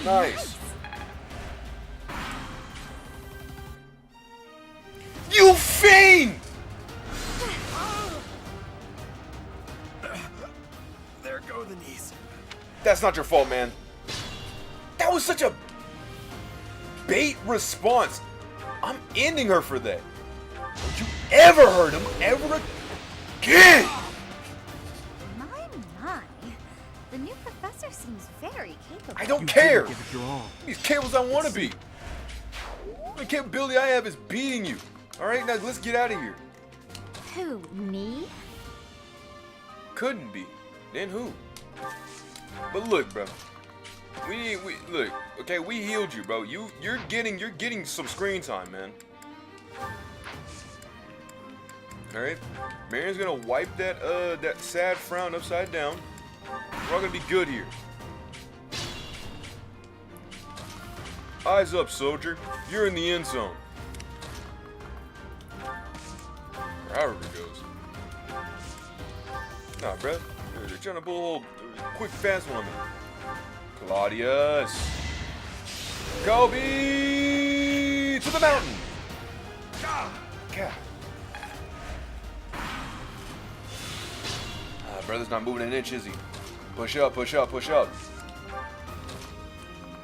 Nice. You fiend! There That's not your fault, man. That was such a bait response. I'm ending her for that. Don't you ever hurt him ever again. My. The new professor seems very capable. I don't care. These cables I want to be. The capability I have is beating you. All right, now let's get out of here. Who, me? Couldn't be. Then who? But look, bro. We look. Okay, we healed you, bro. You're getting some screen time, man. All right. Marianne's gonna wipe that sad frown upside down. We're all gonna be good here. Eyes up, soldier. You're in the end zone. However it goes. Nah, bruh. They're trying to pull a whole quick, fast one on me. Claudius. Kobe to the mountain. God. Brother's not moving an inch, is he? Push up, push up, push up.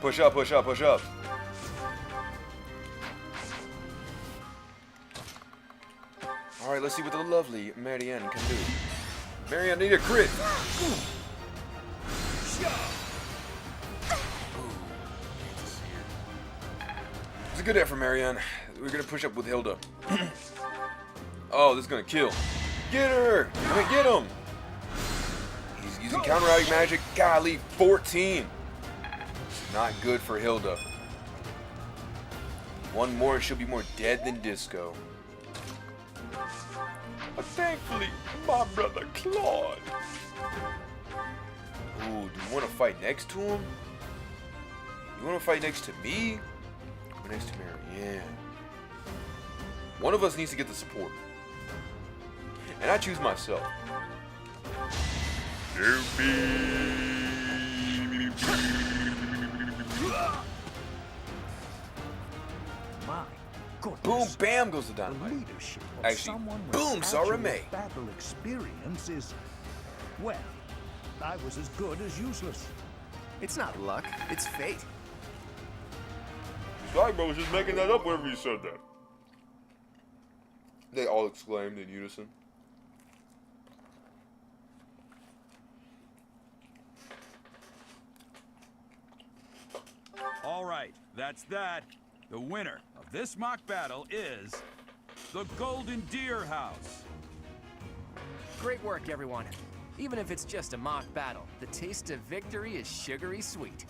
Push up, push up, push up. Alright, let's see what the lovely Marianne can do. Marianne, need a crit. It's a good effort, Marianne. We're gonna push up with Hilda. Oh, this is gonna kill. Get her! I mean, get him! He's using counteracting magic. Golly, 14. Not good for Hilda. One more and she'll be more dead than Disco. But thankfully, my brother Claude. Ooh, do you want to fight next to him? You want to fight next to me? Or next to Marianne? One of us needs to get the support. And I choose myself. Boom, bam goes the dynamite. Actually, boom, Sarah May. Battle experience is, well, I was as good as useless. It's not luck, it's fate. Sorry, bro, was just making that up whenever you said that. They all exclaimed in unison. All right, that's that. The winner of this mock battle is the Golden Deer House. Great work, everyone. Even if it's just a mock battle, the taste of victory is sugary sweet.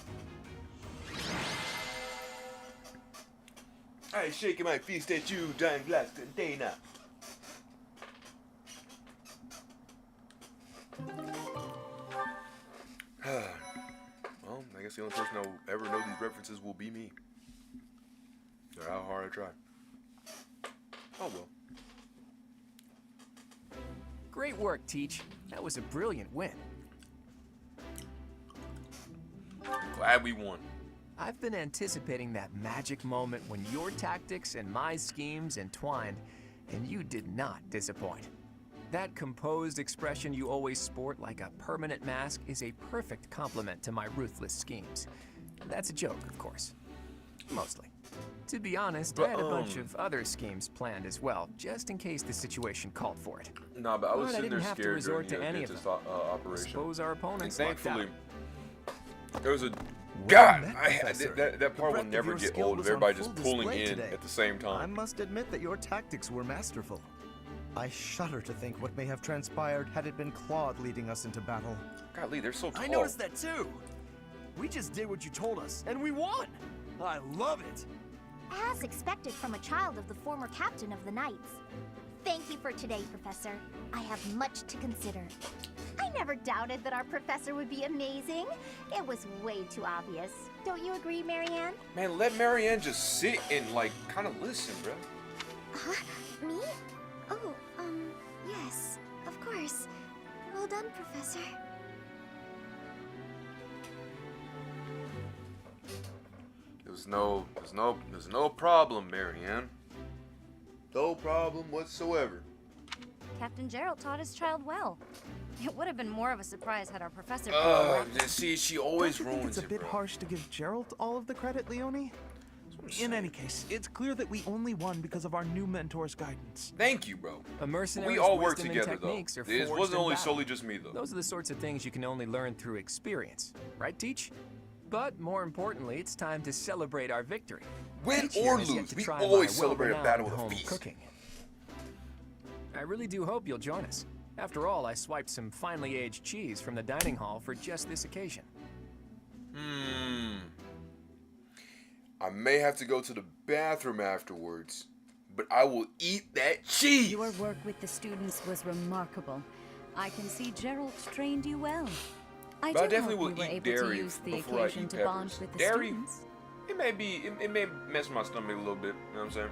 I shaking my fist at you, dying glass container. Well, I guess the only person I'll ever know these references will be me. Or how hard I try. Oh well. Great work, Teach. That was a brilliant win. Glad we won. I've been anticipating that magic moment when your tactics and my schemes entwined, and you did not disappoint. That composed expression you always sport like a permanent mask is a perfect complement to my ruthless schemes. That's a joke, of course. Mostly. To be honest, I had a bunch of other schemes planned as well, just in case the situation called for it. Nah, but I was sitting there have to scared resort during to any the of them. operation. Suppose our opponents And lucked out. thankfully, there was a Well met, I had Professor. that part The will breadth of never your get skill old. was Of on everybody full just pulling display in today. at the same I time. must admit that your tactics were masterful. I shudder to think what may have transpired had it been Claude leading us into battle. Golly, they're so tall. I noticed that too. We just did what you told us, and we won. I love it. As expected from a child of the former captain of the Knights. Thank you for today, Professor. I have much to consider. I never doubted that our professor would be amazing. It was way too obvious. Don't you agree, Marianne? Man, let Marianne just sit and, like, kind of listen, bro. Me? Oh, yes, of course. Well done, Professor. There's no problem, Marianne. No problem whatsoever. Captain Gerald taught his child well. It would have been more of a surprise had our professor. See, she always Don't you think ruins it's a it, bit bro. harsh to give Gerald all of the credit, Leone? In any case, it's clear that we only won because of our new mentor's guidance. Thank you, bro. A mercenary's We all work wisdom and together, though. techniques are It forged wasn't in only battle. solely just me, though. Those are the sorts of things you can only learn through experience, right, Teach? But more importantly, it's time to celebrate our victory. Win Each year or has yet lose, to we try always my celebrate a well-renowned battle with a home feast. cooking. I really do hope you'll join us. After all, I swiped some finely aged cheese from the dining hall for just this occasion. I may have to go to the bathroom afterwards, but I will eat that cheese. Your work with the students was remarkable. I can see Gerald trained you well. I But I do definitely hope will you were eat able dairy to use the before I occasion eat to bond peppers. with the Dairy, students. it may mess my stomach a little bit. You know what I'm saying?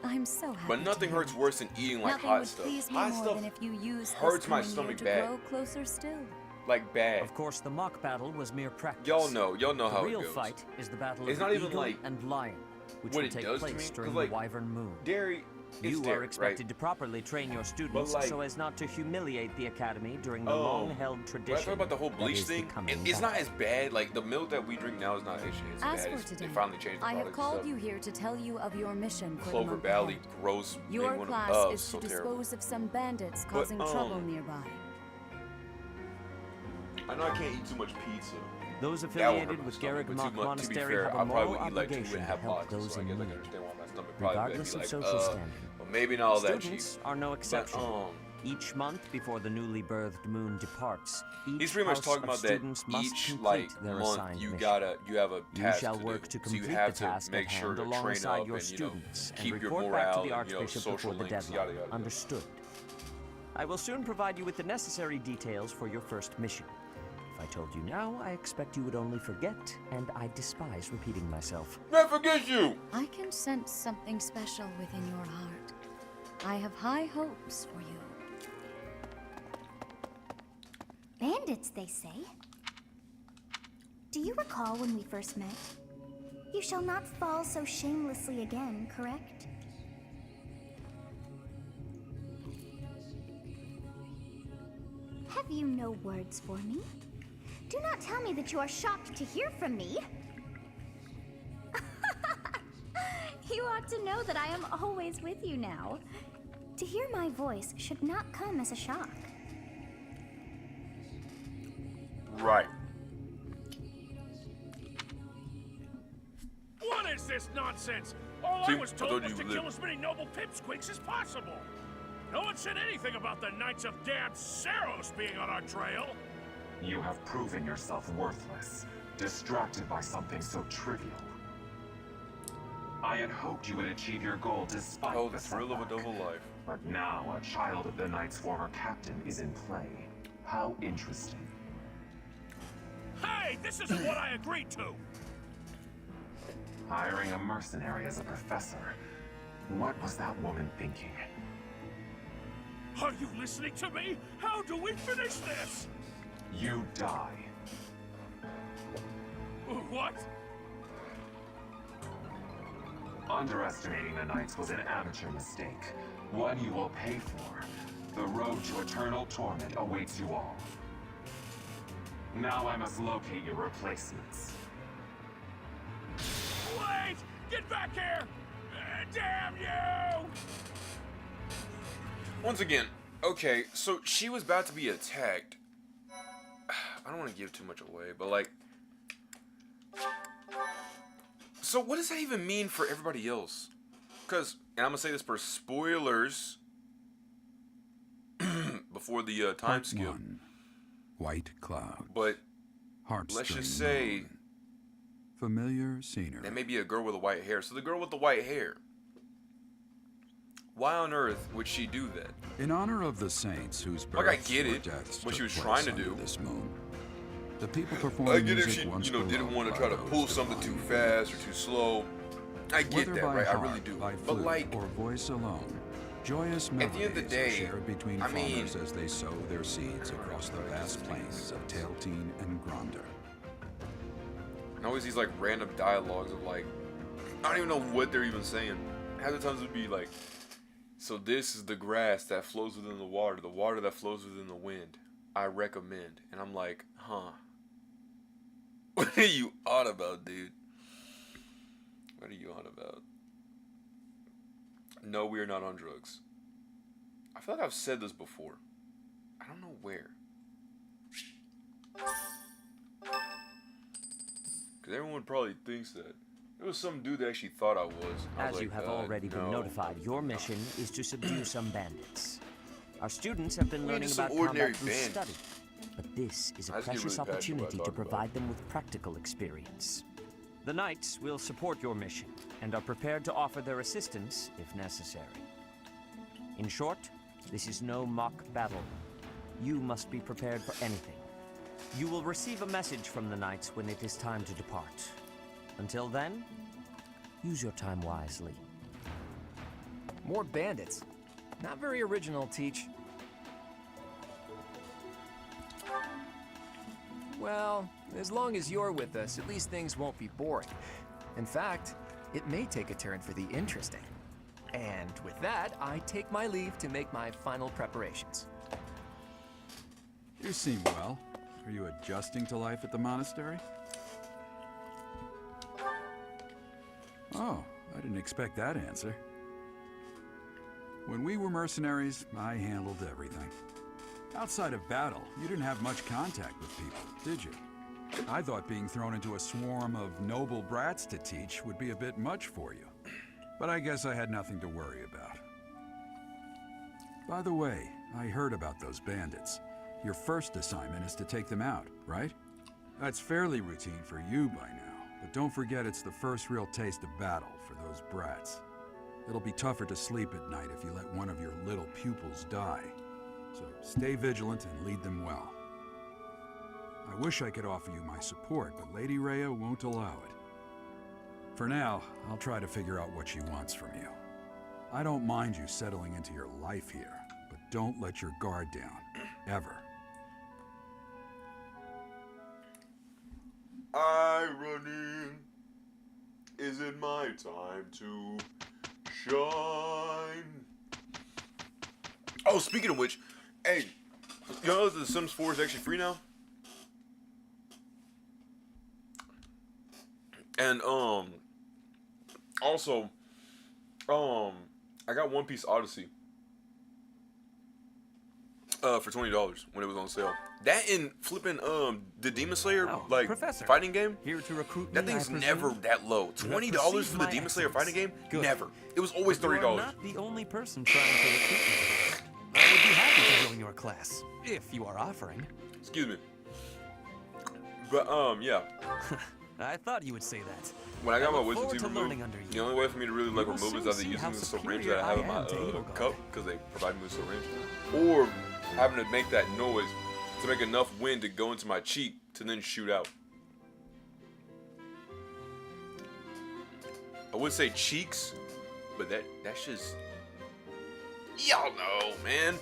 I'm so happy. But nothing to hurts worse than eating like Nothing hot would stuff. please me Hot more stuff than if you used hurts this my coming stomach year to bad. grow closer still. Like bad. Of course, the mock battle was mere practice. Y'all know the how it real goes. fight is the battle It's of not the even eagle like and lion, which what will it take does to me, place 'cause, during like, the Wyvern Moon. Dairy. You dairy, are expected right? to properly train your students like- so as not to humiliate the academy during the Oh. long-held tradition. When I talk about the whole that bleach is thing, becoming it's not battle. as bad. Like the milk that we drink now is not actually as As bad. for It's- today, They finally changed the I have product called and you here to tell you of your mission for the Clover month Valley, ahead. gross. Your one class of, is to so dispose terrible. of some bandits But, causing trouble nearby. I know I can't eat too much pizza. Those That won't affiliated hurt my with stomach, Garrick but Mock to be Monastery fair, have a I probably moral would eat like 2 obligation and a to half help boxes, those so I in guess I need. can understand why my stomach probably Regardless would of be social like, standing. well, maybe not all that cheap. Students are no exception. Each month before the newly birthed moon departs, each He's pretty much house talking of about that students must each complete like their month assigned you mission. have a You task shall to work do. to So you complete have the task to make at sure hand to train alongside up your and students and keep your report morale back to the and Archbishop social before the links, deadline. yada yada. Understood. I will soon provide you with the necessary details for your first mission. If I told you now, I expect you would only forget, and I despise repeating myself. Never forget you! I can sense something special within your heart. I have high hopes for you. Bandits, they say. Do you recall when we first met? You shall not fall so shamelessly again, correct? Have you no words for me? Do not tell me that you are shocked to hear from me. You ought to know that I am always with you now. To hear my voice should not come as a shock. Right. What is this nonsense? All See, I was I told told was you to we kill lived. as many noble pipsqueaks as possible. No one said anything about the Knights of Damned Saros being on our trail. You have proven yourself worthless, distracted by something so trivial. I had hoped you would achieve your goal despite Oh, the the thrill of a setback. double life. But now a child of the Knight's former captain is in play. How interesting. Hey, this isn't what I agreed to. Hiring a mercenary as a professor. What was that woman thinking? Are you listening to me? How do we finish this? You die. What? Underestimating the Knights was an amateur mistake. One you will pay for. The road to eternal torment awaits you all. Now I must locate your replacements. Wait! Get back here! Damn you! Once again, okay, so she was about to be attacked. I don't want to give too much away, but like, so what does that even mean for everybody else? Because, and I'm gonna say this for spoilers before the time Part skip. 1. White cloud. But Heart let's just stirring say moon. Familiar scenery. that may be a girl with a white hair. So the girl with the white hair, why on earth would she do that? In honor of the saints whose Like, I births get or it, deaths what she took was place trying to under do. this moon, the people performing I get if music she, once didn't beloved want to by try to those pull something too divine fast or too slow. I get Whether that, by right? I heart, really do. by But flute, like, or voice alone, joyous at the end of the melodies day, are shared between I mean, farmers as they sow their seeds across the vast plains of Tailteen and Gronder. and always these like random dialogues of like, I don't even know what they're even saying. Half the times it would be like So this is the grass that flows within the water that flows within the wind. I recommend. And I'm like, huh. What are you on about, dude? What are you on about? No, we are not on drugs. I feel like I've said this before. I don't know where. Because everyone probably thinks that. There was some dude that actually thought I was. As you have already been notified, your mission is to subdue some bandits. Our students have been learning about combat through study, but this is a precious opportunity to provide them with practical experience. The Knights will support your mission and are prepared to offer their assistance if necessary. In short, this is no mock battle. You must be prepared for anything. You will receive a message from the Knights when it is time to depart. Until then, use your time wisely. More bandits. Not very original, Teach. Well, as long as you're with us, at least things won't be boring. In fact, it may take a turn for the interesting. And with that, I take my leave to make my final preparations. You seem well. Are you adjusting to life at the monastery? Oh, I didn't expect that answer. When we were mercenaries, I handled everything. Outside of battle, you didn't have much contact with people, did you? I thought being thrown into a swarm of noble brats to teach would be a bit much for you. But I guess I had nothing to worry about. By the way, I heard about those bandits. Your first assignment is to take them out, right? That's fairly routine for you by now. But don't forget it's the first real taste of battle for those brats. It'll be tougher to sleep at night if you let one of your little pupils die. So stay vigilant and lead them well. I wish I could offer you my support, but Lady Rhea won't allow it. For now, I'll try to figure out what she wants from you. I don't mind you settling into your life here, but don't let your guard down, ever. Irony, is it my time to shine? Oh, speaking of which, hey, you know that The Sims 4 is actually free now? And, also, I got One Piece Odyssey, for $20 when it was on sale. That and flipping, the Demon Slayer, like, Professor, fighting game? Here to recruit That me, thing's I never presume? that low. $20 for the Demon Slayer fighting game? Good. Never. It was always But $30. You are not the only person trying to recruit me. I would be happy to join your class, if you are offering. Excuse me. But, yeah. I thought you would say that. When I got my look wisdom forward teeth to learning removed, under the only way for me to really like You will remove it is soon either see how using the syringe superior that I have in I my am to Edelgard. cup, because they provide me with a syringe, or having to make that noise to make enough wind to go into my cheek to then shoot out. I would say cheeks, but that's just, y'all know, man.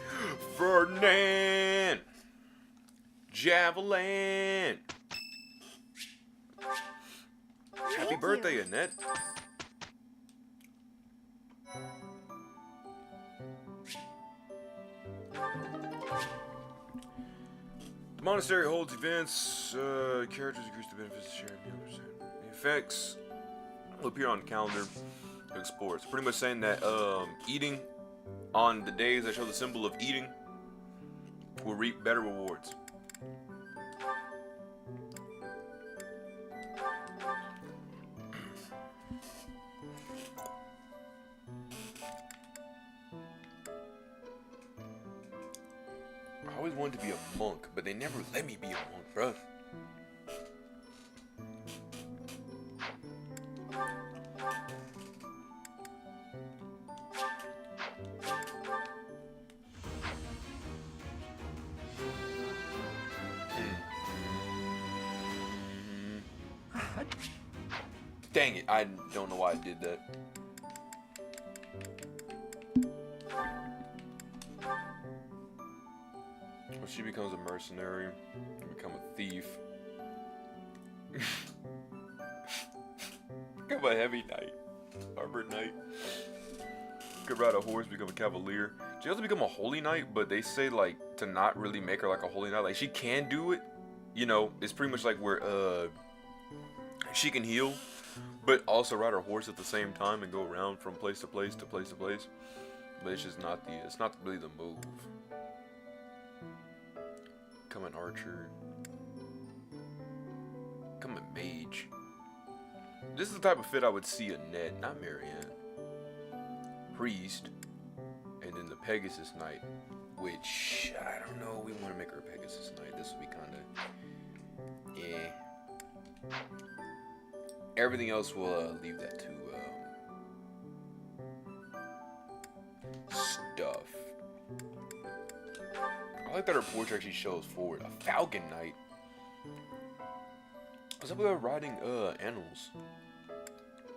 Ferdinand, Javelin. Happy birthday, Annette. The monastery holds events, characters increase the benefits of sharing members. The effects will appear on the calendar to explore. It's pretty much saying that eating on the days that show the symbol of eating will reap better rewards. I always wanted to be a monk, but they never let me be a monk, bruh. Dang it, I don't know why I did that. When she becomes a mercenary, become a thief. Become a heavy knight. Harbor knight. could ride a horse, become a cavalier. She also become a holy knight, but they say like to not really make her like a holy knight. Like she can do it, you know. It's pretty much like where she can heal, but also ride her horse at the same time and go around from place to place to place to place. But it's just not it's not really the move. Become an archer. Become a mage. This is the type of fit I would see a Ned, not Marianne. Priest, and then the Pegasus Knight, which I don't know. We want to make her a Pegasus Knight. This would be kind of, yeah. Everything else we'll leave that to stuff. I like that her portrait actually shows forward. A Falcon Knight. What's up with her riding animals?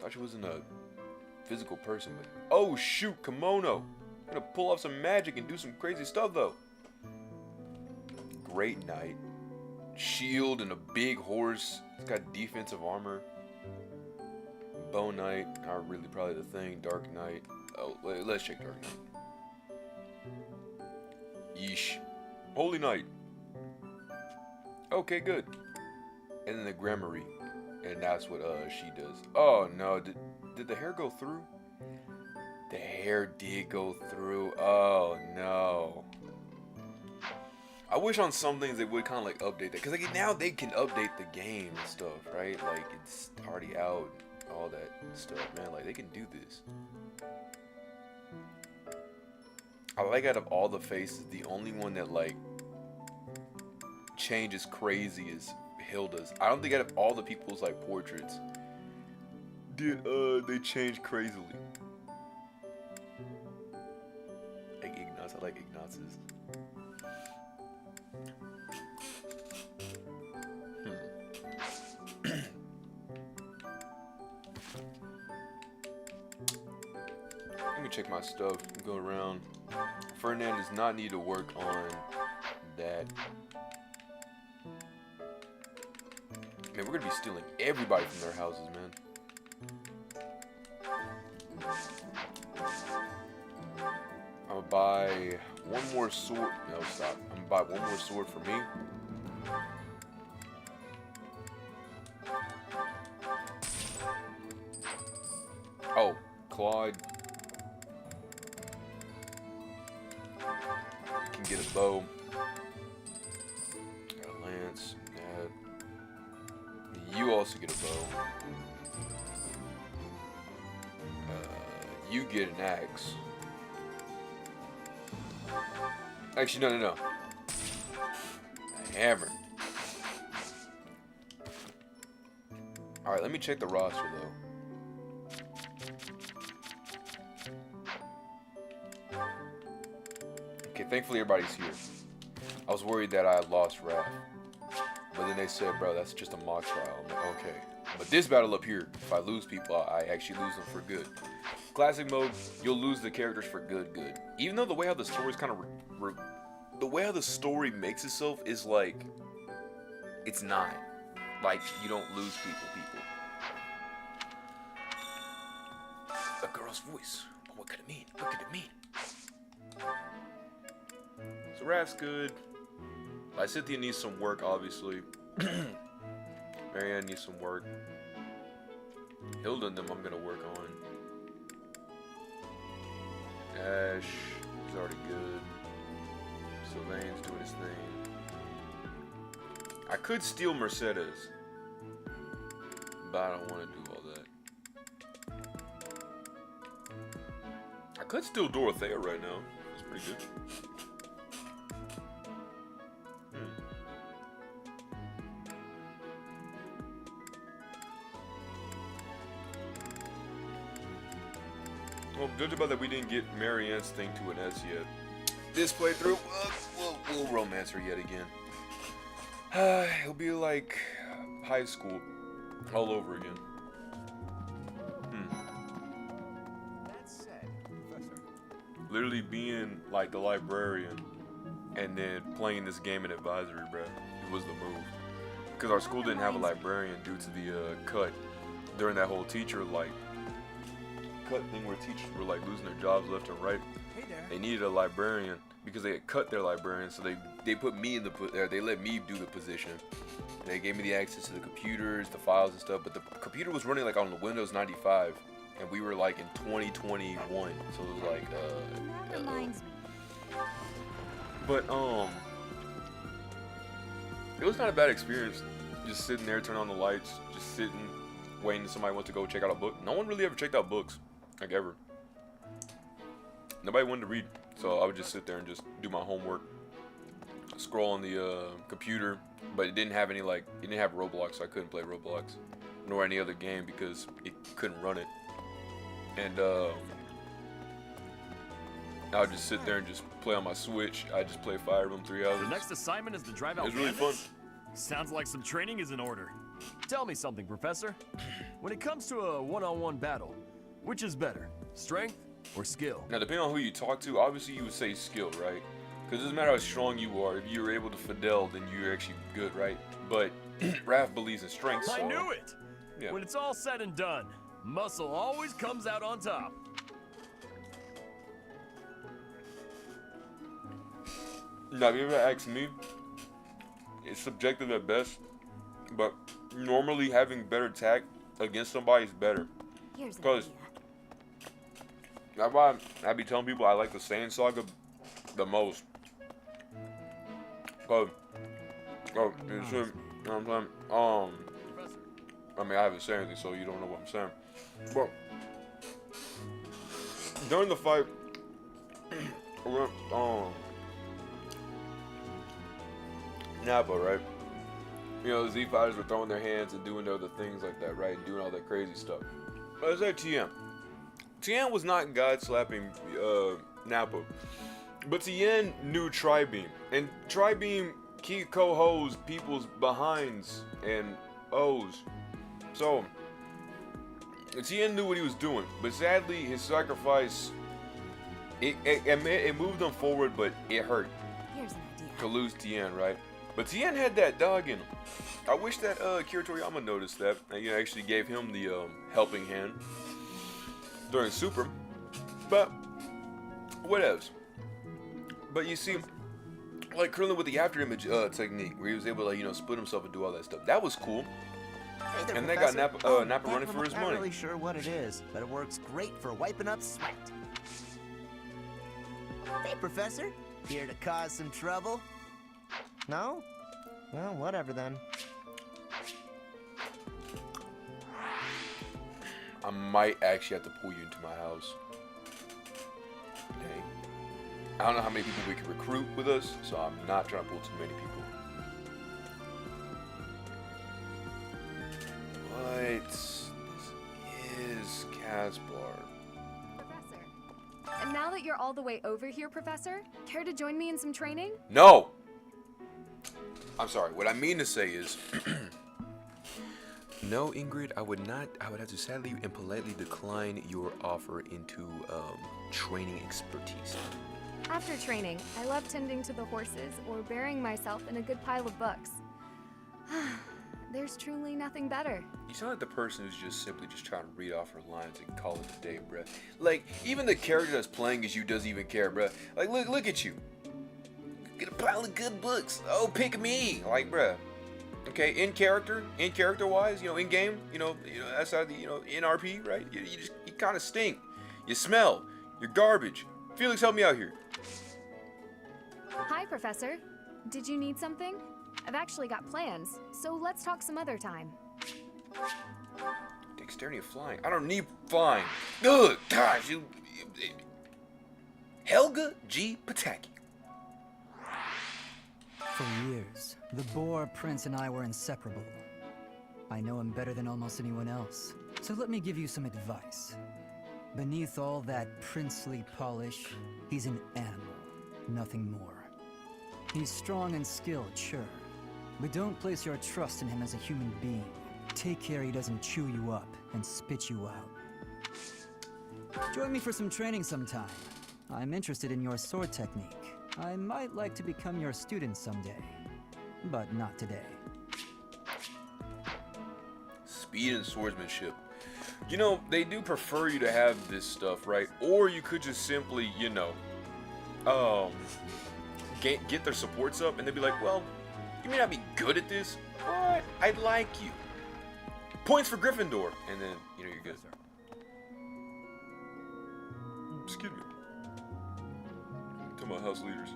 Thought she wasn't a physical person, but oh shoot, kimono. Gonna pull off some magic and do some crazy stuff though. Great Knight. Shield and a big horse. It's got defensive armor. Bow Knight, not really probably the thing. Dark Knight. Oh, let's check Dark Knight. Yeesh. Holy Knight. Okay, good. And then the Gramarye. And that's what she does. Oh no, did the hair go through? The hair did go through. Oh no. I wish on some things they would kind of like update that, because like now they can update the game and stuff, right? Like it's already out, all that stuff, man. Like they can do this. I like out of all the faces, the only one that like changes crazy is Hilda's. I don't think out of all the people's like portraits did they change crazily. Like Ignaz, I like Ignaz's. Let me check my stuff. Go around. Ferdinand does not need to work on that. Man, we're gonna be stealing everybody from their houses, man. I'm gonna buy one more sword. No, stop. I'm gonna buy one more sword for me. Oh, Claude can get a bow. Got a lance. You also get a bow. You get an axe. Actually, no. A hammer. Alright, let me check the roster, though. Okay, thankfully everybody's here. I was worried that I had lost Raph. But then they said, bro, that's just a mock trial. I'm like, okay. But this battle up here, if I lose people, I actually lose them for good. Classic mode, you'll lose the characters for good. Even though the way how the story's kind of... the way how the story makes itself is like... It's not. Like, you don't lose people. A girl's voice. But what could it mean? What could it mean? So Raph's good. Lysithea needs some work, obviously. Marianne needs some work. Hilda and them I'm gonna work on. Ash is already good. Sylvain's doing his thing. I could steal Mercedes, but I don't want to do all that. I could steal Dorothea right now. That's pretty good. Well, judging by that we didn't get Marianne's thing to an S yet. This playthrough, we'll romance her yet again. It'll be like high school all over again. That said, Professor. Literally being like the librarian and then playing this game in advisory, bruh. It was the move. Because our school didn't have a librarian due to the cut during that whole teacher like cut thing where teachers were like losing their jobs left and right. Hey there. They needed a librarian because they had cut their librarian, so they put me in they let me do the position. They gave me the access to the computers, the files and stuff, but the computer was running like on the Windows 95, and we were like in 2021, so it was like That reminds me. But it was not a bad experience. Just sitting there, turning on the lights, just sitting, waiting till somebody wants to go check out a book. No one really ever checked out books, like ever. Nobody wanted to read, so I would just sit there and just do my homework, scroll on the computer. But it didn't have any it didn't have Roblox, so I couldn't play Roblox, nor any other game because it couldn't run it. And I would just sit there and just play on my Switch. I just play Fire Emblem 3 hours. The next assignment is to drive out. It was really fun. Sounds like some training is in order. Tell me something, Professor. When it comes to a one-on-one battle, which is better, strength or skill? Now, depending on who you talk to, obviously you would say skill, right? Because it doesn't matter how strong you are. If you're able to Fidel, then you're actually good, right? But Raph believes in strength, so... I knew it! Yeah. When it's all said and done, muscle always comes out on top. Now, if you ever ask me, it's subjective at best, but normally having better tact against somebody is better. Because that's why I be telling people I like the Saiyan Saga the most. You know what I'm saying? I mean, I haven't said anything, so you don't know what I'm saying. But during the fight, Nappa, right? You know, the Z fighters were throwing their hands and doing other things like that, right? Doing all that crazy stuff. But I said Tien. Tien was not God slapping Nappa. But Tien knew Tri-Beam. And Tri-Beam co-hos people's behinds and O's. So, Tien knew what he was doing. But sadly, his sacrifice, it moved him forward, but it hurt. Here's an idea. To lose Tien, right? But Tien had that dog in him. I wish that Kira Toriyama noticed that. And you actually gave him the helping hand during Super. But, whatevs. But you see, like Krillin with the after image technique, where he was able to, you know, split himself and do all that stuff. That was cool. Hey there, and they Professor. got Nappa running for his I'm money. not really sure what it is, but it works great for wiping up sweat. Hey, Professor. Here to cause some trouble? No? Well, whatever then. I might actually have to pull you into my house. Dang. I don't know how many people we can recruit with us, so I'm not trying to pull too many people. What? This is Caspar. And now that you're all the way over here, Professor, care to join me in some training? No! I'm sorry, what I mean to say is... No, Ingrid, I would have to sadly and politely decline your offer into training expertise. After training, I love tending to the horses or burying myself in a good pile of books. There's truly nothing better. You sound like the person who's just simply just trying to read off her lines and call it a day, bruh. Like, even the character that's playing as you doesn't even care, bruh. Like, look at you. Get a pile of good books. Oh, pick me. Like, bruh. Okay, in character wise, you know, in game, you know, outside the, you know, in RP, right? You kind of stink. You smell. You're garbage. Felix, help me out here. Hi, Professor. Did you need something? I've actually got plans, so let's talk some other time. Dexterity of flying. I don't need flying. Ugh, gosh, you. Helga G. Pataki. For years, the Boar Prince and I were inseparable. I know him better than almost anyone else, so let me give you some advice. Beneath all that princely polish, he's an animal, nothing more. He's strong and skilled, sure, but don't place your trust in him as a human being. Take care he doesn't chew you up and spit you out. Join me for some training sometime. I'm interested in your sword technique. I might like to become your student someday, but not today. Speed and swordsmanship. You know, they do prefer you to have this stuff, right? Or you could just simply, you know, get their supports up, and they'd be like, well, you may not be good at this, but I'd like you. Points for Gryffindor, and then, you know, you're good. Excuse me. To my house leaders.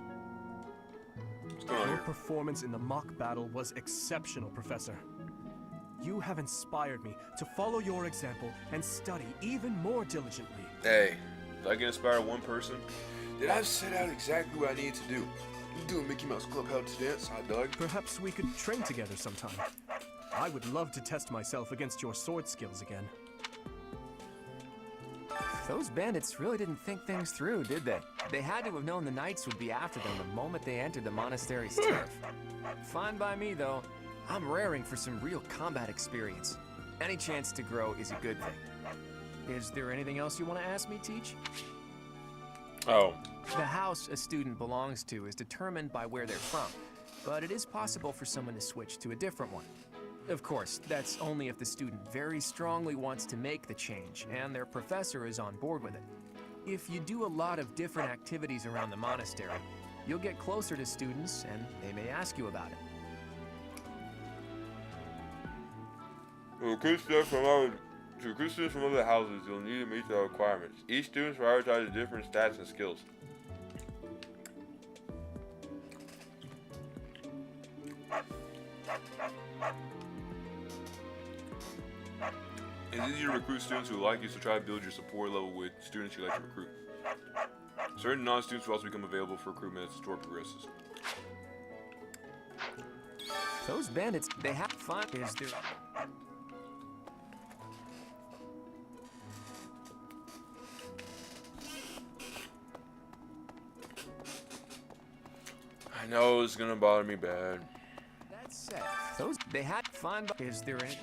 What's going on Your here? performance in the mock battle was exceptional, Professor. You have inspired me to follow your example and study even more diligently. Hey, if I can inspire one person, then I've set out exactly what I need to do. I'm doing Mickey Mouse Clubhouse dance, hot dog. Perhaps we could train together sometime. I would love to test myself against your sword skills again. Those bandits really didn't think things through, did they? They had to have known the knights would be after them the moment they entered the monastery's turf. Fine by me, though. I'm raring for some real combat experience. Any chance to grow is a good thing. Is there anything else you want to ask me, Teach? Oh. The house a student belongs to is determined by where they're from, but it is possible for someone to switch to a different one. Of course, that's only if the student very strongly wants to make the change and their professor is on board with it. If you do a lot of different activities around the monastery, you'll get closer to students and they may ask you about it. To recruit students from other houses, you'll need to meet the requirements. Each student prioritizes different stats and skills. It's easier to recruit students who like you, so try to build your support level with students you like to recruit. Certain non-students will also become available for recruitment as the story progresses. Those bandits, they have fun. Is there... I know it's gonna bother me bad. That said, those they had fun. Is there any?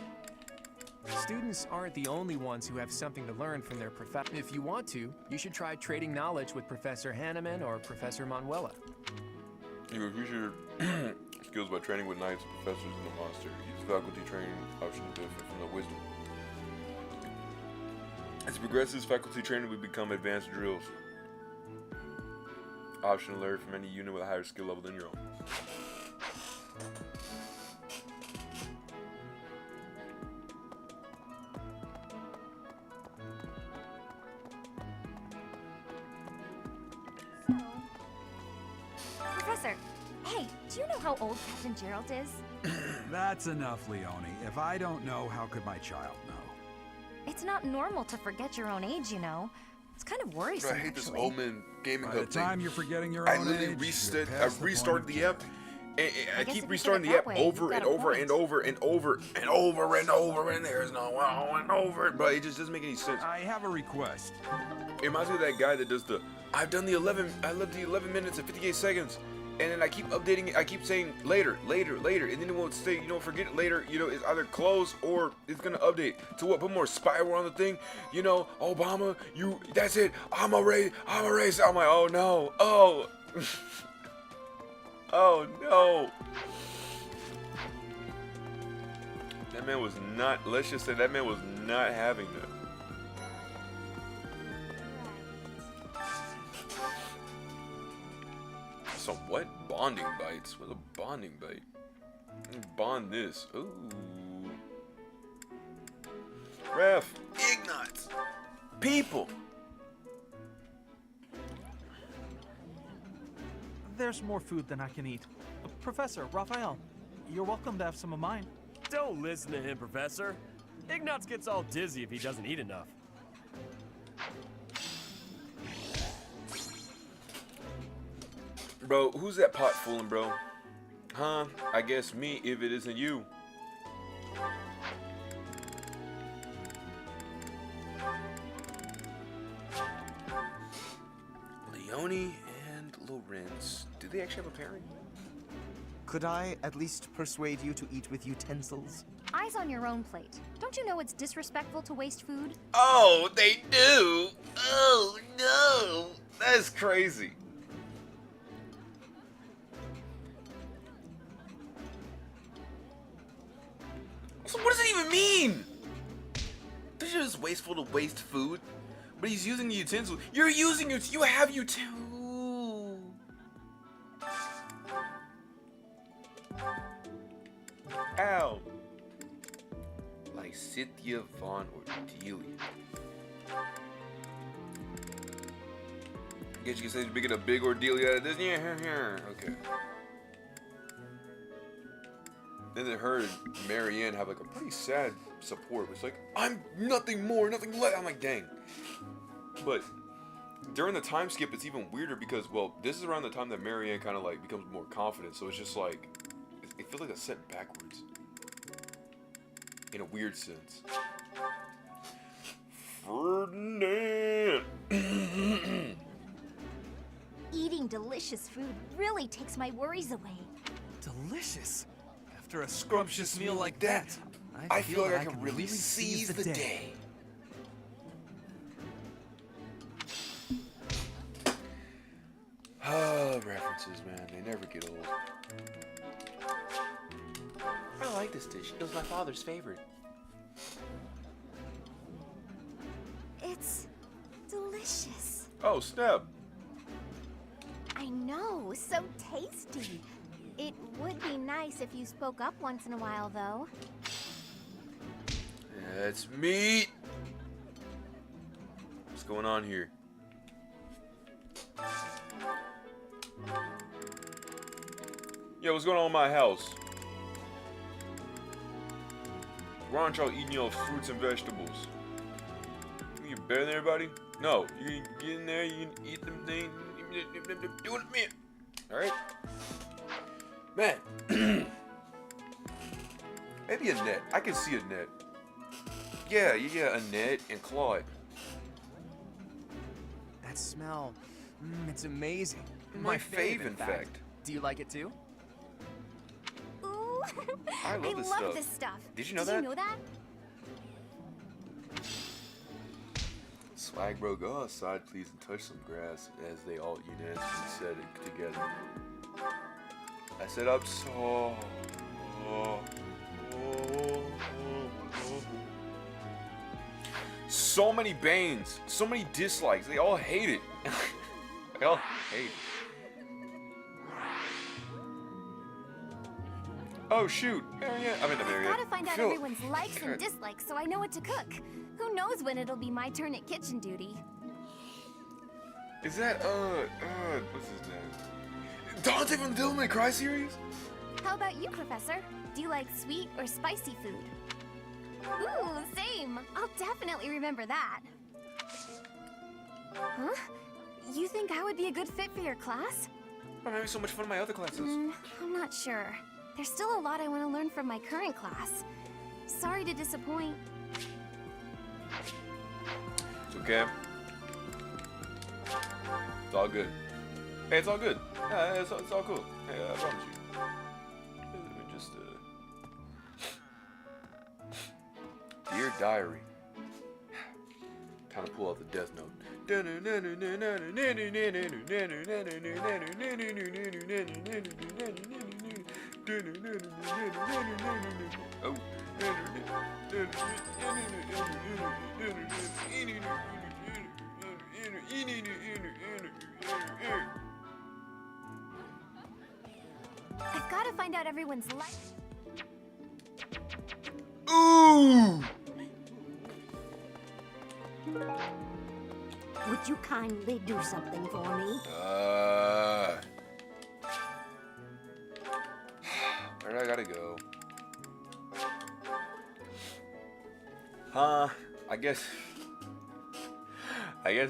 Students aren't the only ones who have something to learn from their professor. If you want to, you should try trading knowledge with Professor Hanneman or Professor Manuela. You increase your skills by training with knights and professors in the monastery. Use faculty training option to benefit from the wisdom. As it progresses, faculty training will become advanced drills. Option to learn from any unit with a higher skill level than your own. Professor, hey, do you know how old Captain Gerald is? That's enough, Leone. If I don't know, how could my child know? It's not normal to forget your own age, you know. It's kind of worrisome, I hate this actually. Omen gaming By the hub thing. time you're forgetting your I own literally age, I restarted the app, and I keep restarting the app over and over and over and over and over and over, and there's no wow and over, but it just doesn't make any sense. I have a request. It reminds me of that guy that does the, I lived the 11 minutes and 58 seconds, and then I keep updating it, I keep saying later, later, later, and then it won't stay, forget it later, it's either closed or it's gonna update to what, put more spyware on the thing, Obama, that's it, I'm a race, I'm like, oh no, oh, oh no. That man was not, let's just say that man was not having that. Some what? Bonding bites? What's a bonding bite? Bond this. Ooh. Raph. Ignots. People. There's more food than I can eat. Professor, Raphael, you're welcome to have some of mine. Don't listen to him, Professor. Ignatz gets all dizzy if he doesn't eat enough. Bro, who's that pot fooling, bro? Huh? I guess me if it isn't you. Leone and Lorenz. Do they actually have a pairing? Could I at least persuade you to eat with utensils? Eyes on your own plate. Don't you know it's disrespectful to waste food? Oh, they do! Oh, no! That's crazy. So what does it even mean? They should just wasteful to waste food. But he's using the utensil. You're using it. You have utensil. Ow. Lysithia Von Ordelia. I guess you can say he's making a big ordeal out of this. Yeah, okay. Then her and Marianne have like a pretty sad support. It's like, I'm nothing more, nothing less. I'm like, dang. But during the time skip, it's even weirder because, well, this is around the time that Marianne kind of like becomes more confident. So it's just like, it feels like a set backwards. In a weird sense. Ferdinand! Eating delicious food really takes my worries away. Delicious? After a scrumptious meal like that, I feel like I can really seize the day. References, man, they never get old. I like this dish. It was my father's favorite. It's delicious. Oh, snap. I know, so tasty. It would be nice if you spoke up once in a while, though. That's meat. What's going on here? Yo, what's going on in my house? Why aren't y'all eating your fruits and vegetables? You better than everybody? No, you can get in there, you can eat them things. Do it, man. Alright? Man. Maybe a net. I can see a net. Yeah, a net and Claude. That smell, it's amazing. My fave, in fact. Do you like it too? Ooh, I love this stuff. Did you know Did that? you know that? Swag bro, go outside please and touch some grass, as they all unanimously said it together. I said I'm so... So many banes, so many dislikes, they all hate it. They all hate it. Oh shoot, Marianne. I mean, not Marianne. I've got to find out Phil. everyone's likes and dislikes so I know what to cook. Who knows when it'll be my turn at kitchen duty? Is that, what's his name? Dante from the Devil May Cry series? How about you, Professor? Do you like sweet or spicy food? Ooh, same. I'll definitely remember that. Huh? You think I would be a good fit for your class? I'm having so much fun in my other classes. I'm not sure. There's still a lot I want to learn from my current class. Sorry to disappoint. It's okay. It's all good. Hey, it's all good. Yeah, it's all cool. Hey, I promise you. Let me just, Dear Diary. Time to pull out the Death Note. Oh. I've got to find out everyone's life. Ooh! Would you kindly do something for me? Where do I gotta go? Huh? I guess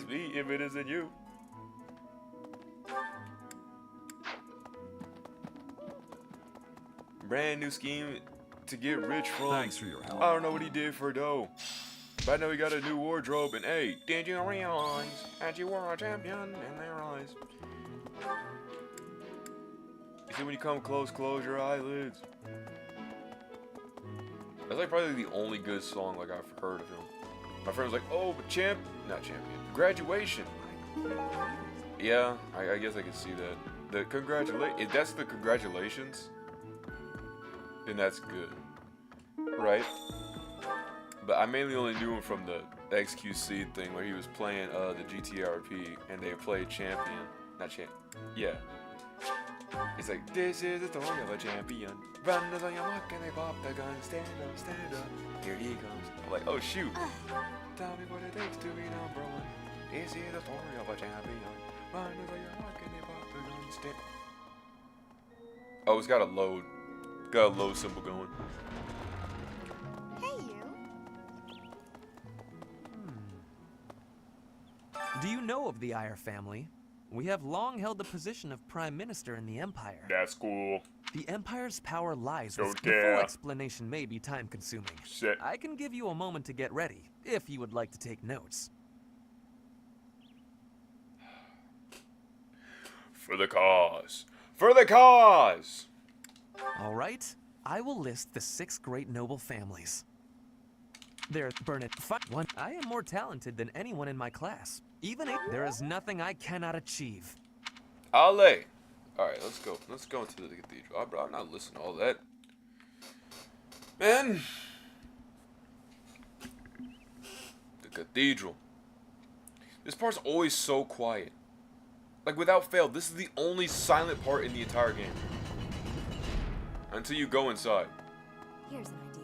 me, if it isn't you. Brand new scheme to get rich from. Thanks for your help. I don't know what he did for dough, but I know he got a new wardrobe. And hey, did you realize that you were a champion in their eyes? You see, when you come close, close your eyelids. That's like probably the only good song like I've heard of him. My friend was like, "Oh, but not champion, graduation." Yeah, I guess I can see that. If that's the congratulations, then that's good, right? But I mainly only knew him from the XQC thing where he was playing the GTRP and they played Champion. Not Champ. Yeah. It's like, this is the story of a champion. Runners on your mark and they pop the gun. Stand up, stand up. Here he comes. I'm like, oh shoot. Tell me what it takes to be number one. This is the story of a champion. Runners on your mark and they pop the gun. Stand. Oh, it's got a load. Got a load symbol going. Hey, you. Do you know of the Iyer family? We have long held the position of Prime Minister in the Empire. That's cool. The Empire's power lies Oh, with the full explanation may be time-consuming. Shit. I can give you a moment to get ready, if you would like to take notes. For the cause. For the cause! All right, I will list the 6 great noble families. There's Burnett. One. I am more talented than anyone in my class. Even if there is nothing I cannot achieve. Ale. Alright, let's go. Let's go into the cathedral. I'm not listening to all that. Man. The cathedral. This part's always so quiet. Like, without fail, this is the only silent part in the entire game. Until you go inside. Here's an idea.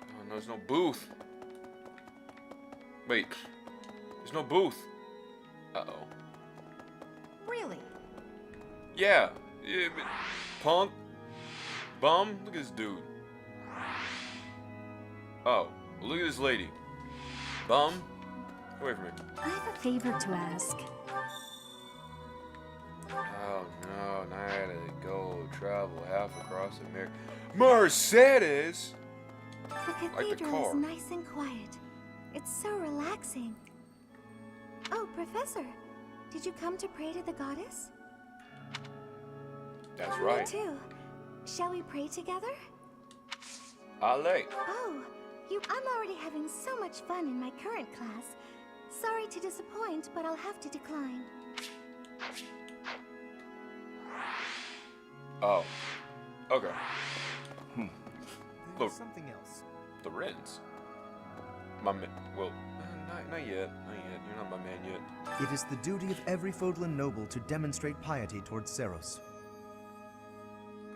Oh, no, there's no booth. Wait. There's no booth. Uh-oh. Really? Yeah. But punk. Bum. Look at this dude. Oh. Look at this lady. Bum. Get away from me. I have a favor to ask. Oh no, now I gotta go travel half across America. Mercedes! The Like the cathedral car. is nice and quiet. It's so relaxing. Oh, Professor, did you come to pray to the goddess? That's Me right. too. Shall we pray together? Ale. Oh, I'm already having so much fun in my current class. Sorry to disappoint, but I'll have to decline. Oh. Okay. There's something else. The Wrens. My man. Well, not yet. Not yet. You're not my man yet. It is the duty of every Fodlan noble to demonstrate piety towards Seros.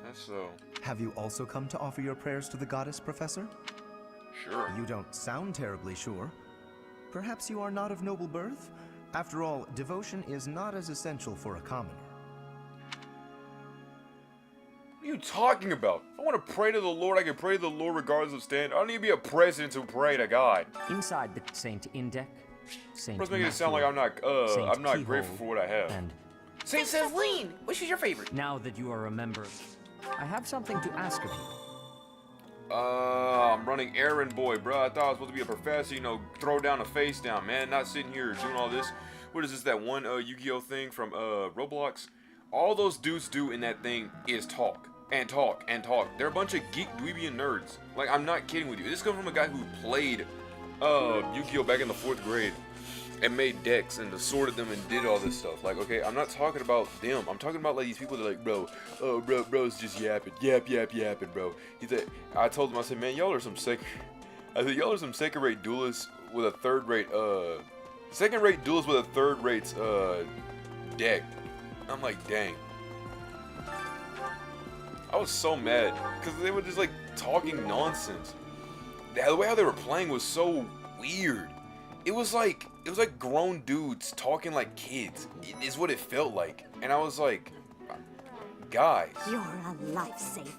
That's so. Have you also come to offer your prayers to the goddess, Professor? Sure. You don't sound terribly sure. Perhaps you are not of noble birth? After all, devotion is not as essential for a commoner. What are you talking about? If I want to pray to the Lord, I can pray to the Lord regardless of stand. I don't need to be a president to pray to God. Inside the Saint Indec, Saint Bro's making it sound like I'm not grateful for what I have. And Saint Celine, which is your favorite? now that you are a member, I have something to ask of you. I'm running errand boy, bro. I thought I was supposed to be a professor, you know, throw down a face down, man. Not sitting here doing all this. What is this, that one Yu-Gi-Oh thing from Roblox? All those dudes do in that thing is talk. And talk, and talk. They're a bunch of geek dweebian nerds. Like, I'm not kidding with you. This comes from a guy who played Yu-Gi-Oh back in the 4th grade. And made decks and sorted them and did all this stuff. Like, okay, I'm not talking about them. I'm talking about like these people that are like, bro's just yapping, yapping, bro. I told him, I said, man, y'all are some y'all are some second-rate duelists with a third-rate deck. I'm like, dang. I was so mad because they were just like talking nonsense. The way how they were playing was so weird. It was like grown dudes talking like kids. Is what it felt like. And I was like, guys. You're a lifesaver.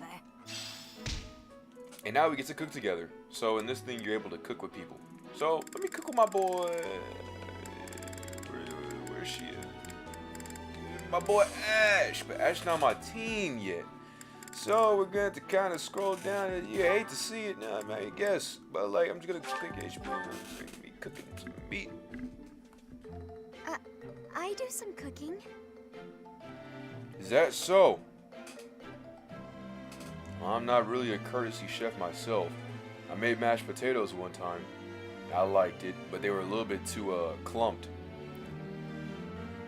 And now we get to cook together. So in this thing, you're able to cook with people. So let me cook with my boy. Where's she at? My boy Ash. But Ash not on my team yet. So we're going to have to kind of scroll down. You hate to see it now, man, I guess. But like, I'm just going to click HP and be cooking some meat. I do some cooking. Is that so? I'm not really a courtesy chef myself. I made mashed potatoes one time. I liked it, but they were a little bit too clumped.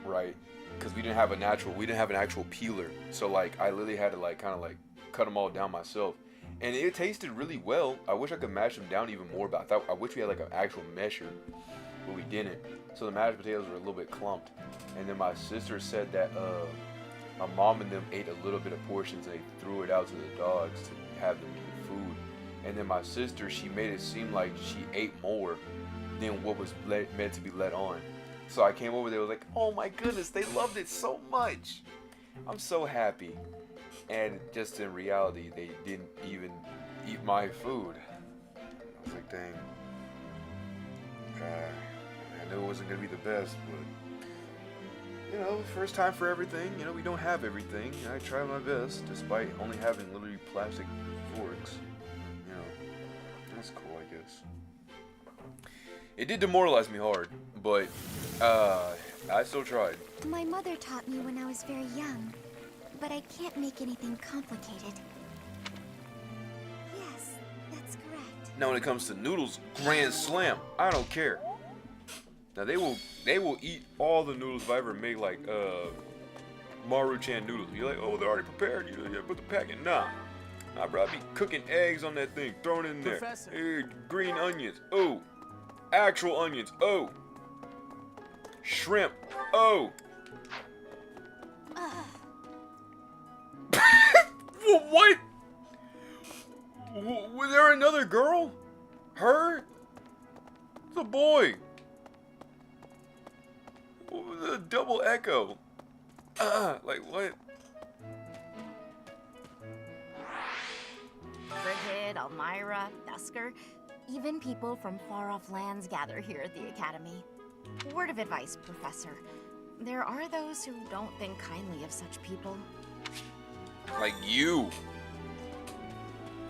right? Because we didn't have an actual peeler. So like I literally had to like kind of like cut them all down myself. And it tasted really well. I wish I could mash them down even more, but I wish we had like an actual mesher, but we didn't. So the mashed potatoes were a little bit clumped. And then my sister said that my mom and them ate a little bit of portions and they threw it out to the dogs to have them eat food. And then my sister, she made it seem like she ate more than what was meant to be let on. So I came over there, was like, oh my goodness, they loved it so much. I'm so happy. And just in reality, they didn't even eat my food. I was like, dang. I knew it wasn't going to be the best, but, you know, first time for everything. You know, we don't have everything. I try my best, despite only having literally plastic forks. You know, that's cool, I guess. It did demoralize me hard, but I still tried. My mother taught me when I was very young, but I can't make anything complicated. Yes, that's correct. Now when it comes to noodles, grand slam. I don't care. Now they will eat all the noodles if I ever make like Maruchan noodles. You're like, oh, they're already prepared. You put the pack in. Nah, bro, I be cooking eggs on that thing, throwing it in there. Hey, green onions. Oh, actual onions. Oh, shrimp. Oh. What? Was there another girl? Her? It's a boy. A double echo. Like what? Brigid, Elmira, Thusker, even people from far-off lands gather here at the Academy. Word of advice, Professor. There are those who don't think kindly of such people. Like you.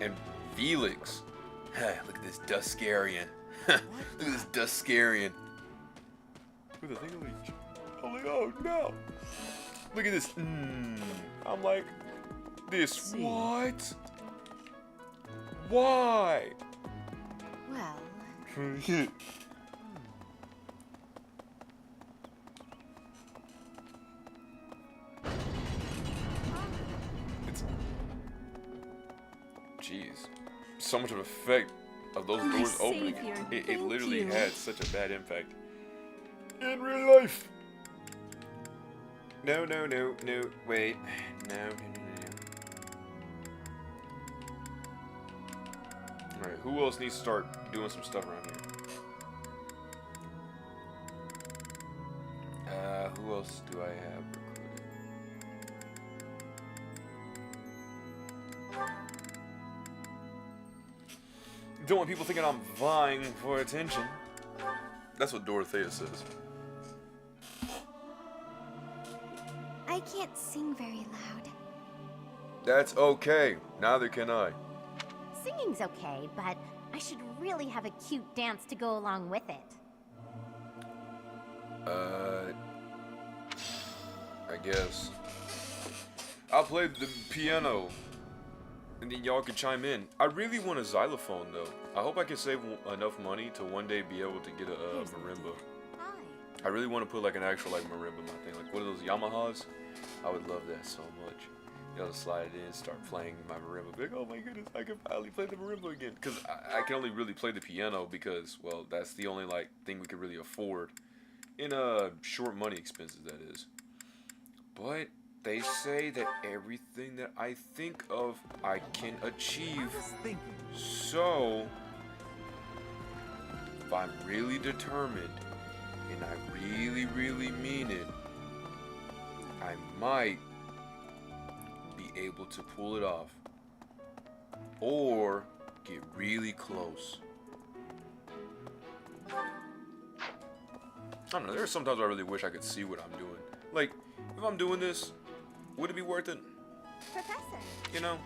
And Felix. Look at this Duskarian. Look at this Duskarian. With a thing of leech. I'm like, oh no. Look at this. I'm like, this what? Why? Well. Jeez. So much of effect of those doors opening. It literally had such a bad impact. In real life. No. Wait. No. Alright, who else needs to start doing some stuff around here? Who else do I have recruited? Don't want people thinking I'm vying for attention. That's what Dorothea says. I can't sing very loud. That's okay. Neither can I. Singing's okay, but I should really have a cute dance to go along with it. I guess. I'll play the piano, and then y'all can chime in. I really want a xylophone, though. I hope I can save enough money to one day be able to get a marimba. I really want to put like an actual like marimba in my thing, like one of those Yamahas. I would love that so much. You know, slide it in, start playing my marimba. Be like, oh my goodness, I can finally play the marimba again. Because I can only really play the piano because, well, that's the only like thing we could really afford in short money expenses, that is. But they say that everything that I think of, I can achieve. So, if I'm really determined, and I really, really mean it, I might be able to pull it off. Or get really close. I don't know, there's sometimes I really wish I could see what I'm doing. Like, if I'm doing this, would it be worth it? Professor. You know?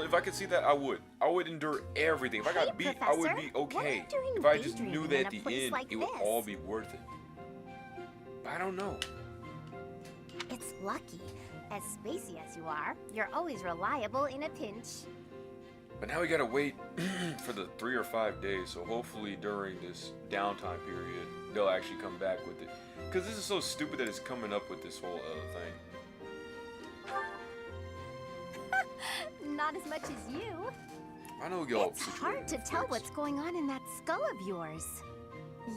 If I could see that, I would. I would endure everything. If I got beat, I would be okay. If I just knew that at the end, it would all be worth it. But I don't know. It's lucky. As spacey as you are, you're always reliable in a pinch. But now we gotta wait for the 3 or 5 days, so hopefully during this downtime period, they'll actually come back with it. Because this is so stupid that it's coming up with this whole thing. Not as much as you. I know y'all. It's hard to tell what's going on in that skull of yours.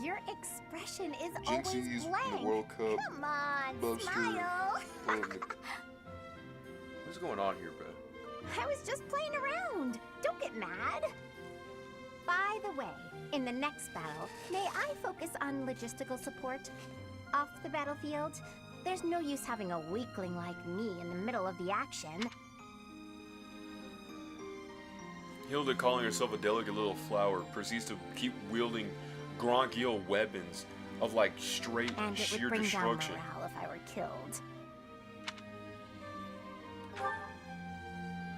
Your expression is always Jinxie's blank. the World Cup. Come on, Buster. smile. What's going on here, bro? I was just playing around. Don't get mad. By the way, in the next battle, may I focus on logistical support? Off the battlefield, there's no use having a weakling like me in the middle of the action. Hilda, calling herself a delicate little flower, proceeds to keep wielding bronchial weapons of like straight And it would sheer bring destruction. down morale if I were killed.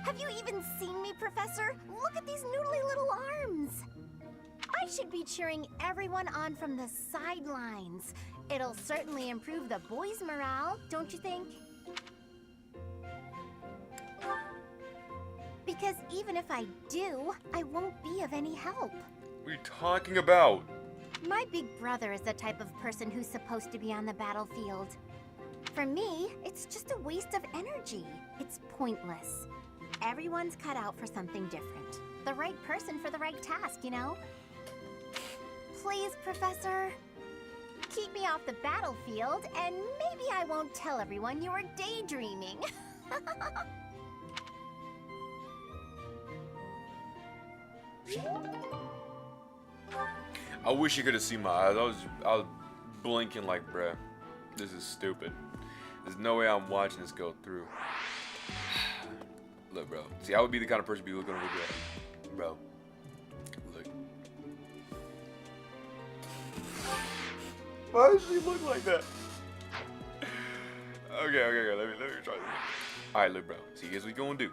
Have you even seen me, Professor? Look at these noodly little arms. I should be cheering everyone on from the sidelines. It'll certainly improve the boys' morale, don't you think? Because even if I do, I won't be of any help. What are you talking about? My big brother is the type of person who's supposed to be on the battlefield. For me, it's just a waste of energy. It's pointless. Everyone's cut out for something different. The right person for the right task, you know? Please, Professor. Keep me off the battlefield, and maybe I won't tell everyone you were daydreaming. I wish you could have seen my eyes. I was blinking like, bruh, this is stupid. There's no way I'm watching this go through. Look, bro. See, I would be the kind of person to be looking over there. Bro. Look. Why does she look like that? Okay. Let me try this. Alright, look, bro. See, here's what we gonna do.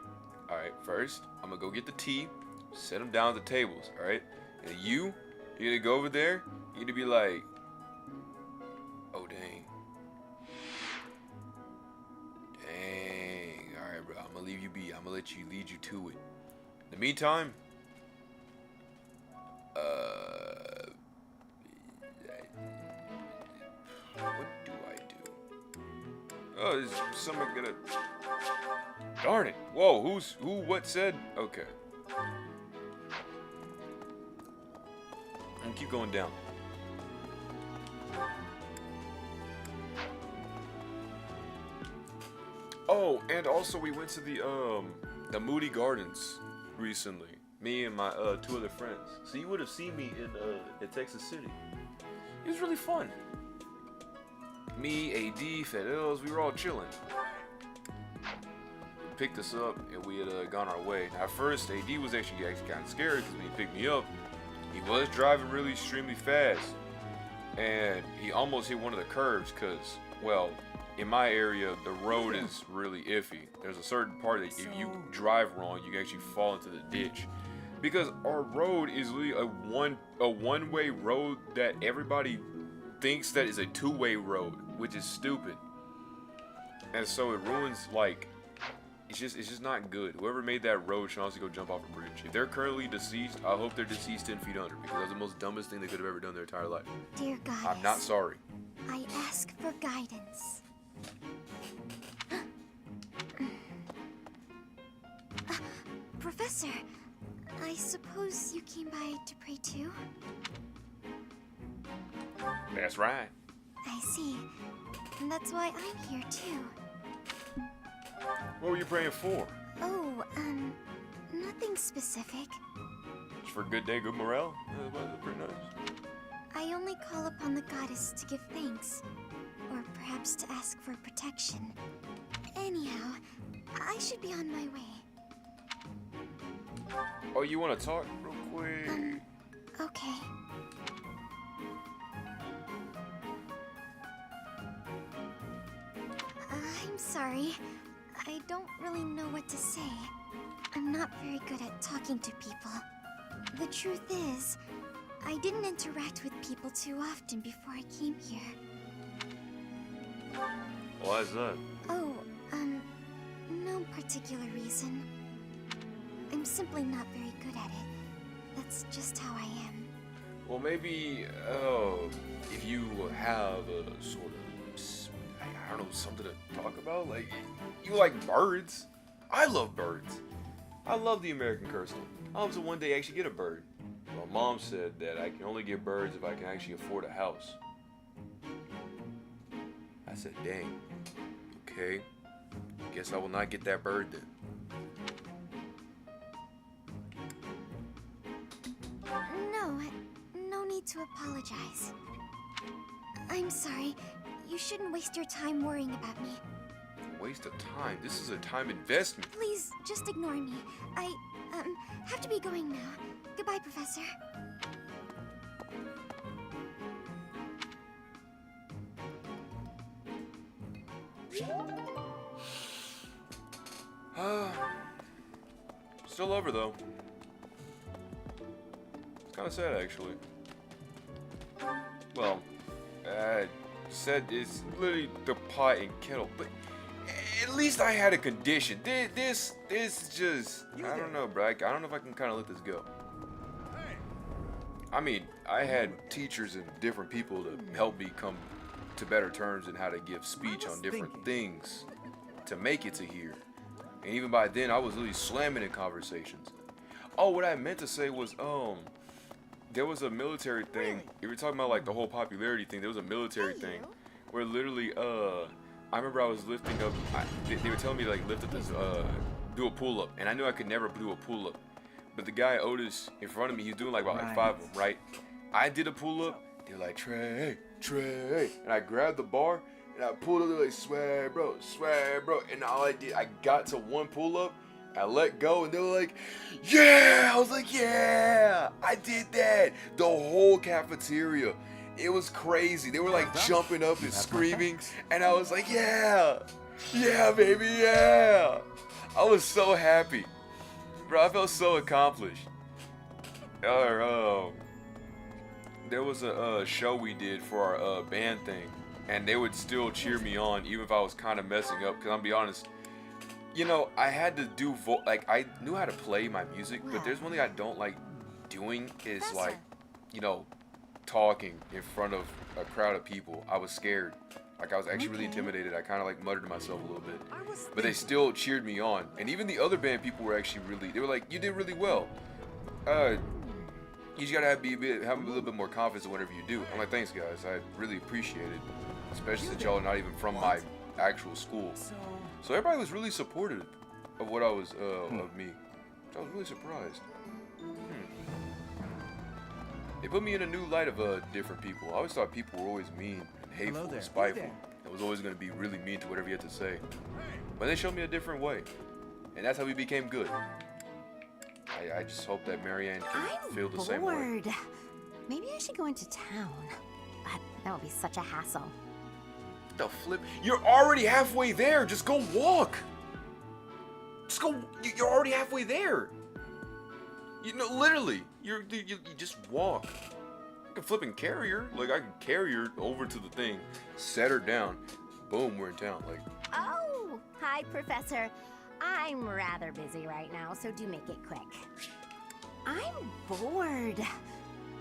Alright, first, I'm gonna go get the tea, set them down at the tables, alright? And you're gonna go over there, you're gonna be like, oh, dang. Alright, bro. I'm gonna leave you be. I'm gonna let you lead you to it. In the meantime, what do I do? Oh, is someone gonna... Darn it. Whoa, what said? Okay. And keep going down. Oh, and also we went to the Moody Gardens recently. Me and my two other friends. So you would have seen me in Texas City. It was really fun. Me, AD, Fedels, we were all chilling. Picked us up and we had gone our way. Now, at first, AD was actually kind of scared because when he picked me up, he was driving really extremely fast. And he almost hit one of the curbs because, well, in my area, the road is really iffy. There's a certain part that if you drive wrong, you can actually fall into the ditch. Because our road is really a one-way road that everybody thinks that is a two-way road, which is stupid. And so it ruins, like, it's just not good. Whoever made that road should honestly go jump off a bridge. If they're currently deceased, I hope they're deceased 10 feet under, because that's the most dumbest thing they could have ever done in their entire life. Dear Goddess, I'm not sorry. I ask for guidance. Professor, I suppose you came by to pray too? That's right. I see. And that's why I'm here too. What were you praying for? Oh, nothing specific. Just for a good day, good morale? That's pretty nice. I only call upon the goddess to give thanks, or perhaps to ask for protection. Anyhow, I should be on my way. Oh, you want to talk real quick? Okay. I'm sorry. I don't really know what to say. I'm not very good at talking to people. The truth is, I didn't interact with people too often before I came here. Why is that? Oh, no particular reason. I'm simply not very good at it. That's just how I am. Well, maybe if you have a sort of, I don't know, something to talk about. Like, you like birds. I love birds. I love the American Crystal. I hope to one day actually get a bird. My mom said that I can only get birds if I can actually afford a house. I said, dang. Okay. Guess I will not get that bird then. No need to apologize. I'm sorry. You shouldn't waste your time worrying about me. Waste of time. This is a time investment. Please, just ignore me. I, have to be going now. Goodbye, Professor. Still love her though. It's kind of sad actually. Well, said it's literally the pot and kettle, but at least I had a condition. This just, I don't know, bro. I don't know if I can kind of let this go. I mean, I had teachers and different people to help me come to better terms and how to give speech on different things to make it to here. And even by then, I was really slamming in conversations. Oh, what I meant to say was, there was a military thing. If you're talking about like the whole popularity thing, there was a military thing where literally, I remember I was lifting up. They were telling me to like lift up this, do a pull up, and I knew I could never do a pull up. But the guy Otis in front of me, he's doing like about like 5 of them, right? I did a pull up. They're like Trey, and I grabbed the bar and I pulled up. They're like swag, bro, and all I did, I got to one pull up. I let go and they were like, yeah! I was like, yeah! I did that! The whole cafeteria. It was crazy. They were like jumping up and screaming. And I was like, yeah! Yeah, baby, yeah! I was so happy. Bro, I felt so accomplished. There was a show we did for our band thing. And they would still cheer me on even if I was kind of messing up. Because I'm be honest, you know, I had to do like I knew how to play my music, but there's one thing I don't like doing is like, you know, talking in front of a crowd of people. I was scared. Like I was actually really intimidated. I kind of like muttered to myself a little bit. But they still cheered me on. And even the other band people were actually they were like, you did really well. You just gotta have a little bit more confidence in whatever you do. I'm like, thanks guys. I really appreciate it. Especially since y'all are not even from my actual school. So everybody was really supportive of what I was, of me. I was really surprised. They put me in a new light of different people. I always thought people were always mean and hateful and spiteful. I was always going to be really mean to whatever you had to say. But they showed me a different way. And that's how we became good. I just hope that Marianne can feel the same way. Maybe I should go into town. But that would be such a hassle. The flip? You're already halfway there. Just go walk. Just go. You're already halfway there. You know, literally. You just walk. I can flip and carry her. Like I can carry her over to the thing, set her down. Boom, we're in town. Like. Oh, hi, Professor. I'm rather busy right now, so do make it quick. I'm bored.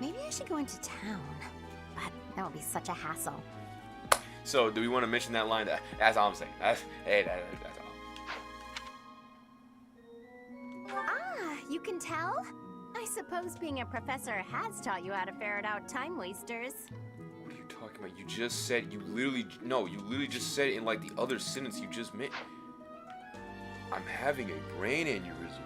Maybe I should go into town. But that would be such a hassle. So, do we want to mention that line? That's all I'm saying. That's all. Ah, you can tell? I suppose being a professor has taught you how to ferret out time wasters. What are you talking about? You just said, you literally just said it in like the other sentence you just made. I'm having a brain aneurysm.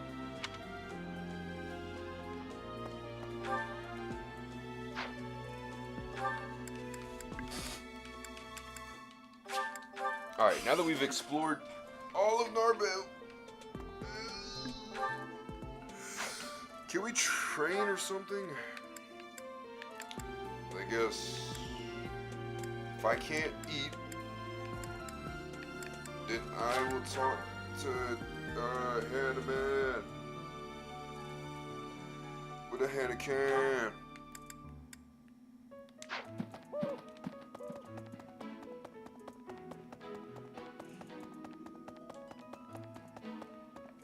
Alright, now that we've explored all of Narbel, can we train or something? I guess if I can't eat, then I will talk to Hannah Man with a Hannah can.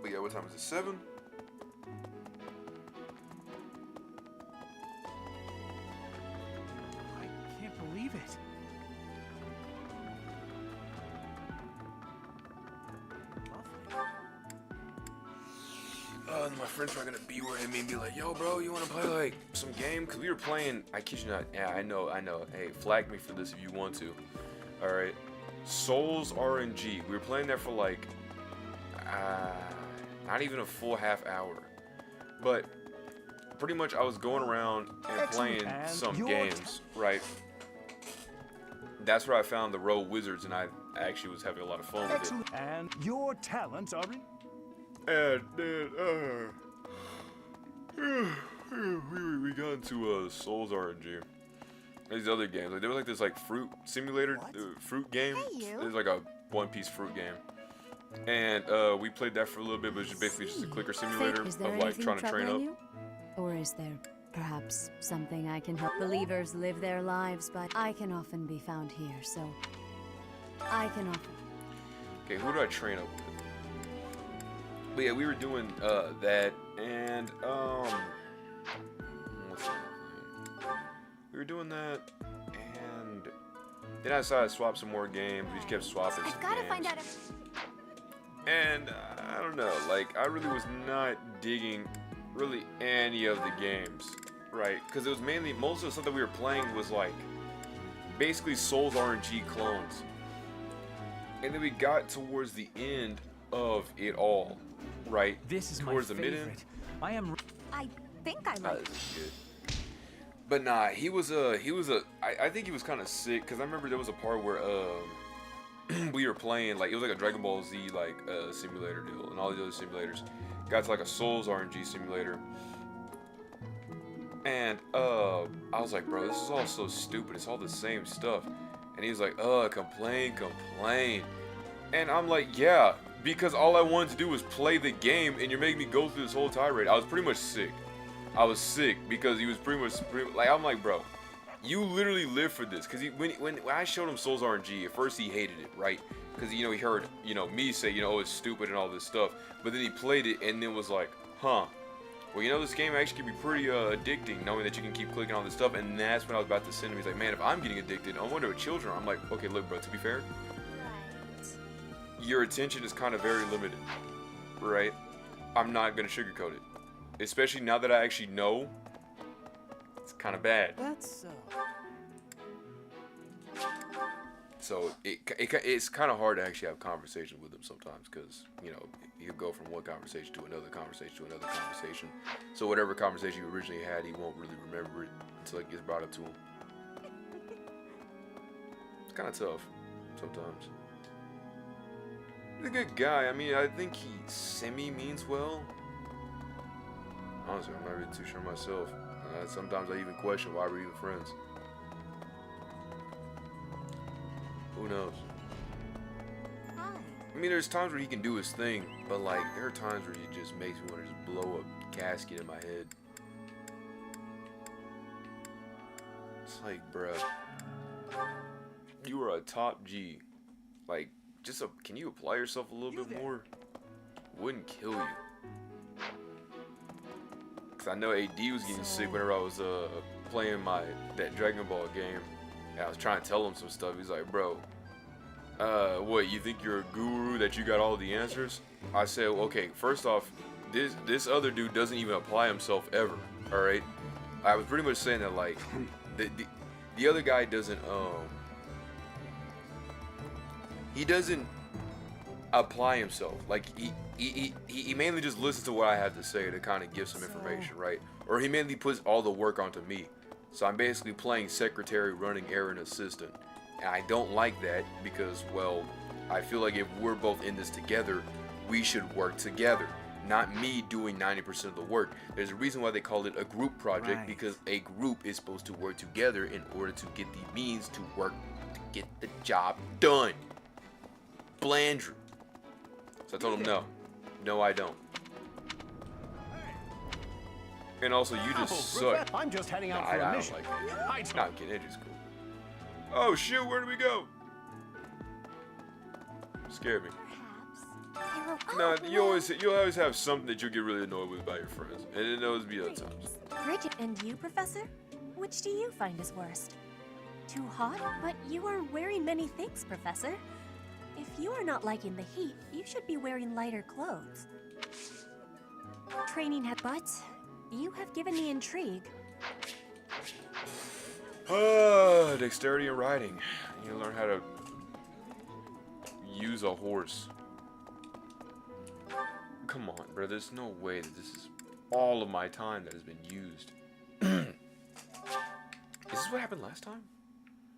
But yeah, what time is it? 7? and my friends were gonna be with me and be like, yo, bro, you wanna play like some game? Cause we were playing, I kid you not, yeah, I know. Hey, flag me for this if you want to. Alright. Souls RNG. We were playing that for like, not even a full half hour. But pretty much I was going around and playing some games, right? That's where I found the Road Wizards, and I actually was having a lot of fun with it. And your talents are in... And then, we got into Souls RNG. These other games, like there was like this like fruit simulator, fruit game. It was like a one-piece fruit game, and we played that for a little bit, but it was basically just a clicker simulator of like trying to train up. Or is there perhaps something I can help? Believers live their lives, but I can often be found here, so I can often. Okay, who do I train up with? But yeah, we were doing that, and what's that? We were doing that, and then I decided to swap some more games. We just kept swapping some games. Find out if... And I don't know, like I really was not digging really any of the games, right? Because it was mainly, most of the stuff that we were playing was like basically Souls RNG clones. And then we got towards the end of it all, right? This is towards my the favorite. mid-end. I think I like. This is good. But nah, I think he was kind of sick, because I remember there was a part where we were playing, like, it was like a Dragon Ball Z, like, simulator deal, and all these other simulators. Got to, like, a Souls RNG simulator. And, I was like, bro, this is all so stupid. It's all the same stuff. And he was like, complain. And I'm like, yeah, because all I wanted to do was play the game, and you're making me go through this whole tirade. I was pretty much sick. I was sick because he was pretty much like, I'm like, bro, you literally live for this. Because when I showed him Souls RNG, at first he hated it, right? Because, he heard, me say, oh, it's stupid and all this stuff. But then he played it and then was like, huh. Well, this game actually can be pretty addicting, knowing that you can keep clicking on this stuff. And that's when I was about to send him. He's like, man, if I'm getting addicted, I wonder what children are. I'm like, okay, look, bro, to be fair, your attention is kind of very limited, right? I'm not going to sugarcoat it. Especially now that I actually know, it's kind of bad. That's So it's kind of hard to actually have conversations with him sometimes, because you go from one conversation to another conversation to another conversation. So whatever conversation you originally had, he won't really remember it until it gets brought up to him. It's kind of tough sometimes. He's a good guy. I mean, I think he semi-means well. Honestly, I'm not really too sure myself. Sometimes I even question why we're even friends. Who knows? I mean, there's times where he can do his thing, but like, there are times where he just makes me want to just blow a casket in my head. It's like, bruh, you are a top G. Like, can you apply yourself a little bit more? Wouldn't kill you. Cause I know AD was getting sick whenever I was playing that Dragon Ball game. And I was trying to tell him some stuff. He's like, bro, what, you think you're a guru that you got all the answers? I said, well, okay, first off, this other dude doesn't even apply himself ever. All right, I was pretty much saying that like the other guy doesn't he doesn't apply himself. Like he mainly just listens to what I have to say to kind of give some information, right? Or he mainly puts all the work onto me. So I'm basically playing secretary, running errand assistant. And I don't like that because, well, I feel like if we're both in this together, we should work together. Not me doing 90% of the work. There's a reason why they call it a group project, because a group is supposed to work together in order to get the means to work to get the job done. Blandrew. So I told him no. No, I don't. And also, you just suck. I'm just heading out for a mission. I don't like it. No, I'm kidding. It is cool. Oh, shoot. Where do we go? Scared me. No, you always have something that you get really annoyed with about your friends. And it always be other times. Bridget, and you, Professor? Which do you find is worst? Too hot? But you are wearing many things, Professor. If you are not liking the heat, you should be wearing lighter clothes. Training but you have given me intrigue. Dexterity and riding. You learn how to use a horse. Come on, bro. There's no way that this is all of my time that has been used. Is this what happened last time?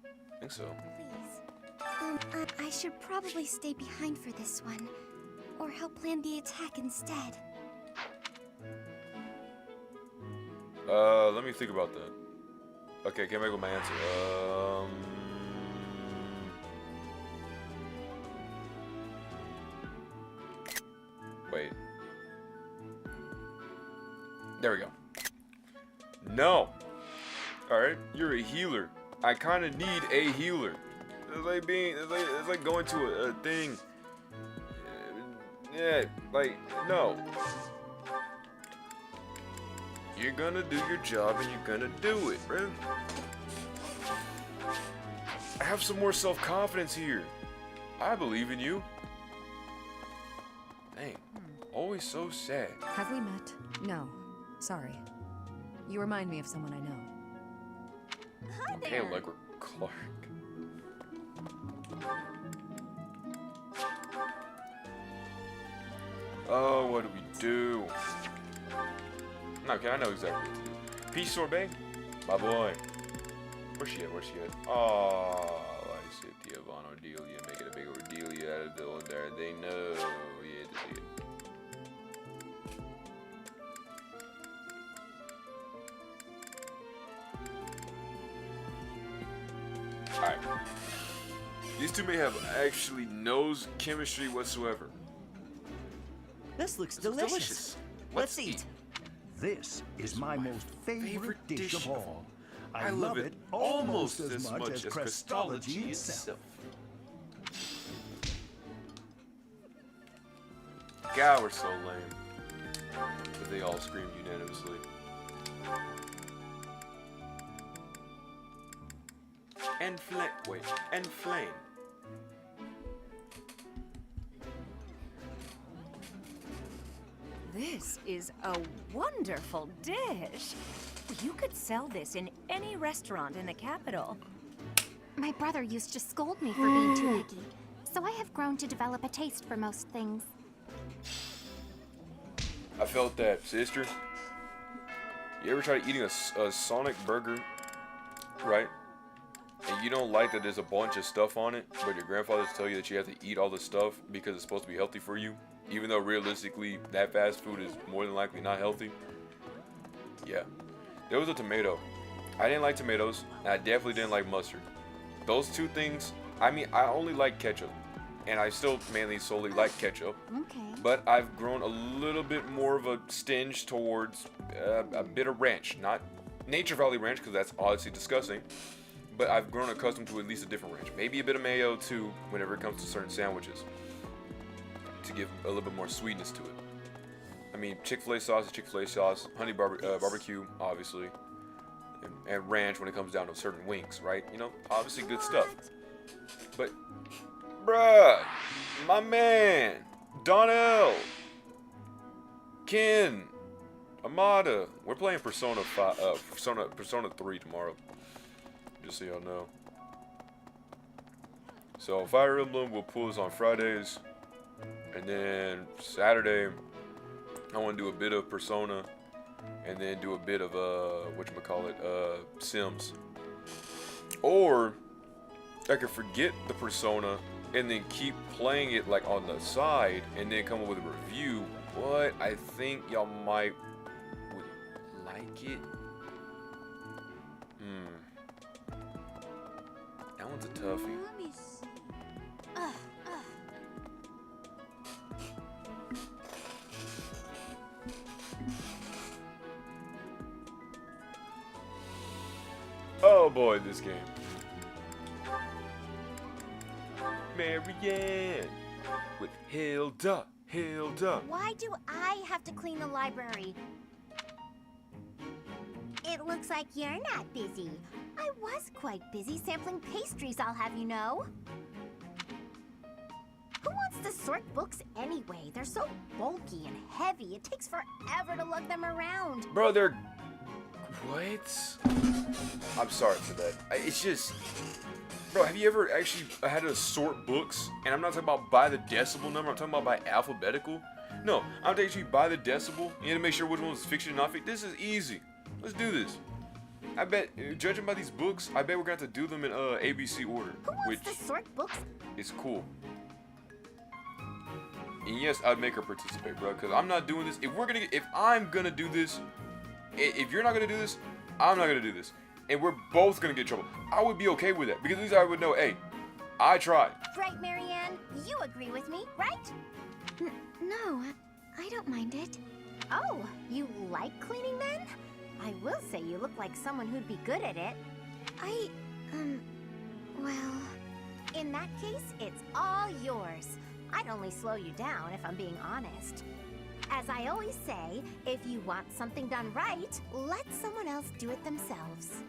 I think so. Please. I should probably stay behind for this one. Or help plan the attack instead. Let me think about that. Okay, can't make up my answer. Wait. There we go. No. Alright, you're a healer. I kind of need a healer. It's like going to a thing. Yeah, like, no. You're gonna do your job and you're gonna do it, bro. Have some more self-confidence here. I believe in you. Dang, always so sad. Have we met? No. Sorry. You remind me of someone I know. Hi Okay, there. Allegra Clark. Oh, what do we do? Okay, I know exactly what to do. Peach sorbet? My boy. Where's she at? Where's she at? Oh, I said the Yvonne Ordelia. Make it a big Ordelia out of doing there. They know. Yeah, to see it. Alright. These two may have actually no chemistry whatsoever. This looks delicious. Let's eat. This is my most favorite dish of all. I love it almost as much as Christology itself. God, we're so lame. But they all screamed unanimously. And flame. This is a wonderful dish. You could sell this in any restaurant in the capital. My brother used to scold me for being too picky, so I have grown to develop a taste for most things. I felt that, sister. You ever try eating a Sonic burger, right? And you don't like that there's a bunch of stuff on it, but your grandfathers tell you that you have to eat all the stuff because it's supposed to be healthy for you, even though realistically that fast food is more than likely not healthy? Yeah. There was a tomato. I didn't like tomatoes, and I definitely didn't like mustard. Those two things, I mean, I only like ketchup, and I still mainly solely like ketchup. Okay. But I've grown a little bit more of a stinge towards a bit of ranch. Not Nature Valley Ranch, because that's honestly disgusting. But I've grown accustomed to at least a different ranch. Maybe a bit of mayo, too, whenever it comes to certain sandwiches. To give a little bit more sweetness to it. I mean, Chick-fil-A sauce is Chick-fil-A sauce. Honey barbecue, obviously. And ranch when it comes down to certain wings, right? You know, obviously good stuff. But, bruh, my man, Donnell, Ken, Amada, we're playing Persona 3 tomorrow. Just so y'all know. So Fire Emblem will pull us on Fridays, and then Saturday I want to do a bit of Persona, and then do a bit of Sims. Or I could forget the Persona and then keep playing it like on the side, and then come up with a review. But I think y'all might would like it. That one's a toughie. Let me see. Oh boy, this game. Marianne with Hilda. Why do I have to clean the library? It looks like you're not busy. I was quite busy sampling pastries, I'll have you know. Who wants to sort books anyway? They're so bulky and heavy. It takes forever to lug them around. Bro, they're... What? I'm sorry for that. It's just... Bro, have you ever actually had to sort books? And I'm not talking about by the decibel number. I'm talking about by alphabetical. No, I'm actually by the decibel. You have to make sure which one is fiction and not fiction. This is easy. Let's do this. I bet, judging by these books, I bet we're going to have to do them in ABC order. Who wants to sort books? Is cool. And yes, I'd make her participate, bro, because I'm not doing this. If I'm gonna do this, if you're not gonna do this, I'm not gonna do this. And we're both gonna get in trouble. I would be okay with that, because at least I would know, hey, I tried. Right, Marianne? You agree with me, right? No, I don't mind it. Oh, you like cleaning then? I will say you look like someone who'd be good at it. Well... In that case, it's all yours. I'd only slow you down if I'm being honest. As I always say, if you want something done right, let someone else do it themselves.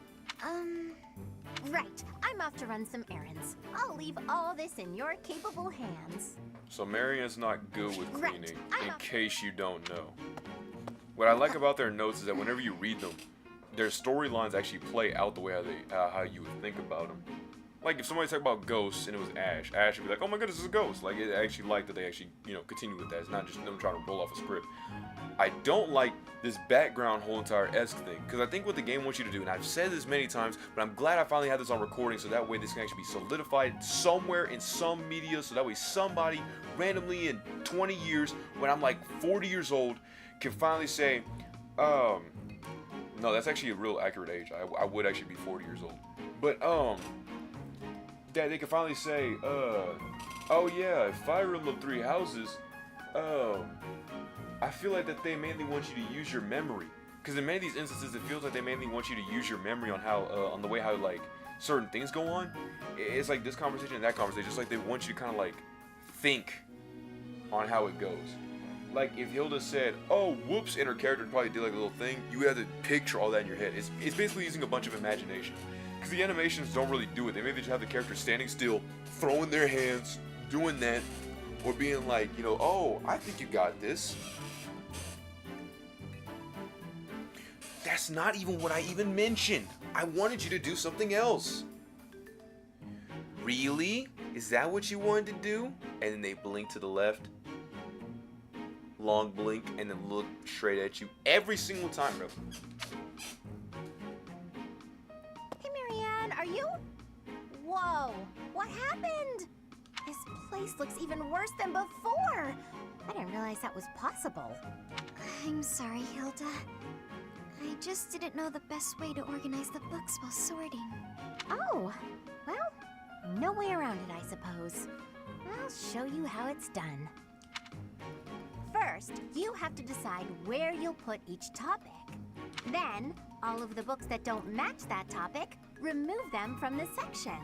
Right. I'm off to run some errands. I'll leave all this in your capable hands. So Marianne's not good with Right. cleaning, in case you don't know. What I like about their notes is that whenever you read them, their storylines actually play out the way how you would think about them. Like if somebody talked about ghosts and it was Ash, Ash would be like, "Oh my goodness, it's a ghost!" Like it actually like that they actually continue with that. It's not just them trying to roll off a script. I don't like this background whole entire esque thing, because I think what the game wants you to do, and I've said this many times, but I'm glad I finally had this on recording, so that way this can actually be solidified somewhere in some media, so that way somebody randomly in 20 years, when I'm like 40 years old, can finally say, no, that's actually a real accurate age. I would actually be 40 years old. But, that they can finally say, oh yeah, Fire Emblem 3 Houses, I feel like that they mainly want you to use your memory. Because in many of these instances, it feels like they mainly want you to use your memory on how, on the way how, like, certain things go on. It's like this conversation and that conversation, just like they want you to kind of, like, think on how it goes. Like, if Hilda said, oh, whoops, and her character probably did, like, a little thing, you would have to picture all that in your head. It's basically using a bunch of imagination. Because the animations don't really do it. They maybe just have the character standing still, throwing their hands, doing that, or being like, oh, I think you got this. That's not even what I even mentioned. I wanted you to do something else. Really? Is that what you wanted to do? And then they blink to the left. Long blink, and then look straight at you every single time, bro. Hey, Marianne, are you? Whoa, what happened? This place looks even worse than before. I didn't realize that was possible. I'm sorry, Hilda. I just didn't know the best way to organize the books while sorting. Oh, well, no way around it, I suppose. I'll show you how it's done. First, you have to decide where you'll put each topic. Then, all of the books that don't match that topic, remove them from the section.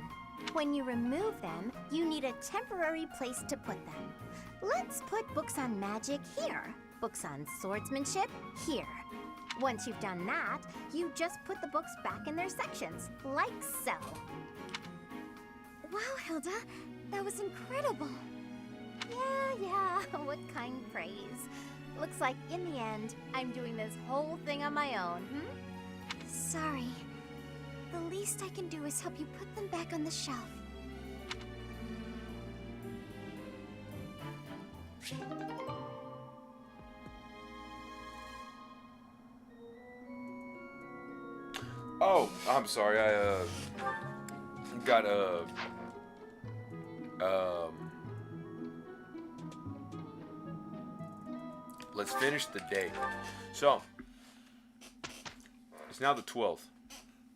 When you remove them, you need a temporary place to put them. Let's put books on magic here. Books on swordsmanship here. Once you've done that, you just put the books back in their sections, like so. Wow, Hilda, that was incredible. Yeah, what kind praise. Looks like in the end, I'm doing this whole thing on my own, Sorry. The least I can do is help you put them back on the shelf. Oh, I'm sorry. I got let's finish the day. So it's now the 12th.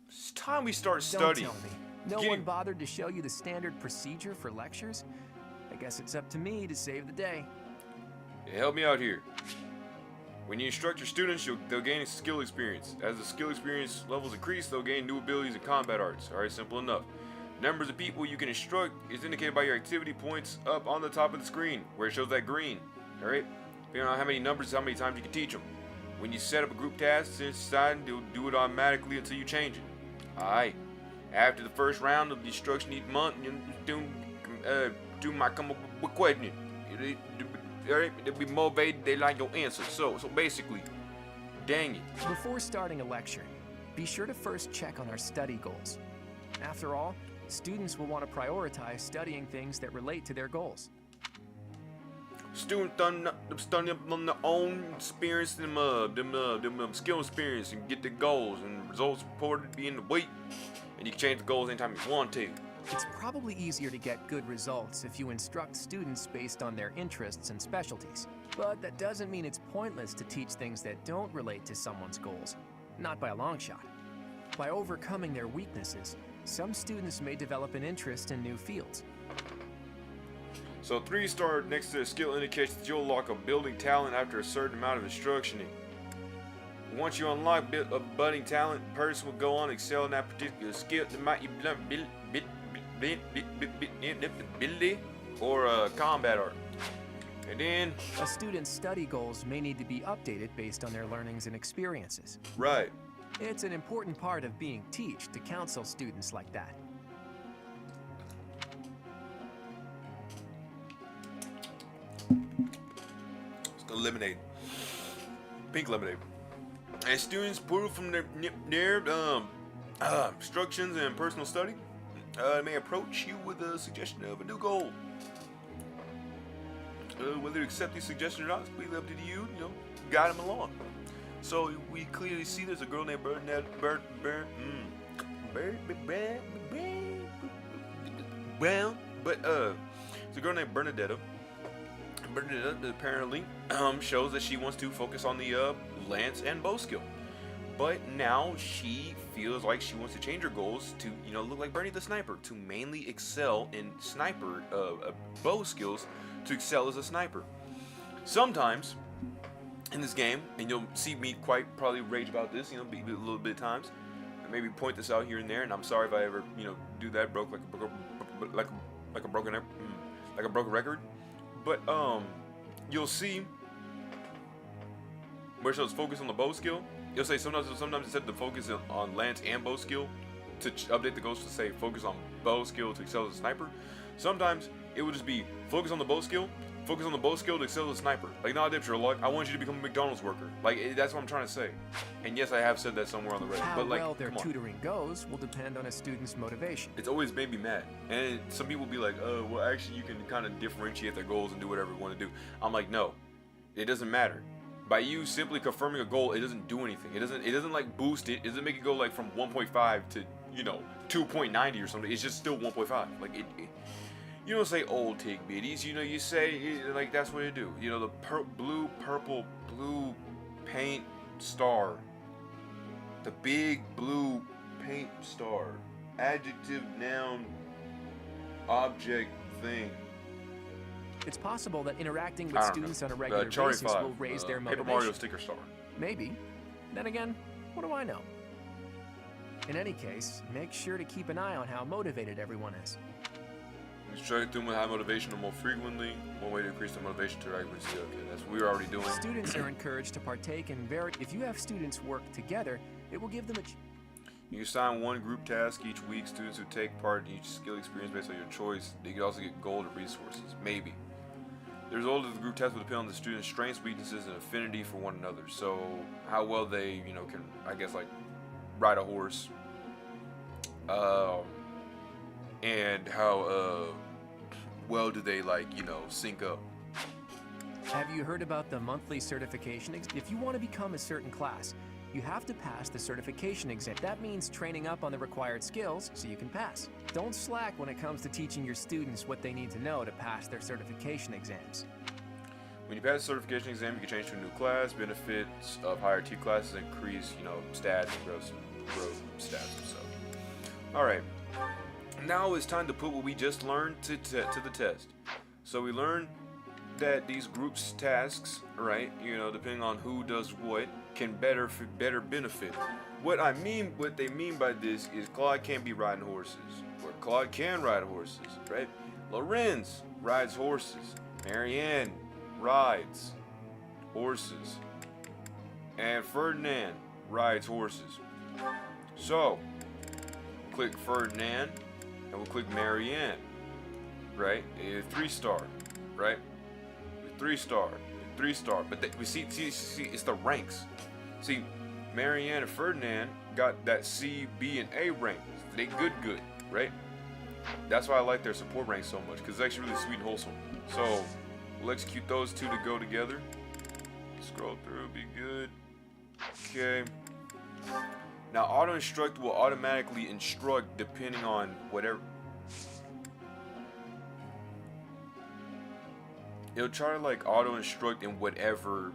It's time we start studying. Don't tell me. No one bothered to show you the standard procedure for lectures? I guess it's up to me to save the day. Yeah, help me out here. When you instruct your students, they'll gain skill experience. As the skill experience levels increase, they'll gain new abilities in combat arts. Alright, simple enough. Numbers of people you can instruct is indicated by your activity points up on the top of the screen, where it shows that green. Alright? Depending on how many numbers, how many times you can teach them. When you set up a group task, since deciding they'll do it automatically until you change it. Alright. After the first round of the instruction each month, you do my come up with question. They'll be motivated. They like your answer. So basically, dang it. Before starting a lecture, be sure to first check on our study goals. After all, students will want to prioritize studying things that relate to their goals. Students study on their own experience, them skill experience, and get their goals and results reported at the end of the week. And you can change the goals anytime you want to. It's probably easier to get good results if you instruct students based on their interests and specialties. But that doesn't mean it's pointless to teach things that don't relate to someone's goals. Not by a long shot. By overcoming their weaknesses, some students may develop an interest in new fields. So 3-star next to the skill indicates that you'll unlock a building talent after a certain amount of instructioning. Once you unlock a budding talent, the person will go on to excel in that particular skill that might ability or combat art. And then a student's study goals may need to be updated based on their learnings and experiences. Right. It's an important part of being teach to counsel students like that. Lemonade, pink lemonade, and students pull from their instructions and personal study may approach you with a suggestion of a new goal. Whether to accept these suggestions or not is completely up to you. You know, guide them along. So we clearly see there's a girl named it's a girl named Bernadetta. Bernadetta apparently shows that she wants to focus on the lance and bow skill, but now she feels like she wants to change her goals to, you know, look like Bernie the Sniper, to mainly excel in sniper bow skills, to excel as a sniper. Sometimes in this game, and you'll see me quite probably rage about this, you know, a little bit of times, and maybe point this out here and there, and I'm sorry if I ever, you know, do that, broke like a broken record. But you'll see where it shows focus on the bow skill. You'll say sometimes instead of focus on lance and bow skill, to update the goals to say focus on bow skill to excel as a sniper. Sometimes it would just be focus on the bow skill to excel as a sniper. Like, nah, Dipster, like, I want you to become a McDonald's worker. Like, that's what I'm trying to say. And yes, I have said that somewhere on the Reddit. How but like, well their tutoring goes will depend on a student's motivation. It's always made me mad. And some people be like, oh, well, actually, you can kind of differentiate their goals and do whatever you want to do. I'm like, no, it doesn't matter. By you simply confirming a goal, it doesn't do anything. It doesn't like boost it. It doesn't make it go like from 1.5 to, you know, 2.90 or something. It's just still 1.5. Like you don't say old tig biddies, you know, you say, like, that's what you do. You know, the purple blue paint star. The big blue paint star. Adjective, noun, object, thing. It's possible that interacting with students on a regular basis will raise their motivation. Paper Mario sticker star. Maybe. Then again, what do I know? In any case, make sure to keep an eye on how motivated everyone is. Strike them with high motivation more frequently. One way to increase the motivation to interact with you. Okay, that's what we're already doing. Students are encouraged to partake in If you have students work together, it will give them You assign one group task each week. Students who take part in each skill experience based on your choice. They can also get gold or resources. Maybe. The result of the group task will depend on the students' strengths, weaknesses, and affinity for one another. So how well they, you know, can, I guess, like, ride a horse. And how well do they, like, you know, sync up. Have you heard about the monthly certification? If you want to become a certain class, you have to pass the certification exam. That means training up on the required skills so you can pass. Don't slack when it comes to teaching your students what they need to know to pass their certification exams. When you pass the certification exam, you can change to a new class. Benefits of higher T classes increase, you know, stats and growth stats and stuff. Alright. Now it's time to put what we just learned to the test. So we learned that these groups tasks, right, you know, depending on who does what, can better benefit. What they mean by this is Claude can't be riding horses, or Claude can ride horses, right? Lorenz rides horses. Marianne rides horses. And Ferdinand rides horses. So, click Ferdinand, and we'll click Marianne, right? A 3-star, right? 3-star, 3-star. But we see, it's the ranks. See, Marianne and Ferdinand got that C, B, and A rank. They good, right? That's why I like their support rank so much, because it's actually really sweet and wholesome. So, we'll execute those two to go together. Scroll through, be good. Okay. Now, auto-instruct will automatically instruct depending on whatever. It'll try to like auto-instruct in whatever.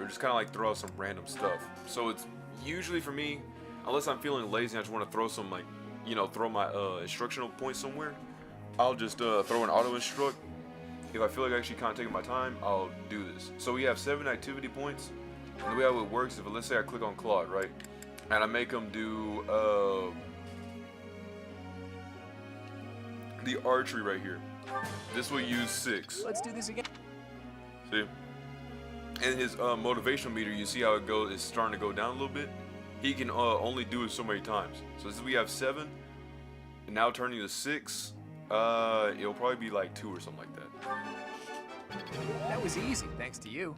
Just kind of like throw out some random stuff. So it's usually for me, unless I'm feeling lazy and I just want to throw some like, throw my instructional point somewhere, I'll just throw an auto-instruct. If I feel like actually kind of taking my time, I'll do this. So we have 7 activity points. And the way how it works is, let's say I click on Claude, right? And I make him do the archery right here. This will use 6. Let's do this again. See? And his motivational meter, you see how it goes, is starting to go down a little bit. He can only do it so many times. So since we have 7, and now turning to 6, it'll probably be like 2 or something like that. That was easy, thanks to you.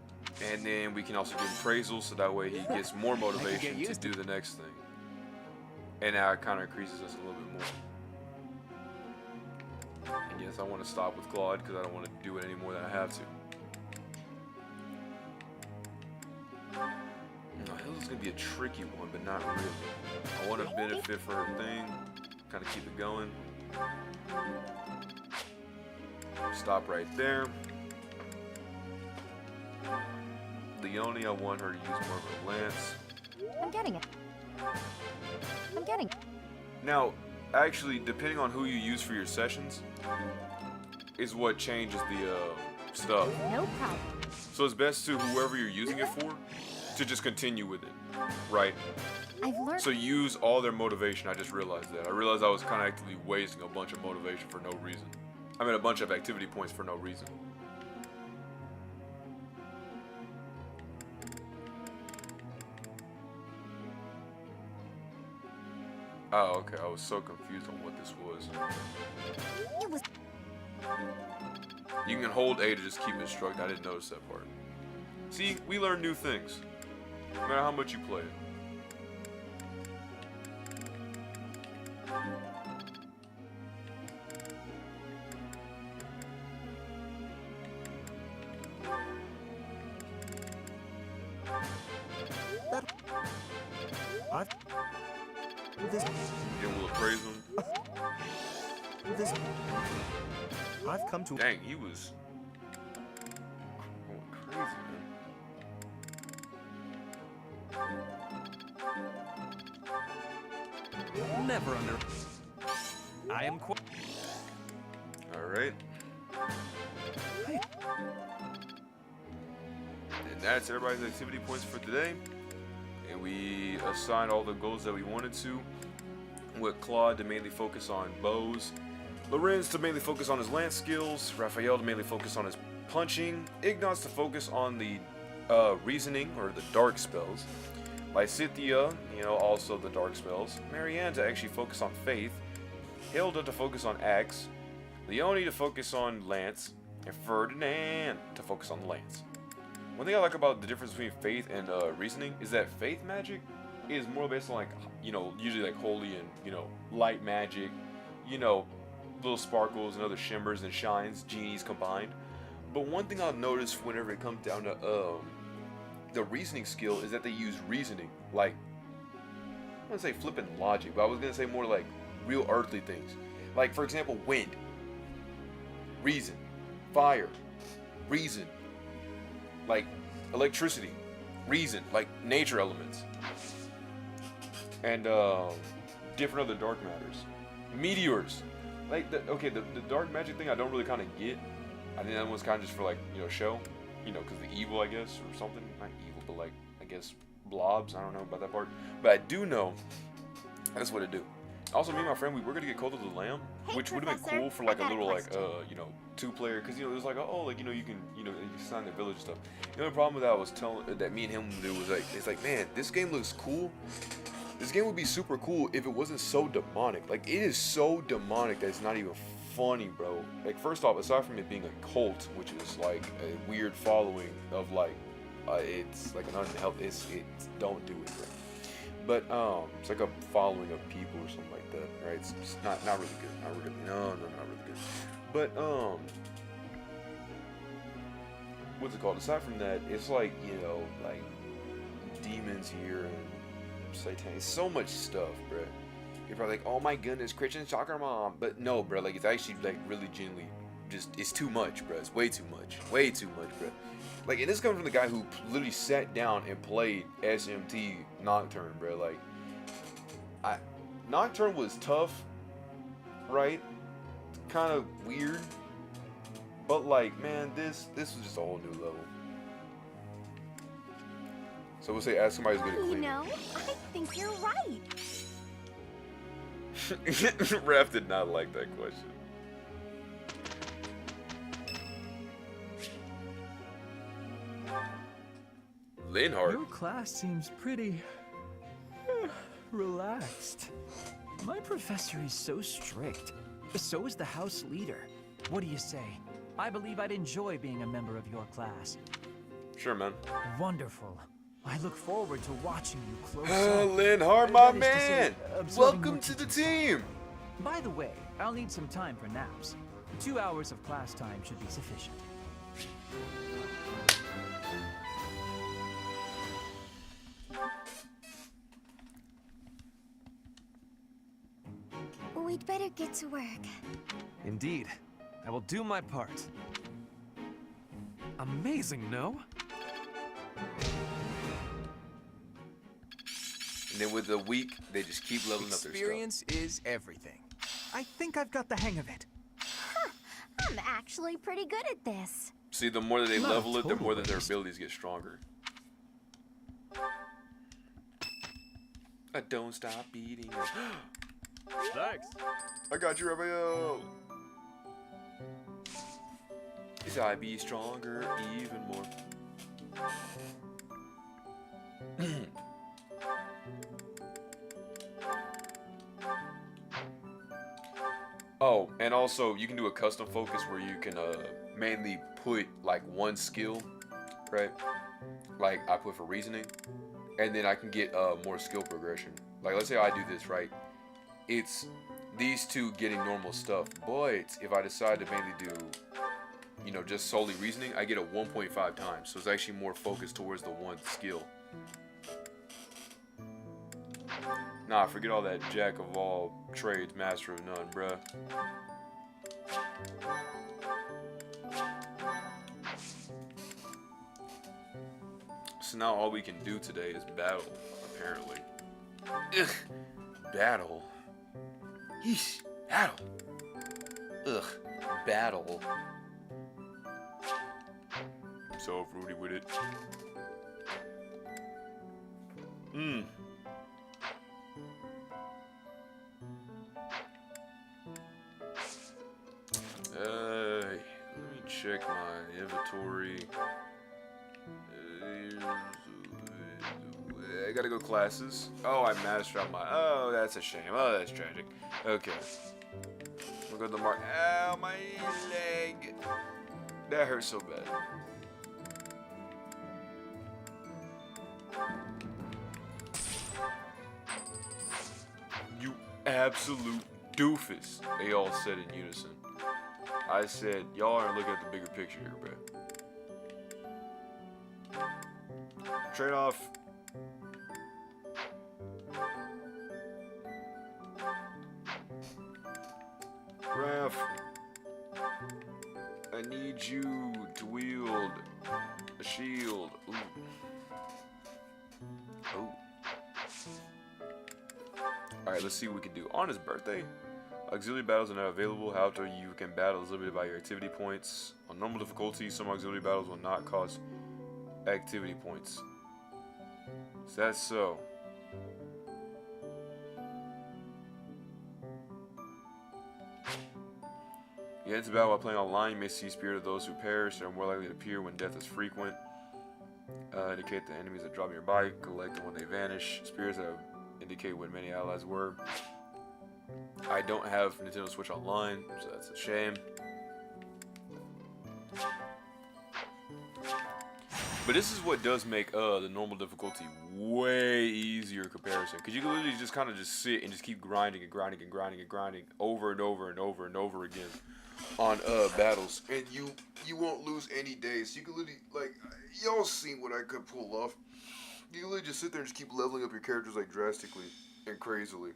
And then we can also give him appraisal, so that way he gets more motivation to do the next thing. And now it kind of increases us a little bit more. And yes, I want to stop with Claude because I don't want to do it any more than I have to. No, Hilda's going to be a tricky one, but not really. I want to benefit for her thing, kind of keep it going. Stop right there. Leonie, I want her to use more of her lance. I'm getting it. I'm getting it. Now, actually, depending on who you use for your sessions, is what changes the stuff. No problem. So it's best to whoever you're using it for to just continue with it, right? I've learned. So use all their motivation. I just realized that. I realized I was kind of actively wasting a bunch of motivation for no reason. I mean, a bunch of activity points for no reason. Oh, okay. I was so confused on what this was. It was. You can hold A to just keep instruct. I didn't notice that part. See, we learn new things, no matter how much you play it. Then we'll appraise him. I've come to. Dang, he was going crazy, man. Never under. I am quite. All right. And that's everybody's activity points for today. And we assigned all the goals that we wanted to. With Claude to mainly focus on bows, Lorenz to mainly focus on his lance skills, Raphael to mainly focus on his punching, Ignaz to focus on the reasoning or the dark spells, Lysithia, also the dark spells, Marianne to actually focus on faith, Hilda to focus on axe, Leonie to focus on lance, and Ferdinand to focus on lance. One thing I like about the difference between faith and reasoning is that faith magic is more based on like, usually like holy and, light magic, little sparkles and other shimmers and shines, genies combined. But one thing I'll notice whenever it comes down to the reasoning skill is that they use reasoning, like, I'm gonna say flipping logic, but I was gonna say more like real earthly things. Like, for example, wind, reason, fire, reason, like electricity, reason, like nature elements. And different other dark matters. Meteors. Like, the dark magic thing I don't really kind of get. I think that one's kind of just for, like, show. Because the evil, I guess, or something. Not evil, but, like, I guess, blobs. I don't know about that part. But I do know that's what it do. Also, me and my friend, we were going to get Cult of the Lamb, which would have been cool for, like, a little, like, 2-player. Because, there's, like, you can sign the village stuff. The only problem with that was that me and him would do was, like, it's like, man, this game looks cool. This game would be super cool if it wasn't so demonic. Like, it is so demonic that it's not even funny, bro. Like, first off, aside from it being a cult, which is like a weird following of like, it's like an unhealthy, it's don't do it, bro. But it's like a following of people or something like that, right? It's not really good, not really, no, not really good. But what's it called? Aside from that, it's like, you know, like demons here and Satan. It's so much stuff, bro. You're probably like, oh my goodness, Christian soccer mom. But no, bro, like it's actually like really genuinely just, it's too much, bro. It's way too much, bro. Like, and this comes from the guy who literally sat down and played SMT Nocturne, bro. Like, Nocturne was tough, right? Kind of weird, but like, man, this was just a whole new level. So we'll say, ask somebody who's good at cleaning. You know, I think you're right. Raph did not like that question. Linhart. Your class seems pretty relaxed. My professor is so strict. So is the house leader. What do you say? I believe I'd enjoy being a member of your class. Sure, man. Wonderful. I look forward to watching you close Oh, up. Linhart, my That is to say, man! observing Welcome your to the teaching. team! By the way, I'll need some time for naps. 2 hours of class time should be sufficient. We'd better get to work. Indeed. I will do my part. Amazing, no? And then with a week, they just keep leveling up their stuff. Experience is everything. I think I've got the hang of it. I'm actually pretty good at this. See, the more that they Not a level it, the total more that their waste. abilities get stronger. I don't stop beating it. Thanks. I got you, Raphael. Is I be stronger even more? Oh, and also you can do a custom focus where you can mainly put like one skill, right? Like I put for reasoning, and then I can get more skill progression. Like let's say I do this, right? It's these two getting normal stuff, but if I decide to mainly do, you know, just solely reasoning, I get a 1.5 times. So it's actually more focused towards the one skill. Nah, forget all that jack of all trades, master of none, bruh. So now all we can do today is battle, apparently. Ugh. Battle. Yeesh. Battle. Ugh. Battle. I'm so fruity with it. Mmm. Let me check my inventory. I gotta go classes. Oh, I mastered out my. Oh, that's a shame. Oh, that's tragic. Okay. We'll go to the mark. Ow, my leg. That hurts so bad. You absolute doofus. They all said in unison. I said, y'all aren't looking at the bigger picture here, bro. Trade off. Raph, I need you to wield a shield. Ooh. Oh. Alright, let's see what we can do. On his birthday, auxiliary battles are not available. However, you can battle as limited by your activity points. On normal difficulty, some auxiliary battles will not cost activity points. Is that so? You enter battle while playing online. You may see spirit of those who perish. They are more likely to appear when death is frequent. Indicate the enemies that drop nearby. Collect them when they vanish. Spirits that indicate when many allies were. I don't have Nintendo Switch Online, so that's a shame. But this is what does make the normal difficulty way easier comparison. Because you can literally just kind of just sit and just keep grinding and grinding and grinding and grinding over and over and over and over again on battles. And you won't lose any days. You can literally, like, y'all seen what I could pull off. You can literally just sit there and just keep leveling up your characters like drastically and crazily.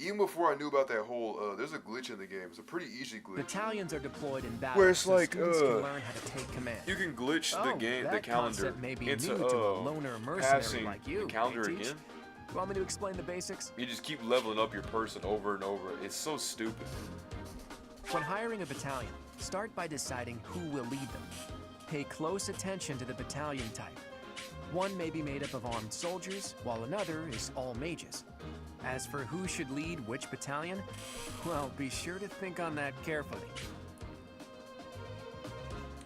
Even before I knew about that whole, there's a glitch in the game. It's a pretty easy glitch. Battalions are deployed in battle, where it's so like, students can learn how to take command. You can glitch the game, the calendar may be into new to a loner mercenary passing like you, the calendar hey, Teach? again. You want me to explain the basics? You just keep leveling up your person over and over. It's so stupid. When hiring a battalion, start by deciding who will lead them. Pay close attention to the battalion type. One may be made up of armed soldiers, while another is all mages. As for who should lead which battalion, well, be sure to think on that carefully.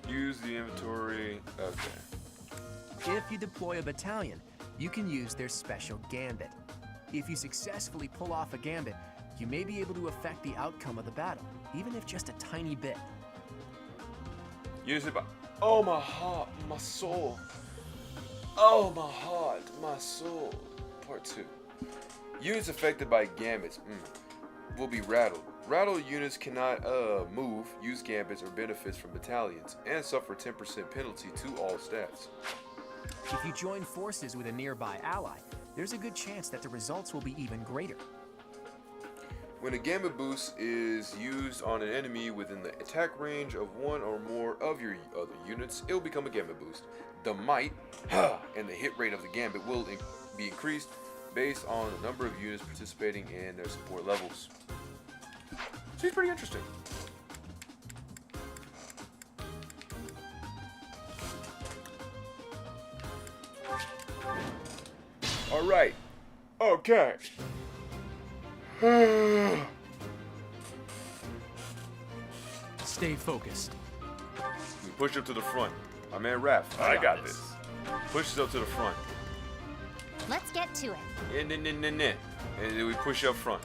Use the inventory. Okay. If you deploy a battalion, you can use their special gambit. If you successfully pull off a gambit, you may be able to affect the outcome of the battle, even if just a tiny bit. Use it by... Oh, my heart, my soul. Oh, my heart, my soul. Part 2. Units affected by gambits will be rattled. Rattled units cannot move, use gambits, or benefits from battalions, and suffer 10% penalty to all stats. If you join forces with a nearby ally, there's a good chance that the results will be even greater. When a gambit boost is used on an enemy within the attack range of one or more of your other units, it will become a gambit boost. The might and the hit rate of the gambit will be increased based on the number of units participating and their support levels. So it's pretty interesting. Alright. Okay. Stay focused. We push up to the front. My man Raph, I got this. Pushes up to the front. Let's get to it. And then we push up front.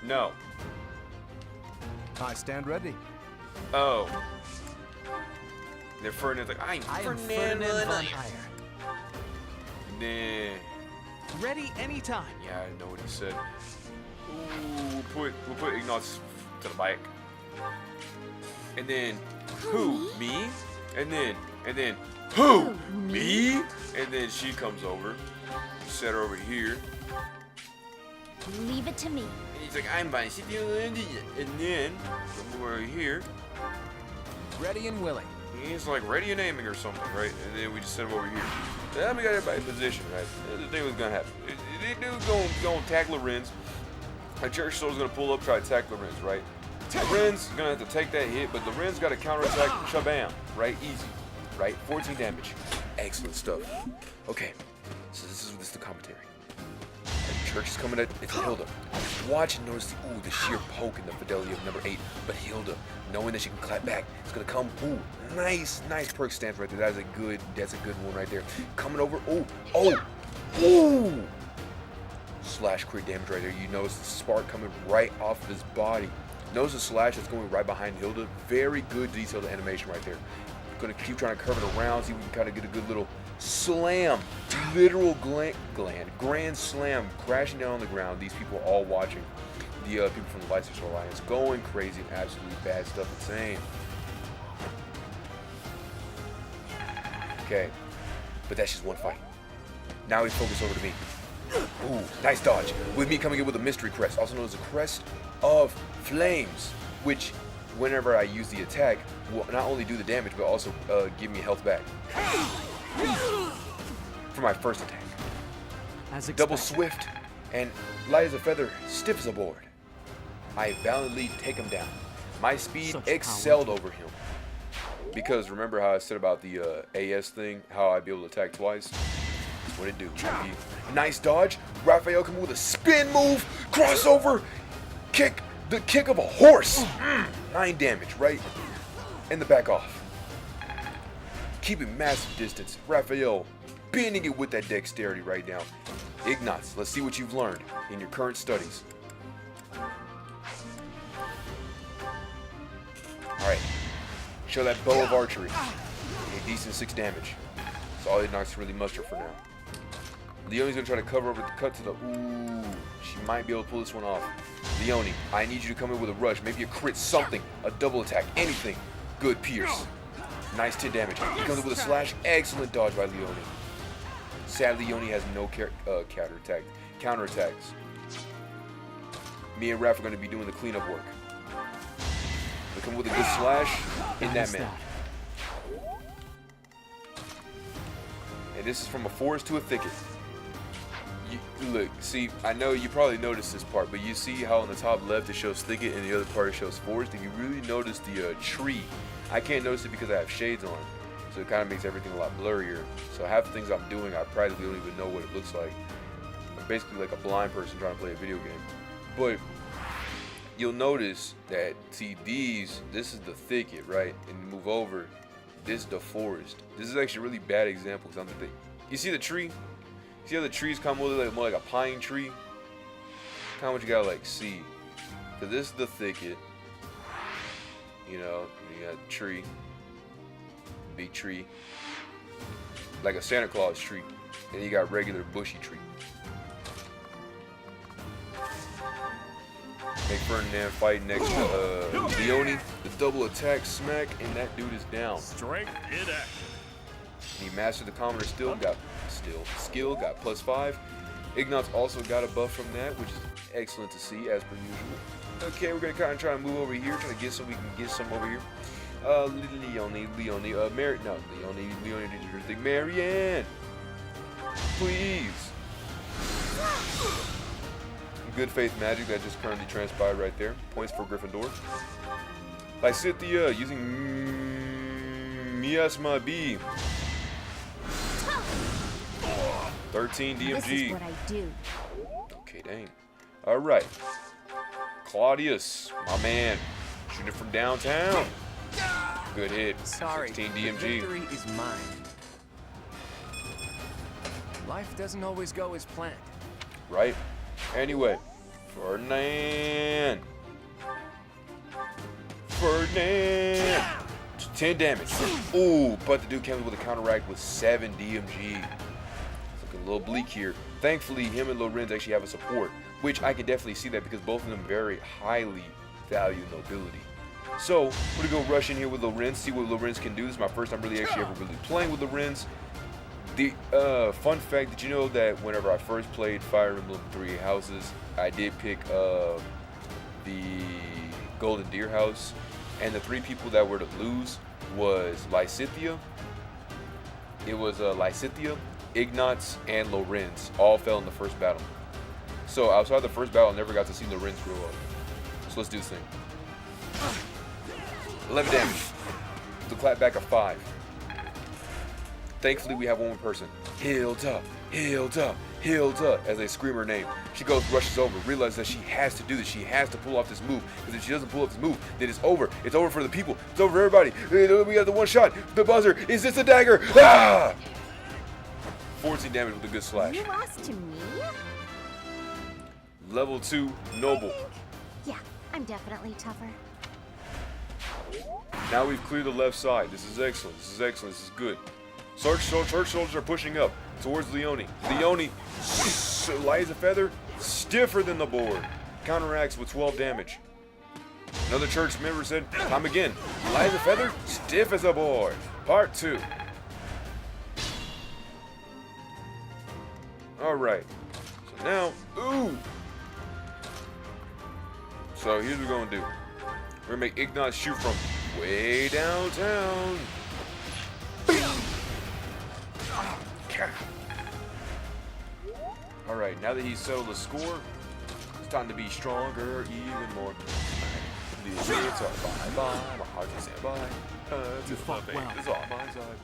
No. I stand ready. Oh. Then Ferdinand's like, I'm Ferdinand von Hire. Nah. Ready anytime. Yeah, I know what he said. Ooh, we'll put Ignatz to the bike. And then who? Me? And then who? Me? And then she comes over. Set her over here. Leave it to me. And he's like, I'm fine. And then come over here. Ready and willing. He's like ready and aiming or something, right? And then we just send him over here. Then we got everybody in position, right? The thing was gonna happen. They do go tackle Lorenz. A church soldier's gonna pull up, try to attack Lorenz, right? Lorenz gonna have to take that hit, but Lorenz got to counterattack Shabam, right? Easy, right? 14 damage. Excellent stuff. Okay, so this is the commentary. The church is coming at it's Hilda. Watch and notice the sheer poke in the fidelity of number 8. But Hilda, knowing that she can clap back, it's gonna come. Ooh, nice perk stance right there. That's a good one right there. Coming over. Ooh. Slash crit damage right there. You notice the spark coming right off of his body. Notice the slash that's going right behind Hilda. Very good detailed animation right there. Gonna keep trying to curve it around, see if we can kind of get a good little slam. Literal grand slam crashing down on the ground. These people are all watching. The people from the Leicester Alliance going crazy and absolutely bad stuff insane. Okay, but that's just one fight. Now we focus over to me. Ooh, nice dodge. With me coming in with a mystery crest, also known as a crest of flames, which whenever I use the attack will not only do the damage but also give me health back for my first attack. As double swift and light as a feather, stiff as a board. I valiantly take him down. My speed excelled over him. Because remember how I said about the AS thing, how I'd be able to attack twice? That's what it do. Nice dodge. Raphael come with a spin move, crossover, kick, the kick of a horse. 9 damage, right? And the back off. Keeping massive distance. Raphael bending it with that dexterity right now. Ignatz, let's see what you've learned in your current studies. Alright. Show that bow of archery. A decent 6 damage. That's all Ignatz can really muster for now. Leonie's gonna try to cover over the cut to the... Ooh. She might be able to pull this one off. Leonie, I need you to come in with a rush. Maybe a crit, something. A double attack, anything. Good pierce. Nice 10 damage. He comes in with a slash. Excellent dodge by Leonie. Sadly, Leonie has no counterattacks. Me and Raph are going to be doing the cleanup work. We come with a good slash in that man. And this is from a forest to a thicket. Look, see, I know you probably noticed this part, but you see how on the top left it shows thicket and the other part shows forest? If you really notice the tree, I can't notice it because I have shades on, so it kind of makes everything a lot blurrier. So half the things I'm doing, I practically don't even know what it looks like. I'm basically like a blind person trying to play a video game. But you'll notice that, see, this is the thicket, right? And you move over, this is the forest. This is actually a really bad example. You see the tree? See how the trees come more like a pine tree? Kind of what you gotta like see. Cause this is the thicket. You know, you got a tree, big tree, like a Santa Claus tree, and you got regular bushy tree. Make Ferdinand fight next to Leonie. The double attack smack, and that dude is down. Strength in action. He mastered the commoner skill, got +5. Ignatz also got a buff from that, which is excellent to see, as per usual. Okay, we're gonna kind of try and move over here, trying to get some. We can get some over here. Leonie, Leonie, did your thing. Marianne, please. Good faith magic that just currently transpired right there. Points for Gryffindor. Lysithea using Miasma B. 13 DMG. This is what I do. Okay, dang. All right. Claudius, my man, shooting it from downtown. Good hit. Sorry, 16 the DMG. victory is mine. Life doesn't always go as planned. Right? Anyway, Ferdinand. 10 damage. Ooh, but the dude came with a counteract with 7 DMG. It's looking a little bleak here. Thankfully, him and Lorenz actually have a support, which I can definitely see that because both of them very highly value nobility. So, we're gonna go rush in here with Lorenz, see what Lorenz can do. This is my first time really playing with Lorenz. The fun fact, did you know that whenever I first played Fire Emblem 3 Houses, I did pick the Golden Deer House, and the 3 people that were to lose was Lysithea. It was Lysithea, Ignatz, and Lorenz. All fell in the first battle. So outside the first battle, I never got to see Lorenz grow up. So let's do this thing. 11 damage. The clap back of 5. Thankfully, we have one more person. Hilda, Hilda, Hilda, as they scream her name. She goes, rushes over, realizes that she has to do this. She has to pull off this move. Because if she doesn't pull off this move, then it's over. It's over for the people. It's over for everybody. We got the one shot. The buzzer. Is this a dagger? Ah! 14 damage with a good slash. You lost to me? Level 2, Noble. Yeah, I'm definitely tougher. Now we've cleared the left side. This is excellent. This is excellent. This is good. Church soldiers are pushing up towards Leonie. Leonie light as a feather, stiffer than the board. Counteracts with 12 damage. Another church member said, time again. Light as a feather, stiff as a board. Part 2. Alright. So now, ooh. So here's what we're going to do. We're going to make Ignatz shoot from way downtown. Alright, now that he's settled the score, it's time to be stronger even more. It's bye-bye, my heart is saying bye. You fought well. It's all my side.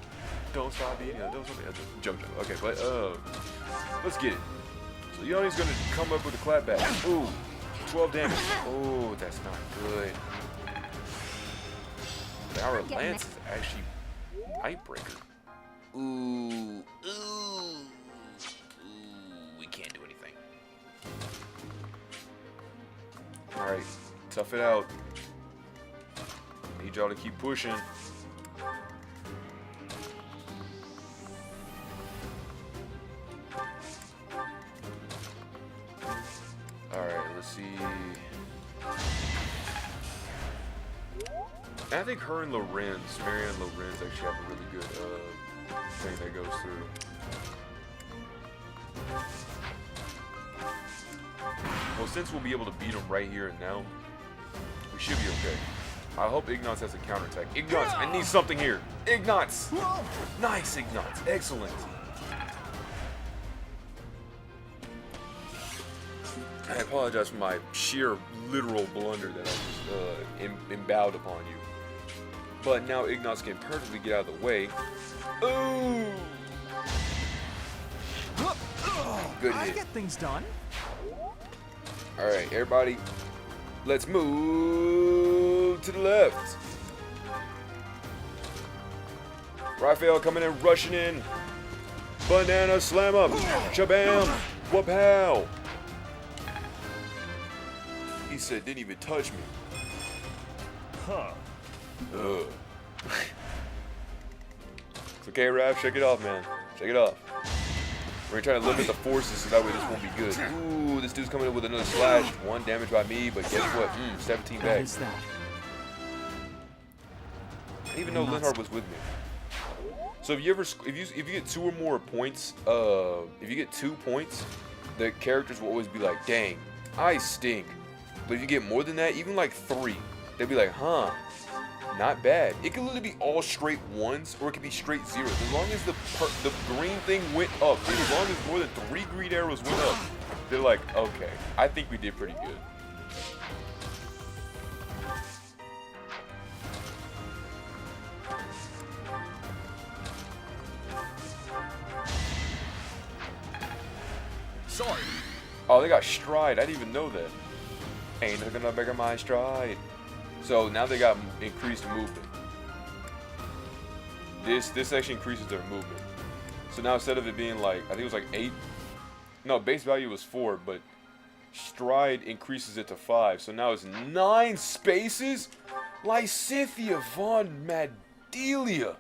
Don't stop eating, don't stop eating. Jump. Okay, but let's get it. So Leonie's gonna come up with a clapback. Ooh, 12 damage. Oh, that's not good. Our lance is actually Nightbreaker. Ooh, we can't do Alright, tough it out. Need y'all to keep pushing. Alright, let's see. I think her and Marianne Lorenz actually have a really good thing that goes through. Well, since we'll be able to beat them right here and now, we should be okay. I hope Ignatz has a counterattack. Ignatz, I need something here. Ignatz! Nice, Ignatz. Excellent. I apologize for my sheer literal blunder that I just embowed upon you. But now Ignatz can perfectly get out of the way. Ooh! Good I hit. get things done. Alright, everybody, let's move to the left. Raphael coming in, rushing in. Banana slam up. Shabam. Wapow. He said, didn't even touch me. Huh. Ugh. It's okay, Raph. Shake it off, man. Shake it off. We're trying to limit the forces so that way this won't be good. Ooh, this dude's coming in with another slash. 1 damage by me, but guess what? 17 back. What is that? I didn't even know Linhart was with me. So if you get 2 or more points, if you get 2 points, the characters will always be like, dang, I stink. But if you get more than that, even like 3, they'll be like, huh, not bad. It can literally be all straight 1s, or it can be straight 0s. As long as the green thing went up, as long as more than 3 green arrows went up, they're like, okay, I think we did pretty good. Sorry. Oh, they got stride. I didn't even know that. Ain't nothing gonna bigger my stride. So now they got increased movement. This actually increases their movement. So now instead of it being like, I think it was like 8. No, base value was 4, but stride increases it to 5. So now it's 9 spaces? Lysithia von Madelia.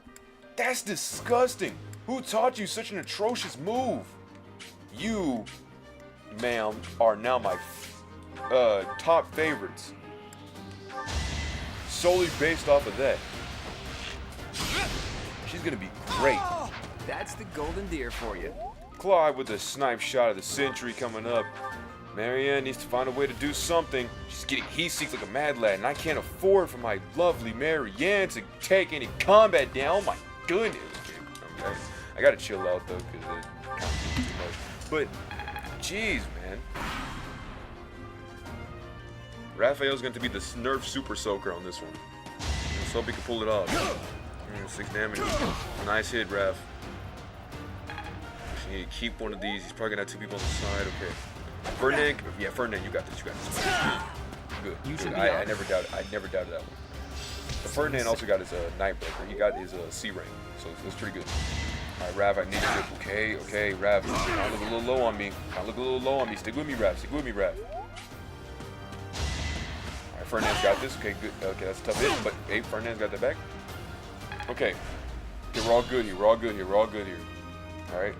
That's disgusting. Who taught you such an atrocious move? You, ma'am, are now my top favorites. Solely based off of that. She's gonna be great. That's the golden deer for you. Clyde with the snipe shot of the century coming up. Marianne needs to find a way to do something. She's getting heat-seeked like a mad lad, and I can't afford for my lovely Marianne to take any combat down. Oh my goodness. Okay. I gotta chill out though, because it kind of too much. But, jeez, man. Raphael's going to be the Nerf Super Soaker on this one. Let's hope he can pull it off. 6 damage. Nice hit, Raph. Just need to keep one of these. He's probably going to have 2 people on the side. Okay. Ferdinand. Yeah, Ferdinand, you got this. You got this. Good. Good. I never doubted that one. But Ferdinand also got his Nightbreaker. He got his C rank. So it's pretty good. Alright, Raph, I need you. Okay, Raph. Kind of look a little low on me. Stick with me, Raph. Alright, Ferdinand's got this. Okay, good. Okay, that's a tough hit. But, hey, Ferdinand's got that back. Okay. Okay, we're all good here. Alright.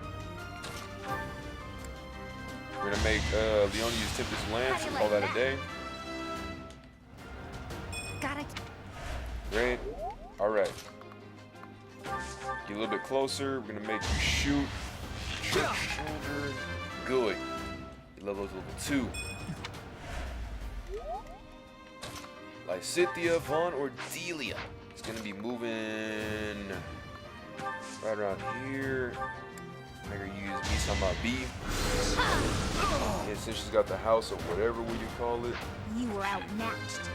We're gonna make Leone use Tempest Lance and call that a day. Got it. Great. Alright. Get a little bit closer. We're gonna make you shoot. Shoulder. Good. Your level is level 2. Lysithia von Ordelia. It's gonna be moving right around here. Make her use Misama B. And since she's got the house of whatever you call it. You were outmatched.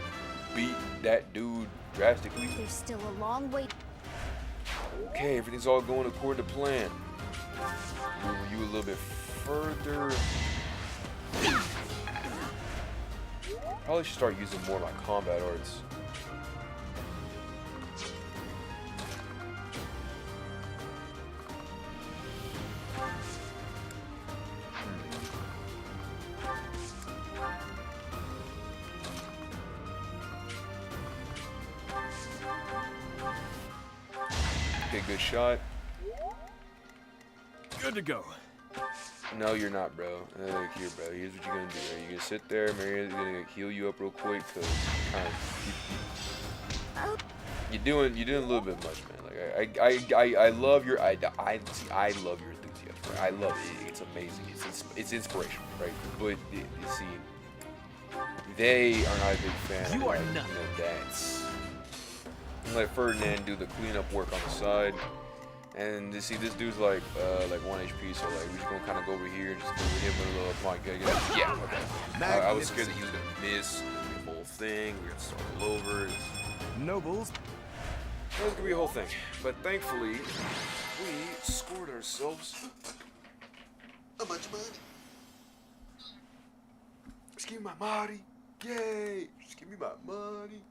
Beat that dude drastically. There's still a long way. Okay, everything's all going according to plan. Move you a little bit further. Probably should start using more of my combat arts. Okay, good shot. Good to go. No, you're not, bro. Here, bro. Here's what you're gonna do. Right? You're gonna sit there. Marianne's gonna heal you up real quick, cause you're doing a little bit much, man. Like I love your I love your enthusiasm. Right? I love it. It's amazing. It's inspirational, right? But you see, they are not a big fan. You of, are like, nothing. Dance. Let Ferdinand do the cleanup work on the side. And you see, this dude's like 1 HP, so like we're just gonna kind of go over here and just do him a little. Come on, get yeah. Okay. I was scared that he was gonna miss the whole thing. We're gonna start all over. Nobles. That was gonna be a whole thing, but thankfully we scored ourselves a bunch of money. Just give me my money, yay! Just give me my money.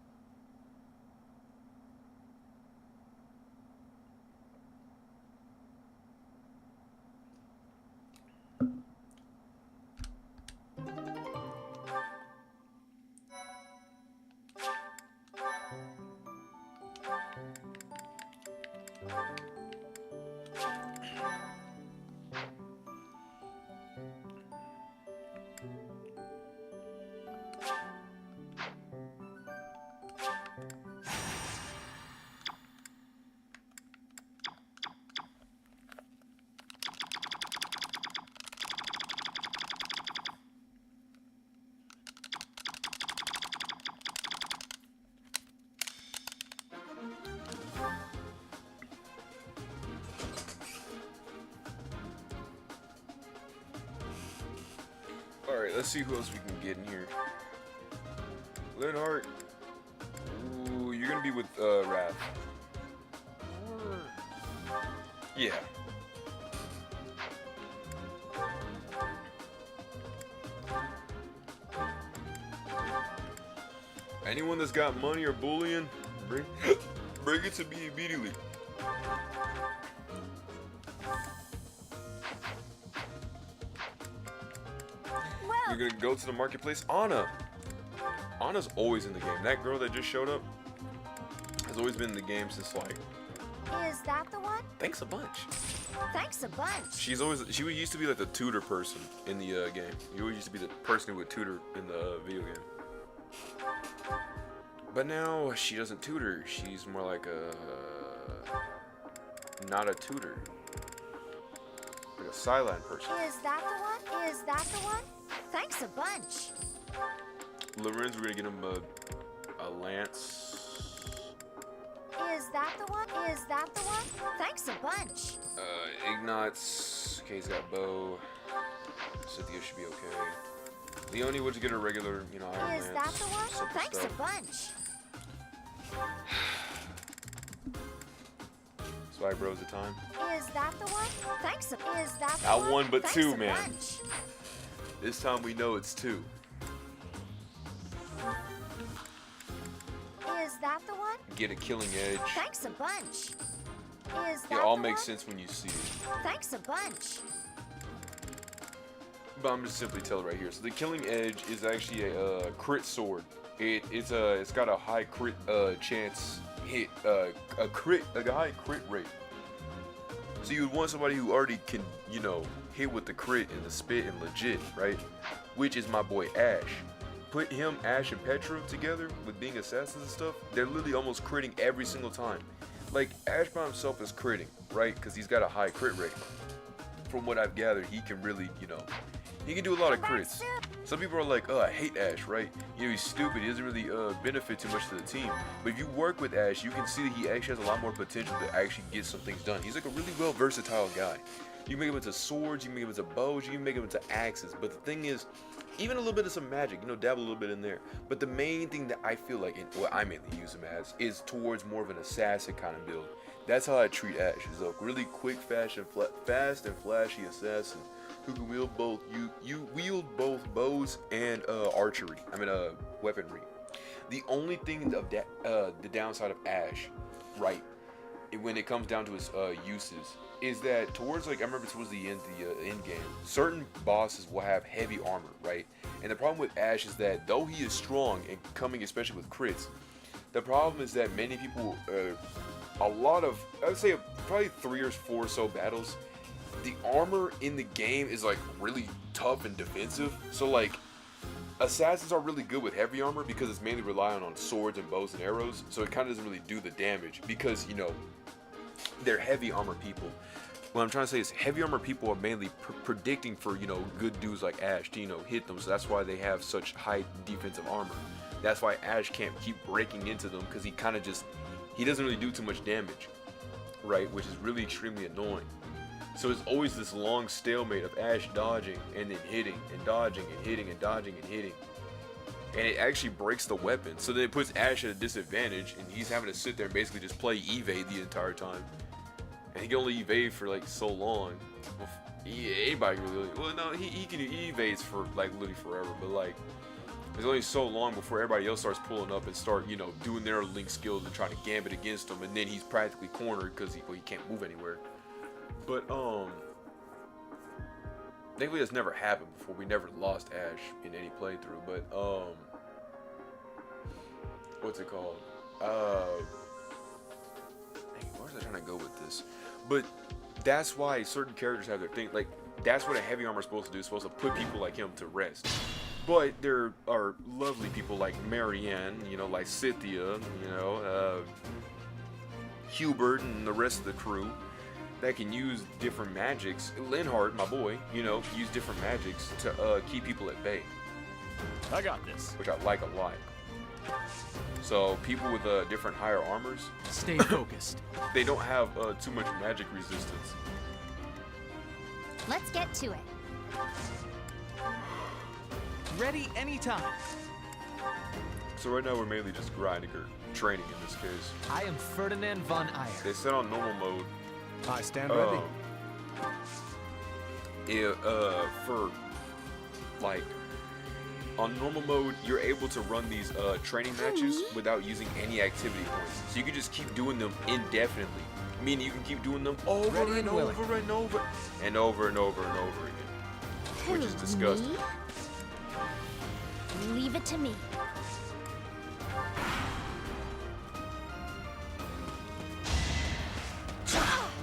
Alright, let's see who else we can get in here. Linhart. Ooh, you're gonna be with Raph. Yeah. Anyone that's got money or bullion, bring it to me immediately. You're gonna go to the marketplace. Anna's always in the game. That girl that just showed up has always been in the game since like. Is that the one? Thanks a bunch. Thanks a bunch. She used to be like the tutor person in the game. You always used to be the person who would tutor in the video game. But now she doesn't tutor. She's more like not a tutor. Like a sideline person. Is that the one? Is that the one? Thanks a bunch. Lorenz, we're gonna get him a lance. Is that the one? Is that the one? Thanks a bunch. Ignatz. Okay, he's got bow. Cynthia should be okay. Leonie would get a regular, iron Is lance. that the one? Simple Thanks stuff. a bunch. Swag bros at time. Is that the one? Thanks a Is that the Not one? one, but Thanks two, a man. bunch. This time we know it's two. Is that the one? Get a killing edge. Thanks a bunch. Is that It all the makes one? sense when you see it. Thanks a bunch. But I'm just simply telling right here. So the killing edge is actually a crit sword. It's got a high crit chance hit, a high crit rate. So you would want somebody who already can, hit with the crit and the spit and legit, right? Which is my boy Ash. Put him, Ash, and Petra together with being assassins and stuff. They're literally almost critting every single time. Like Ash by himself is critting, right? Because he's got a high crit rate. From what I've gathered, he can really, he can do a lot of crits. Some people are like, oh, I hate Ash, right? He's stupid. He doesn't really benefit too much to the team. But if you work with Ash, you can see that he actually has a lot more potential to actually get some things done. He's like a really well versatile guy. You can make him into swords, you can make him into bows, you can make him into axes. But the thing is, even a little bit of some magic, dabble a little bit in there. But the main thing that I feel like, what I mainly use him as, is towards more of an assassin kind of build. That's how I treat Ash. He's a really quick, fast and flashy assassin who can wield both. You wield both bows and archery. Weaponry. The only thing of that, the downside of Ash, right, when it comes down to his uses, is that towards I remember towards the end game, certain bosses will have heavy armor, right? And the problem with Ash is that though he is strong and coming especially with crits, the problem is that many people a lot of, I would say probably 3 or 4 or so battles, the armor in the game is like really tough and defensive. So like, assassins are really good with heavy armor because it's mainly relying on swords and bows and arrows. So it kind of doesn't really do the damage because, you know, they're heavy armor people. What I'm trying to say is heavy armor people are mainly predicting for, you know, good dudes like Ash to, you know, hit them. So that's why they have such high defensive armor. That's why Ash can't keep breaking into them, because he kind of just, he doesn't really do too much damage, right? Which is really extremely annoying. So it's always this long stalemate of Ash dodging and then hitting and dodging and hitting and dodging and hitting. And it actually breaks the weapon. So then it puts Ash at a disadvantage, and he's having to sit there and basically just play evade the entire time. And he can only evade for like so long. Anybody really, well, no, he evades for like literally forever, but like there's only so long before everybody else starts pulling up and start, you know, doing their link skills and trying to gambit against him, and then he's practically cornered because he can't move anywhere. But thankfully that's never happened before. We never lost Ash in any playthrough. But what's it called? Where's I trying to go with this? But that's why certain characters have their thing. Like, that's what a heavy armor is supposed to do. It's supposed to put people like him to rest. But there are lovely people like Marianne, you know, like Cynthia, you know, Hubert and the rest of the crew that can use different magics. Linhardt, my boy, you know, use different magics to keep people at bay. I got this. Which I like a lot. So people with different higher armors, stay focused. They don't have too much magic resistance. Let's get to it. Ready anytime. So right now we're mainly just grinding or training in this case. I am Ferdinand von Ayer. They set on normal mode. I stand ready. For like on normal mode, you're able to run these training matches without using any activity points. So you can just keep doing them indefinitely. Meaning you can keep doing them over and over and over and over and over and over again. Which is disgusting. Leave it to me.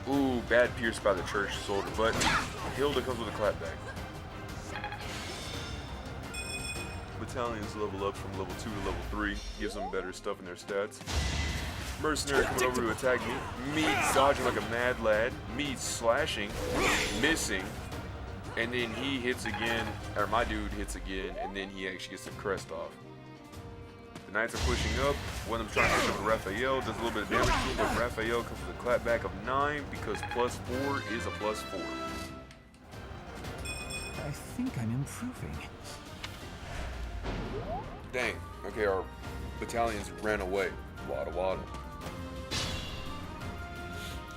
Ooh, bad pierce by the church soldier, but Hilda comes with a clapback. Battalions level up from level 2 to level 3, gives them better stuff in their stats. Mercenary coming over to attack me, me dodging like a mad lad, me slashing, missing, and then he hits again, or my dude hits again, and then he actually gets the crest off. The knights are pushing up. One of them trying to hit with Raphael, does a little bit of damage to him, but Raphael comes with a clapback of 9 because +4 is a +4. I think I'm improving. Dang. Okay, our battalions ran away. Waddle waddle.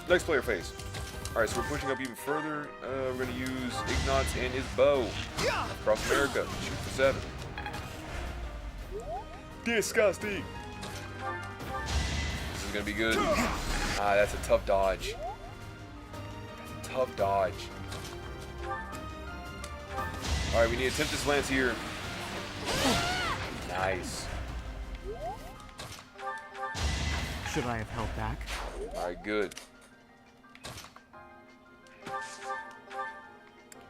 Next player phase. Alright, so we're pushing up even further. We're going to use Ignatz and his bow. Across America. Shoot for 7. Disgusting. This is going to be good. Ah, that's a tough dodge. Tough dodge. Alright, we need to attempt this lance here. Nice. Should I have held back? Alright, good.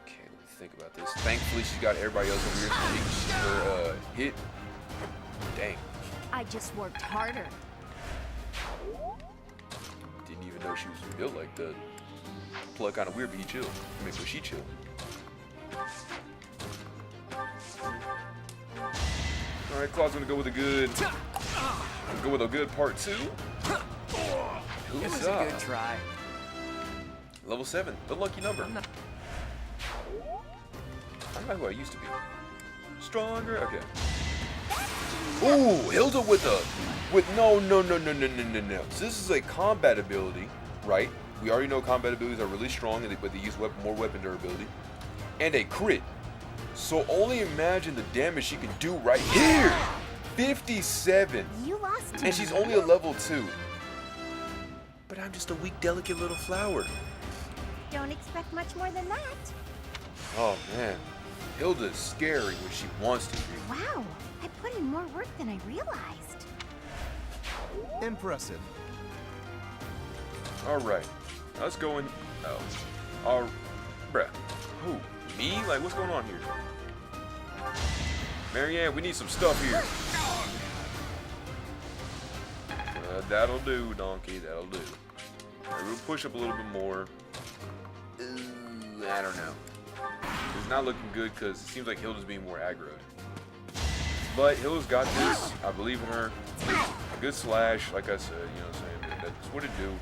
Okay, let me think about this. Thankfully, she's got everybody else over here so her hit. Dang. I just worked harder. Didn't even know she was built like that. Plug kind of weird, but he chill. I mean, but she chill. Alright, Claude's gonna go with a good. Go with a good part 2. It was a good try. Level 7, the lucky number. I'm not who I used to be. Stronger. Okay. Ooh, Hilda with no. So this is a combat ability, right? We already know combat abilities are really strong, but they use more weapon durability, and a crit. So only imagine the damage she can do right here. 57. You lost. And she's only a level 2. But I'm just a weak, delicate little flower. Don't expect much more than that. Oh man, Hilda's scary when she wants to be. Wow, I put in more work than I realized. Impressive. Alright. Let's go in. Oh. Bruh. Who? Me? Like, what's going on here? Marianne, we need some stuff here. That'll do, donkey. That'll do. Right, we'll push up a little bit more. I don't know. It's not looking good because it seems like Hilda's being more aggroed. But Hilda's got this. I believe in her. A good slash, like I said, you know what I'm saying? That's what it do.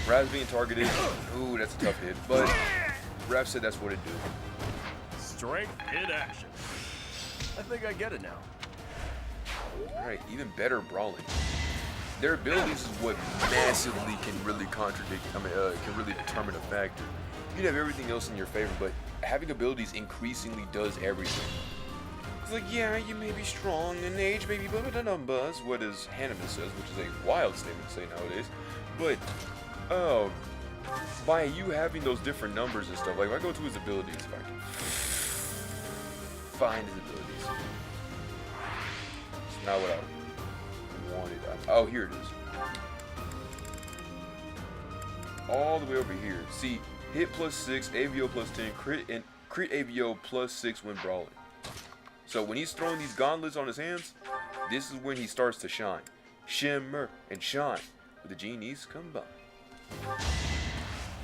Raz being targeted. Ooh, that's a tough hit. But Raph said that's what it do. Strength in action. I think I get it now. Alright, even better brawling. Their abilities is what massively can really can really determine a factor. You can have everything else in your favor, but having abilities increasingly does everything. It's like, yeah, you may be strong in age, maybe but the numbers, what as Hanneman says, which is a wild statement to say nowadays. But by you having those different numbers and stuff, like if I go to his abilities, if I can find his abilities. It's not what I wanted. Oh, here it is. All the way over here. See, hit +6, AVO +10, crit AVO +6 when brawling. So when he's throwing these gauntlets on his hands, this is when he starts to shine. Shimmer and shine with the genies combined.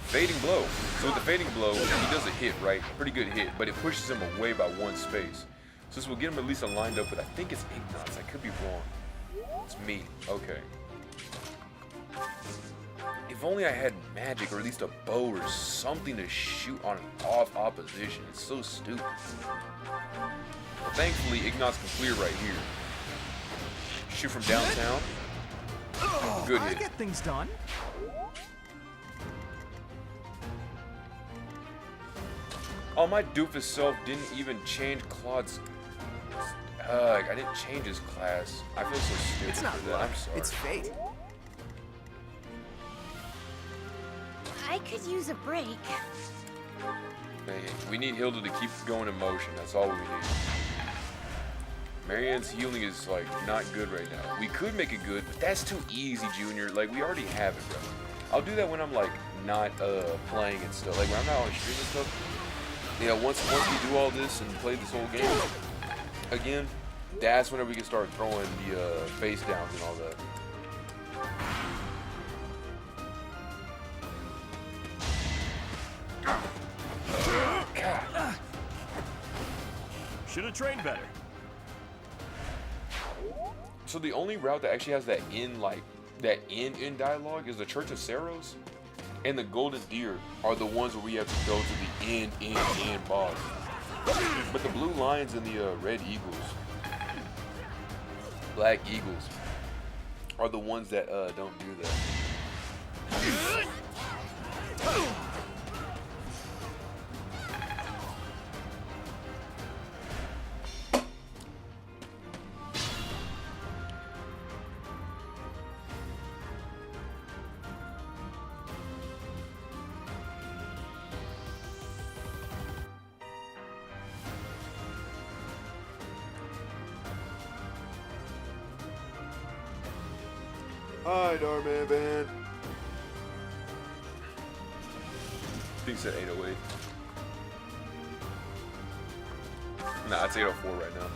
Fading blow. So with the fading blow, he does a hit, right? Pretty good hit, but it pushes him away by 1 space. So this will get him at least lined up with, I think it's Ignots. I could be wrong. It's me. Okay. If only I had magic or at least a bow or something to shoot on an off opposition. It's so stupid. But thankfully, Ignots can clear right here. Shoot from downtown. Good hit. I get things done. Oh, my doofus self didn't even change Claude's. I didn't change his class. I feel so stupid It's not for that. luck. I'm sorry. It's fate. I could use a break. Hey, we need Hilda to keep going in motion. That's all we need. Marianne's healing is like not good right now. We could make it good, but that's too easy, Junior. Like we already have it, bro. I'll do that when I'm like not playing and stuff. Like when I'm not on stream and stuff. You know, once we do all this and play this whole game again, that's whenever we can start throwing the face downs and all that. Should have trained better. So the only route that actually has that in in dialogue is the Church of Saros and the Golden Deer are the ones where we have to go to the end boss. But the Blue Lions and the Red Eagles, Black Eagles, are the ones that don't do that. Hi, Darman Band. I think it's at 808. Nah, it's 804 right now.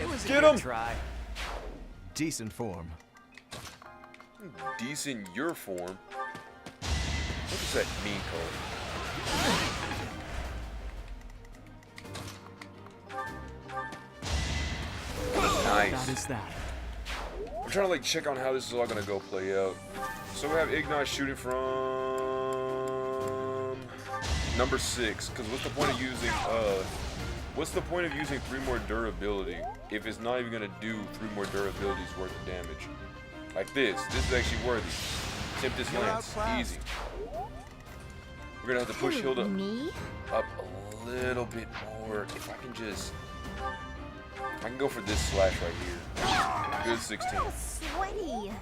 It was Get a good him! try. Decent form. Decent your form. What does that mean, Cole? Nice. That is that. I'm trying to like check on how this is all gonna go play out. So we have Ignite shooting from number 6. Because what's the point of using 3 more durability if it's not even gonna do 3 more durabilities worth of damage? Like this. This is actually worthy. Tempest Lance. Easy. We're gonna have to push Hilda up a little bit more. If I can just. I can go for this slash right here. Good 16. Oh, sweaty.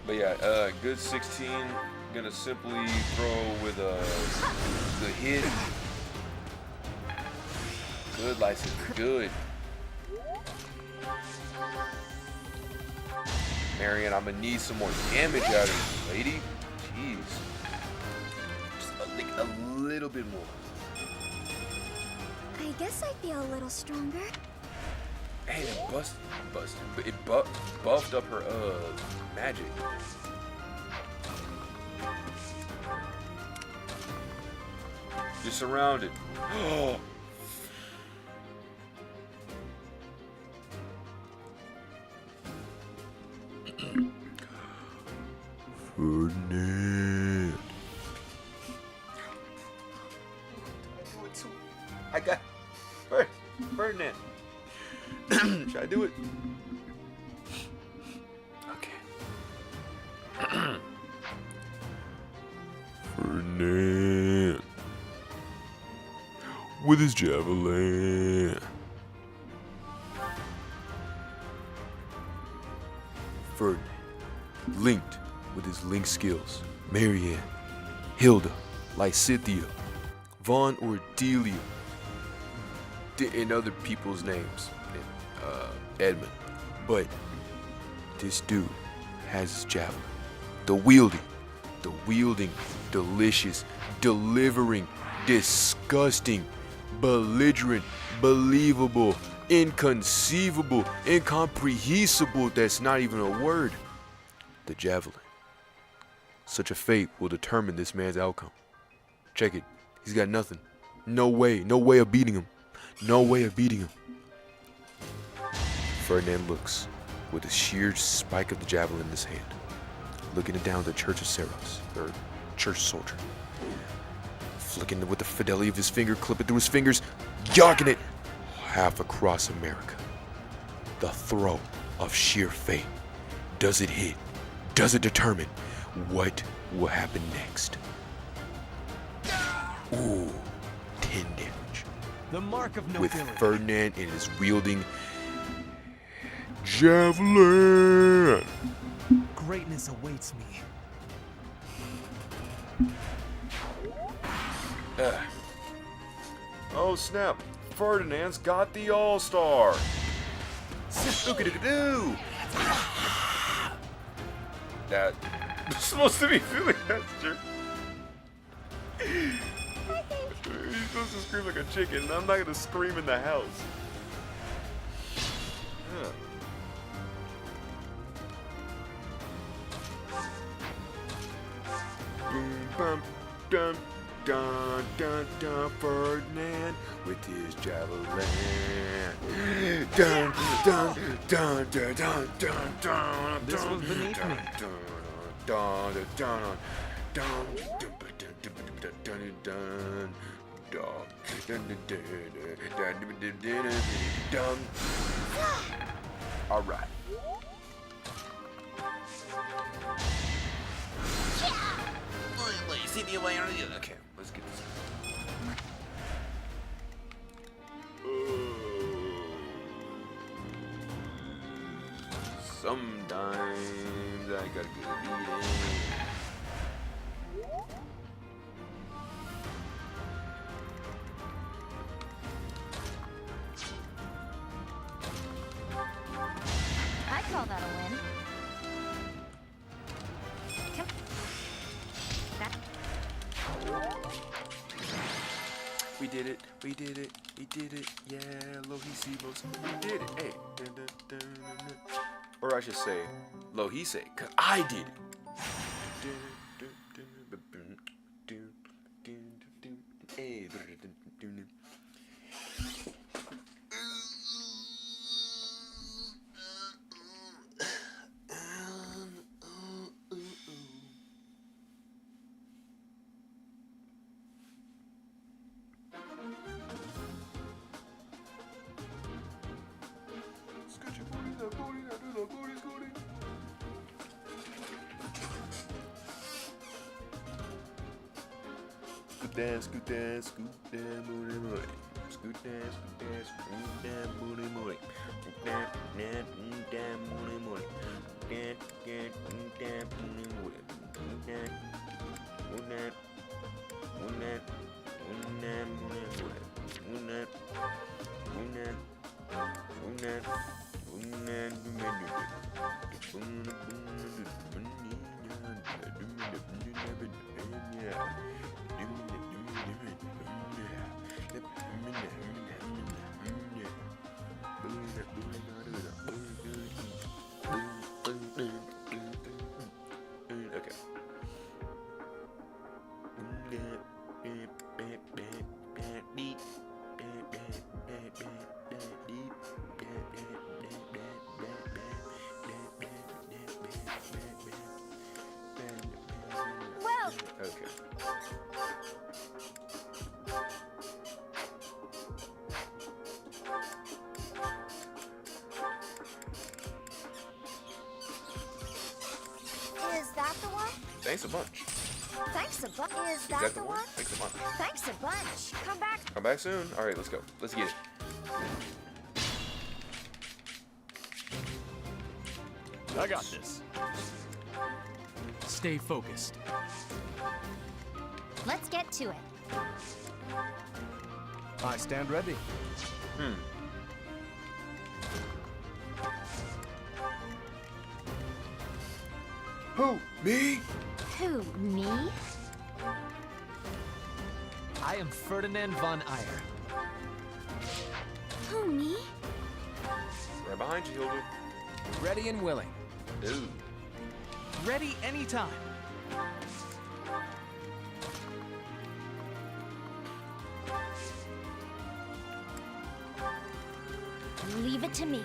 But yeah, good 16 gonna simply throw with the hit. Good, license, good. Marianne, I'm gonna need some more damage out of you, lady. Jeez. Just a little bit more. I guess I feel a little stronger. Hey, it buffed up her magic. You're surrounded. Oh. Ferdinand. I got Ferdinand. Should I do it? Okay. Ferdinand. With his javelin. Ferdinand. Linked with his link skills. Marianne. Hilda. Lysithia. Vaughn or Delia. And other people's names. Edmund. But this dude has his javelin. The wielding, delicious, delivering, disgusting, belligerent, believable, inconceivable, incomprehensible, that's not even a word. The javelin. Such a fate will determine this man's outcome. Check it. He's got nothing. No way of beating him. No way of beating him. Ferdinand looks with the sheer spike of the javelin in his hand, looking it down the Church of Seros, or church soldier. Flicking it with the fidelity of his finger, clipping through his fingers, yarking it half across America. The throw of sheer fate. Does it hit? Does it determine what will happen next? Ooh, 10 damage. The mark of With nobility. Ferdinand and his wielding javelin. Greatness awaits me. Oh snap! Ferdinand's got the All-Star. Spookadoo. That was supposed to be feeling that jerk. He's supposed to scream like a chicken, and I'm not gonna scream in the house. Yeah. Boom, bum, dum, dun, dun, dun, Ferdinand with his javelin. Dun, dun, dun, dun, dun, dun, dun. This was beneath me. Dun, dun, dun, dun, dun. All right. Okay, let's get this. Sometimes I gotta get a beating. I call that a win. We did it, we did it, we did it, yeah, Lohisibos, we did it, hey. Dun, dun, dun, dun, dun. Or I should say, Lohise, cause I did it. Hey. Scoot down, booty, booty. Scoot down, booty, booty. Scoot down, booty, booty. Okay. Is that the one? Thanks a bunch. Thanks a bunch. Is that the one? Thanks a bunch. Thanks a bunch. Come back. Come back soon. All right, let's go. Let's get it. I got this. Stay focused. Let's get to it. I stand ready. Who? Me? Who, me? I am Ferdinand von Eyre. Who, me? Right behind you, Hilda. Ready and willing. Ooh. Ready anytime. Leave it to me.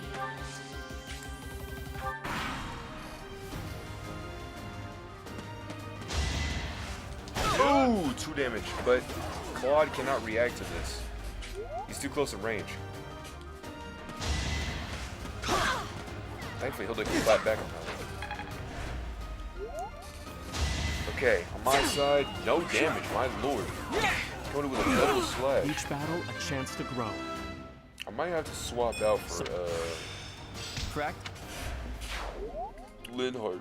Ooh, 2 damage. But Claude cannot react to this. He's too close in range. Thankfully, Hilda can fight back on that. Okay, on my side, no damage, my lord. Going with a double slash. Each battle, a chance to grow. I might have to swap out for, Correct? Linhardt.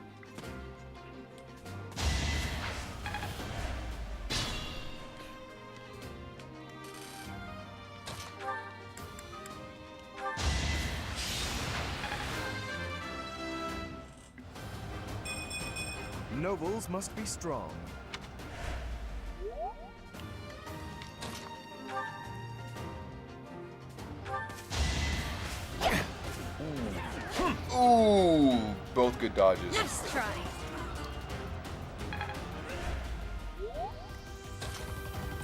Nobles must be strong. Ooh, both good dodges. Nice try.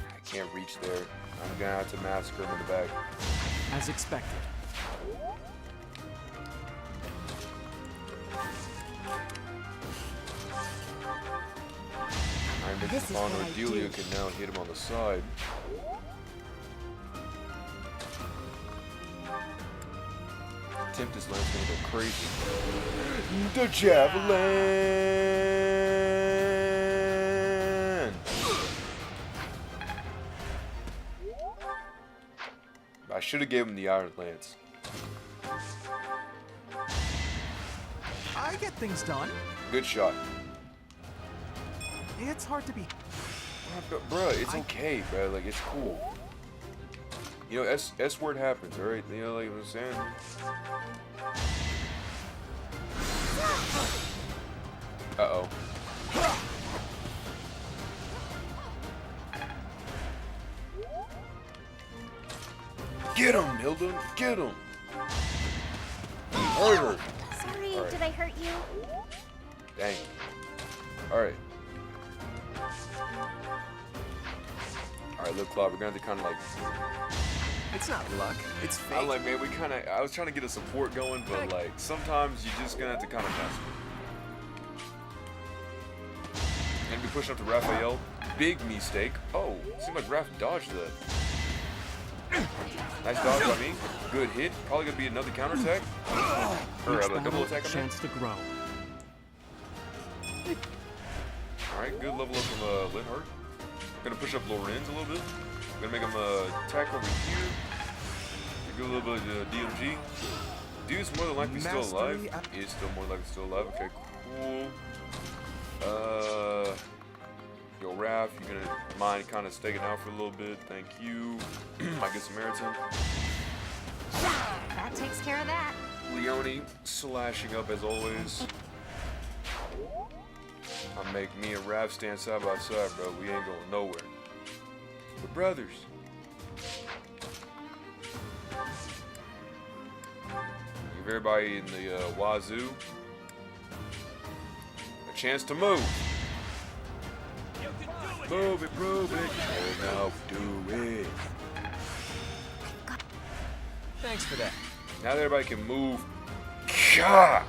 I can't reach there. I'm gonna have to massacre him in the back. As expected. This is Delia can now hit him on the side. Tempest Land's gonna go crazy. The Javelin! I should have gave him the Iron Lance. I get things done. Good shot. It's hard to be. Bruh, it's okay, bruh. Like, it's cool. You know, S word happens, alright? You know, like what I'm saying? Uh-oh. Get him, Hilda! Get him! You hurt her! Sorry, Right. did I hurt you? Dang. Alright. Alright, look, Claude, we're gonna have to kind of like... It's not luck, it's fate. I'm like, man, I was trying to get a support going, but like, sometimes you're just gonna have to kind of mess with it. And be pushing up to Raphael. Big mistake. Oh, seemed like Raph dodged that. Nice dodge by me. Good hit. Probably gonna be another counterattack. Or a double attack. Chance to grow. Alright, good level up from Linhardt. Gonna push up Lorenz a little bit. Gonna make him attack over here. Do a little bit of DMG. Dude's more than likely still alive. Is still more likely still alive. Okay, cool. Yo, Raph, you gonna mind kind of staking out for a little bit? Thank you. My good Samaritan. That takes care of that. Leone slashing up as always. I make me and Raph stand side by side, bro. We ain't going nowhere. We're brothers. Give everybody in the wazoo a chance to move. Move it, prove it. Now do it. Thanks for that. Now that everybody can move. God.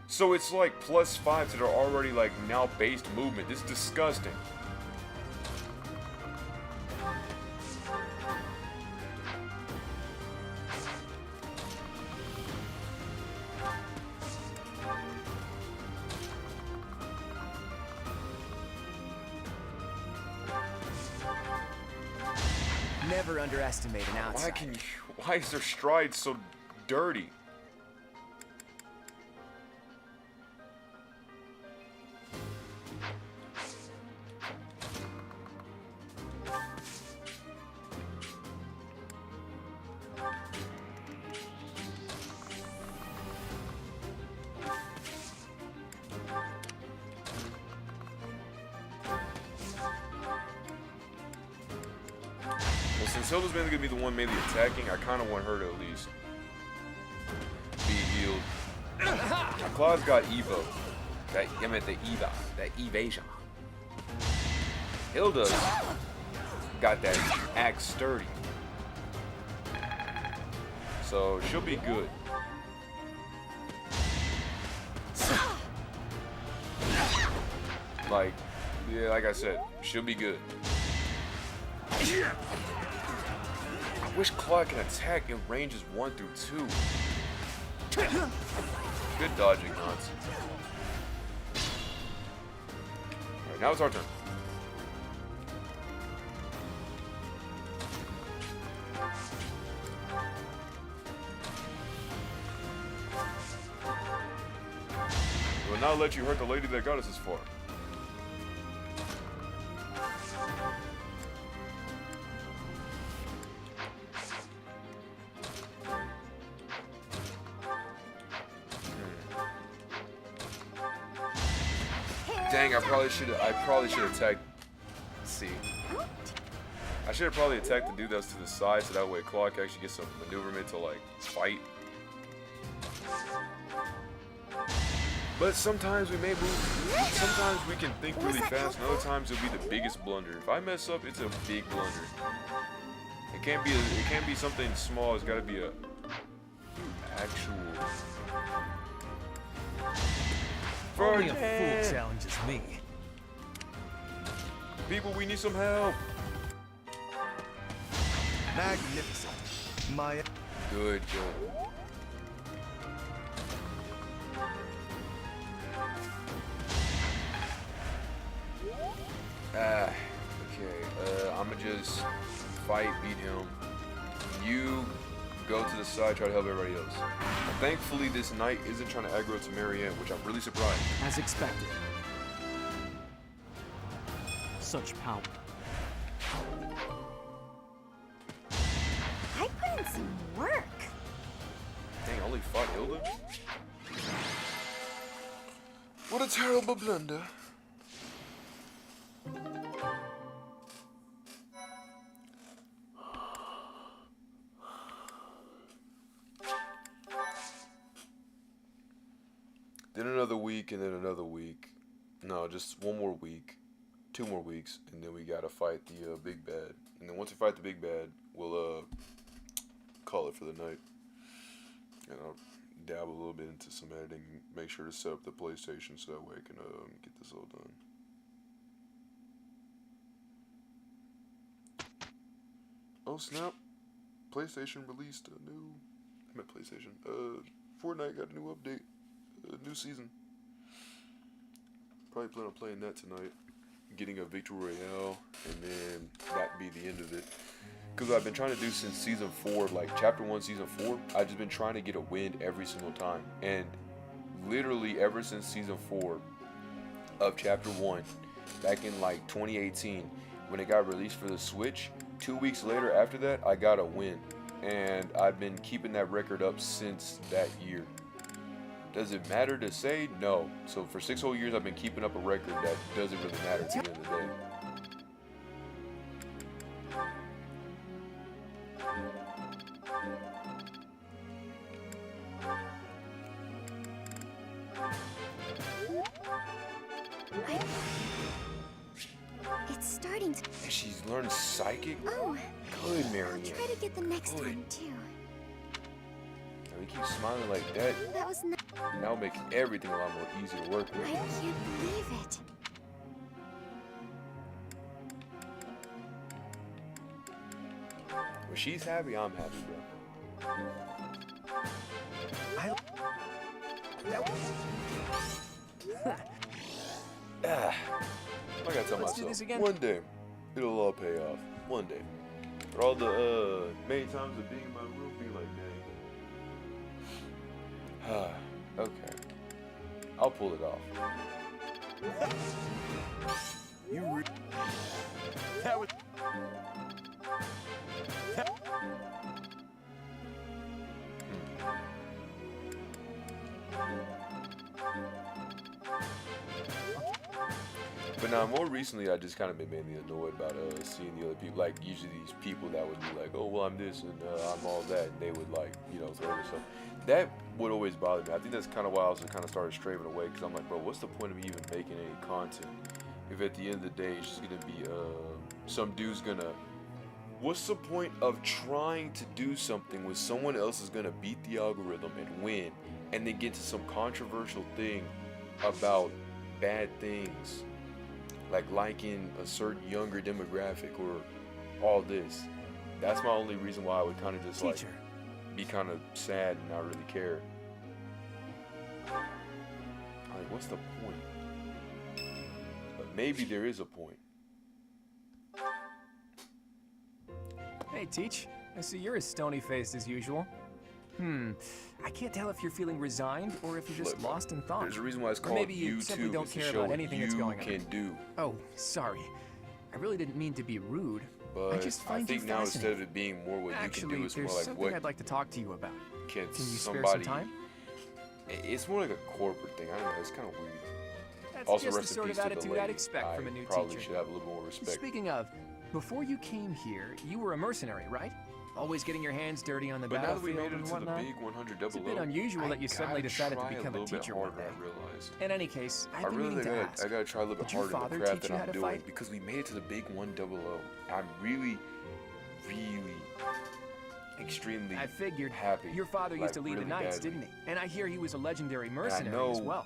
So it's like +5 to their already like now based movement. This is disgusting. Never underestimate an outsider. Why is their stride so dirty? Since Hilda's mainly gonna be the one mainly attacking, I kind of want her to at least be healed. Claude's got Evo. The Eva. That evasion. Hilda's got that axe sturdy. So she'll be good. Like, yeah, like I said, she'll be good. I wish Claude can attack in ranges 1 through 2. Good dodging, Hans. Alright, now it's our turn. We will not let you hurt the lady that got us this far. Dang, I probably should have attacked. Let's see. I should have probably attacked the dude that's to the side so that way Claude can actually get some maneuverment to like fight. But sometimes we may move. Sometimes we can think really fast, and other times it'll be the biggest blunder. If I mess up, it's a big blunder. It can't be something small. It's got to be a actual. Only a fool challenges me. People, we need some help. Magnificent. My good. Okay. I'ma just fight, beat him. You go to the side, try to help everybody else. Thankfully, this knight isn't trying to aggro to Marianne, which I'm really surprised. As expected. Such power. I put in some work. Dang, I only fought Hilda? What a terrible blunder. Then another week, and then another week. No, just one more week. 2 more weeks, and then we gotta fight the big bad. And then once we fight the big bad, we'll call it for the night. And I'll dabble a little bit into some editing, make sure to set up the PlayStation so that way I can get this all done. Oh snap! PlayStation released a new. I meant PlayStation. Fortnite got a new update. New season. Probably plan on playing that tonight. Getting a Victory Royale, and then that be the end of it. Because I've been trying to do since season 4, like chapter 1, season 4, I've just been trying to get a win every single time. And literally ever since season 4 of chapter 1, back in like 2018 when it got released for the Switch. 2 weeks later after that, I got a win. And I've been keeping that record up since that year. Does it matter to say? No. So for 6 whole years, I've been keeping up a record that doesn't really matter at the end of the day. It's starting to... And she's learned Psychic? Oh. Good, Marianne. I'll try to get the next Good. one, too. And we keep smiling like that. That was not... Now it makes everything a lot more easy to work with. I can't believe it. When she's happy, I'm happy, bro. I gotta tell Let's do myself, this again. one day, it'll all pay off. One day. But all the many times of being in my room, be like, dang. Okay. I'll pull it off. That was... But now, more recently, I just kind of been mainly annoyed about seeing the other people. Like, usually these people that would be like, oh, well, I'm this and I'm all that. And they would, like, you know, throw this stuff. That would always bother me. I think that's kind of why I also kind of started straying away. Because I'm like, bro, what's the point of me even making any content? If at the end of the day, it's just going to be some dude's going to... What's the point of trying to do something when someone else is going to beat the algorithm and win? And then get to some controversial thing about bad things? Like liking a certain younger demographic or all this. That's my only reason why I would kind of just like be kind of sad and not really care. Like, what's the point? But maybe there is a point. Hey, Teach. I see you're as stony-faced as usual. I can't tell if you're feeling resigned or if you're just lost in thought. There's a reason why it's Or called maybe you YouTube. simply don't It's to care show about what anything that's you going on. can do. Oh, sorry. I really didn't mean to be rude. But I just find think you now instead fascinating. of it being more what Actually, you can do, it's more there's like something what I'd like to talk to you about. can you spare somebody. some time? It's more like a corporate thing. I don't know. It's kind of weird. That's Also, just the rest in sort of peace to the attitude I'd lady. expect from a new Probably teacher. should have a little more respect. Speaking of, before you came here, you were a mercenary, right? Always getting your hands dirty on the But now that we battlefield made it and to the whatnot. big 100 It's a bit unusual that you suddenly decided to become a teacher one day. I realized. In any case, I I've been really meaning to ask. I gotta try a little bit Did your harder in father the craft teach that you how I'm to doing fight? because we made it to the big 100. I'm really extremely I figured happy. Your father used to like, lead really the Knights, badly. didn't he? And I hear he was a legendary And mercenary I know as well.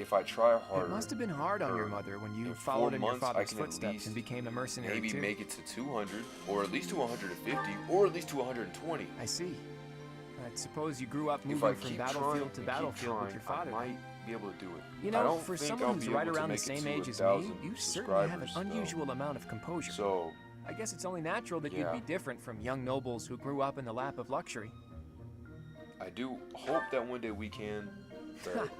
if I try harder, It must have been hard on your mother when you followed in your father's footsteps and became a mercenary maybe too. make it to 200, or at least to 150, or at least to 120. I see. I suppose you grew up If I moving from keep battlefield trying to and battlefield keep with your trying, father. I might be able to do it. You I know, don't for think someone I'll who's be right able to around the make it same to age as 1,000 me, you certainly have an subscribers, though. unusual amount of composure. So, I guess it's only natural that yeah. you'd be different from young nobles who grew up in the lap of luxury. I do hope that one day we can. But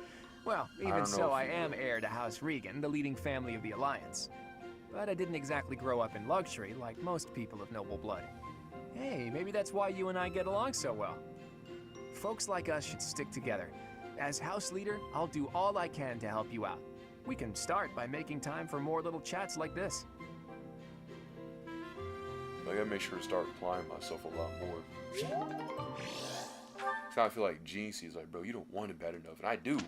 Well, I even don't know so, if I we am will. heir to House Regan, the leading family of the Alliance. But I didn't exactly grow up in luxury like most people of noble blood. Hey, maybe that's why you and I get along so well. Folks like us should stick together. As House Leader, I'll do all I can to help you out. We can start by making time for more little chats like this. I gotta make sure to start applying myself a lot more. Now I feel like Gene sees like, bro, you don't want it bad enough, and I do.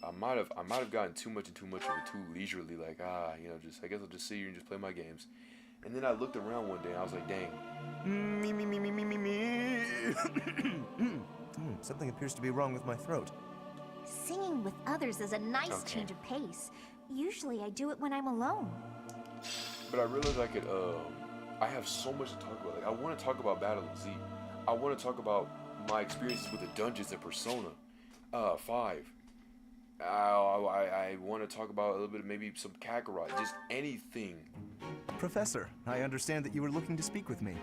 I might have gotten too much of it too leisurely, like you know, just I guess I'll just sit here and just play my games. And then I looked around one day and I was like, dang. Something appears to be wrong with my throat. Singing with others is a nice change of pace. Usually I do it when I'm alone. But I realized I could, I have so much to talk about. Like, I want to talk about Battle of Z. I want to talk about my experiences with the dungeons in Persona 5. I want to talk about a little bit of maybe some Kakarot, just anything. Professor, I understand that you were looking to speak with me.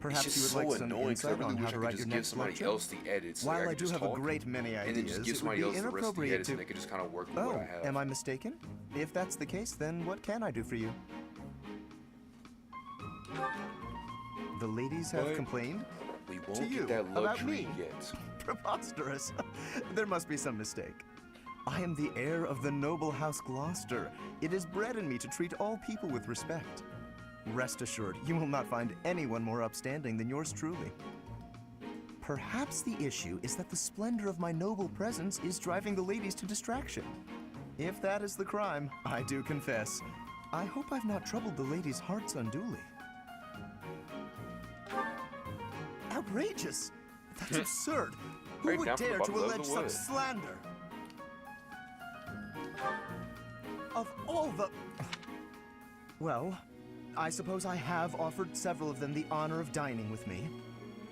Perhaps it's you just would like so some annoying because I insight really on wish how I to could write just your give next somebody lecture? else the edits. While like, I could do just have a talk, great many and then just ideas, give it would somebody be else the rest of the inappropriate edits, to... and they could just kind of work with Oh, what I have. am I mistaken? If that's the case, then what can I do for you? The ladies have What? complained? We To won't you, get that about luxury me. yet. Preposterous. There must be some mistake. I am the heir of the noble House Gloucester. It is bred in me to treat all people with respect. Rest assured, you will not find anyone more upstanding than yours truly. Perhaps the issue is that the splendor of my noble presence is driving the ladies to distraction. If that is the crime, I do confess. I hope I've not troubled the ladies' hearts unduly. Outrageous! That's absurd! Who Right would down from the dare bottom to of the allege such wood. slander? Of all the... Well, I suppose I have offered several of them the honor of dining with me.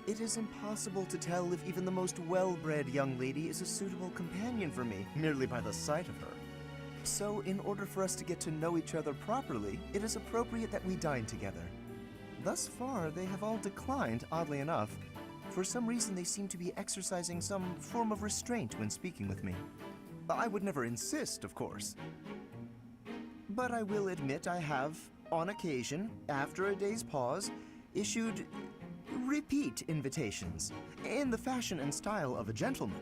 It is impossible to tell if even the most well-bred young lady is a suitable companion for me, merely by the sight of her. So, in order for us to get to know each other properly, it is appropriate that we dine together. Thus far, they have all declined, oddly enough. For some reason, they seem to be exercising some form of restraint when speaking with me. I would never insist, of course. But I will admit I have, on occasion, after a day's pause, issued repeat invitations, in the fashion and style of a gentleman.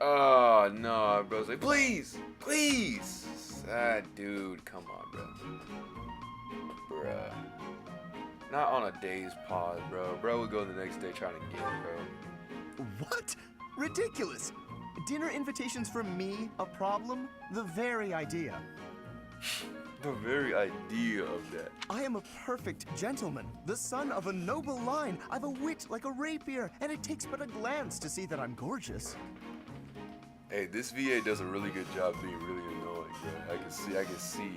Oh, no, bro. Like, please, please. Ah, dude, come on, bro. Bruh. Not on a day's pause, bro. Bro would go the next day trying to get it, bro. What? Ridiculous! Dinner invitations from me a problem? The very idea. The very idea of that. I am a perfect gentleman, the son of a noble line. I've a wit like a rapier, and it takes but a glance to see that I'm gorgeous. Hey, this VA does a really good job being really annoying, bro. I can see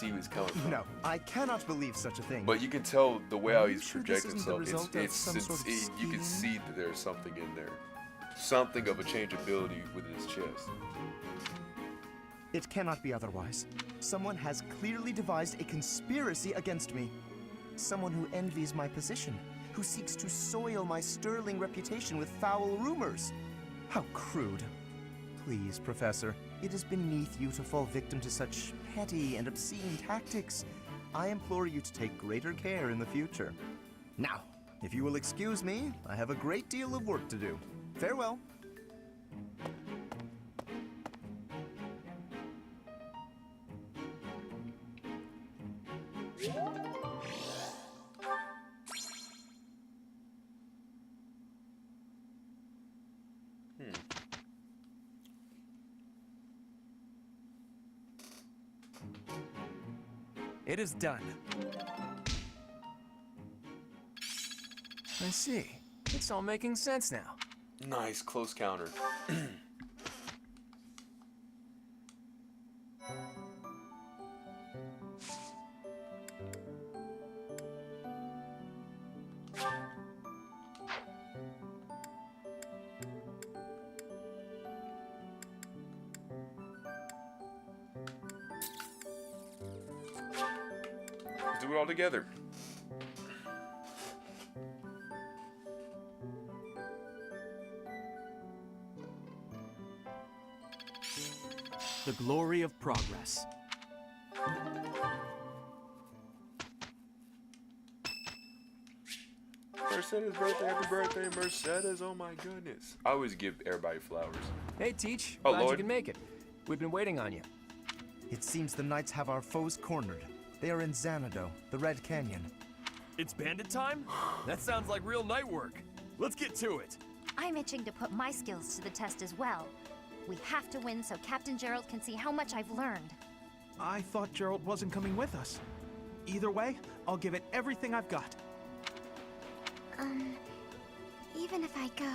where he's coming from. No, I cannot believe such a thing. But you can tell the way how he's Sure this projecting isn't the himself. result of some sort of You can see that there's something in there. Something of a changeability within his chest. It cannot be otherwise. Someone has clearly devised a conspiracy against me. Someone who envies my position, who seeks to soil my sterling reputation with foul rumors. How crude. Please, Professor, it is beneath you to fall victim to such petty and obscene tactics. I implore you to take greater care in the future. Now, if you will excuse me, I have a great deal of work to do. Farewell. It is done. I see. It's all making sense now. Nice, close counter. Let's do it all together. The glory of progress. Mercedes' birthday, happy birthday, Mercedes, oh my goodness. I always give everybody flowers. Hey, Teach. Oh, Glad you Lord. can make it. We've been waiting on you. It seems the knights have our foes cornered. They are in Xanadu, the Red Canyon. It's bandit time? That sounds like real night work. Let's get to it. I'm itching to put my skills to the test as well. We have to win so Captain Gerald can see how much I've learned. I thought Gerald wasn't coming with us. Either way, I'll give it everything I've got. Even if I go,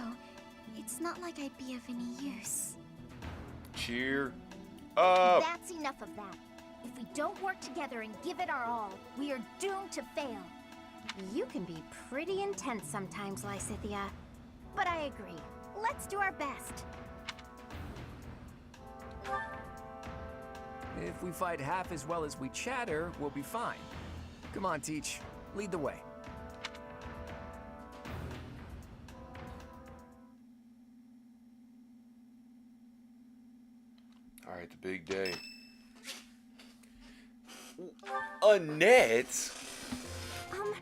it's not like I'd be of any use. Cheer up. That's enough of that. If we don't work together and give it our all, we are doomed to fail. You can be pretty intense sometimes, Lysithia. But I agree. Let's do our best. If we fight half as well as we chatter, we'll be fine. Come on, Teach. Lead the way. Alright, the big day. Annette?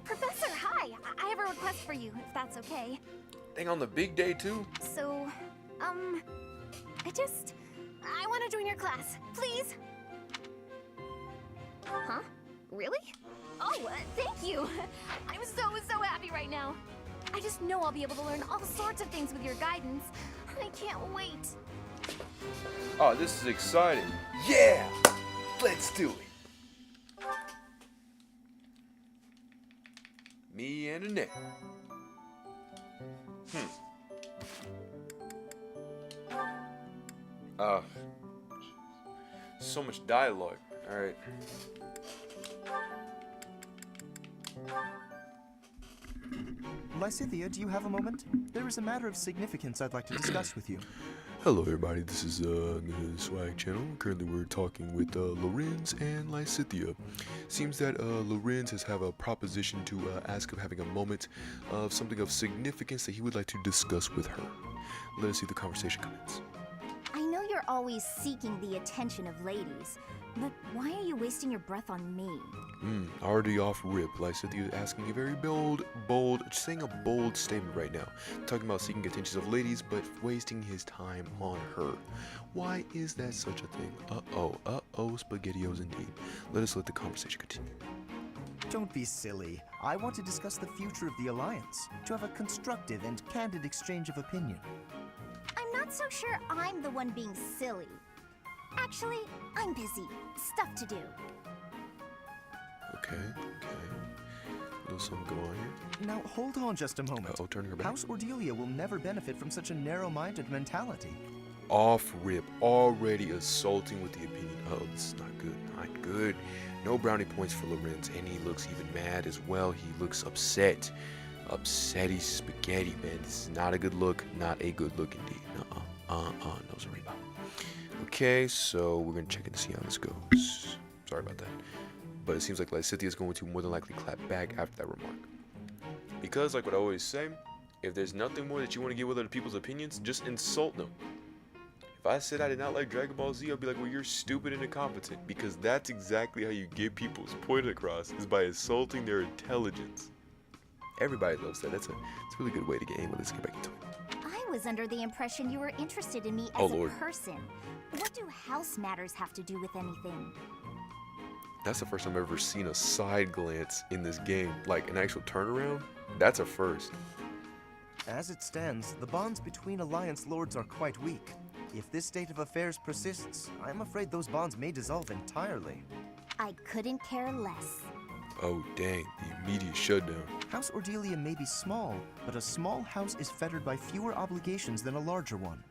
Professor, hi. I have a request for you, if that's okay. Dang, on the big day too? So, I want to join your class, please. Huh? Really? Oh, thank you. I'm so happy right now. I just know I'll be able to learn all sorts of things with your guidance. I can't wait. Oh, this is exciting. Yeah! Let's do it. Me and Annette. So much dialogue. Alright. Lysithea, do you have a moment? There is a matter of significance I'd like to discuss with you. Hello everybody, this is the Swag channel. Currently we're talking with Lorenz and Lysithea. Seems that Lorenz has have a proposition to ask of having a moment of something of significance that he would like to discuss with her. Let us see the conversation commence. I know you're always seeking the attention of ladies, but why are you wasting your breath on me? Already off rip. Lysithea is asking a very saying a bold statement right now. Talking about seeking attention of ladies, but wasting his time on her. Why is that such a thing? SpaghettiOs indeed. Let the conversation continue. Don't be silly. I want to discuss the future of the Alliance, to have a constructive and candid exchange of opinion. I'm not so sure I'm the one being silly. Actually, I'm busy. Stuff to do. Okay. A little something going on here. Now, hold on just a moment. Turning her back. House Ordelia will never benefit from such a narrow-minded mentality. Off rip. Already assaulting with the opinion. This is not good. Not good. No brownie points for Lorenz, and he looks even mad as well. He looks upset. Upsetty spaghetti, man. This is not a good look. Not a good look indeed. No, sorry. Okay, so we're gonna check in to see how this goes. Sorry about that. But it seems like Lysithea is going to more than likely clap back after that remark. Because, like what I always say, if there's nothing more that you want to get with other people's opinions, just insult them. If I said I did not like Dragon Ball Z, I'd be like, well, you're stupid and incompetent. Because that's exactly how you get people's point across, is by insulting their intelligence. Everybody loves that. It's a really good way to get aim. Let's get back into it. I was under the impression you were interested in me as a person. What do house matters have to do with anything? That's the first time I've ever seen a side glance in this game. Like, an actual turnaround? That's a first. As it stands, the bonds between Alliance Lords are quite weak. If this state of affairs persists, I'm afraid those bonds may dissolve entirely. I couldn't care less. Oh, dang. The immediate shutdown. House Ordelia may be small, but a small house is fettered by fewer obligations than a larger one.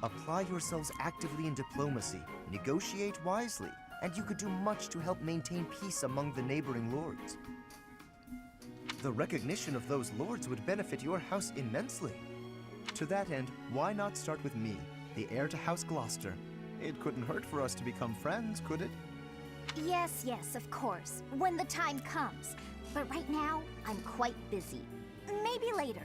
Apply yourselves actively in diplomacy, negotiate wisely, and you could do much to help maintain peace among the neighboring lords. The recognition of those lords would benefit your house immensely. To that end, why not start with me, the heir to House Gloucester? It couldn't hurt for us to become friends, could it? Yes, of course, when the time comes. But right now, I'm quite busy. Maybe later.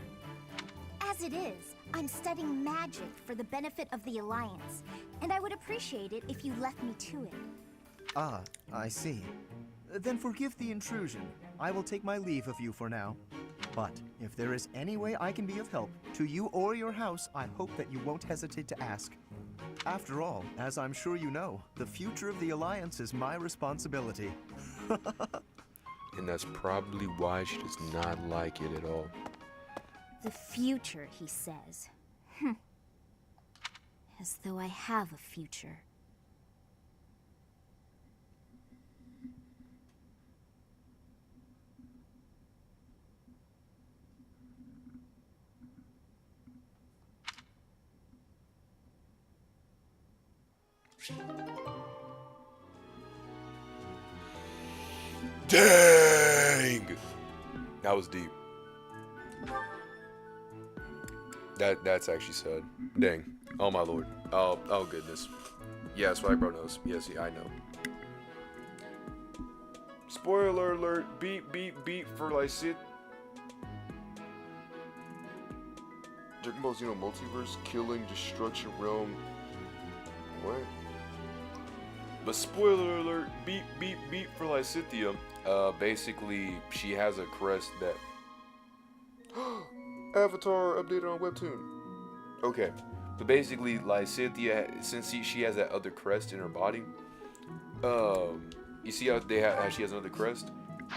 As it is, I'm studying magic for the benefit of the Alliance, and I would appreciate it if you left me to it. Ah, I see. Then forgive the intrusion. I will take my leave of you for now. But if there is any way I can be of help, to you or your house, I hope that you won't hesitate to ask. After all, as I'm sure you know, the future of the Alliance is my responsibility. And that's probably why she does not like it at all. The future, he says. As though I have a future. Dang! That was deep. That's actually sad. Dang. Oh my lord. Oh goodness. Yeah, Swag Bro knows. Yes, yeah, I know. Spoiler alert. Beep for Lysithea. Dragon Ball Z Multiverse, Killing, Destruction Realm. What? But spoiler alert, beep, beep, beep for Lysithea. Basically, she has a crest that... Avatar updated on Webtoon. Okay, but basically, Lysithea, since she has that other crest in her body, you see how she has another crest?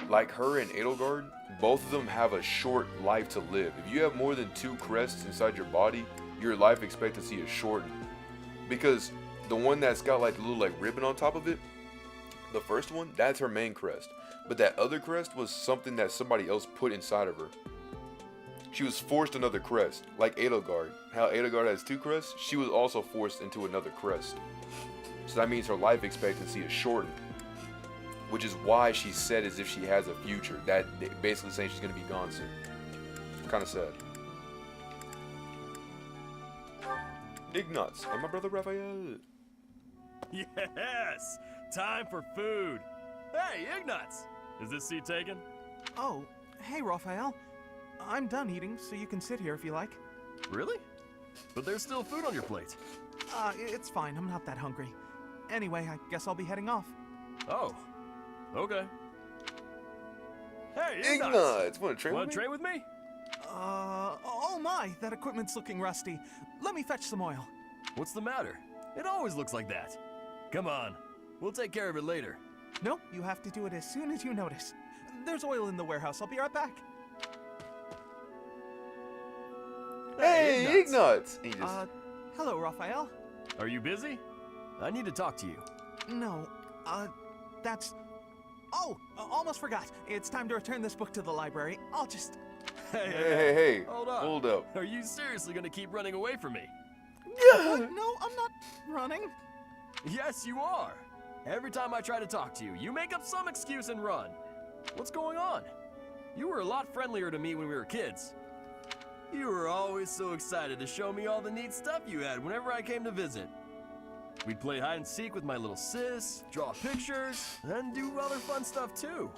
Like her and Edelgard, both of them have a short life to live. If you have more than 2 crests inside your body, your life expectancy is shortened. Because the one that's got like a little like ribbon on top of it, the first one, that's her main crest. But that other crest was something that somebody else put inside of her. She was forced another crest, like Edelgard. How Edelgard has 2 crests, she was also forced into another crest. So that means her life expectancy is shortened. Which is why she said as if she has a future. That basically saying she's gonna be gone soon. Kind of sad. Ignatz and my brother Raphael. Yes! Time for food! Hey, Ignatz! Is this seat taken? Oh, hey, Raphael. I'm done eating, so you can sit here if you like. Really? But there's still food on your plate. It's fine. I'm not that hungry. Anyway, I guess I'll be heading off. Oh, okay. Hey, Ignatz! Want to train with me? Oh my, that equipment's looking rusty. Let me fetch some oil. What's the matter? It always looks like that. Come on, we'll take care of it later. Nope, you have to do it as soon as you notice. There's oil in the warehouse. I'll be right back. Hey, Ignatz! Hello, Raphael. Are you busy? I need to talk to you. No, that's... Oh, almost forgot. It's time to return this book to the library. I'll just... Hey. Hold up. Are you seriously gonna keep running away from me? What? No, I'm not running. Yes, you are. Every time I try to talk to you, you make up some excuse and run. What's going on? You were a lot friendlier to me when we were kids. You were always so excited to show me all the neat stuff you had whenever I came to visit. We'd play hide and seek with my little sis, draw pictures, and do other fun stuff too.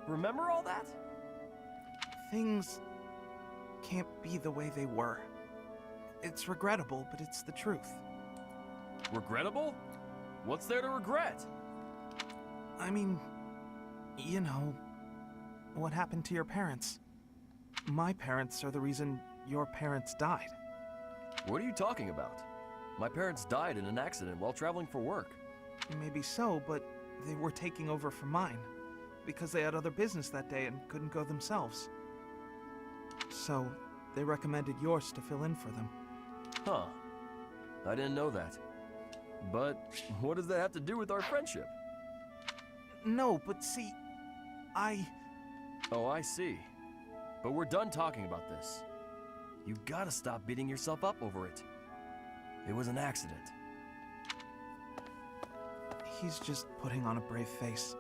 Remember all that? Things can't be the way they were. It's regrettable, but it's the truth. Regrettable? What's there to regret? I mean, you know, what happened to your parents. My parents are the reason your parents died. What are you talking about? My parents died in an accident while traveling for work. Maybe so, but they were taking over for mine, because they had other business that day and couldn't go themselves. So, they recommended yours to fill in for them. Huh. I didn't know that. But what does that have to do with our friendship? No, but see, Oh, I see. But we're done talking about this. You gotta stop beating yourself up over it. It was an accident. He's just putting on a brave face.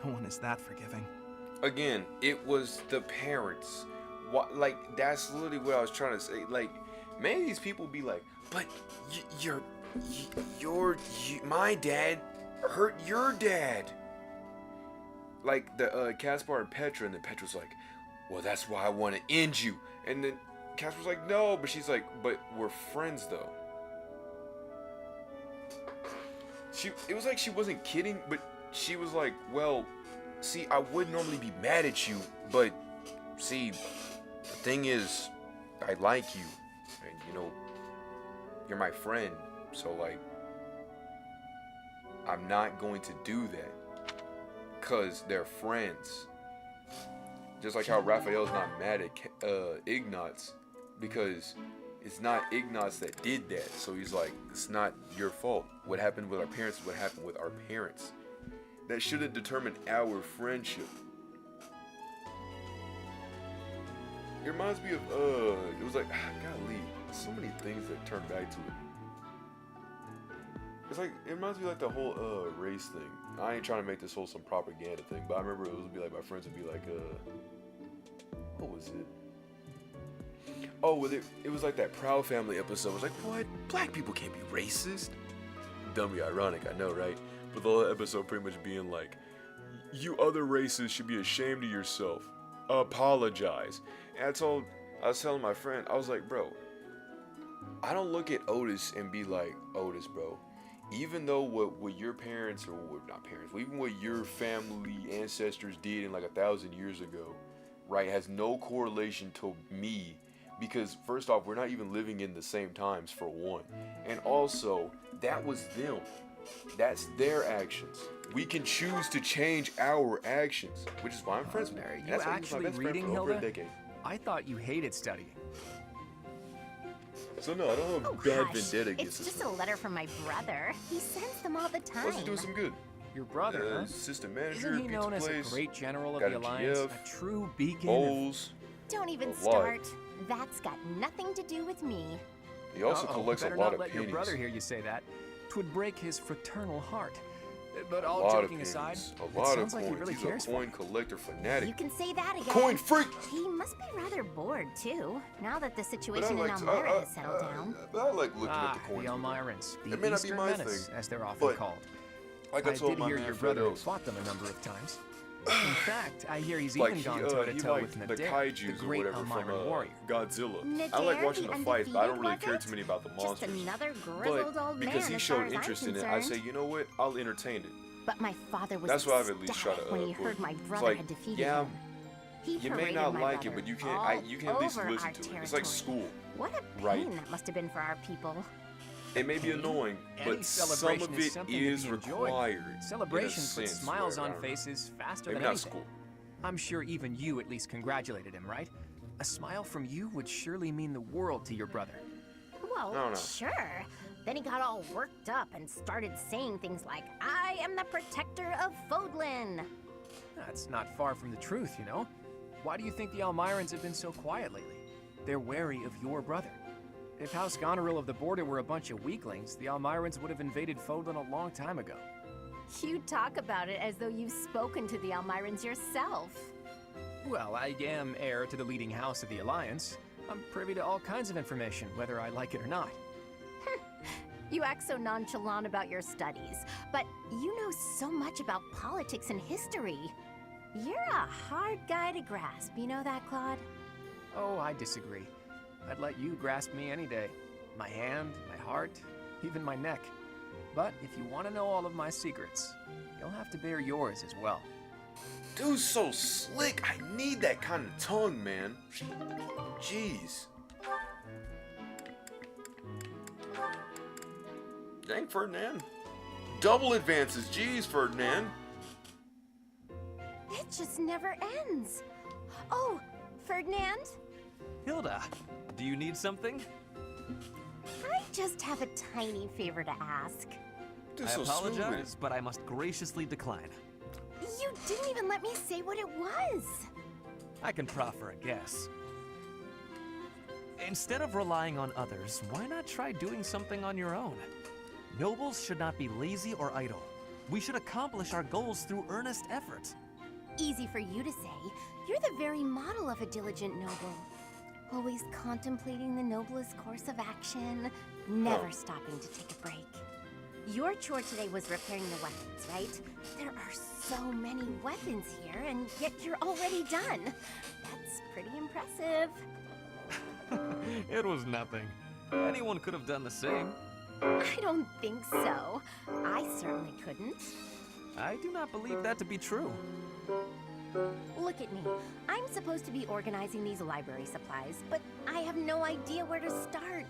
No one is that forgiving. Again, it was the parents. What, like, that's literally what I was trying to say. Like, many of these people be like, but my dad hurt your dad. Like the Caspar and Petra, and then Petra's like, well, that's why I want to end you. And then Caspar's like, no, but she's like, but we're friends though. It was like she wasn't kidding, but she was like, well, see, I would normally be mad at you, but see, the thing is, I like you, and you know, you're my friend, so like, I'm not going to do that, cause they're friends. Just like how Raphael's not mad at Ignatz, because it's not Ignatz that did that, so he's like, it's not your fault. What happened with our parents is what happened with our parents. That shouldn't determine our friendship. It reminds me of, it was like, golly, so many things that turn back to it. It's like, it reminds me of like the whole, race thing. I ain't trying to make this whole some propaganda thing, but I remember it would be like, my friends would be like, what was it? Oh, well, it was like that Proud Family episode. It was like, what? Black people can't be racist? Dummy ironic, I know, right? But the whole episode pretty much being like, you other races should be ashamed of yourself. Apologize. And I was telling my friend, I was like, bro, I don't look at Otis and be like, Otis, bro, even though what your parents, or not parents, even what your family ancestors did in like 1,000 years ago, right, has no correlation to me, because first off, we're not even living in the same times for one, and also that was them. That's their actions. We can choose to change our actions, which is why I'm friends with them. Are you actually reading, Hilda? I thought you hated studying. So no, I don't have bad vendetta against It's just a letter from my brother. He sends them all the time. Plus, he's doing some good. Your brother, huh? Assistant manager, Isn't he known as a great general of the Alliance? A true beacon bowls. Don't even start. That's got nothing to do with me. He also collects a lot of pennies. Better not let your brother hear you say that. 'Twould break his fraternal heart. But all joking aside, it sounds like he really cares for you. He's a coin collector fanatic. You can say that again. Coin freak! He must be rather bored, too, now that the situation in Elmira has settled down. But I like looking at the coins. The Elmirans, It the may not be Eastern my Menace, thing, as they're often but called. like I told did my hear man your brother Fred fought them a number of times. In fact, I hear he's even gone toe-to-toe with the Nadir, kaijus the or great whatever from Elmiran warrior. Godzilla. I like watching the fights, but I don't really care too many about the monsters. Just another grizzled But old man, because he as showed far as I'm interest in it, I say, concerned. you know what? I'll entertain it. But my father was That's what I've at least tried ecstatic to when he put. heard my It's brother like, had defeated yeah, him. He you may paraded not my like it, brother but you can all you can at least over listen our to it. It's like territory. school. What a pain Right. that must have been for our people. It may be annoying, Any but some celebration of is it something is to be enjoyed. required. Celebration in a puts sense, smiles where, I on don't know. faces faster Maybe than not anything. school. I'm sure even you at least congratulated him, right? A smile from you would surely mean the world to your brother. Well, No. sure. Then he got all worked up and started saying things like, I am the protector of Fodlan. That's not far from the truth, you know? Why do you think the Elmirans have been so quiet lately? They're wary of your brother. If House Goneril of the Border were a bunch of weaklings, the Elmirans would have invaded Fodlan a long time ago. You talk about it as though you've spoken to the Elmirans yourself. Well, I am heir to the leading house of the Alliance. I'm privy to all kinds of information, whether I like it or not. You act so nonchalant about your studies, but you know so much about politics and history. You're a hard guy to grasp, you know that, Claude? Oh, I disagree. I'd let you grasp me any day. My hand, my heart, even my neck. But if you want to know all of my secrets, you'll have to bear yours as well. Dude's so slick. I need that kind of tongue, man. Jeez. Dang, Ferdinand. Double advances. Jeez, Ferdinand. It just never ends. Oh, Ferdinand? Hilda, do you need something? I just have a tiny favor to ask. I apologize, but I must graciously decline. You didn't even let me say what it was. I can proffer a guess. Instead of relying on others, why not try doing something on your own? Nobles should not be lazy or idle. We should accomplish our goals through earnest effort. Easy for you to say. You're the very model of a diligent noble. Always contemplating the noblest course of action, never stopping to take a break. Your chore today was repairing the weapons, right? There are so many weapons here, and yet you're already done. That's pretty impressive. It was nothing. Anyone could have done the same. I don't think so. I certainly couldn't. I do not believe that to be true. Look at me. I'm supposed to be organizing these library supplies, but I have no idea where to start.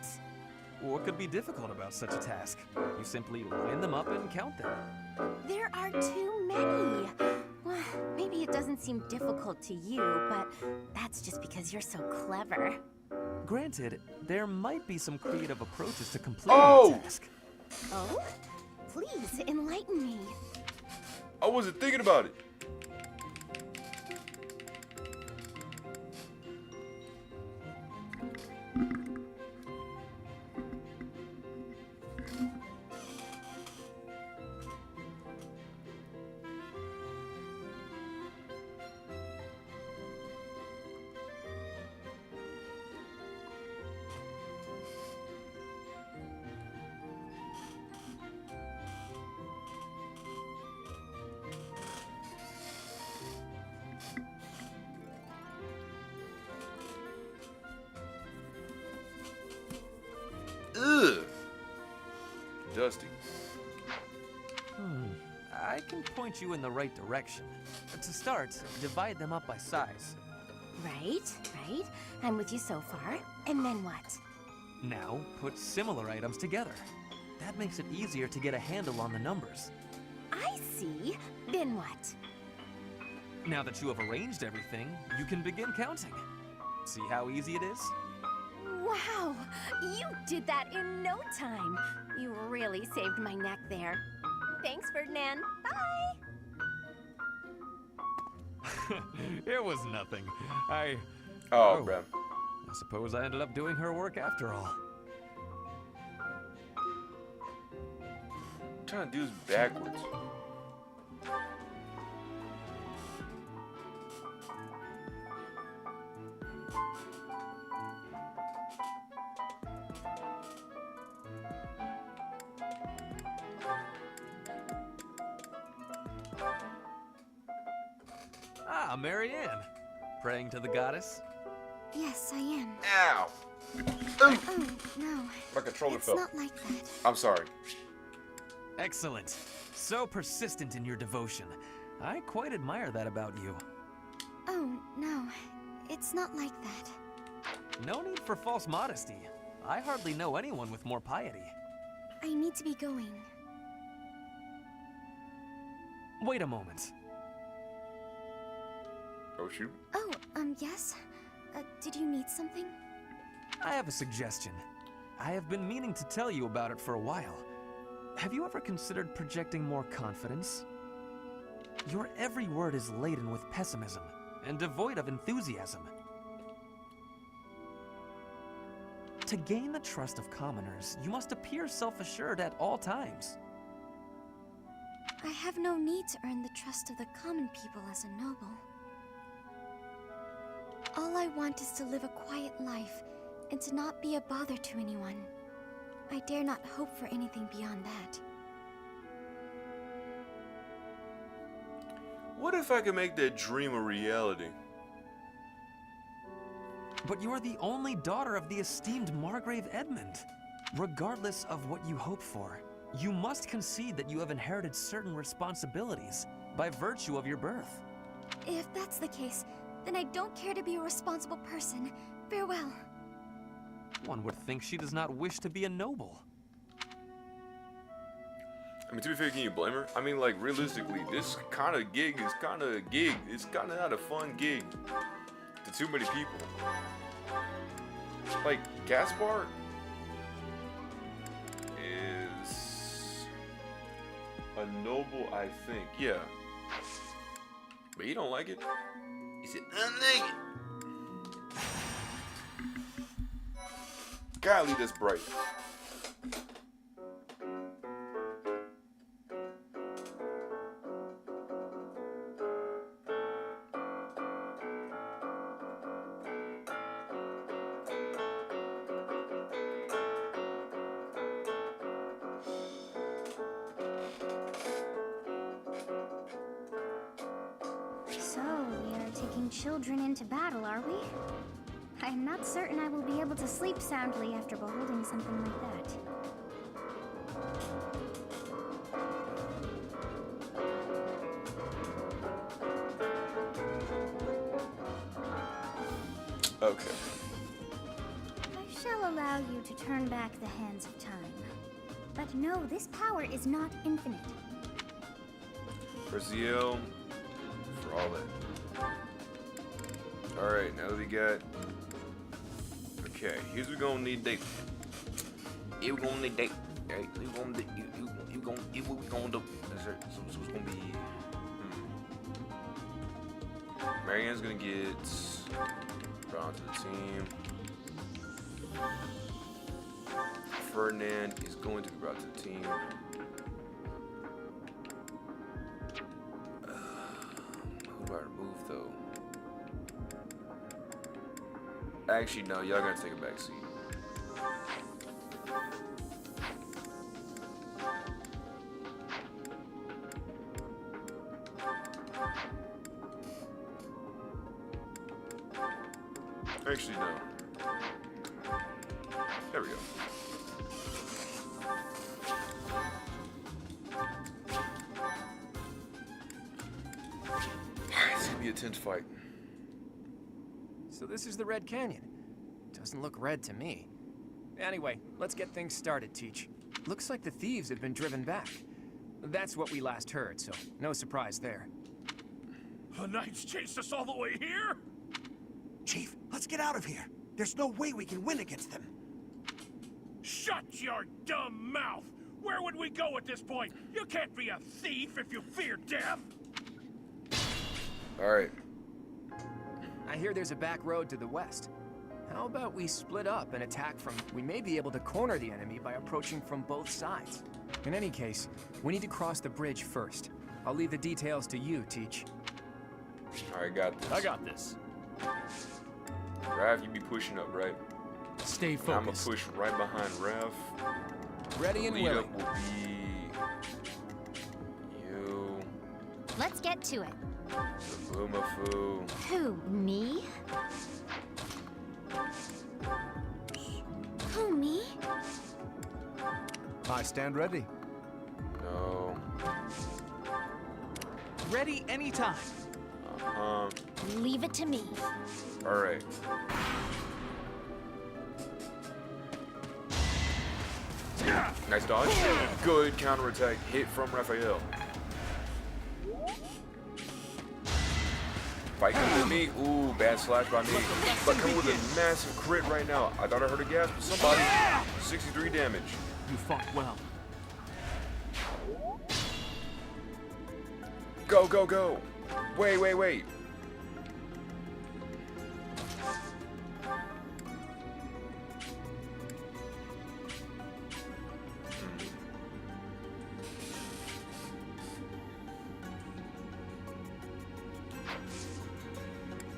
What could be difficult about such a task? You simply line them up and count them. There are too many. Well, maybe it doesn't seem difficult to you, but that's just because you're so clever. Granted, there might be some creative approaches to completing the task. Oh? Please, enlighten me. I wasn't thinking about it. Ugh. Dusty. I can point you in the right direction. To start, divide them up by size. Right. I'm with you so far. And then what? Now, put similar items together. That makes it easier to get a handle on the numbers. I see. Then what? Now that you have arranged everything, you can begin counting. See how easy it is? Wow! You did that in no time. You really saved my neck there. Thanks, Ferdinand. Bye! It was nothing. Oh, bruh. I suppose I ended up doing her work after all. I'm trying to do this backwards. Ah, Marianne. Praying to the goddess? Yes, I am. Ow! Oh, no. My controller It's fell. not like that. I'm sorry. Excellent. So persistent in your devotion. I quite admire that about you. Oh, no. It's not like that. No need for false modesty. I hardly know anyone with more piety. I need to be going. Wait a moment. Oh, shoot. Oh, yes? Did you need something? I have a suggestion. I have been meaning to tell you about it for a while. Have you ever considered projecting more confidence? Your every word is laden with pessimism and devoid of enthusiasm. To gain the trust of commoners, you must appear self-assured at all times. I have no need to earn the trust of the common people as a noble. All I want is to live a quiet life and to not be a bother to anyone. I dare not hope for anything beyond that. What if I could make that dream a reality? But you are the only daughter of the esteemed Margrave Edmund. Regardless of what you hope for, you must concede that you have inherited certain responsibilities by virtue of your birth. If that's the case, then I don't care to be a responsible person. Farewell. One would think she does not wish to be a noble. I mean, to be fair, can you blame her? I mean, like, realistically, this kind of gig is kind of a gig. It's kind of not a fun gig to too many people. Like, Gaspar is a noble, I think. Yeah. But he don't like it. He said, I like it. Golly, that's bright. So, we are taking children into battle, are we? I am not certain I will be able to sleep soundly after beholding something like that. Okay. I shall allow you to turn back the hands of time. But no, this power is not infinite. Brazil for all that. Alright, now that we got. Okay, here's what we're gonna need date. Here we're gonna need date. Alright, we gonna do what we gonna do. So it's gonna be. Marianne's gonna get brought onto the team. Ferdinand is going to be brought to the team. Who do I remove though? Actually, no, y'all gotta take a back seat. Actually, no. There we go. It's gonna be a tense fight. So this is the Red Canyon. Doesn't look red to me. Anyway, let's get things started, Teach. Looks like the thieves have been driven back. That's what we last heard, so no surprise there. The Knights chased us all the way here? Chief, let's get out of here. There's no way we can win against them. Shut your dumb mouth! Where would we go at this point? You can't be a thief if you fear death! Alright. I hear there's a back road to the west. How about we split up and attack from... We may be able to corner the enemy by approaching from both sides. In any case, we need to cross the bridge first. I'll leave the details to you, Teach. Alright, got this. I got this. Raph, you be pushing up, right? Stay focused. I'm gonna push right behind Raph. Ready and Lead willing. up will be... you... Let's get to it. Boomafu. Who, me? Who, me? I stand ready. No. Ready anytime. Leave it to me. Alright. Nice dodge. Good counterattack hit from Raphael. Fight comes at me. Ooh, bad slash by me. But come with a massive crit right now. I thought I heard a gasp, but somebody. 63 damage. You fought well. Go, go, go. Wait, wait, wait.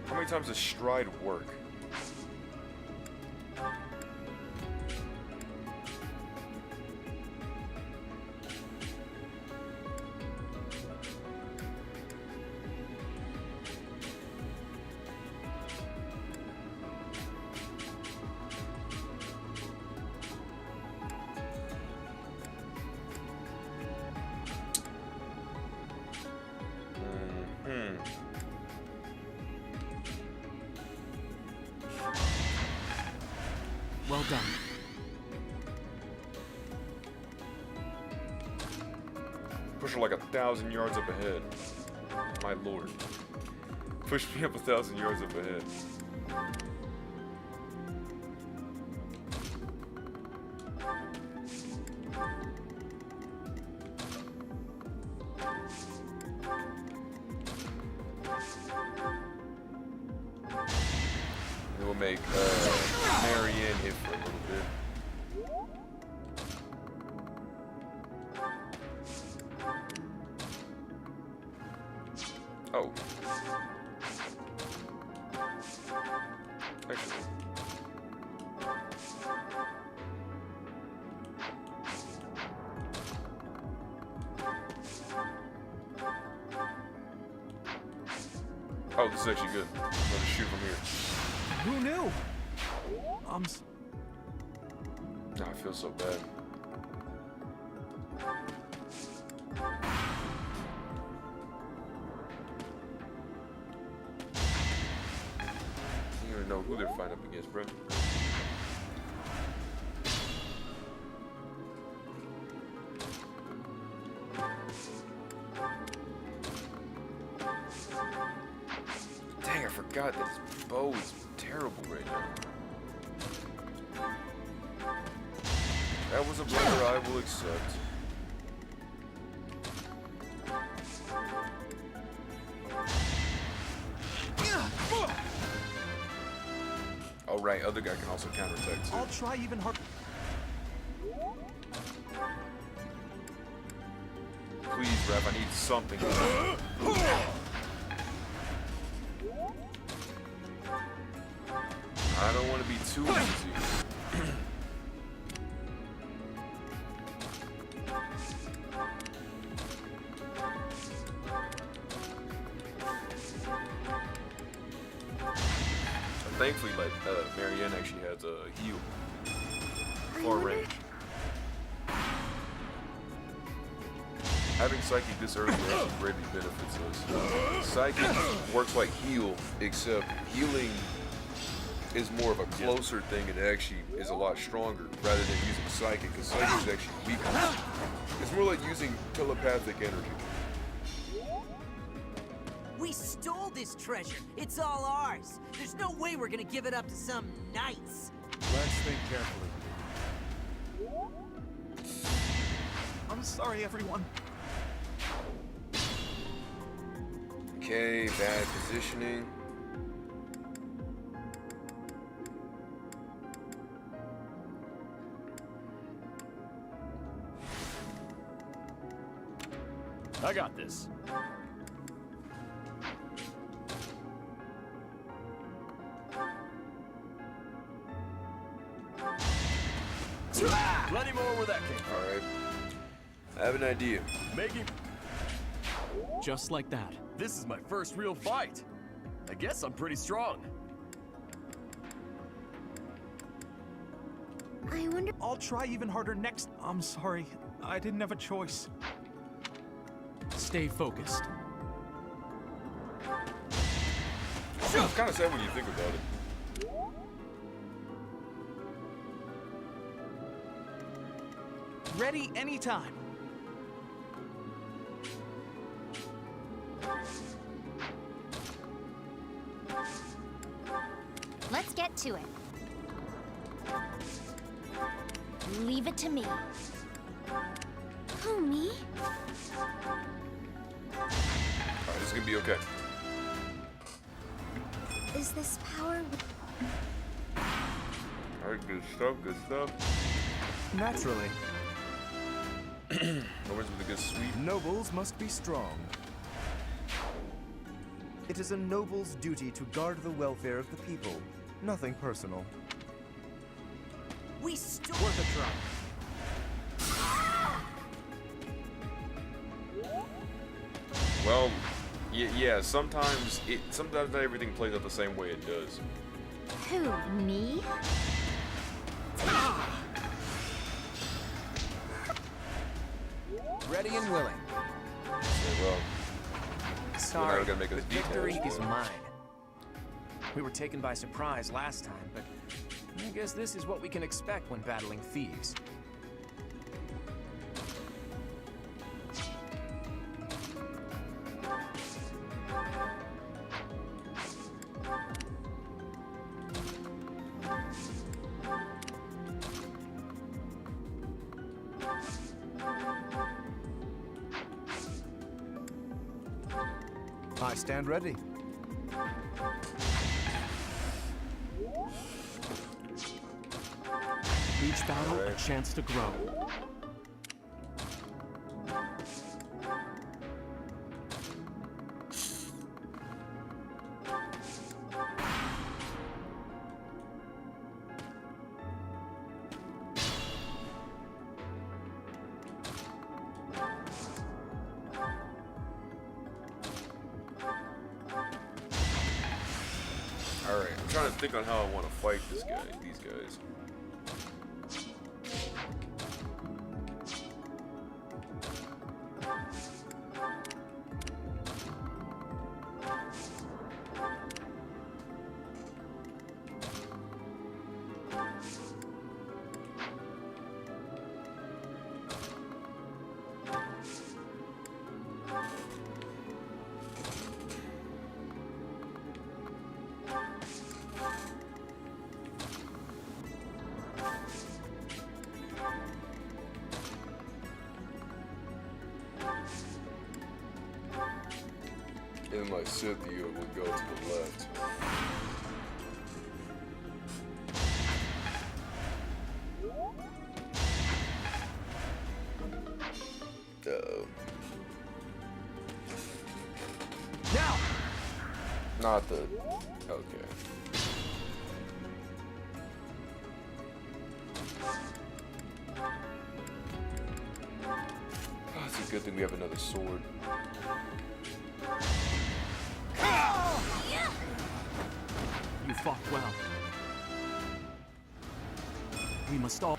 How many times does stride work? Well done. Push her like 1,000 yards up ahead. My lord. Push me up 1,000 yards up ahead. It will make Marianne hit for a little bit. Oh. Actually. Oh, this is actually good. I'm gonna shoot from here. Who knew? No, I feel so bad. You don't even know who they're fighting up against, bro. Dang, I forgot that his bow is terrible right now. That was a blunder I will accept. Oh right, other guy can also counterattack too. I'll try even harder. Please, Raph, I need something. I don't want to be too easy. Thankfully, like, Marianne actually has a heal. Far range. Having Psychic this early actually greatly benefits us. Psychic works like heal, except healing is more of a closer thing and actually is a lot stronger rather than using Psychic, because Psychic is actually weaker. It's more like using telepathic energy. We stole this treasure. It's all ours. There's no way we're gonna give it up to some knights. Let's think carefully. I'm sorry, everyone. Okay, bad positioning. I got this. Plenty more where that came from. Alright. I have an idea. Making... Just like that. This is my first real fight. I guess I'm pretty strong. I wonder... I'll try even harder next... I'm sorry. I didn't have a choice. Stay focused. It's kind of sad when you think about it. Ready anytime. Let's get to it. Leave it to me. Who, me? Alright, this is gonna be okay. Is this power... Alright, good stuff, good stuff. Naturally. Always with a good sweep. Nobles must be strong. It is a noble's duty to guard the welfare of the people. Nothing personal. We stole... Worth a try. Well, yeah, sometimes not everything plays out the same way it does. Who, me? Ready and willing. Okay, well, Sorry, we're gonna make the us victory details, is so. mine. We were taken by surprise last time, but I guess this is what we can expect when battling thieves. I stand ready. Each battle a chance to grow. Alright, I'm trying to think on how I want to fight these guys. And my Scythia would go to the left. Uh-oh. Now! Not the... Okay. Oh, it's a good thing we have another sword. You fought well. We must all...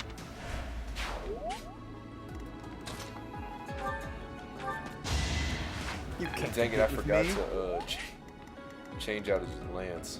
You can't Dang it, I compete with forgot me. to change out his lance.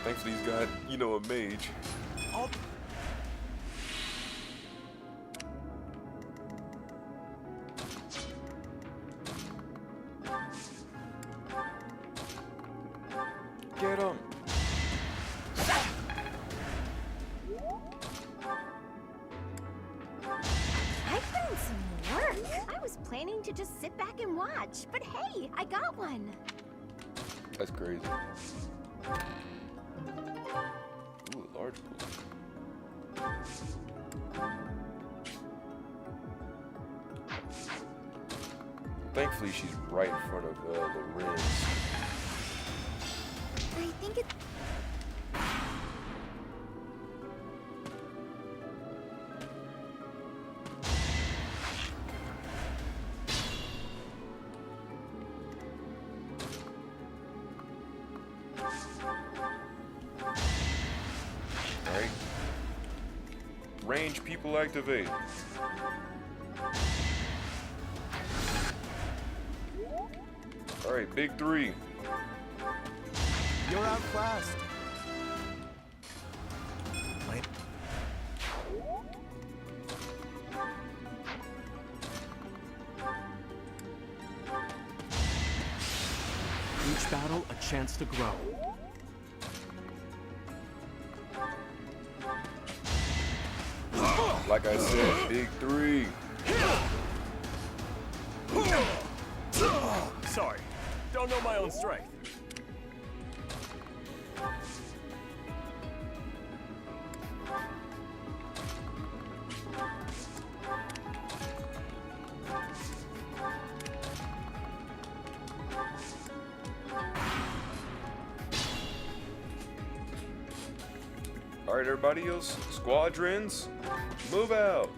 Thankfully he's got, you know, a mage. Get him. I put in some work. I was planning to just sit back and watch, but hey, I got one. That's crazy. Ooh, a large pool. Thankfully, she's right in front of the rims. I think it's... Alright. Range people activate. Alright, big three. You're outclassed. Wait. Each battle, a chance to grow. Like I said, big three. Sorry, don't know my own strength. Alright, everybody else, squadrons, move out.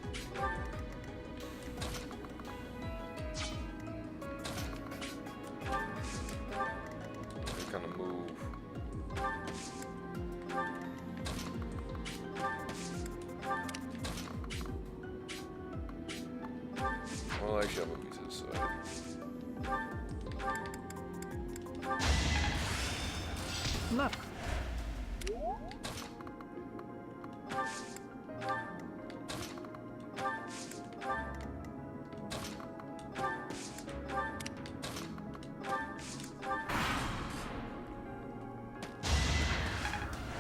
They kind of move. Well, actually, I'm gonna use this side. Look.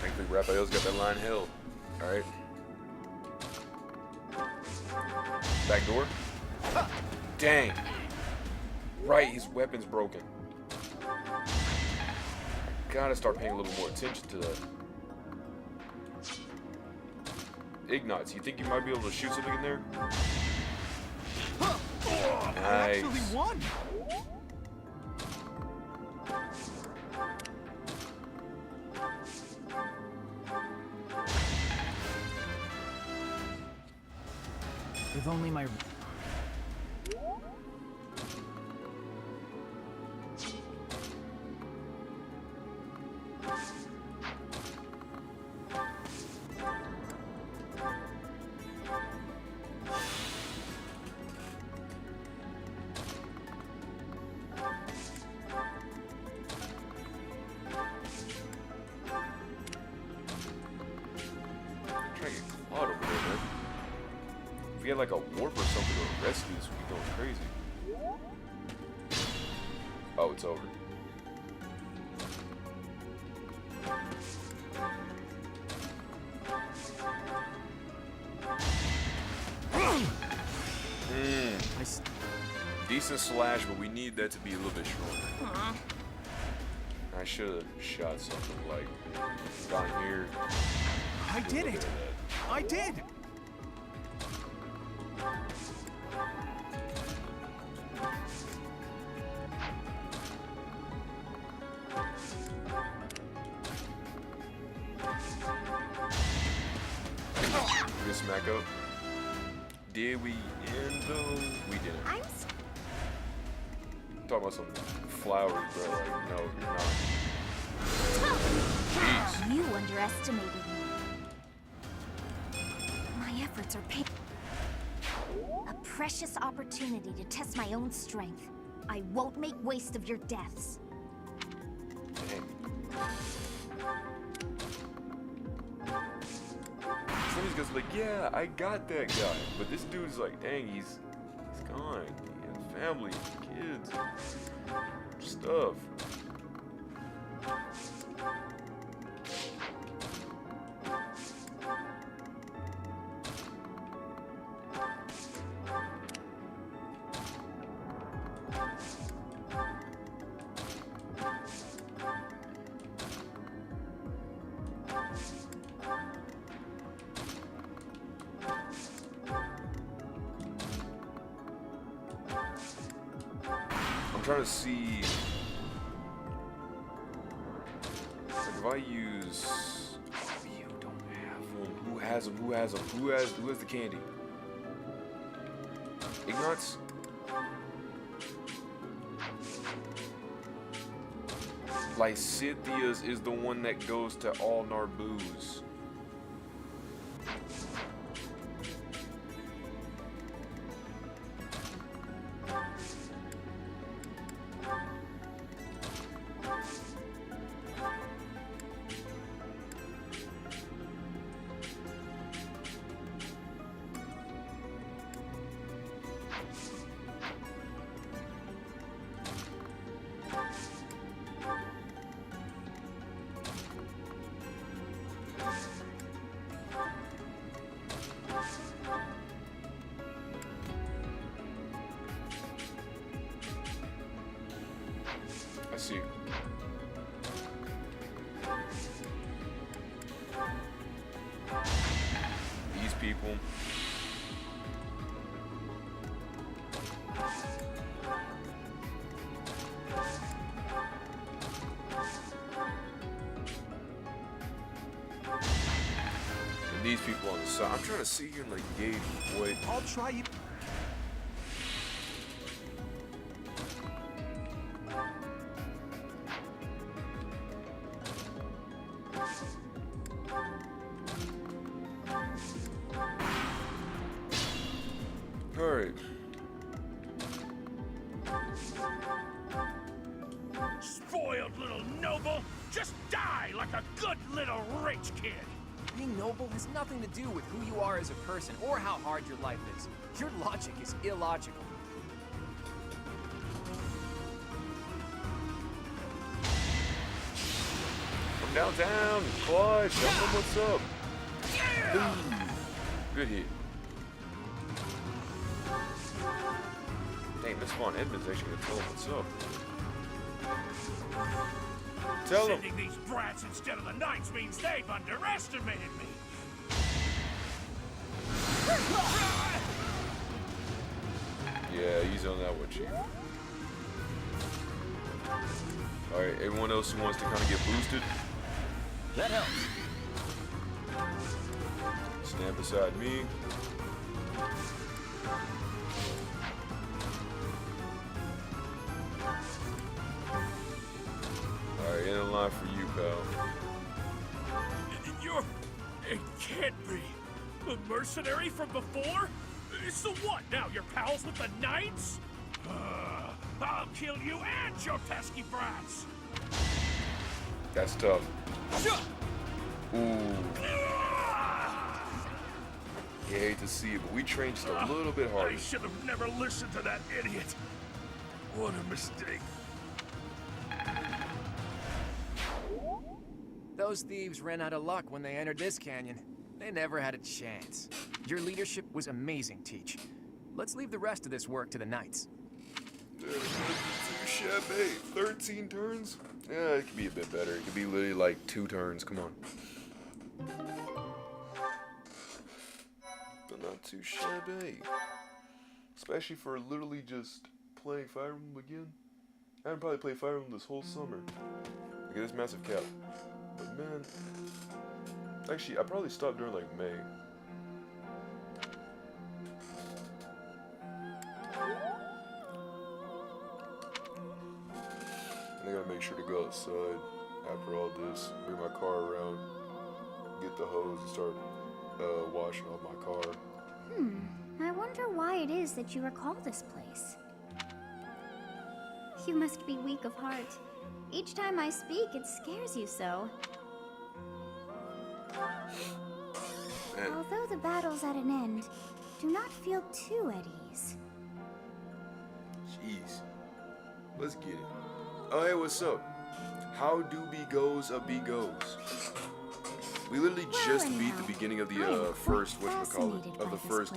Thankfully, Raphael's got that line held. Alright. Back door. Dang. Right, his weapon's broken. Gotta start paying a little more attention to that. Ignites, you think you might be able to shoot something in there? I Nice. actually won. If only my... Trying to get caught over there, man. If we had like a warp or something to rescue this, we'd be going crazy. Oh, it's over. Decent slash, but we need that to be a little bit stronger. I should have shot something like down here. I did it. I did. smack up. Did we end though? We didn't. I'm talking about some flowers, bro. Like, no, you're not. Jeez. You underestimated me. My efforts are paid. A precious opportunity to test my own strength. I won't make waste of your deaths. Some of these guys are like, yeah, I got that guy. But this dude's like, dang, he's gone. He has family, kids, stuff. I'm trying to see, like, if I use, you don't have them. Who has them? Who has them? Who has the candy? Ignots? Lysithia's is the one that goes to all Narbus. I see. These people. And these people on the side. I'm trying to see here and like gauge what. I'll try you. Alright. Spoiled little noble! Just die like a good little rich kid! Being noble has nothing to do with who you are as a person or how hard your life is. Your logic is illogical. Come downtown, Claude, tell them what's up. Boom. Good hit. Dang, Miss Von Edmonds actually gonna tell them what's up. Tell them. Sending these brats instead of the knights means they've underestimated me. Yeah, he's on that one, Chief. Alright, everyone else who wants to kind of get boosted, That helps. stand beside me. Alright, in line for you, pal. It can't be. The mercenary from before? So what, now you're pals with the knights? I'll kill you and your pesky brats! That's tough. Ooh. You hate to see it, but we trained just a little bit harder. I should have never listened to that idiot. What a mistake. Those thieves ran out of luck when they entered this canyon. They never had a chance. Your leadership was amazing, Teach. Let's leave the rest of this work to the knights. Too shabby. 13 turns? Yeah, it could be a bit better. It could be literally like 2 turns. Come on. But not too shabby. Especially for literally just playing Fire Emblem again. I haven't probably played Fire Emblem this whole summer. Look at this massive cap. But man, actually, I probably stopped during like May. sure to go outside after all this, bring my car around, get the hose and start washing off my car. I wonder why it is that you recall this place. You must be weak of heart. Each time I speak, it scares you so. Although the battle's at an end, do not feel too at ease. Jeez. Let's get it. Oh, hey, what's up? How do B goes a B goes? We literally just beat the beginning of the first, whatchamacallit, of the first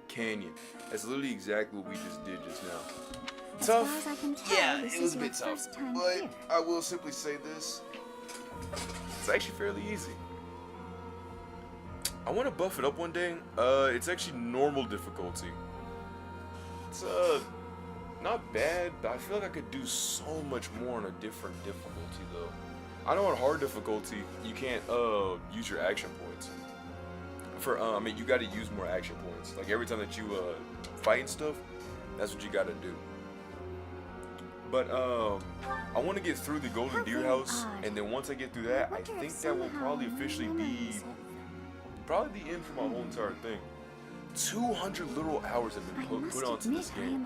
canyon. That's literally exactly what we just did just now. Tough? Yeah, it was a bit tough. But I will simply say this. It's actually fairly easy. I want to buff it up one day. It's actually normal difficulty. It's not bad, but I feel like I could do so much more on a different difficulty though. I know on hard difficulty you can't use your action points. For I mean you got to use more action points. Like every time that you fight and stuff, that's what you got to do. But I want to get through the Golden Deer House, and then once I get through that, I think that will probably officially be probably the end for my whole entire thing. 200 literal hours have been put onto this game.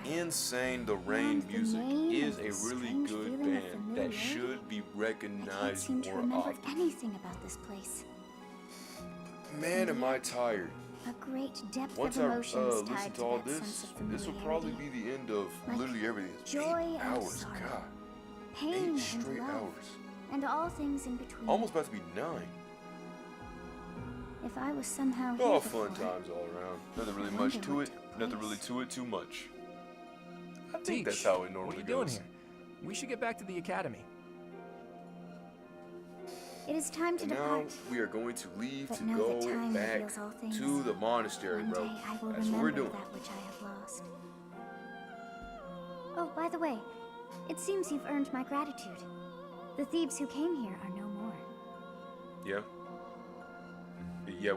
Insane. The Rain music is a really good band that should be recognized more often. Anything about this place. Man, am I tired. A great depth Once of I emotions listen tied to all that sense this, of this will probably be the end of literally everything. It's joy 8 and hours, sorrow, God. pain 8 straight and love, hours. and all things in between. Almost about to be 9. If I was somehow Oh, here fun before, times all around. Nothing really much to it. Nothing really to it too much. I think that's how it normally what are you goes. doing here? We should get back to the academy. it is time to And now depart. we are going to leave But to know that go time back reveals all things. to the monastery, One bro. day I will That's what we're remember doing. that which I have lost. Oh, by the way, it seems you've earned my gratitude. The thieves who came here are no more. Yeah. Yeah,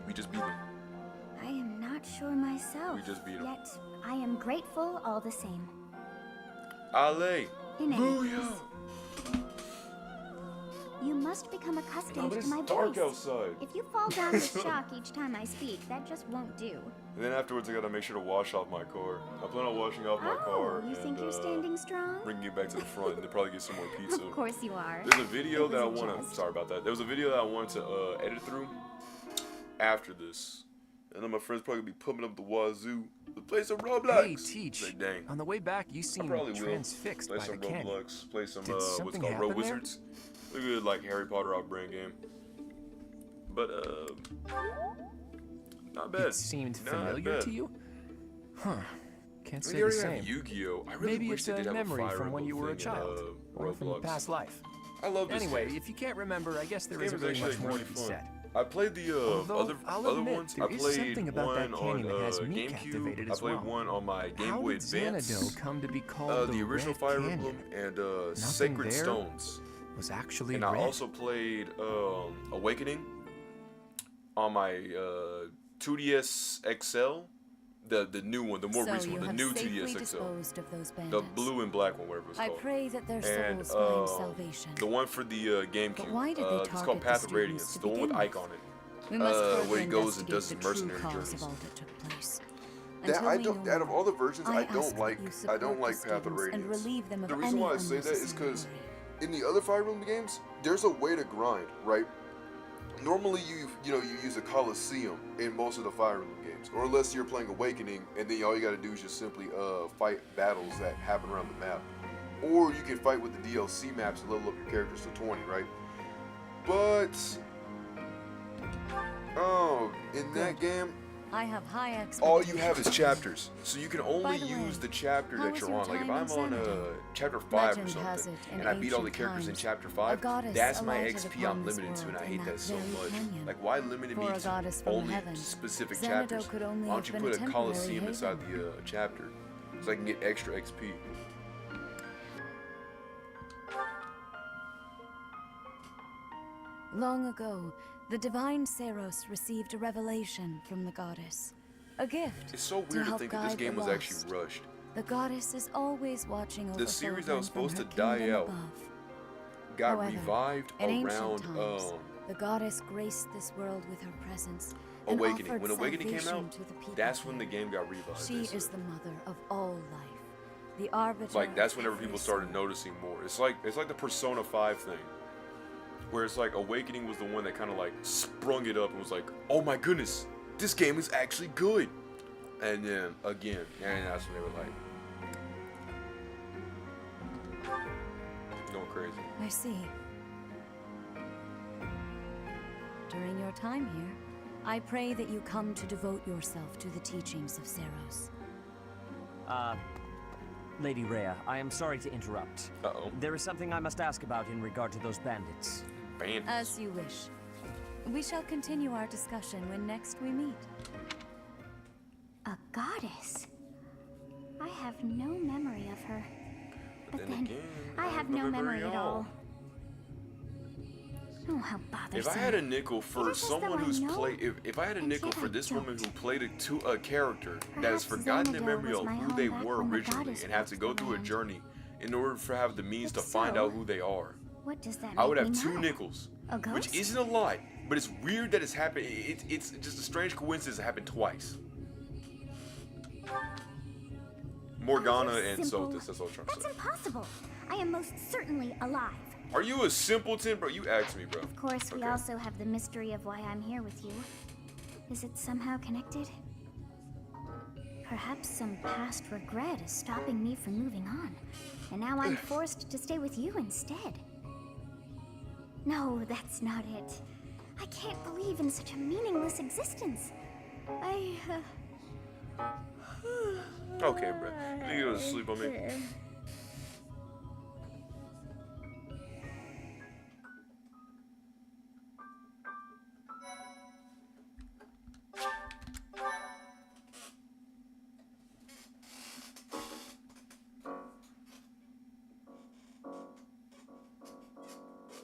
we just beat them. I am not sure myself. We just beat 'em. Yet I am grateful all the same. Ale. In any Booyah. case, you must become accustomed No, but to it's my dark voice. outside. If you fall down with shock each time I speak, that just won't do. And then afterwards, I gotta make sure to wash off my car. I plan on washing off my car you and think you're standing strong? bringing it back to the front, and then probably get some more pizza. Of course you are. There's a video It that I was a want to. jest. Sorry about that. There was a video that I wanted to edit through after this, and then my friends probably gonna be pumping up the wazoo. The play some Roblox. Hey, Teach. Like, dang. On the way back, you I seemed probably will. transfixed Play by the some canyon. Roblox. Play some Did what's something called Road happen there? Wizards. Look at like Harry Potter off-brand game. But not bad. It seemed Not familiar bad. to you? Huh. Can't We say the already same. have Yu-Gi-Oh! I really Maybe wish it's they a did have memory a Fire from when you Emblem were a thing in, child, or from a Roblox. past life. I love this Anyway, game. if you can't remember, I guess there This isn't game is really much actually more really to be fun. said. I played the Although, I'll other admit, ones. there I is played something about that one canyon on that has me captivated GameCube. I as played well. one on my Game How Boy did Advance. Xanadu come to be called the original Red Fire Canyon? Emblem and Nothing Sacred there Stones. was actually And red. I also played Awakening on my 2DS XL. The new one, the more So recent you one, the have new safely 2DS XL. disposed of those The bandits. blue and black one, whatever it's I called. pray that their And, souls find salvation. the one for the GameCube. But why did they it's called target Path the of Radiance. students to The one with begin Ike with? on it. We must further where he goes and investigate does the his true mercenary cause journeys. of all that took place. That Until I we don't. know Out of more, all the versions, I ask don't that like. you I support don't the like Path of students and Radiance. relieve them of The reason any why I say that is unnecessary because in the other Fire Emblem games, there's a way to grind, right? Normally, you use a Coliseum in most of the Fire Emblem games, or unless you're playing Awakening, and then all you got to do is just simply fight battles that happen around the map, or you can fight with the DLC maps and level up your characters to 20, right? But in that game, I have high expectations. all you have is chapters, so you can only By the way, use the chapter how that was you're your on. Like if time in I'm on Xanadu? chapter 5 or Legend has something, it, in and I beat all the ancient characters in times, chapter a 5, goddess that's my alighted XP upon I'm this limited to, and I world hate in that so very much. canyon. Like why limit For me a goddess to from only heaven, specific Xanadu chapters? could only Why don't have you been put a a temporary Coliseum inside haven. the chapter, so I can get extra XP? Long ago, the divine Saros received a revelation from the goddess. A gift It's so to weird to help think that this guide game the was lost. actually rushed. The goddess is always watching over the series that children was supposed to from her die kingdom out above. got However, revived in ancient around times, the goddess graced this world with her presence and Awakening. offered When Awakening came salvation out, to the people that's when here. the game got revived. She they is said. the mother of all life, the arbiter. Like that's of whenever every people started soul. noticing more. It's like the Persona 5 thing, where it's like Awakening was the one that kind of like sprung it up and was like, oh my goodness, this game is actually good. And then again, and that's when they were like going crazy. I see. During your time here, I pray that you come to devote yourself to the teachings of Seros. Lady Rhea, I am sorry to interrupt. Uh-oh. There is something I must ask about in regard to those bandits. Bandits? As you wish. We shall continue our discussion when next we meet. A goddess? I have no memory of her. But then, again, I have no memory at all. Oh, how bothersome. If I had a nickel for Is it as someone though I who's know? played, if I had a nickel yet for I this don't. woman who played a character that has Perhaps forgotten their Xanadu memory was of my who home they back were when the originally goddess and have to walked go the through a land. journey in order to have the means to If find so, out who they are. What does that I make would have me 2 know? nickels, A ghost? which isn't a lot, but it's weird that it's happened. It's just a strange coincidence it happened twice. Morgana You're and simple. Sothis, that's all I'm trying to That's say. impossible. I am most certainly alive. Are you a simpleton, bro? You asked me, bro. Of course, we also have the mystery of why I'm here with you. Is it somehow connected? Perhaps some past regret is stopping me from moving on, and now I'm forced to stay with you instead. No, that's not it. I can't believe in such a meaningless existence. Okay, bro. You go to sleep on me.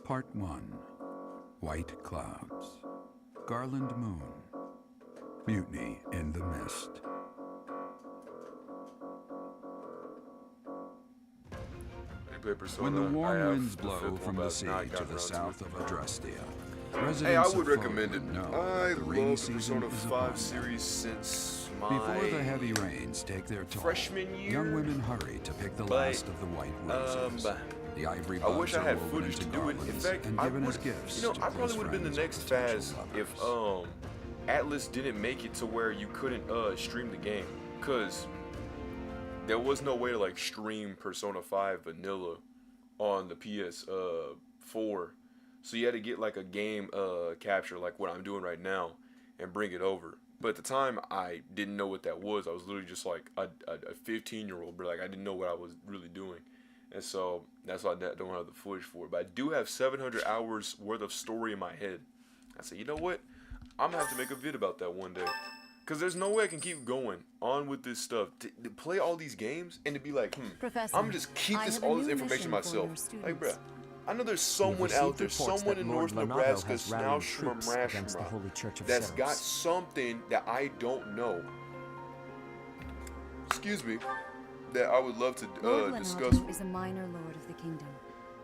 Part 1. White Clouds. Garland Moon. Mutiny in the Mist. When the warm winds blow from the sea to the south of Adrastia, residents Hey, I would of recommend it. Fogland know I that the rainy love season Persona is 5 upon them. series since my Before the heavy rains take their toll, freshman year, young women hurry to pick the but, last of the white roses. The ivory I wish buds I had are woven footage to into do it. In garlands fact, and I given would, as gifts you know, to I probably close would have been the friends next or phase potential if Atlas didn't make it to where you couldn't stream the game, cause there was no way to like stream Persona 5 vanilla on the PS4. So you had to get like a game capture like what I'm doing right now and bring it over. But at the time I didn't know what that was. I was literally just like a 15-year-old, but like I didn't know what I was really doing. And so that's why I don't have the footage for it. But I do have 700 hours worth of story in my head. I said, you know what? I'm gonna have to make a vid about that one day. Cause there's no way I can keep going on with this stuff. To play all these games and to be like, Professor, I'm just keep I this have a all this new information mission for myself. your Like, bruh, students. I know there's We have someone received out there, reports someone that in Lord North Lonato Nebraska, has rallied troops against the Holy Church of that's got Seros. something that I don't know. Excuse me. That I would love to Lord discuss. Lonato is a minor lord of the kingdom.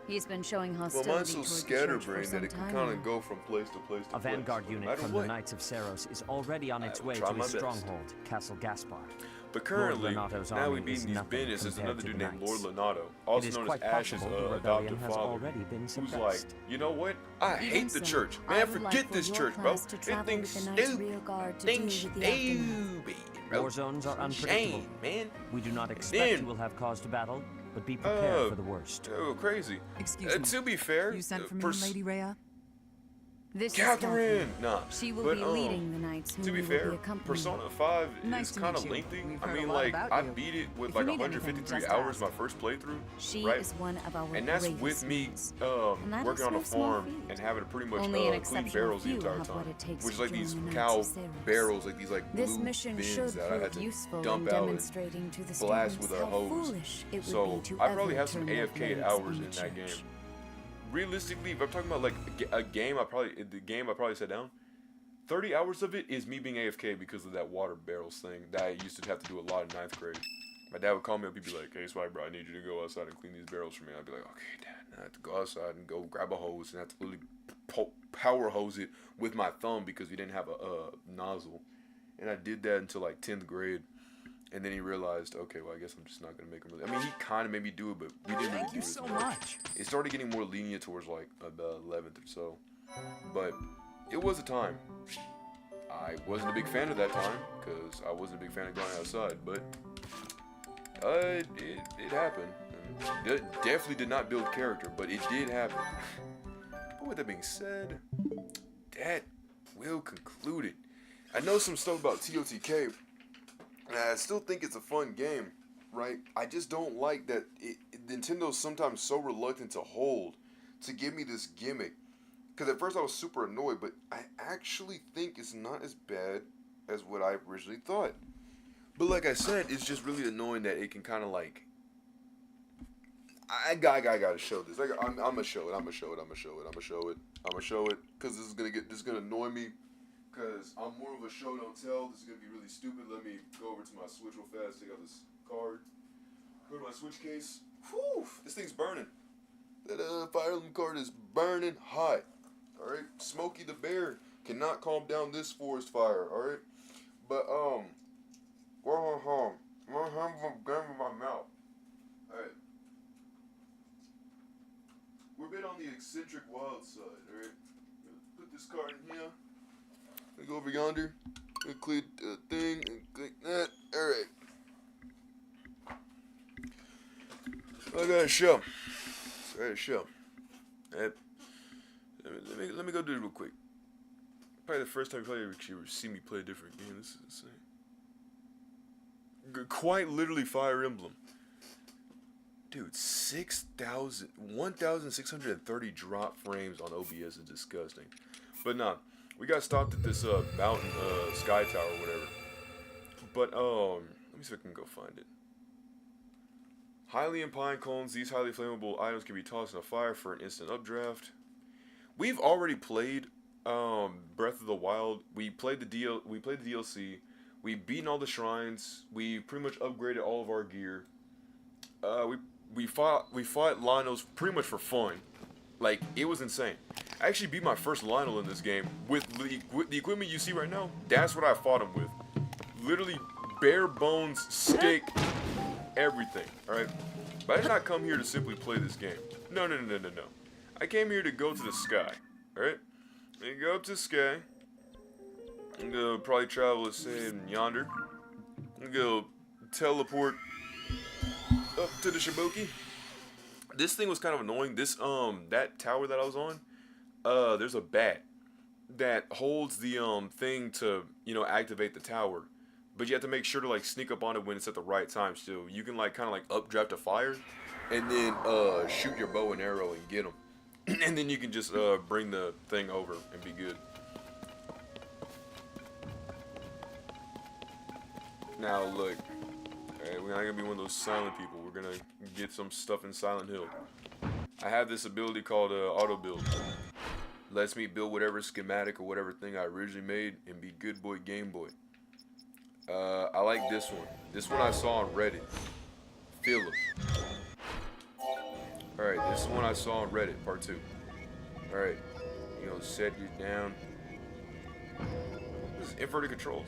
He's been showing Well, hostility mine's so toward the church scatterbrained for that some it can time kind of now. go from place to place to A place. vanguard no unit matter from what. the Knights of Seros is already on its will way try to my his best. stronghold, Castle Gaspar. But currently, Lord Lonato's now army we've is beaten these nothing bandits, there's compared another to dude the named Knights. Lord Lonato, It also is known as quite Ash's possible the rebellion adoptive has father, already been who's like, suppressed. you know what? I Even hate the so, church. I Man, would like forget for this your church, bro. class to That travel thing's with the Knights stupid. rear guard to Thing's deal with the aftermath. stupid, bro. War zones are unpredictable. Shame, man. We do not then- expect you will have cause to battle, but be prepared for the worst. Oh, crazy. Excuse me. To be fair, You sent for me, pers- Lady Rhea? This Catherine! is Nah. She will but, be leading the knights whom to be you will fair, be accompanying. Persona 5 Nice is to kind meet of you. lengthy. We've I heard a mean, lot like, about I you. beat it with If like you need anything, 153 just hours ask. my first playthrough. She right? is one of our And that's bravest with me ones. And that working is on no a small farm feat. and having to pretty much Only an clean exceptional barrels the few entire have time. what it takes Which is to like join these the Knights cow of Seros. barrels, like these like This blue mission bins should that I had prove to useful dump in out demonstrating to the and blast students with a how hose. foolish it would So be to I probably ever have some turn their AFK blades hours on in the that game. church. Realistically, if I'm talking about like a game, I probably sat down. 30 hours of it is me being AFK because of that water barrels thing that I used to have to do a lot in 9th grade. My dad would call me up. He'd be like, "Hey, Spike, bro, I need you to go outside and clean these barrels for me." I'd be like, "Okay, Dad." I have to go outside and go grab a hose and have to literally power hose it with my thumb because we didn't have a nozzle. And I did that until like 10th grade. And then he realized, okay, well, I guess I'm just not gonna make him. I mean, he kind of made me do it, but we didn't really do it. Thank you so much. It started getting more lenient towards like the 11th or so, but it was a time. I wasn't a big fan of that time because I wasn't a big fan of going outside, but it happened. And it definitely did not build character, but it did happen. But with that being said, that will conclude it. I know some stuff about TOTK. And I still think it's a fun game, right? I just don't like that Nintendo's sometimes so reluctant to hold to give me this gimmick. Because at first I was super annoyed, but I actually think it's not as bad as what I originally thought. But like I said, it's just really annoying that it can kind of like... I gotta show this. I'm gonna show it. Because this is gonna annoy me. Because I'm more of a show don't tell. This is going to be really stupid. Let me go over to my Switch real fast. Take out this card. Go to my Switch case. Whew, this thing's burning. That Fire Emblem card is burning hot. Alright, Smokey the Bear cannot calm down this forest fire. Alright, but my hands are going in my mouth. Alright, we're a bit on the eccentric wild side. Alright, put this card in here. Go over yonder, click the thing, and click that. Alright. I got a show. Let me go do it real quick. Probably the first time you probably ever see me play a different game. This is insane. Quite literally Fire Emblem. Dude, 1,630 drop frames on OBS is disgusting. But nah. We got stopped at this mountain sky tower or whatever. But let me see if I can go find it. Hylian pine cones. These highly flammable items can be tossed in a fire for an instant updraft. We've already played Breath of the Wild. We played the DLC. We've beaten all the shrines. We pretty much upgraded all of our gear. We fought Lionels pretty much for fun. Like, it was insane. I actually beat my first Lionel in this game with the equipment you see right now. That's what I fought him with. Literally bare bones, stick, everything. Alright? But I did not come here to simply play this game. No. I came here to go to the sky. Alright? And go up to the sky. I'm gonna probably travel, let's say, in yonder. I'm gonna teleport up to the Shibuki. This thing was kind of annoying. This that tower that I was on, there's a bat that holds the thing to, you know, activate the tower. But you have to make sure to like sneak up on it when it's at the right time still. You can like kind of like updraft a fire and then shoot your bow and arrow and get them. And then you can just bring the thing over and be good. Now look. Alright, we're not gonna be one of those silent people. We're gonna get some stuff in Silent Hill. I have this ability called auto build. Lets me build whatever schematic or whatever thing I originally made and be good boy Game Boy. I like this one. This one I saw on Reddit. Philip. Alright, this one I saw on Reddit, part 2. Alright, you know, set you down. This is inverted controls.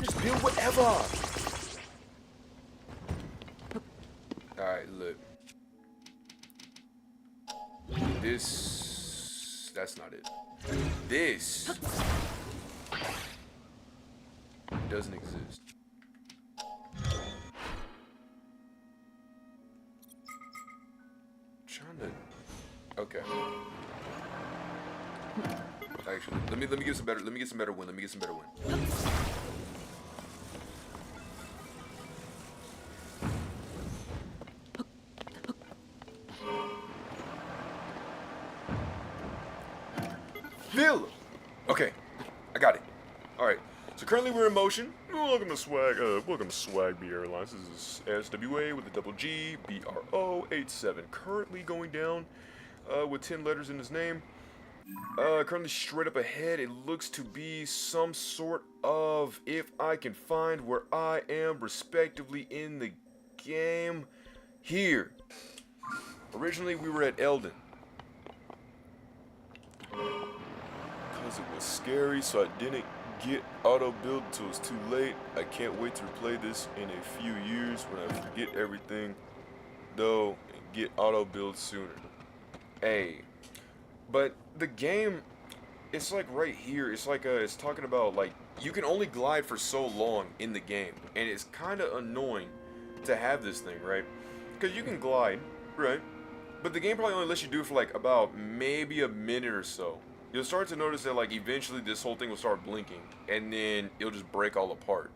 Just build whatever. Alright, look. That's not it. This doesn't exist. Okay. Actually, let me get some better one. Phil! Okay, I got it. Alright, so currently we're in motion. Welcome to Swag B Airlines. This is SWA with a double G, BRO 87. Currently going down with 10 letters in his name. Currently straight up ahead, it looks to be some sort of, if I can find where I am respectively in the game, here. Originally we were at Eldon. Because it was scary, so I didn't get auto build till it's too late. I can't wait to replay this in a few years when I forget everything, though, and get auto build sooner. Hey. But the game, it's like right here, it's like it's talking about like you can only glide for so long in the game, and it's kind of annoying to have this thing, right? Because you can glide, right? But the game probably only lets you do it for like about maybe a minute or so. You'll start to notice that like eventually this whole thing will start blinking, and then it'll just break all apart.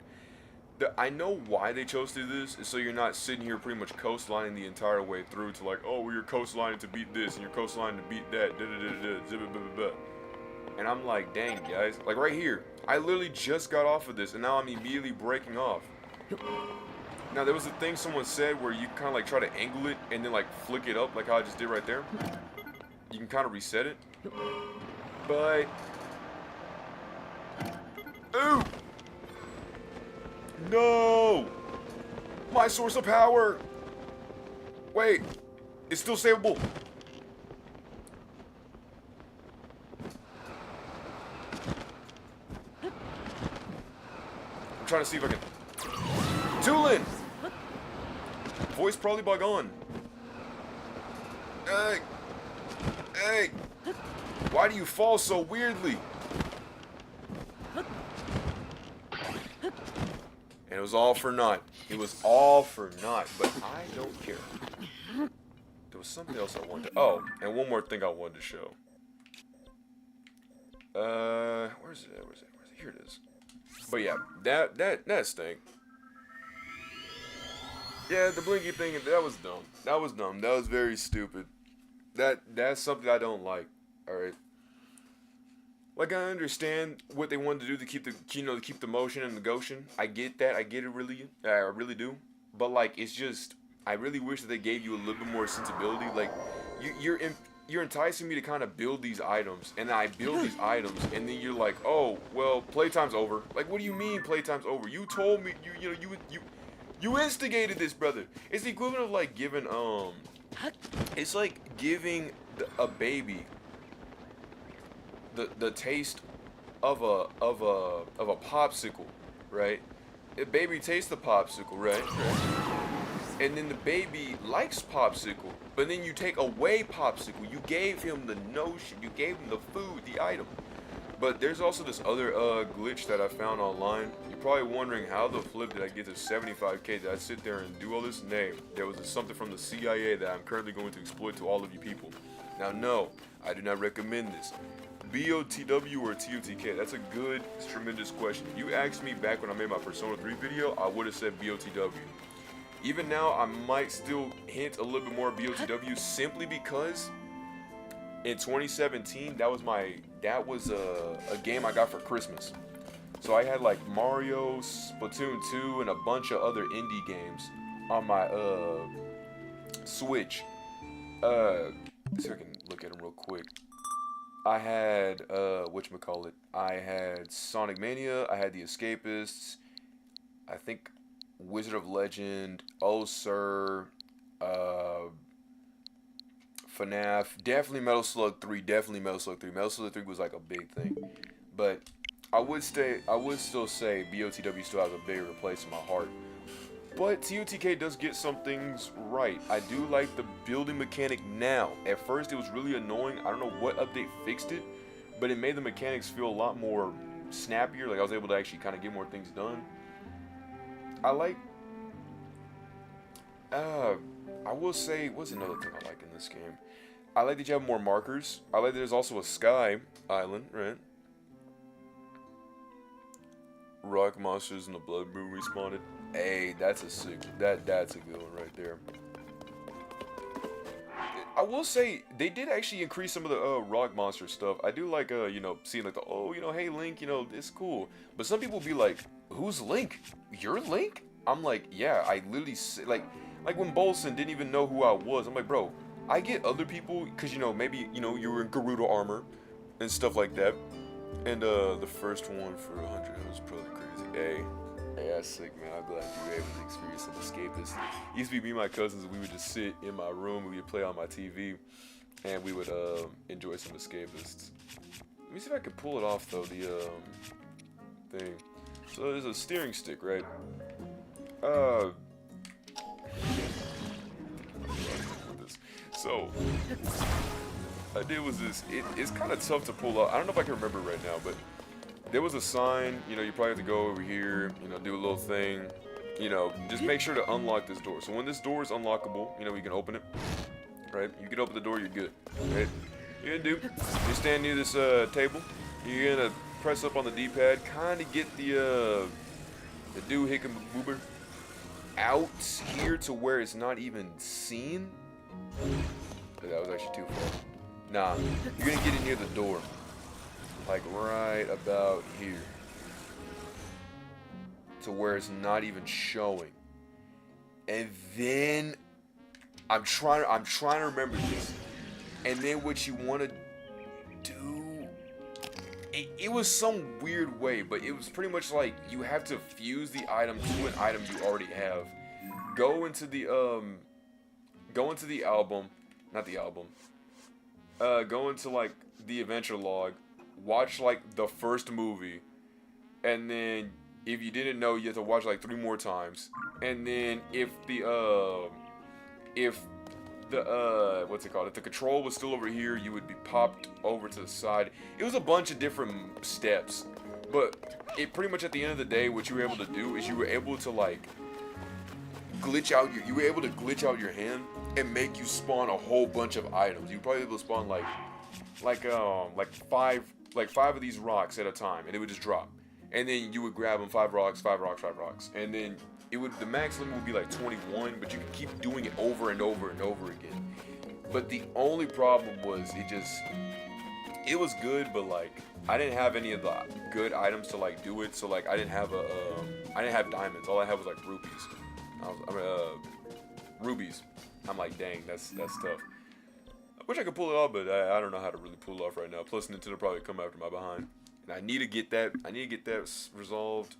I know why they chose to do this, is so you're not sitting here pretty much coastlining the entire way through to like, oh, well, you're coastlining to beat this, and you're coastlining to beat that, and I'm like, dang, guys. Like, right here, I literally just got off of this, and now I'm immediately breaking off. Now, there was a thing someone said where you kind of like try to angle it, and then like flick it up, like how I just did right there. You can kind of reset it. But... ooh! No! My source of power! Wait, it's still savable. I'm trying to see if I can... Tulin! Voice probably bug on. Hey! Hey! Why do you fall so weirdly? And it was all for naught. It was all for naught, but I don't care. There was something else I wanted to... oh, and one more thing I wanted to show. Where's it at? Where's it? Here it is. But yeah, that stink. Yeah, the blinky thing, that was dumb. That was dumb. That was very stupid. That's something I don't like. Alright. Like, I understand what they wanted to do to keep the, to keep the motion and the Goshen. I get that. I get it, really. I really do. But, like, it's just, I really wish that they gave you a little bit more sensibility. Like, you're enticing me to kind of build these items, and I build these items, and then you're like, oh, well, playtime's over. Like, what do you mean playtime's over? You told me, you instigated this, brother. It's the equivalent of, like, giving, it's like giving a baby the taste of a popsicle, right? A baby tastes the popsicle, right? And then the baby likes popsicle, but then you take away popsicle. You gave him the notion, you gave him the food, the item. But there's also this other glitch that I found online. You're probably wondering, how the flip did I get to 75k? Did I sit there and do all this? Name. There was something from the CIA that I'm currently going to exploit to all of you people. Now, no, I do not recommend this. BOTW or TOTK? That's a good, tremendous question. You asked me back when I made my Persona 3 video, I would have said BOTW. Even now, I might still hint a little bit more BOTW simply because in 2017, that was a game I got for Christmas. So I had like Mario, Splatoon 2, and a bunch of other indie games on my Switch. See if I can look at them real quick. I had whatchamacallit, I had Sonic Mania, I had The Escapists, I think Wizard of Legend, Oh Sir, FNAF, definitely Metal Slug 3, Metal Slug 3 was like a big thing. But I would still say BOTW still has a bigger place in my heart. But TOTK does get some things right. I do like the building mechanic now. At first it was really annoying. I don't know what update fixed it, but it made the mechanics feel a lot more snappier. Like I was able to actually kind of get more things done. I like, I will say, what's another thing I like in this game? I like that you have more markers. I like that there's also a sky island, right? Rock monsters and the blood moon respawned. Hey, that's a sick, that's a good one right there. I will say, they did actually increase some of the rock monster stuff. I do like, seeing like the, hey Link, it's cool. But some people be like, who's Link? You're Link? I'm like, yeah, I literally, like when Bolson didn't even know who I was. I'm like, bro, I get other people, because, maybe, you were in Gerudo armor, and stuff like that. And the first one for 100 was probably crazy. Hey, that's sick, man. I'm glad you were able to experience some escapist. It used to be me and my cousins, and we would just sit in my room, we would play on my TV, and we would enjoy some escapists. Let me see if I can pull it off though, the thing. So there's a steering stick, right? So idea was this. It's kind of tough to pull off. I don't know if I can remember right now, but there was a sign. You know, you probably have to go over here. You know, do a little thing. You know, just make sure to unlock this door. So when this door is unlockable, you know, you can open it. Right? You can open the door. You're good. Right? You're gonna do. You stand near this table. You're gonna press up on the D-pad. Kind of get the do hickam boober out here to where it's not even seen. That was actually too far. Nah, you're gonna get it near the door. Like right about here. To where it's not even showing. And then I'm trying to remember this. And then what you wanna do, it was some weird way, but it was pretty much like you have to fuse the item to an item you already have. Go into the album, not the album. Go into like the adventure log, watch like the first movie, and then if you didn't know, you have to watch like 3 more times. And then if the what's it called? If the control was still over here, you would be popped over to the side. It was a bunch of different steps, but it pretty much at the end of the day, what you were able to do is you were able to like glitch out your hand and make you spawn a whole bunch of items. You'd probably be able to spawn like five of these rocks at a time, and it would just drop. And then you would grab them 5 rocks, and then the max limit would be like 21, but you could keep doing it over and over and over again. But the only problem was it was good, but like I didn't have any of the good items to like do it. So like I didn't have diamonds. All I had was like rupees. Rubies. I'm like, dang, that's tough. I wish I could pull it off, but I don't know how to really pull it off right now. Plus, Nintendo probably come after my behind, and I need to get that. Resolved.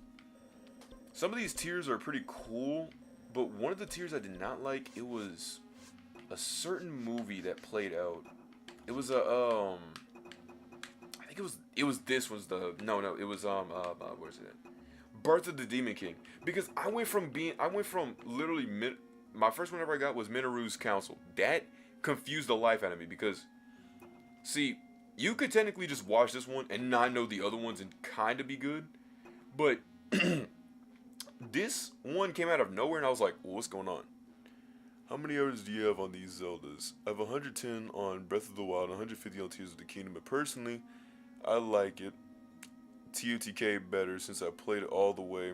Some of these tiers are pretty cool, but one of the tiers I did not like. It was a certain movie that played out. It was I think it was this was the it was where's it? Birth of the Demon King. Because I went from literally my first one ever I got was Minoru's Council. That confused the life out of me because, see, you could technically just watch this one and not know the other ones and kind of be good, but this one came out of nowhere and I was like, well, what's going on? How many hours do you have on these Zeldas? I have 110 on Breath of the Wild, 150 on Tears of the Kingdom, but personally, I like it. TOTK better since I played it all the way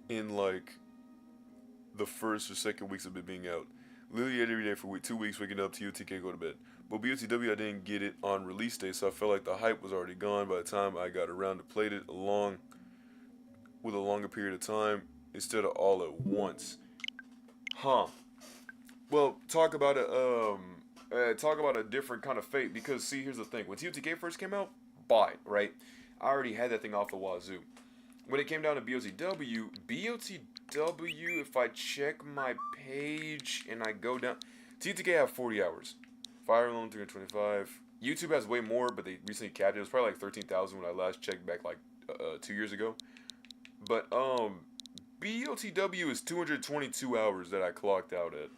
in like the first or second weeks of it being out. Literally every day for 2 weeks, waking up, TOTK, go to bed. But BOTW, I didn't get it on release day, so I felt like the hype was already gone by the time I got around to played it with a longer period of time instead of all at once. Huh. Well, talk about a different kind of fate, because see, here's the thing. When TOTK first came out, buy it, right? I already had that thing off the wazoo. When it came down to BOTW, if I check my page and I go down, TOTK have 40 hours. Fire Emblem 325. YouTube has way more, but they recently capped it. It was probably like 13,000 when I last checked back like 2 years ago. But BOTW is 222 hours that I clocked out at.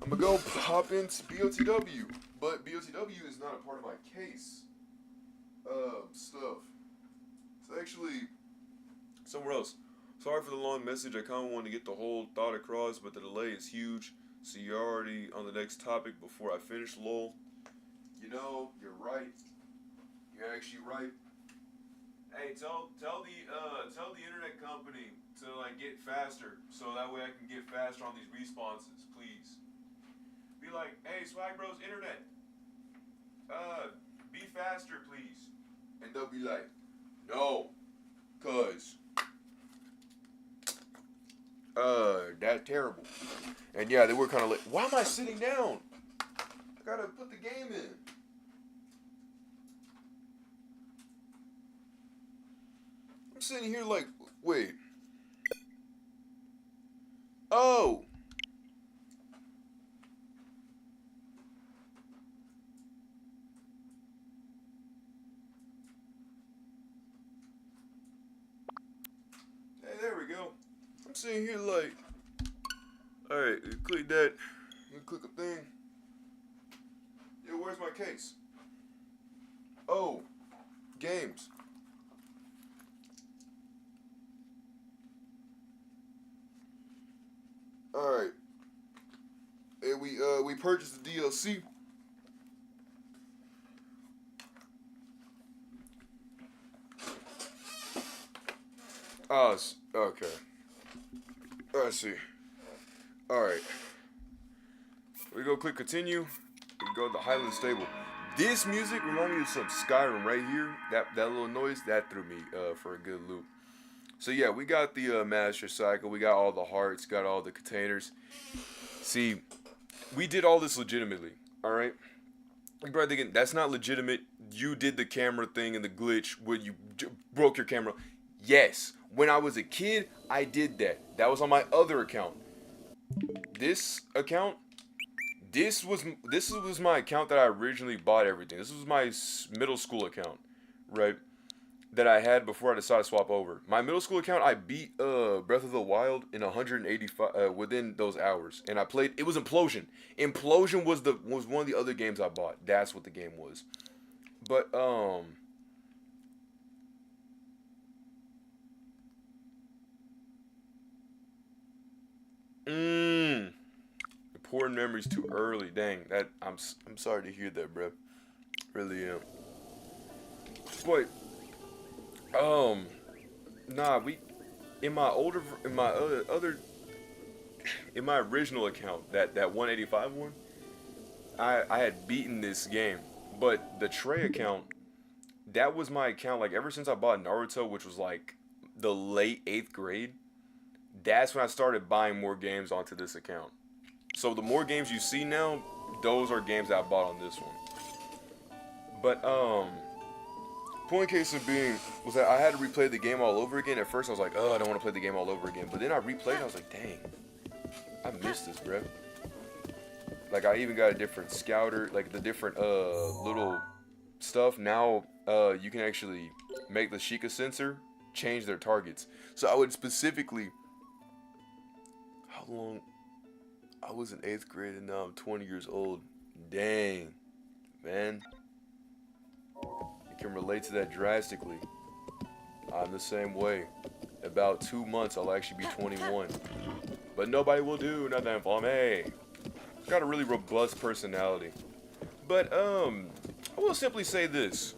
I'm gonna go pop into BOTW, but BOTW is not a part of my case. Stuff. It's actually somewhere else. Sorry for the long message. I kind of wanted to get the whole thought across, but the delay is huge. So you're already on the next topic before I finish, lol. You know, you're right. You're actually right. Hey, tell the internet company to like get faster, so that way I can get faster on these responses, please. Be like, hey, Swag Bros Internet, be faster, please. And they'll be like, no, cuz that's terrible. And yeah, they were kind of like, why am I sitting down? I gotta put the game in. sitting here like, wait. Oh. Hey, there we go. I'm sitting here like, all right, you click that. You click a thing. Yeah, where's my case? Oh, games. All right. And we purchased the DLC. Oh, okay. I see. All right. We go click continue. We go to the Highland Stable. This music reminded me of some Skyrim right here. That little noise that threw me for a good loop. So yeah, we got the Master Cycle. We got all the hearts. Got all the containers. See, we did all this legitimately. All right. You're probably thinking that's not legitimate. You did the camera thing and the glitch where you broke your camera. Yes. When I was a kid, I did that. That was on my other account. This account, this was my account that I originally bought everything. This was my middle school account, right? That I had before I decided to swap over. My middle school account, I beat Breath of the Wild in 185 within those hours, and I played. It was Implosion. Implosion was one of the other games I bought. That's what the game was. But important memories too early. Dang, that I'm sorry to hear that, bro. Really am. But nah, in my original account, that 185 one, I had beaten this game, but the Trey account, that was my account like ever since I bought Naruto, which was like the late 8th grade. That's when I started buying more games onto this account. So the more games you see now, those are games that I bought on this one. But point case of being was that I had to replay the game all over again. At first I was like, oh, I don't want to play the game all over again. But then I replayed and I was like, dang, I missed this, bro. Like I even got a different scouter, like the different little stuff. Now you can actually make the Sheikah sensor change their targets. So I would specifically, how long? I was in 8th grade and now I'm 20 years old. Dang, man. I can relate to that drastically. I'm the same way. About 2 months I'll actually be 21. But nobody will do nothing for me. Got a really robust personality. But I will simply say this.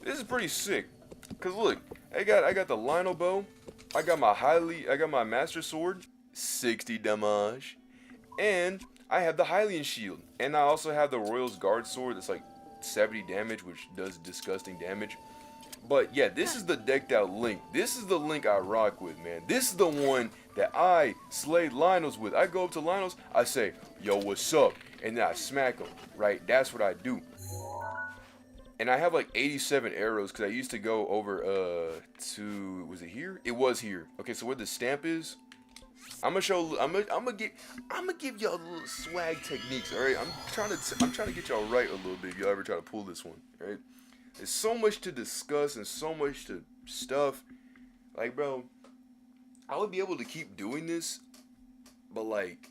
This is pretty sick. Cause look, I got the Lionel bow. I got my Master Sword, 60 damage. And I have the Hylian shield. And I also have the Royal's Guard sword that's like 70 damage, which does disgusting damage. But yeah, this is the decked out Link. This is the Link I rock with, man. This is the one that I slayed Lionels with. I go up to Lionels, I say, yo, what's up? And then I smack them, right? That's what I do. And I have like 87 arrows because I used to go over to, was it here? It was here. Okay, so where the stamp is, I'm gonna give y'all little swag techniques, all right? I'm trying to get y'all right a little bit if y'all ever try to pull this one, all right? There's so much to discuss and so much to stuff. Like, bro, I would be able to keep doing this, but like,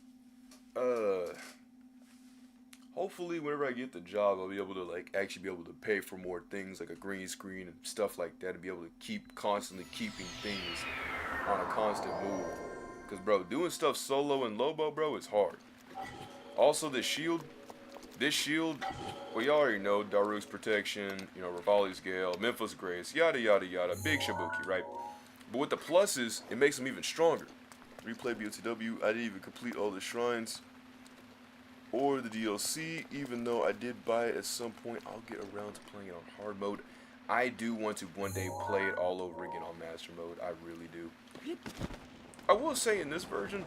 hopefully whenever I get the job, I'll be able to like actually be able to pay for more things like a green screen and stuff like that, and be able to keep constantly keeping things on a constant move. Cause bro, doing stuff solo and Lobo, bro, is hard. Also, this shield, well, y'all already know Daruk's protection, you know, Rivali's Gale, Memphis Grace, yada yada yada, big Shibuki, right? But with the pluses, it makes them even stronger. Replay BOTW, I didn't even complete all the shrines or the DLC, even though I did buy it at some point. I'll get around to playing it on hard mode. I do want to one day play it all over again on master mode. I really do. I will say in this version,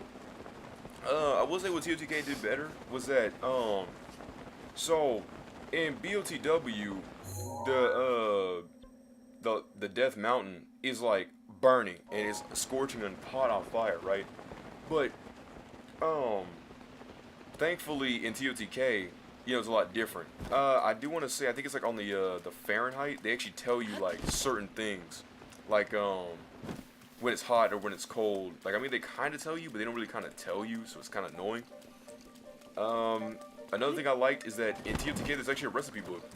I will say what TOTK did better was that, so in BOTW, the Death Mountain is like burning and it's scorching a pot on fire, right? But thankfully in TOTK, you know, it's a lot different. I do want to say, I think it's like on the Fahrenheit, they actually tell you like certain things, like when it's hot or when it's cold. Like, I mean, they kind of tell you, but they don't really kind of tell you, so it's kind of annoying. Another thing I liked is that in TOTK there's actually a recipe book.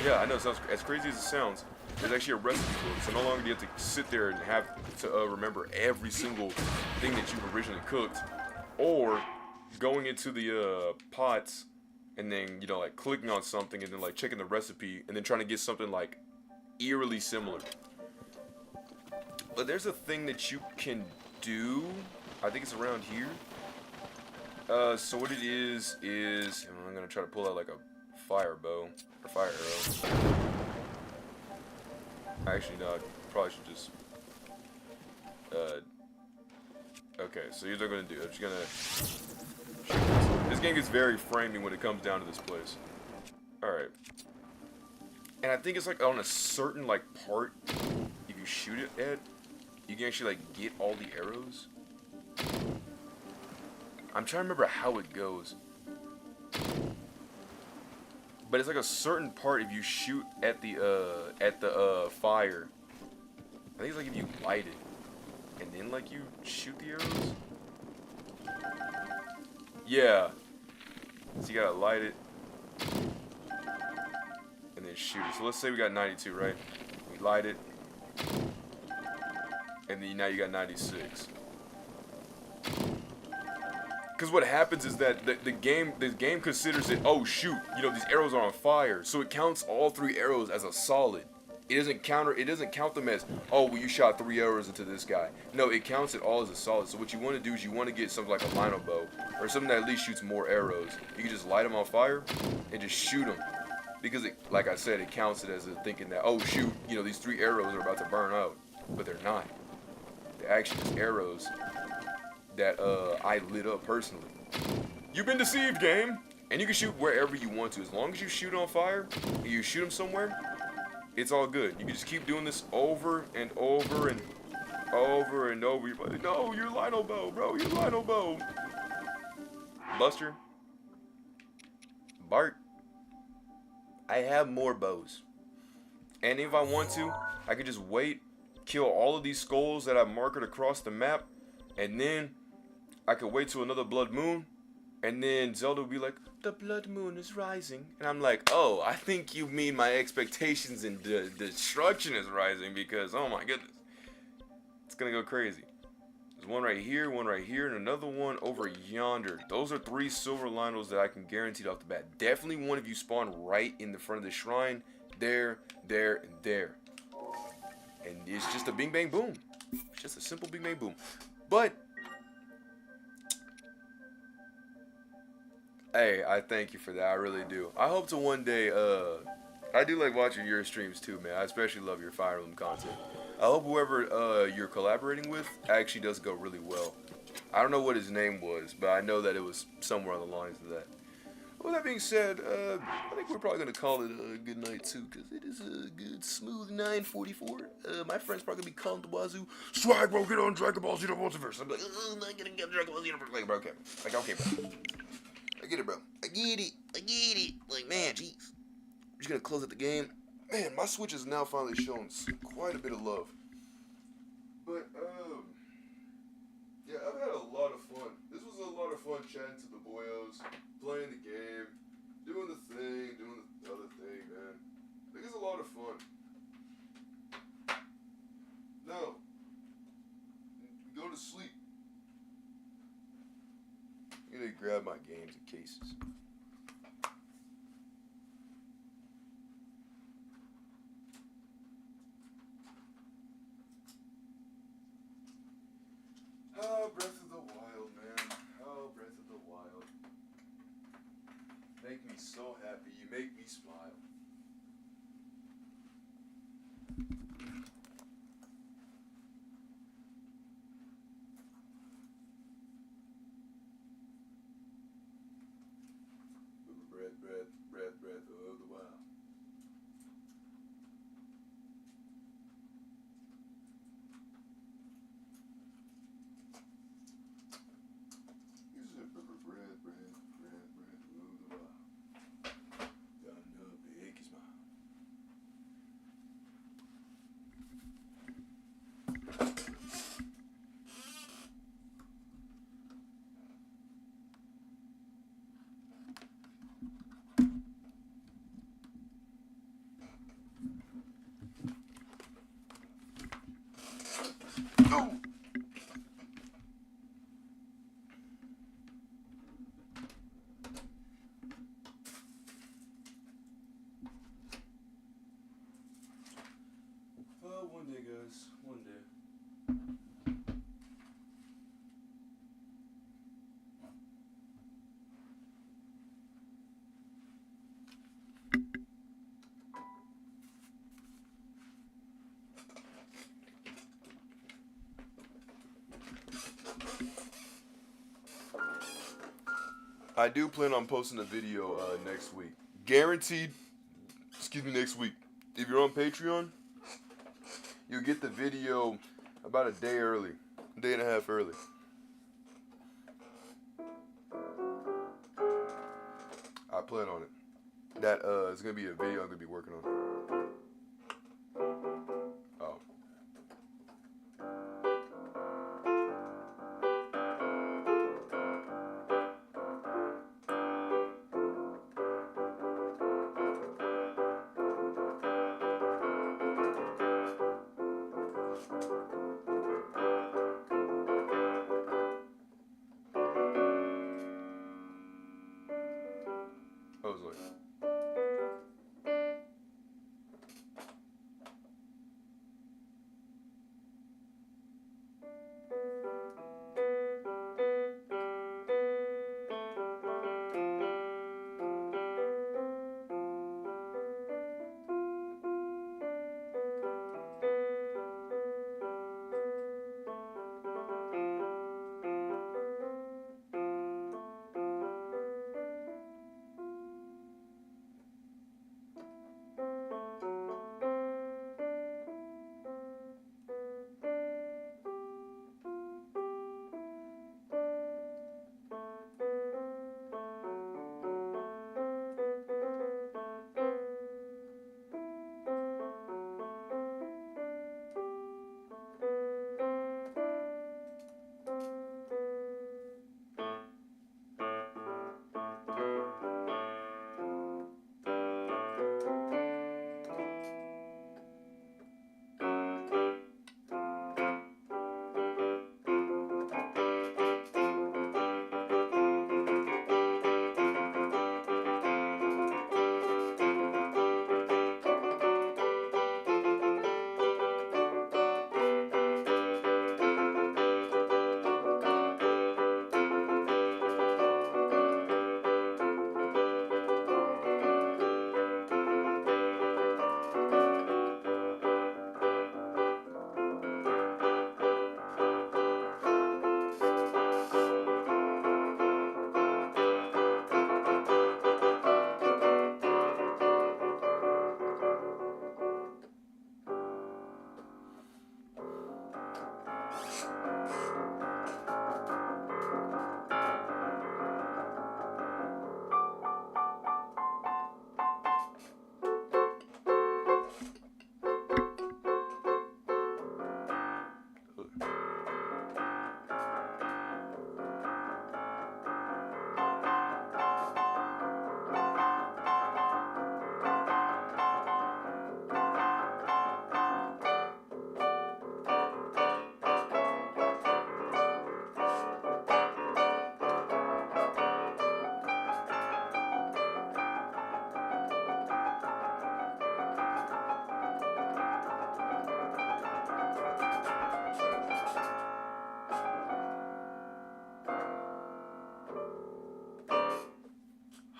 Yeah, I know it sounds as crazy as it sounds. There's actually a recipe book, so no longer do you have to sit there and have to remember every single thing that you've originally cooked, or going into the pots and then, you know, like clicking on something and then like checking the recipe and then trying to get something like eerily similar. But there's a thing that you can do. I think it's around here. So what it is I'm gonna try to pull out like a fire bow or fire arrow. Actually, no, I probably should just. Okay, so here's what I'm gonna do. I'm just gonna. This game gets very framing when it comes down to this place. All right. And I think it's like on a certain like part, if you shoot it at, you can actually like get all the arrows. I'm trying to remember how it goes. But it's like a certain part if you shoot at the fire. I think it's like if you light it and then like you shoot the arrows. Yeah. So you gotta light it and then shoot it. So let's say we got 92, right? We light it, and then now you got 96. Because what happens is that the game considers it, oh shoot, you know, these arrows are on fire, so it counts all 3 arrows as a solid. It doesn't count them as, oh, well, you shot 3 arrows into this guy. No, it counts it all as a solid. So what you want to do is you want to get something like a lino bow or something that at least shoots more arrows. You can just light them on fire and just shoot them, because it, like I said, it counts it as a thinking that, oh shoot, you know, these 3 arrows are about to burn out, but they're not. They're actually just arrows that I lit up personally. You've been deceived, game. And you can shoot wherever you want to. As long as you shoot on fire and you shoot them somewhere, it's all good. You can just keep doing this over and over and over and over. You're like, no, your lino bow, bro, your lino bow. Buster, Bart, I have more bows. And if I want to, I can just wait, kill all of these skulls that I've marked across the map, and then I could wait till another blood moon, and then Zelda would be like, the blood moon is rising. And I'm like, oh, I think you mean my expectations and destruction is rising, because, oh my goodness. It's gonna go crazy. There's one right here, and another one over yonder. Those are 3 silver linos that I can guarantee off the bat. Definitely one of you spawn right in the front of the shrine. There, and there. And it's just a bing bang boom. It's just a simple bing bang boom. But hey, I thank you for that. I really do. I hope to one day, I do like watching your streams too, man. I especially love your Fire Emblem content. I hope whoever you're collaborating with actually does go really well. I don't know what his name was, but I know that it was somewhere on the lines of that. Well, that being said, I think we're probably going to call it a good night too, because it is a good, smooth 9:44. My friend's probably going to be calling the wazoo, swag, bro, get on Dragon Ball Z Multiverse. I'm like, oh, I'm not going to get Dragon Ball Z Multiverse. Like, bro, okay. Like, okay, bro. I get it, bro. I get it. Like, man, jeez. We're just going to close out the game. Man, my Switch is now finally showing quite a bit of love. But, yeah, I've had a lot of fun. This was a lot of fun chatting to the boyos, playing the game, doing the thing, doing the other thing, man. I think it's a lot of fun. Now, go to sleep. I'm gonna grab my games and cases. Oh, Breath of the Wild, man. Oh, Breath of the Wild. Make me so happy. You make me smile. Breath of the Wild. guys. One day. I do plan on posting a video next week. Guaranteed, excuse me, next week. If you're on Patreon, you'll get the video about a day early. A day and a half early. I plan on it. That is going to be a video I'm going to be working on. Oh. I was like,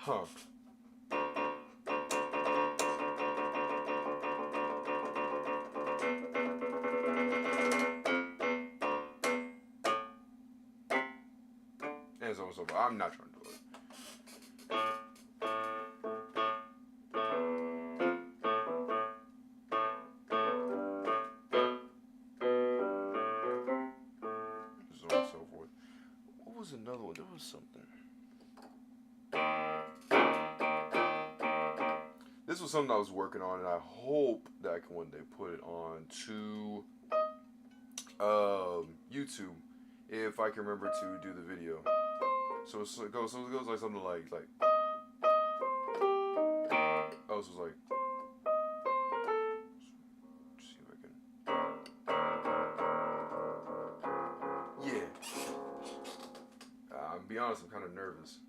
huh. And so I'm not trying to do it. So on and so forth. What was another one? There was something. This was something I was working on, and I hope that I can one day put it on to YouTube if I can remember to do the video. So it goes like something like oh, so it's like, let's see if I can. Yeah. I'll be honest, I'm kind of nervous.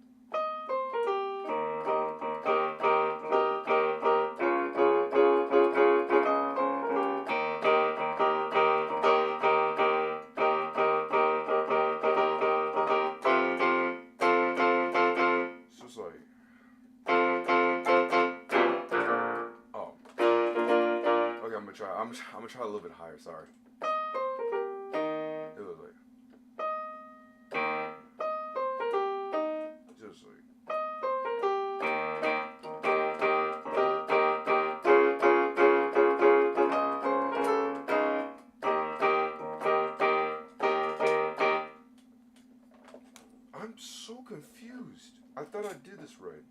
I'm gonna try a little bit higher. Sorry. It was like just like. I'm so confused. I thought I did this right.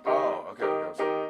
Oh, okay, I'm sorry.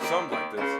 Something like this.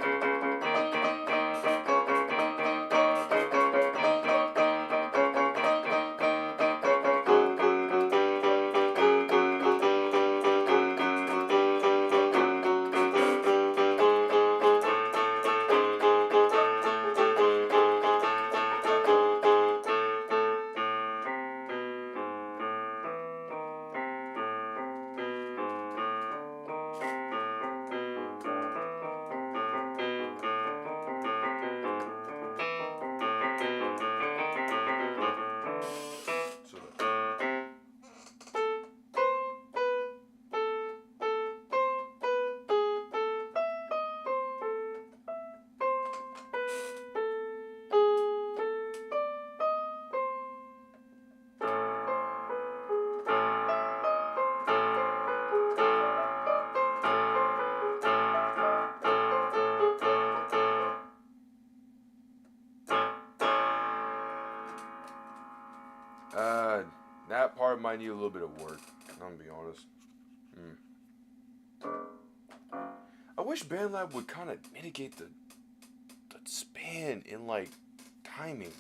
That part might need a little bit of work. I'm gonna be honest. I wish BandLab would kind of mitigate the span in like timing.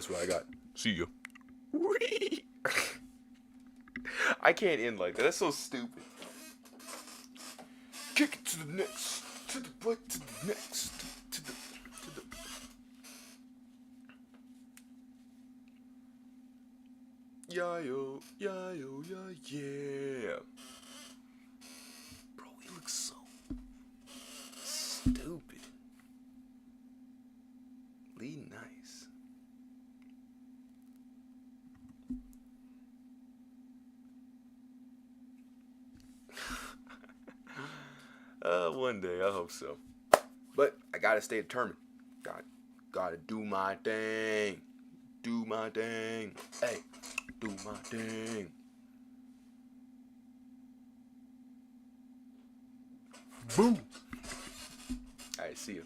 That's what I got. See ya. Whee! I can't end like that. That's so stupid. Kick it to the next. To the butt. To the next. To the. Yeah-yo. Yeah-yo. Yeah. Bro, he looks so stupid. Lee nice. One day, I hope so. But I gotta stay determined. Gotta do my thing. Do my thing. Hey, do my thing. Boom. Alright, see you.